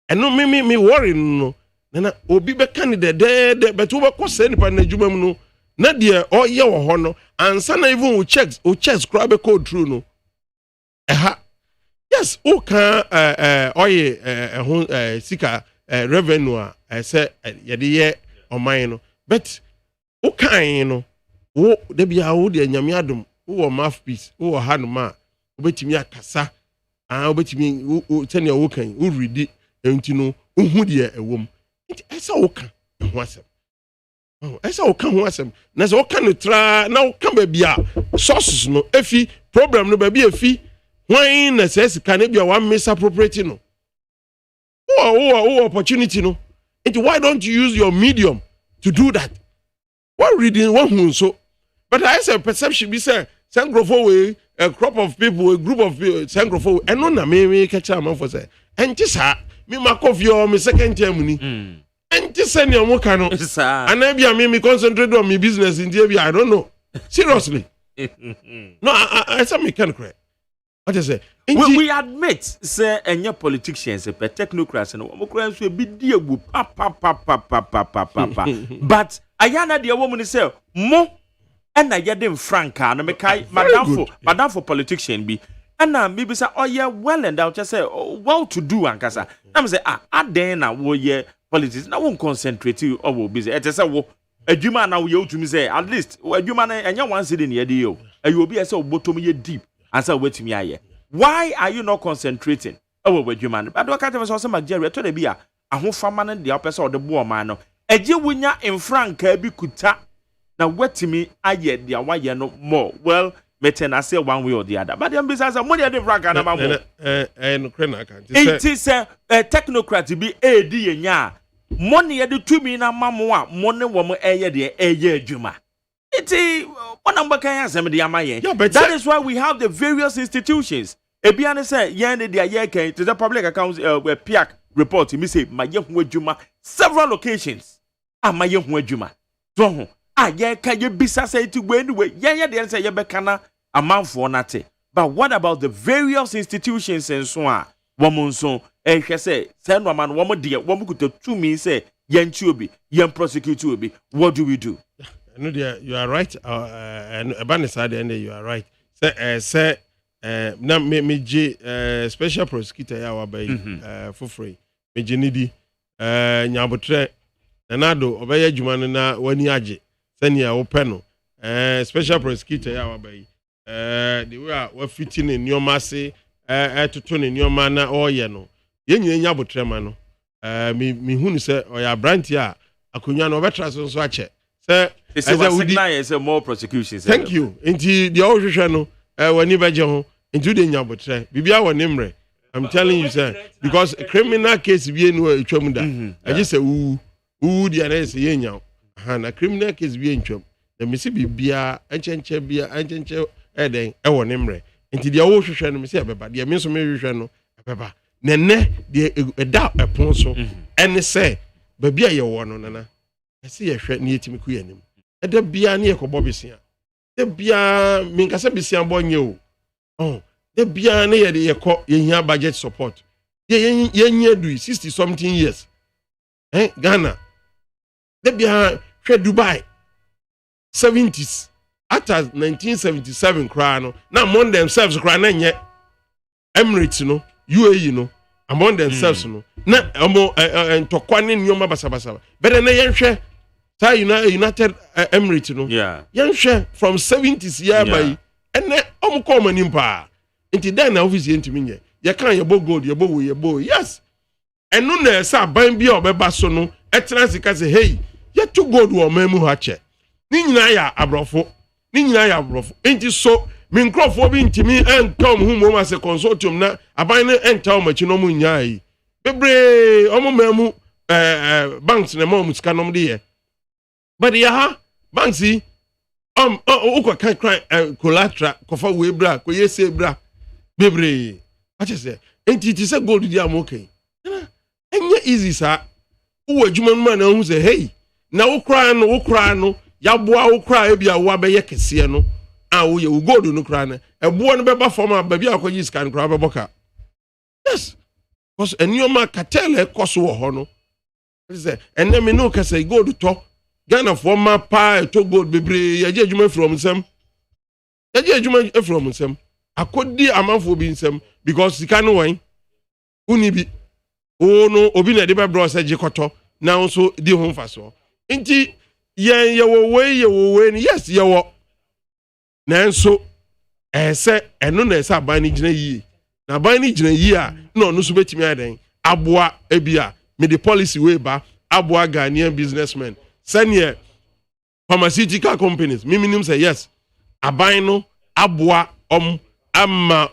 S10: eno me worry no. Na obi be candidate de but wo be ko say nipa na djuma mu no. Na de o ye wo ho no ansa na even o checks kra be code through no. Yes, o kan oye sika revenue say ye de ye oman no but o kan no wo de bia wo de nyame adom wo mouthpiece wo hanuma obetimi akasa obetimi tene wo kan wo ready enti no hu de ewom enti esa wo kan ho asem esa wo kan ho asem na se wo kan no tra na wo kan ba bia sources no efi problem no ba bia efi hwan na se sika na bia wa misappropriate no oh opportunity no enti why don't you use your medium to do that? What reading one who so but I say perception be say sangrofo way a crop of people a group of sangrofo and no na me catch am for say enti sa me makofi o me second term ni enti say ne mo kan no and I be me concentrate on my business in there I don't know seriously no I say me can correct what I say
S3: we admit say any politicians per technocrats no mo kura so be die gu but ayana de woman say mo and I get them franca no me kai madam for politician be and na me be say oh yeah well and I just say well to do ankasa na say aden na wo ye politics na won concentrate o busy e say wo adwuma na wo ye utumi say at least adwuma na enya one city na ye dey o ayi obi say obotom ye deep and say wetumi aye. Why are you not concentrating over with you man? But what kind of also Nigeria to the beer? A whole family the opposite of the boy man. A jewunya in Franca be kuta. Now what to me I yet the why no more. Well, meten I say one way or the other. But then besides money at the Franca it is a technocrat to be AD and ya. Money at the 2 million mamma, money woman a year Juma. It's one number can but that is why we have the various institutions. Ebiane say yende dia yeke to the public accounts PIAC report me say my yehu adwuma several locations my yehu adwuma so ye ka ye bisa say to go anyway ye dey say ye beka na amanfo nate but what about the various institutions and so on woman so ehwe say no man woman dey woman kuta to me say yen obi yen prosecute obi what do we do?
S10: No dear you are right and abanisa the end you are right say na me special prosecutor ya wa bai for free me nidi nyabotre nanado obeye adwuma no na wani age sania wo pe no special prosecutor ya wa bai the way wa fiti ne nioma se etoto ne nioma na oye no yenye nyabotre ma no me hunu se oya branch a akonya no betra so ache say
S3: as a more prosecutions.
S10: Thank you inti the ohwehwe no wani beje ho into the nyabotre bibia wonimre I'm telling you sir because criminal case bi enu etwam da I just say who the na say yenya na criminal case bi entwam na me say bibia enchenche bia enchenche eden wonimre into the ohwehwe no me say beba de me so me hwehwe no beba nene de eda epon so ene say bibia ye wo no nana I see ye hwe na yetimi ku yanim eda bia na ye kobo bisia de bia me nkasa bisia bonye o oh The biane ye de ye budget support. Ye do 60 something years. Ghana. The biane Dubai 70s. After 1977 crown, now among themselves crown nye Emirates no, UAE no, among themselves no. Na amo ntokwane nyoma basabasa. Better na yenhwe ta United Emirates no.
S3: Yeah.
S10: Yenhwe from 70s year by ene omko manimpa. Nti dan na office yentimi nye. Ye kan ye bo gold, ye bo we ye bo. Yes. Enu na sa ban bia obeba so no, etena sika say hey, ye to gold wo mamu ha che. Ni nyina ya abrofo. Ni nyina ya abrofo. Enti so me nkrofo bi ntimi entom hu mo ma se consortium na aban ne enta o machi no mu nyai. Bebre omo mamu banks na mo sika nom de ye. But ya ha banks yi ukwa kan collateral kofa we bra ko yese bra bebre ache se enti ti se gold di am okay enye easy sa wo adwuma no na hu se hey na wo kra no ya boa wo kra e bia wo abeye kese no wo ye wo gold no kra na ebo no beba form ba bia akoyi scan kra be boka yes because enioma cartel koso wo ho no se enemi no ka say gold to Ghana for my pie to gold bebre yaje adwuma from sem yaje adwuma from sem akodi amanfo bi nsem because sika no wan uni bi no obi na de be bro se jikoto na nso di ho mfaso nti ye wo we yes ye wo na nso se eno na se aban ni gina yi na aban ni gina yi a na ono so betimi adan aboa ebia me the policy we ba aboa Ghanaian businessmen senior pharmaceutical companies minimum say yes aban no aboa amma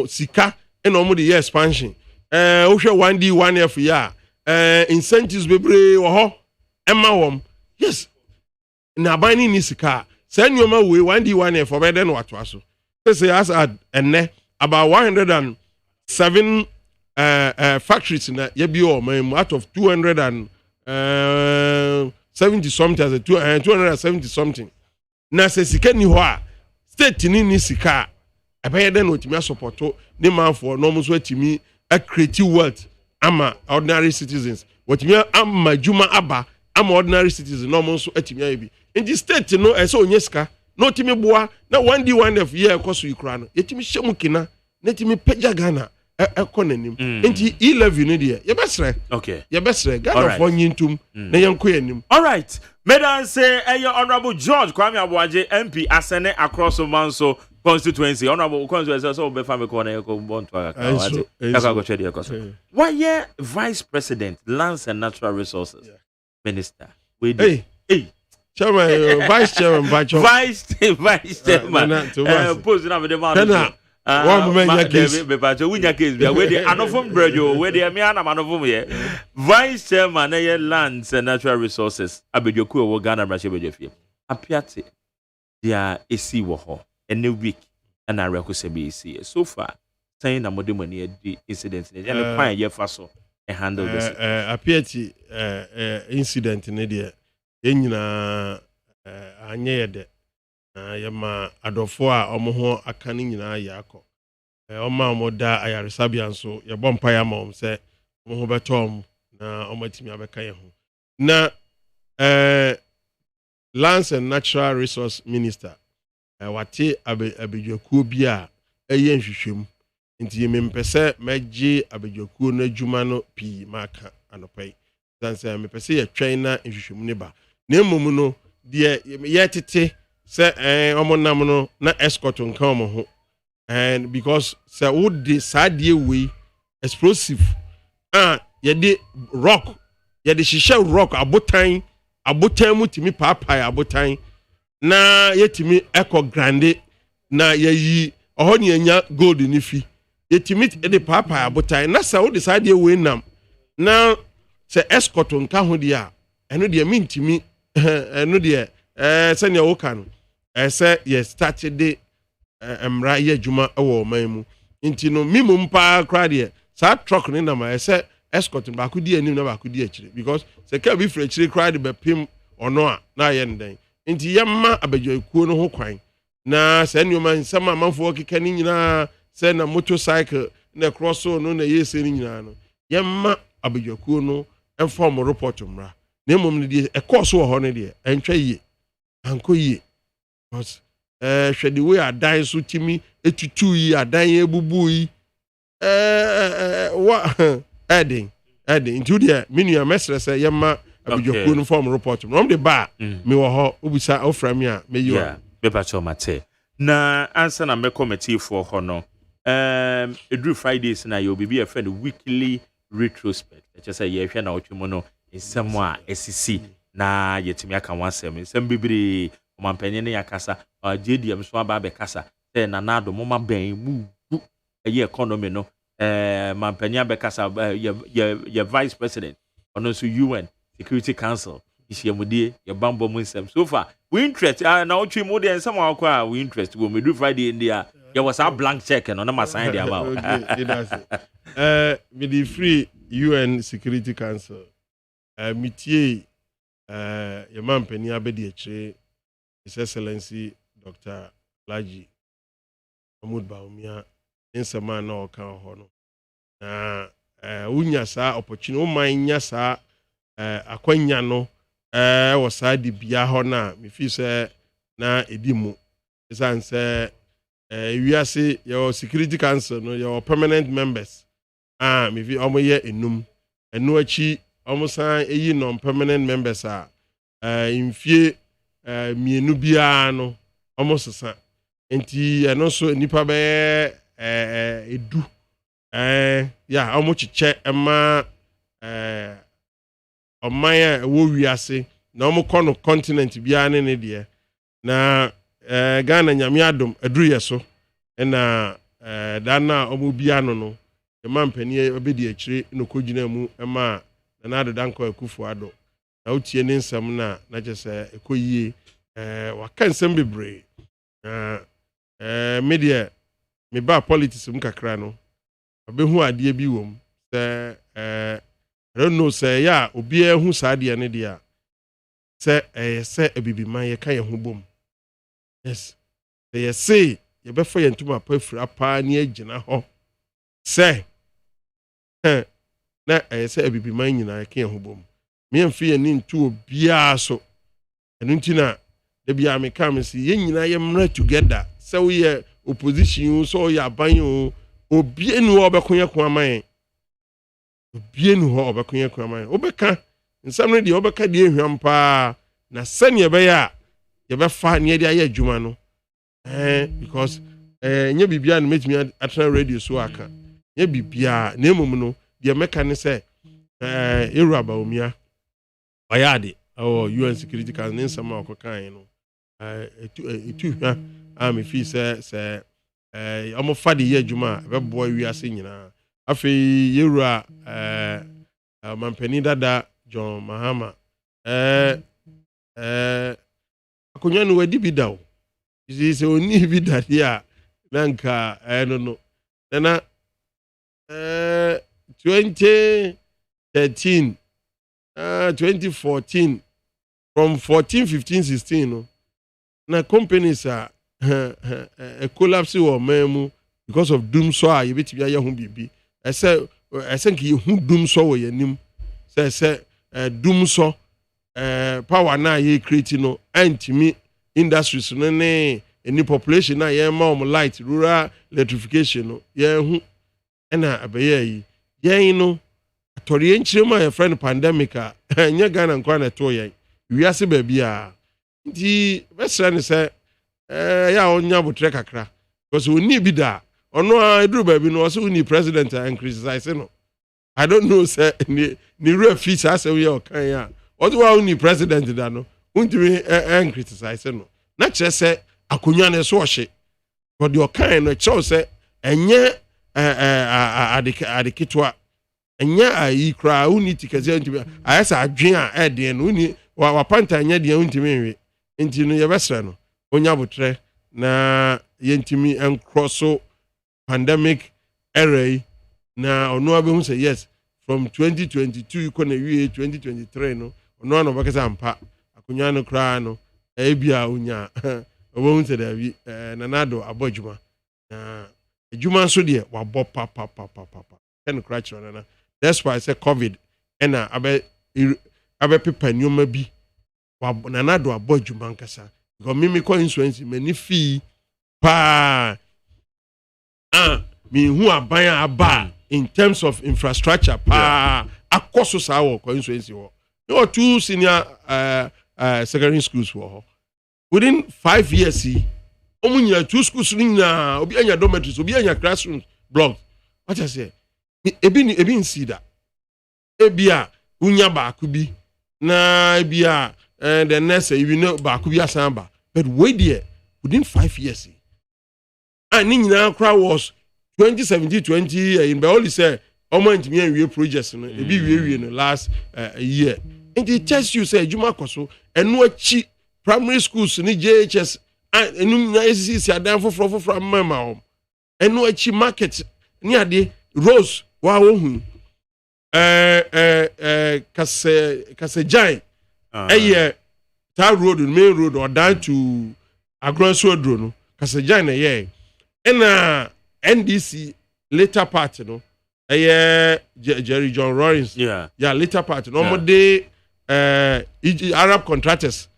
S10: sika eno the expansion ohwe 1D 1F ya incentives bebre wo ho emma wom yes na aban ni sika senior we 1D 1F obede no wato aso say as enne about 107 factories na ye bi o man out of 270 something as 270 something na se sika ni ho a state ni sika abeye den otimi support ni manfo no mo so atimi a create wealth ama ordinary citizens otimi ama juma aba ama ordinary citizens no mo so atimi ayi in state no e so onye sika no otimi boa na 1D 1F year koso ikura no yetimi hyemu kina na timi pagya Ghana ekonanim enti E-levy no de ye besre
S3: okay
S10: ye besre Ghana for nyintum na yenko yanim
S3: all right medan say honorable George Kwame Aboagye MP asene across Manso constituency honorable constituency so be family corner you go born to why vice president lands and natural resources minister we
S10: hey chairman vice chairman
S3: vice chairman post na be the man
S10: one moment case
S3: be winya case be we dey anofom brejo we dey me ana manofom ye vice chairman na lands and natural resources abedwoku wo Ghana brashe bedwafie apiate dia esi wo ho ene week na rekose be esi so far saying na modemani edi incident ne ya kwan ye fa so e handle this
S10: apiate incident ne dia enyina anye yede yema adofo a omo aka ni nyina ya akọ oma omoda ayaresabia nso ye bompa ya ma se omo betom na omatimi abeka ye ho na Lands and Natural Resource Minister wate abedwakuo bi a eye nhwehwem nti ye mempese meje abedwakuo na adwuma no pi maka anopai sanse mempese ye twen na nhwehwem ne ba na emom no de ye tete say omonam no na escort nka omo ho and because say would the sadie we explosive ye de rock ye de shisha rock abotan mutimi papa abotan na yetimi eco grande na yeyi oho ne anya gold ni fi yetimi de papa abotan na say would the sadie we nam na say escort nka ho de a eno de mintimi eno de senya wo kan say yes started the emra ye adwuma ewo man mu nti no mimum pa kra de sa truck ni na ma say escort ba ku di anim na ba ku di akire because say ka bi fra akire kra de be pim ono a na ye ndan nti yemma abadwakuo no ho kwan na say nyoma nsama manfo keka ni nyina sɛ na motorcycle na cross no na yɛsɛ no nyinaa no yɛmma abadwakuo no ɛmfa report mmra na mmom no deɛ ɛkɔɔ so wɔ hɔ no deɛ ɛntwa yie ankɔ yie because hwɛ de wei adan so timi etutu yi adan ebubu yi wa ɛden nti deɛ menua mɛsrɛ sɛ yɛmma abadwakuo no form report no de ba me wɔ hɔ obisa ofra me a meyi wa
S3: beba chomate na answer na me committee for hɔ no edru Fridays na you be a friend weekly retrospect just say yɛhwɛ na otwe mu no nsɛm a esisi na yɛtumi aka wansɛm nsɛm bebre ɔmanpanyin ne yakasa JDM so aba be kasa say na nado moma bɛn mu ɛyɛ economy no manpanyin be kasa ye vice president ɔno so UN Security Council ishiamudie ye bambo mu nsɛm so far we interest na otwe mu de nsɛm akwa we interest go me do Friday in there there was a blank check no na ma sign there about
S10: with the free UN Security Council mitie your man Penny Abedi Eche His Excellency Dr. Laji Mahmoud Baumia nsɛm na ɔka ho no na unya saa opportunity o man nya saa akwanya no wɔ saa de bia hɔ na me fi sɛ na edi mu esan sɛ wiase your Security Council no your permanent members me fi omo ye enum enu achi omo san eyi non permanent members mfie mienu bia no omo sesa enti eno so nipa be edu ya omo chiche ema omaya wo wiase na omo kono continent bia ne de na Ghana nyame adom aduru yeso na dana omo bia no the man penny obedi akire no kogina mu ema na ado danko akufu ado na utie ne nsam na kyese ekoyie waka nsam bebre media me ba politics mu kakra no abehu ade bi wom se I don't know say ya obi ehu saade ne dia se se abibiman ye ka ye ho bom yes they say ye be fa ye ntuma pa fira pa ne agina ho se na se abibiman nyina ye ka ye ho bom me mfi ye ni ntu obia so enu ntina de bia me ka me si ye nyina ye mra together se we ye opposition so ye aban o obi enu obekoye ko aman obi enu ho obekoye ko aman obeka nsam ne de obeka de ehwam pa na sane ye be ya ye be fa ne de aye adwuma no because nya bibia no metimi atena radio so aka nya bibia na emum no de meka ne se Ewura Baumia Ayade UN Security Council ne nsama okokan no etu hwa me fi se omo fa de ye adwuma be boy wiase nyina afi Ewura mampani dada John Mahama akonya no wadi bidaw isi oni bidade a nanka no na 2013 2014 from 14 15 16 no na companies a collapse wo mamu because of doom so a yebetibia ye ho bibi ese nke hu doom so wo yanim se doom so power na ye create no antimi industries no ne any population na ye ma light rural electrification no ye hu na abeye yi ye no atoriye nchirema ye friend pandemic a nya Ghana nkwa na to ye wiase ba bia nti besra ne se ya onya botre kakra because we need bi da ono a eduru ba bi no so we need president and criticize no I don't know say ni real fees as we okan ya what we need president da no untimi and criticize no na kire se akonwa ne so ohye but the okan no kire se enye adikitwa enya ayi kra uni tikaze ntimi ayesa adwen a eden no uni wa panta nya de ntimi nwe enti no yebesra no onya botre na yentimi encrosso pandemic era na ono abehu say yes from 2022 you kona wie 2023 no ono no bakasa ampa akonya no kra no ebia onya obehu say da wi na nado abojuma na adwuma so de wabɔ papa can crash on na that's why I say covid and abe pepa nyoma bi na na do abɔ adwuma nkasa because me call insurance many fee pa me hu aban aba in terms of infrastructure pa akoso sa wo call insurance wo no two senior secondary schools wo within 5 years omunya two schools nyina obi anya dormitories obi anya classrooms blocks what I say ebi nsi da ebia unya baako bi na ebia the next you know baako bi asan ba but wait there within 5 years and nyina crowd was 2017 in only say omo ntimi anwie projects no ebi wie no last year and it tells you say juma koso eno achi primary schools ni JHS enum na SCC adan foforo mama om eno achi market ni ade rose wa wo hu kase giant tar road main road or down to agronso road no kase giant na NDC later part no Jerry John Lawrence later part no more dey Arab contractors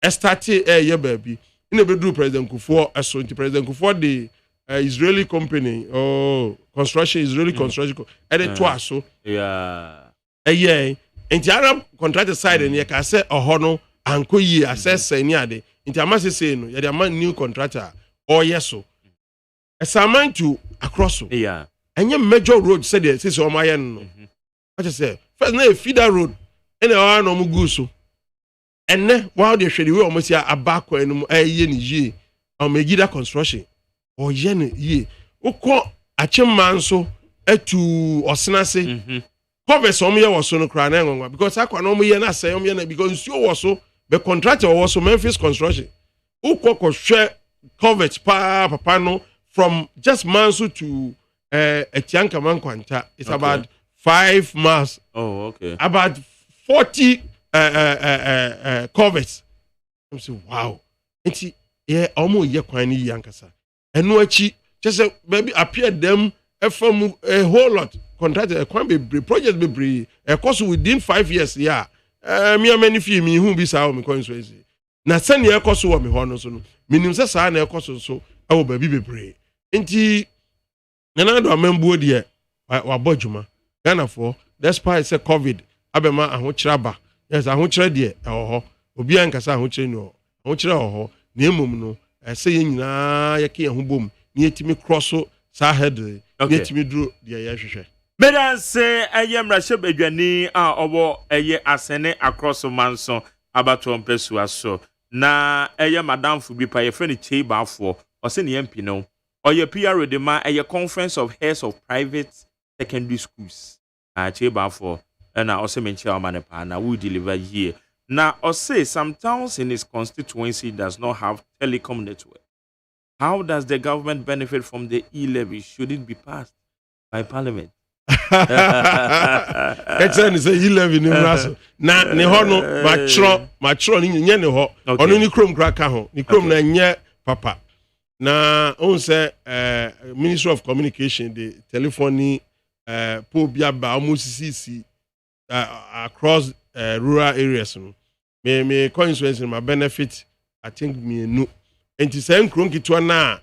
S10: started baby in a bedroom president Kufuor so president Kufuor the Israeli company construction Israeli construction and it was so and the Arab contractor side and you can say no anko yi assess any ade nti amase say no ya the new contractor so assignment to across so and your major road said they say so my no what I say first na feeder road and no mu go so and then while they hwede we almost ya abakwa no ye ni ye Megida construction yen ye ukọ achimman so etu osenase covers omo ye woso no kra na enwa because akwa no omo ye na say omo ye na because nsuo woso the contractor woso Memphis construction ukọ ko hwe covers papa no from just Manso to Etianka Mankwanta it's about 5 miles about 40 covers I'm say wow enti omo ye kwan ni yankasa eno achi just maybe appear them from a whole lot contract kwan be project be course within 5 years me many fee me who be sa me kwan so ezi na sane e course wo me ho no so no minim se sa na e course so e wo ba bi bebre enti na do amembuo de wa bodjuma Ghana for despite say covid abema ahokyera ba yes ahokyera de e ho obi ankasa ahokyera ni ho ahokyera ho na emom no say ye nyina ye ke ye ho bom na yetimi crosso sa head yetimi duro de ye hwehwe
S3: Medan say ayemra shebadwani a obo eye asene across manso abato mpesu aso na eye madam fu bi pa ye friend cheba afo o se ne MP no o ye PR de ma eye conference of heads of private secondary schools cheba afo na o se menche o mane pa na we deliver here now o say some towns in his constituency does not have telecom network. How does the government benefit from the E-levy? Should it be passed by parliament?
S10: Excellent say E-levy ni raso na ne ho no machro ni nye ne ho onu ni krom kraka ho ni krom na nye papa na on say Ministry of Communication the telephony po bia ba almost across rural areas no me coincidence my benefit I think me no enti say nkron kitwa na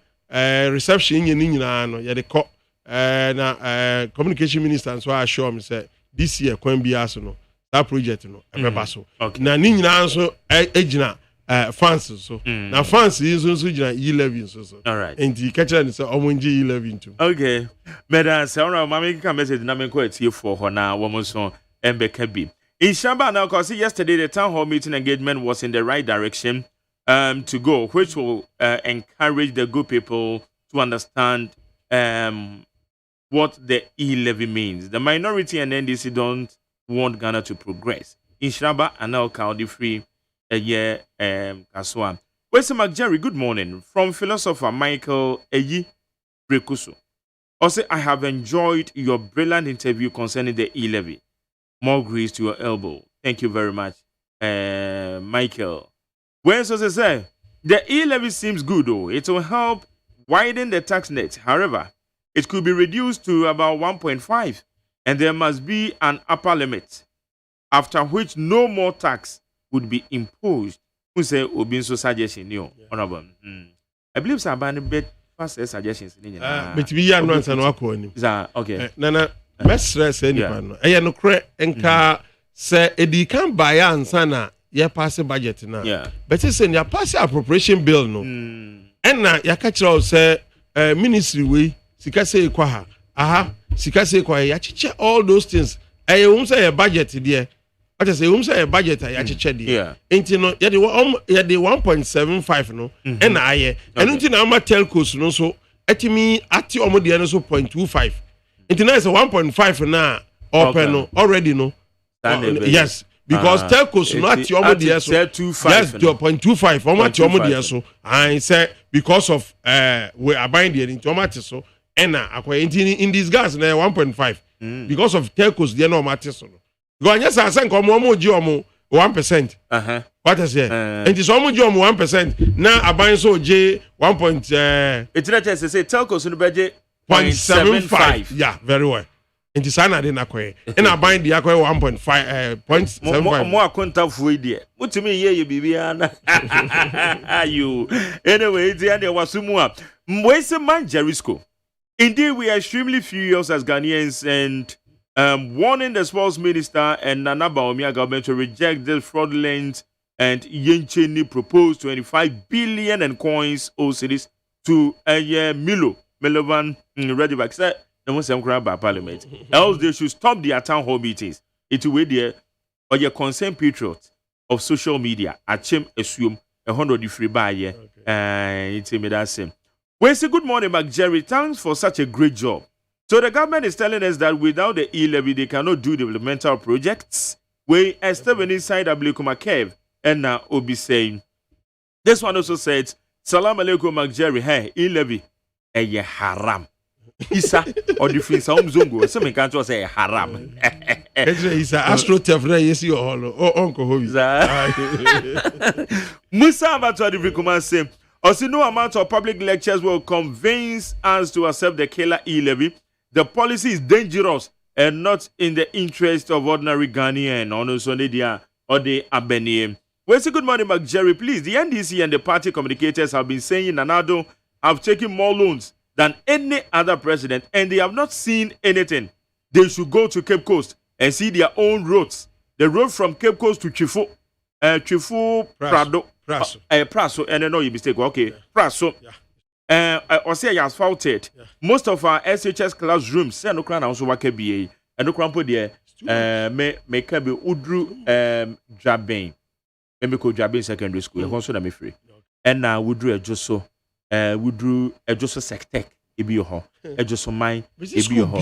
S10: reception nye ni nyina no ye de ko na communication minister so assure me say this year kwan bi aso no that project no ebeba so na ni nyina so ejina fans so na fans is so jina E-levy so
S3: all right
S10: enti catcher say omonji E-levy too
S3: okay meda say on ma make message na me ko atie for ho na wo mo so embeka bi in Shamba now cause yesterday the town hall meeting engagement was in the right direction to go, which will encourage the good people to understand what the E-levy means. The minority and NDC don't want Ghana to progress. In Shamba and now County Free a year Kaswa. Weston McJerry, good morning. From philosopher Michael Eyi Brekusu. Also, I have enjoyed your brilliant interview concerning the E-levy. More grease to your elbow. Thank you very much, Michael. When so say, the E-levy seems good though. It will help widen the tax net. However, it could be reduced to about 1.5, and there must be an upper limit, after which no more tax would be imposed. Who say Obinso suggestion, honorable? I believe Sabani bet first suggestions.
S10: But we are not an awkward.
S3: Okay.
S10: Nana, mestre say anyone. I no cre enka say edi can buy and sana ya pass budget now.
S3: Yeah.
S10: But it's in your pass appropriation bill no. And na ya catch say ministry we sika say kwa ha. Sika say kwa ya chiche all those things. I say a budget there. What I say say a budget ya chiche there.
S3: Yeah.
S10: Enti no ya the 1.75 no. And aye. And unti na ama telcos no so etimi ati omo de no so 0.25. Enti na is 1.5 na open no already no. Yes. Because telcos no ati omo de so. Yes, 0.25 omo ati omo de so. And say because of we are buying the into omo ati so. Ena akwa in this gas na 1.5 because of telcos there no matter so no go anya sa san ko mo ji omo 1%. What is here and this omo ji omo 1% na aban so je 1.
S3: It's not just say telcos no beje
S10: 0.75. Yeah, very well. And this ana dey na kwe and aban dey akwa 1.5 0.75
S3: mo akonta fuo dey mutumi ye bibia na you anyway it's there wasumu a mwese man Jericho. Indeed, we are extremely furious as Ghanaians and warning the sports minister and Nana Bawumia government to reject this fraudulent and Yencheni proposed 25 billion and coins OSEI to Milo Melovan ready back. Said they must grab by parliament. Else they should stop their town hall meetings. It will be there or your concerned patriot of social media. Achem assume 100 free buy it's me that same. We say good morning, Jerry. Thanks for such a great job. So the government is telling us that without the E-levy, they cannot do developmental projects. We are stepping inside Ablikuma Cave, and now Obi saying, this one also said, Salam alaikum, Jerry. Hey, E-levy, a haram. Isa or the Finns Zungo. Some can't say haram.
S10: It's a astrotef. Yes, you all. Oh, Uncle
S3: Musa Abato the Vikuma say. Also, no amount of public lectures will convince us to accept the killer E-levy. The policy is dangerous and not in the interest of ordinary Ghanaian or the Abenian. Well, say good morning, Jerry. Please, the NDC and the party communicators have been saying Nanado have taken more loans than any other president, and they have not seen anything. They should go to Cape Coast and see their own roads. The road from Cape Coast to Chifu Prado. Praso, and I know you mistake. Okay, Praso. Or say asphalted. Most of our SHS classrooms, say no crown also work BA, and no crown put there. Make a be Udru Jabin. Maybe called Jabin Secondary School. Also, I'm free. And now we drew a Josso, we drew a Josso Sectec. Ebi ho ejo so man ebi ho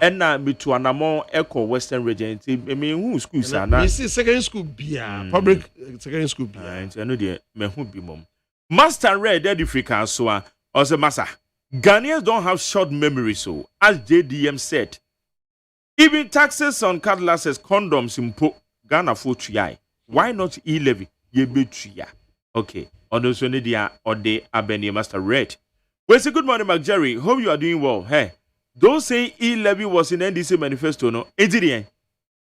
S3: and na me to anamo echo western region me hu school sa na
S10: secondary school bia public secondary school bia
S3: and I know the me hu bi mom master read the African so or say massa Ghanaians don't have short memory so as JDM said even taxes on cutlasses condoms impo Ghana for tuai why not E-levy ye be tuya okay on those one dia or the Abeni master read. Well, say good morning, Jerry. Hope you are doing well. Hey, those saying E-levy was in NDC manifesto, no? It's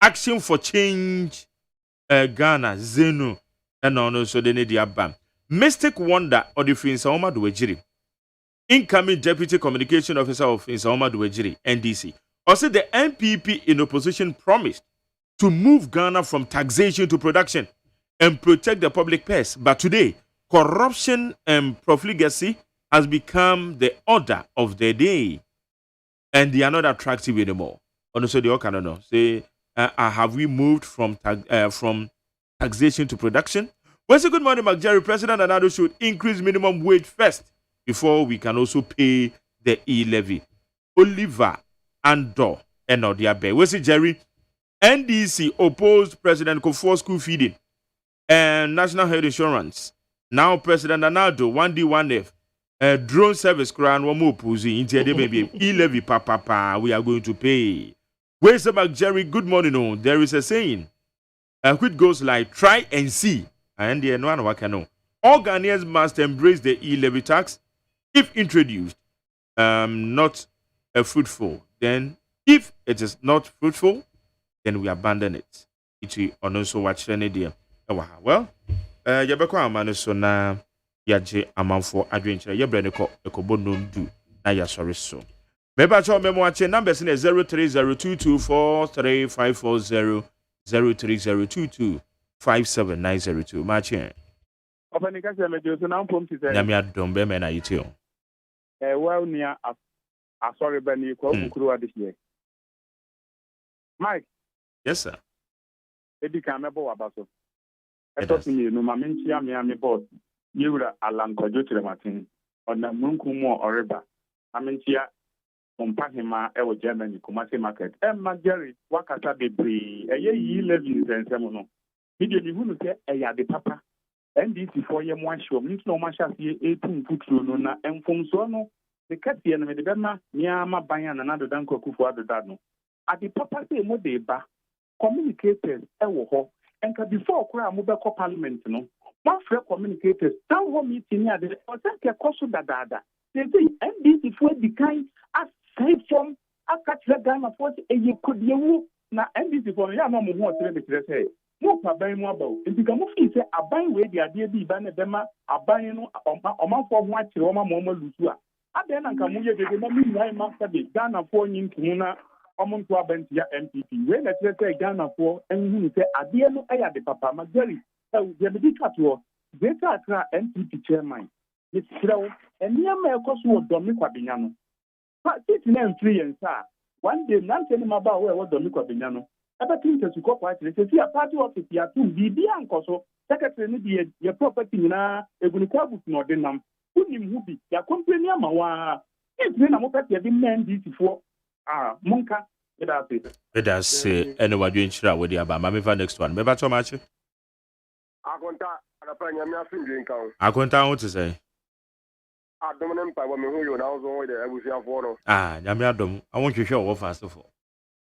S3: action for change, Ghana, Zenu, and no, so they need the ban. Mystic Wonder or the Finsaoma Duejiri. Incoming Deputy Communication Officer of Finsaoma Duejiri, NDC. Also, the NPP in opposition promised to move Ghana from taxation to production and protect the public purse. But today, corruption and profligacy has become the order of the day, and they are not attractive anymore. Also, they all kind of know. Say, have we moved from taxation to production? Well, say good morning, Jerry. President Anado should increase minimum wage first before we can also pay the E-levy. Oliver Andor and Odiabe. Well, say Jerry, NDC opposed President Kufuor school feeding and national health insurance. Now President Anado 1D1F. Drone service crown one more pussy into the baby E-levy papa we are going to pay. Where's about Jerry? Good morning. Oh, there is a saying. Which goes like try and see. And the one what can know. All Ghanaians must embrace the E-levy tax if introduced. Not fruitful, then if it is not fruitful, then we abandon it. It on also watch any dear. Well, yabeko amane so na yaje amanfo adwenkyere yebre ne ko ekobo no ndu na ya sorry so. Meba cho memo ache numbers na 0302243540 0302257902 mache.
S11: Opani ka se mejo so na mpom ti se.
S3: Nyame adom be me na yitio.
S11: Well nia asori bani ko ukuru adihie. Mike.
S3: Yes sir.
S11: Edi kan mebo wabaso. Eto mi no ma menchia me ame boss. Yewura alankojo tirematin. Ona munku mo oreba. Amenchia Ompahima ewo Germany Kumasi market. Jerry wakata bebre. Eye E-levy nsensem no. Media ni hunu se eya de papa. NDC for ye mo ahwe. Nti no ma hyase 18 futuro no na emfomso no. The katie no me de bema niama ban na nado danko kufu adoda no. Ade papa se mo de ba. Communicators ewo ho. Enka before kura mo be ko parliament no. Ma frɛ communicators town hall meeting ya de o se ke koso dadada. Say NDC for the kind aside from akatra Ghana for eye kodiewu na NDC for ya no mo ho tere be kire say mo pa ban mu abaw nti ka mo fi say aban we di ade bi ba na bema aban no omanfo ho akire o ma mo lusu a ade na nka mo ye dede na mi nyai ma fa de Ghana for nyintu na omonto abanti ya MPP we na kire say Ghana for enhu say ade no eya de papa magari ye be di katwo data atra MPP chairman it's kirawo eniama ekoso odomi kwabenya no It name 3 and sir. One day, none tell him about where was Domico Bignano. About him to go quite a party office, ya to be Biancoso, secretary, your property na a Gunicabus Nordinam, who him be, ya company Mawa. It's been a more petty man before. Monka,
S3: let us say, anyway, doing shira with the Abama next one. Maybe so much.
S22: I
S3: conta what to say. Nyame adom. I want you to show what first of all.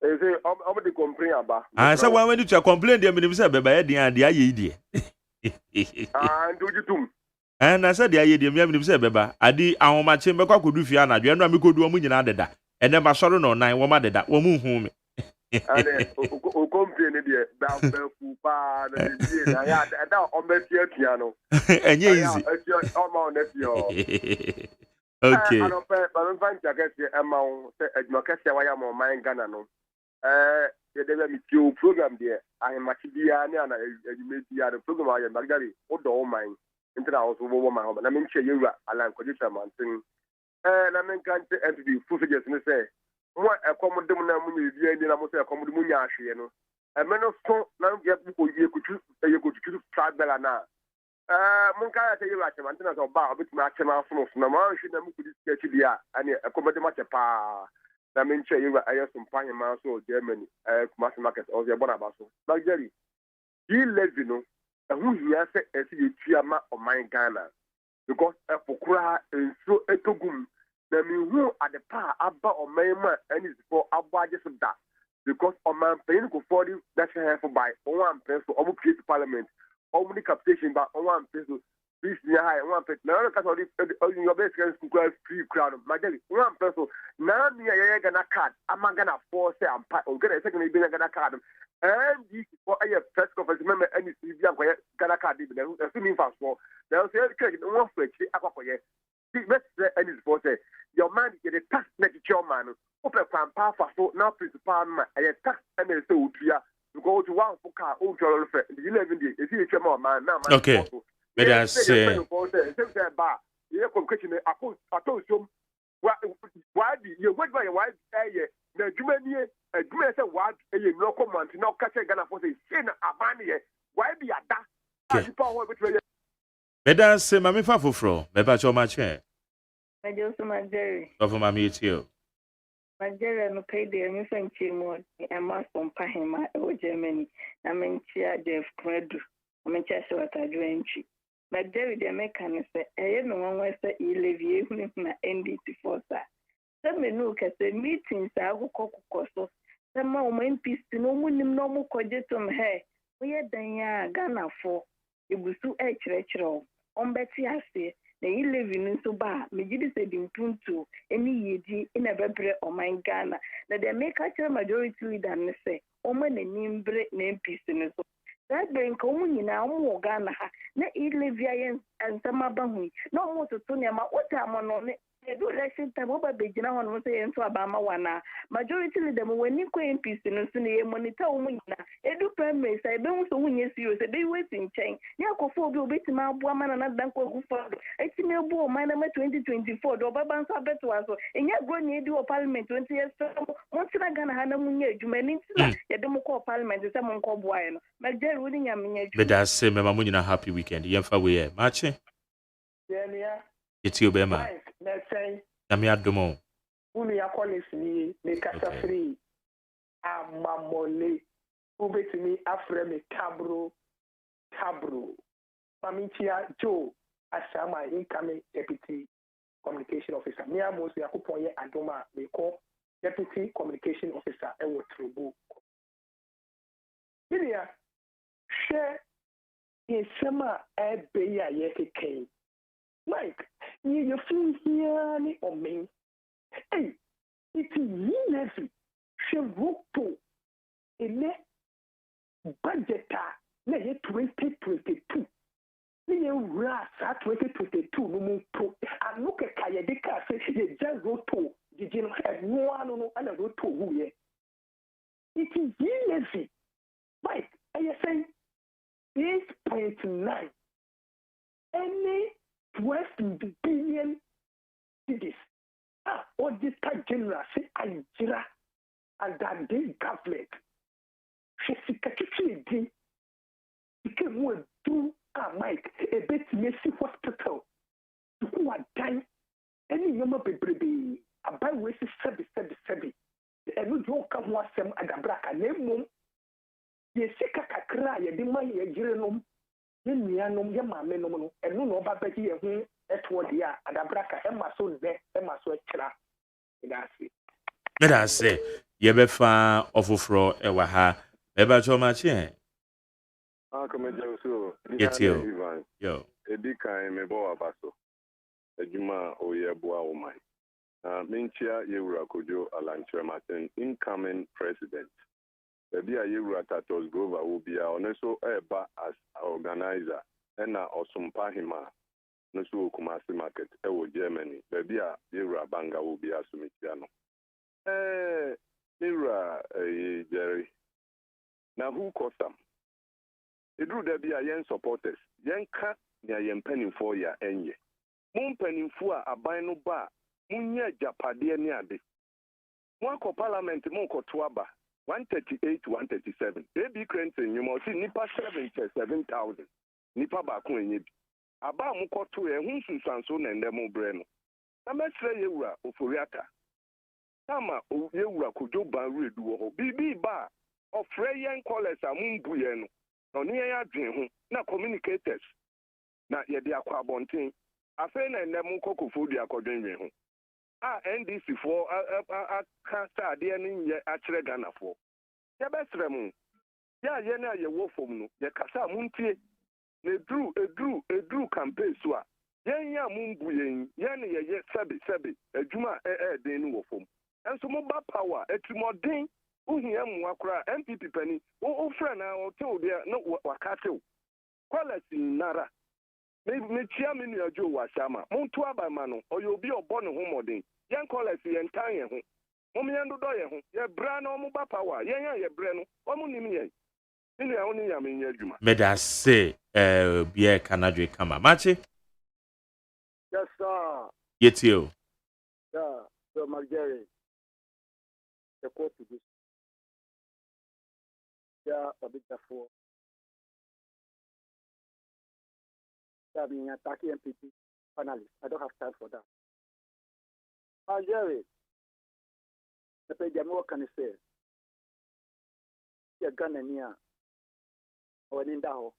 S22: Say, I'm the complain about.
S3: I said, when you complain, the minister, baby, the idea.
S22: And do you too?
S3: And I said, the idea, minister, baby, I did our match in Baka could do Fiana, you know, we could do a million other that. And then Basaro no 9 woman that woman home.
S22: And complain, dear, that on the piano.
S3: And yes, okay.
S22: I don't find I guess the amount Edmocassia, why am on my Ghana. No, the program there. I am Machidiana, and you may be the program I am Margari, or the old mine, into the house of woman. I mean, you are Alan Kodishaman thing. And I mean, can't enter the full figures and say, what a common demon, the Amos, a common munashi, you know. A man of so now get people you could try Bellana. Munka tell you like a maintenance of bar, but my channel from Naman should never put this Chia and a commodity much a pa. I mean, you were some fine mouse or Germany, mass market or the Bonabaso. Like Jerry, E-levy, no, and who he has said, you Chiama or my Ghana. Because a Pokura and so a Togum, the who at the pa, Abba or Mayma, and is for Abba just of that. Because on my paying for you, that's a half by 1 peso, almost parliament. Only capitation by 1 peso. This is high 1 peso. Now, look at all this in your best friends who go free crown. My daddy, 1 peso. Now, me, I gonna card. I'm gonna force it. I'm gonna second be gonna card. And this is for a press conference. Remember, any CVM gonna card. They're assuming fast for. They'll say, okay, one for it. Let's say, any sport. Your man is a tax next your man. Open power for now, principal man. I tax and then so to go to one for car, old the 11 days. Is he a chairman man now?
S3: Okay. But I say,
S22: yeah, question. I told you, why do you wait by your wife? The Germany, a German said, what a local man, no catching Ghana for the sin Abania. Why be at that?
S3: But I say, Mammy Fafufro, maybe so much hair.
S23: I just my Jerry.
S3: Of my meet you.
S23: My Jerry, no pay the anything chimo, and must compare him or Germany. I mean, Chia Jeff Credu. I mean, Cheshire what I do. But Jerry, the mechanic said, I no one was the E-levy, even my NDC for that. Some men look at the meetings, I will cook course. Some more peace to no one, no more cogetum hair. We are Danya Ghana for. It was too actual. On Betty, I say, na E-levy nso ba me gidi se di mpuntu eni yedi ina bebre o man Ghana na the make actual majority leader ne say o ma na nimbre na MPs ne so that ben ko mu nyina mo Ghana ha na E-levy ayen ansama ba hu na mo to ne ma o ta mo no ne do election time oba begina hono say enso abama wana majority leader mo wani ko MPs no so ne monitor wo nyina edu primary say be hu so wunye serious be waiting chain ya ko fo bi obetima aboa mana na dan ko gu for etime bu o mana ma 2024 do baba nso abeto aso enya gro ni edi o parliament 20 years mo tina Ghana ha na munye adwuma ni tina ye de mo ko parliament say mo nko boa no magere woni nyamenya adwuma
S3: But that's say me mamunyina happy weekend. Yemfa we here. Machi.
S12: Yeah.
S3: It's your bema.
S12: Let's say
S3: Na me adomo.
S12: Unu ya college ni kasa free amamole ubetimi afreme tabro Mamichia Joe Asama incoming deputy communication officer me amos yakupon ye adoma me call deputy communication officer ewo trubu Bilia share in sema ebe ya yekeken Mike, you feel here ni omen. Hey, it is E-levy. She wrote to a budget na 2022. Ni rasa 2022 no mo pro. Anu ke kaya de ka se ye just wrote to the general head no anu no ana wrote to who ye. It is E-levy. Mike, I say 8.9. Any 12 billion cities. Auditor General say Nigeria and that the government. She secretary became more do Mike a bit messy hospital. Who are dying any yama baby a by way 7. And we don't come once them at the braca name mum. Ye sick a cry, ye demand ye gerenum. Yenianum yamamenum and no babaki at what ya and a braca Emma so there Emma so chra.
S3: Let us say yebefa ofofro ewa ha eba cho ma chi
S22: Komeja so
S3: yo
S22: edikan mebo abaso ejuma oyeboa woman minchia yewura kojo alanchre martin incoming president Ebi a yewura tatos grover will be oneso eba as organizer ena osumpa hima no so Kumasi market ewo Germany baby a yewura banga will be asumitiano yewura Jerry na who custom edru da bia yen supporters yen ka nya yen penifo ya enye mun penifo a aban no ba munya japade ni ade mo ko parliament mo ko toaba 138 137 AB Crenton you must see nipa 7,000 nipa ba ko enye bi aba mo ko to e hu sunsanso na ndem bre no na mesre yewura oforiata tama yewura kojo ban redu ho bibi ba ofre yen callers amunbu ye no no ne ya dwen ho na communicators na ye de akwa bonten afa na ndem kokofo di akodwen ho NDC for aka ade ne nye akire Ghana for ye besrem ya ye na ye wo fom no ye kasa muntie na edru campaign so a yen ya mungu yen ne ye sebe adwuma den no wo fom enso mo ba power etimodin uhia mu akora MPP pani o fra na o te obi na wakatew quality nara me chia me nu ajo wasama muntu abama no oyobi obo ne ho modin yen quality yen tan ye ho mo me ndo do ye ho ye bra na o mu ba power yen ya ye bre no o mu nim ye ni ya oni ya me nya adwuma
S3: me da say bia kanadwe kama machi
S22: yes sir
S3: yetio
S22: yeah so Marjorie the court to this yeah a bit for that being attacking MPP finally I don't have time for that Jerry the page what can I say you're gonna near or in that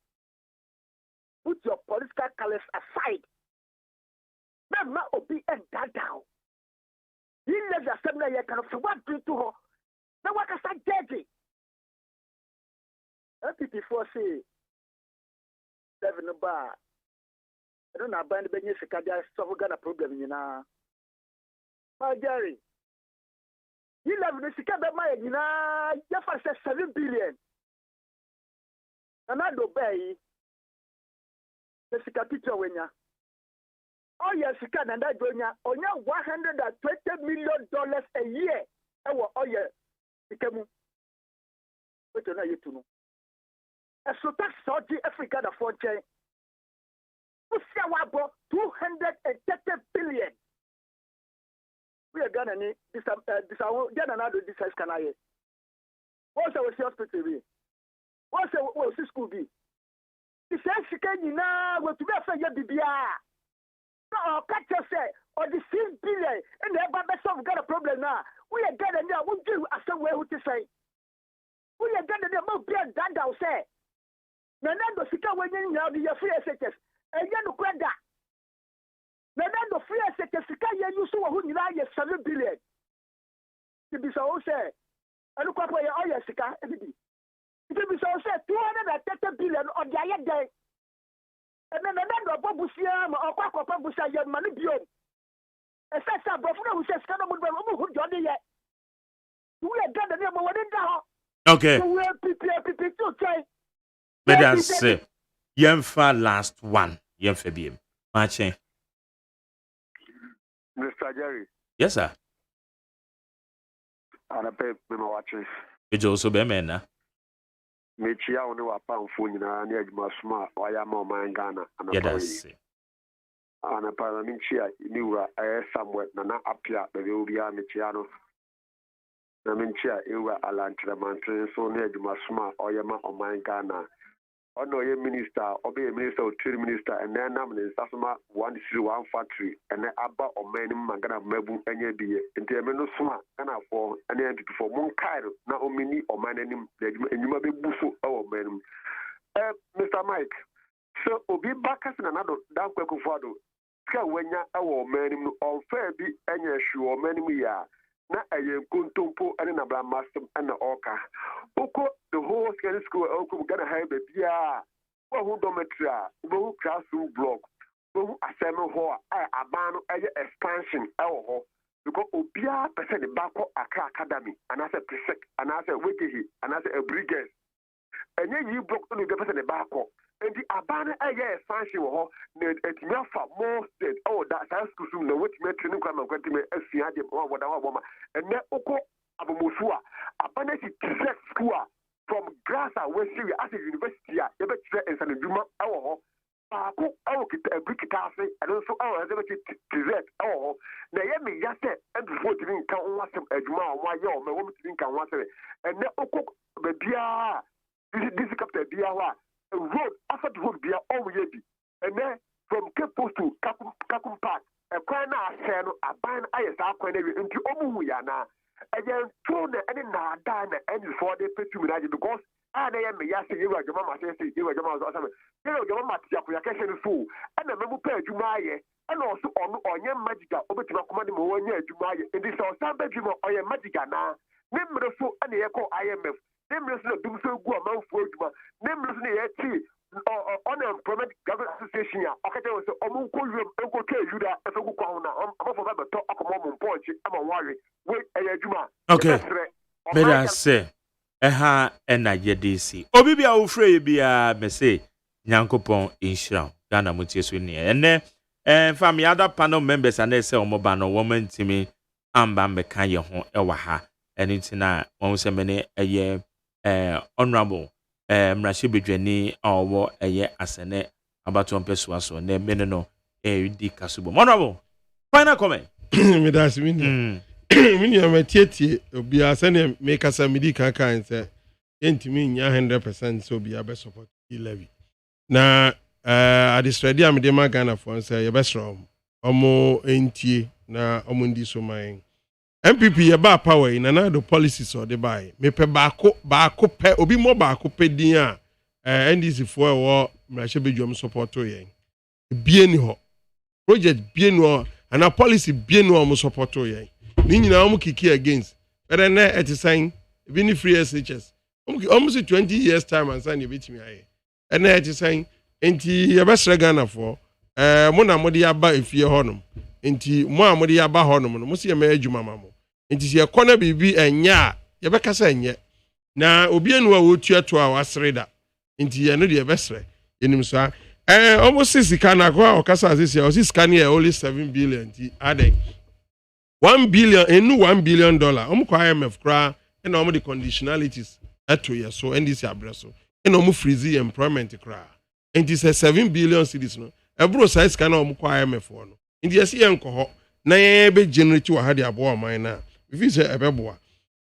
S22: put your political colors aside never obi and that down you let the assembly you can what do to her now what can I judge MPP for say 7 bar
S12: don't know about the business so Ghana problem Jerry. You love the Chicago Maya, you for 7 billion. And I do pay the Chicago picture when ya. Oh, yes, Chicago and I do ya on your $120 million a year. Oh, yeah, Chicago. What do you know? A so that's Saudi Africa the 4 chain. What's your 230 billion? We are gonna need this Ghana this can I what's our hospital be? What's our school be? The says she can now go to be a fair BBA. No, catch yourself or the 6 billion and the best of got a problem now. We are getting there, we'll do as somewhere to say. We are getting there, more beer than thou say. Nanando Sika when you know the free SHS and you know that. Na the free secretary ya use wo hu nyina ye 7 billion. Ti bi so say anu kwa ya o ya sika ebi. Ti bi so say 230 billion o dia ye den. E na do bobusia ma o kwa busia ye ma ni biom. E sa bofu na hu say sika no mu hu jode ye. We get the name woni da ho.
S3: Okay.
S12: We people to say.
S3: Better say yemfa last one. Yemfa biem. Mache.
S22: Mr. Jerry.
S3: Yes, sir.
S22: And I pay me watches.
S3: It's also be men na.
S22: Me chia only wa pound phone na near my smart or I am on my Ghana.
S3: Yeah, that's it.
S22: And a parliament chia knew somewhere na appear the will be a michiano. Na minchia ewa alantra mantre so near my smart or yama on my Ghana. Or no, a minister, or be a minister or trade minister, and then I'm in Sasma 101 factory, and then Abba or many Magana Mebu and Yabi, and the Ameno Sma, and I for an entity for Monkairo, not Omini or my name, and you may be Busu or men. Mr. Mike, so Obi Bakas and another Danko Fado, Skawenya our men on fair be any sure many ya. Na kuntumpo and na bla master and the oka. Oko the whole secondary school oko gonna have a bia. Who dormitory, who classroom block, who assembly hall, abano expansion because obia person the back Accra Academy and as a prefect and as a wigihi and as a brigade. And then you block only the person the back. And the abana expansion et for more state. Oh, that's our school no which made training come and go to me as woman. And then Oko Abumusua, abana is school from Grassa, West Syria as a university, the best in San Juma, our Paco, our brick cafe, and also our Tizet, our Nayami Yase, and before to drink count once a Juma, why your my woman to drink and once and then Oko Babia, this is Captain Biawa. Road after the road be all we be, and then from Cape Post to Kakum Park, a corner channel, a ban ISR corner into Omuyana, and then thrown any Nadana and before they pay to me because I am a Yasi, you are your mamma, you are your mamma, you know your mamma, your fool, and the member pay Jumaye, and also on your magica over to command one year Jumaye, and this our San Benjamin or your magica now, remember the fool and the echo IMF. Nameless do so go among Fordma, nameless unemployment government association. Okay, so okay, Judah, as a good corner, I'm for the top of a moment point. I'm a worry. Wait, Juma.
S3: Okay, better say, and I get DC. Obibia Ufrey be a message, Yankopon in Shroud, Ghana Mutiswini, and then, from the other panel members, and they say, Mobano woman to me, Ambam Kanya Hon Ewaha, and it's now 1 7 a year. Honorable Mrashibidweni or a year asene about to persuaso ne meneno di kasubo. Honorable, final comment.
S10: Me das min. Min ya metieti obi asene make us midi kaka and say entimi nya 100% so be able support E-levy. Na adistredi am de magana for say ye besro omo entie na omo ndi so man. MPP ye ba power in another policies or the buy. Me pe baako pe obi mo baako pe din a NDC for wo Mrashibidwom support to yen. Bie ni ho. Project bie ni ho and a policy bie ni ho mo support to yen. Ni nyina mo kiki against. But then it is saying be ni free SHS. Almost 20 years time and sign you bit me aye. And it is saying enti ye besre Ghana for mo na mo de aba efie honom nti mo a mo de aba honom no mo se me adwuma ma mo nti se ekona bibi enya a ye beka sa enye na obi enu a wotuato a wasreda nti ye no de besre enim so almost sika na kwa okasa asisi o sika na only 7 billion nti ade 1 billion enu $1 billion kwa IMF kra na omo the conditionalities ato ye so ndc abreso na omo freeze employment kra nti se 7 billion cedis no ebro size ka na omo kwa IMF no nti yesi ye nko na ye be generate wa ha de abo man na if say ebeboa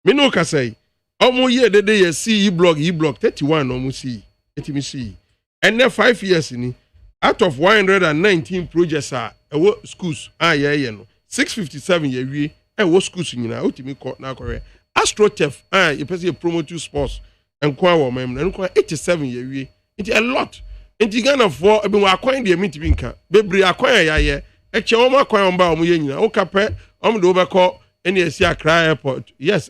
S10: me no ka say omo ye dede ye see e-blog 31 omo see etimi see and 5 years ni out of 119 projects are schools ye no 657 ye wie wo schools nyina otimi ko na akore astrotef you person promote sports and kwa wo mem na nko 87 ye wie it a lot nti Ghana for ebi wa akwan de miti bi nka bebre akwan ya ye eche wo makwan omba omo ye nyina wo kapɛ omo de wo bɛkɔ eni esi Accra airport yes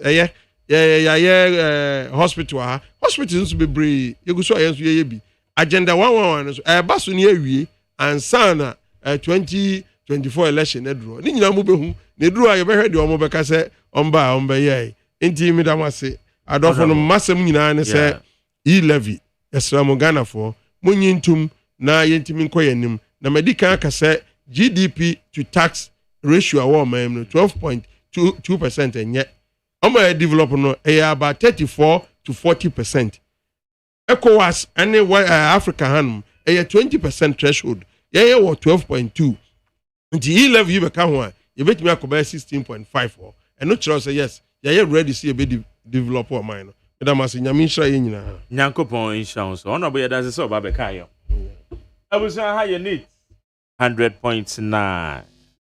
S10: hospital ha hospital nso bebre yeguso ayenso ye bi agenda 111 so baso ni awie ansana 2024 election edro ni nyina mo behu na edro a ye behwe de omo beka se omba ye enti mi da mase adofo no masem nyina ne se E-levy esramo Ghana for munyintum na yentimi nkoyanim na medika aka se GDP to tax ratio awo mam no 12.2% enye omo develop no about 34 to 40%. ECOWAS and Africa hanum 20% threshold. Yeah, 12.2. The E-levy be ka ho a you bet me akoba 16.5 and no chiro say yes. Yeah, ready see a be develop o man no. Madam as nyame nhira ye nyina.
S3: Nyankopon nhira so. Ono boy da se so ba be ka yo. Abusa ha ye need 100.9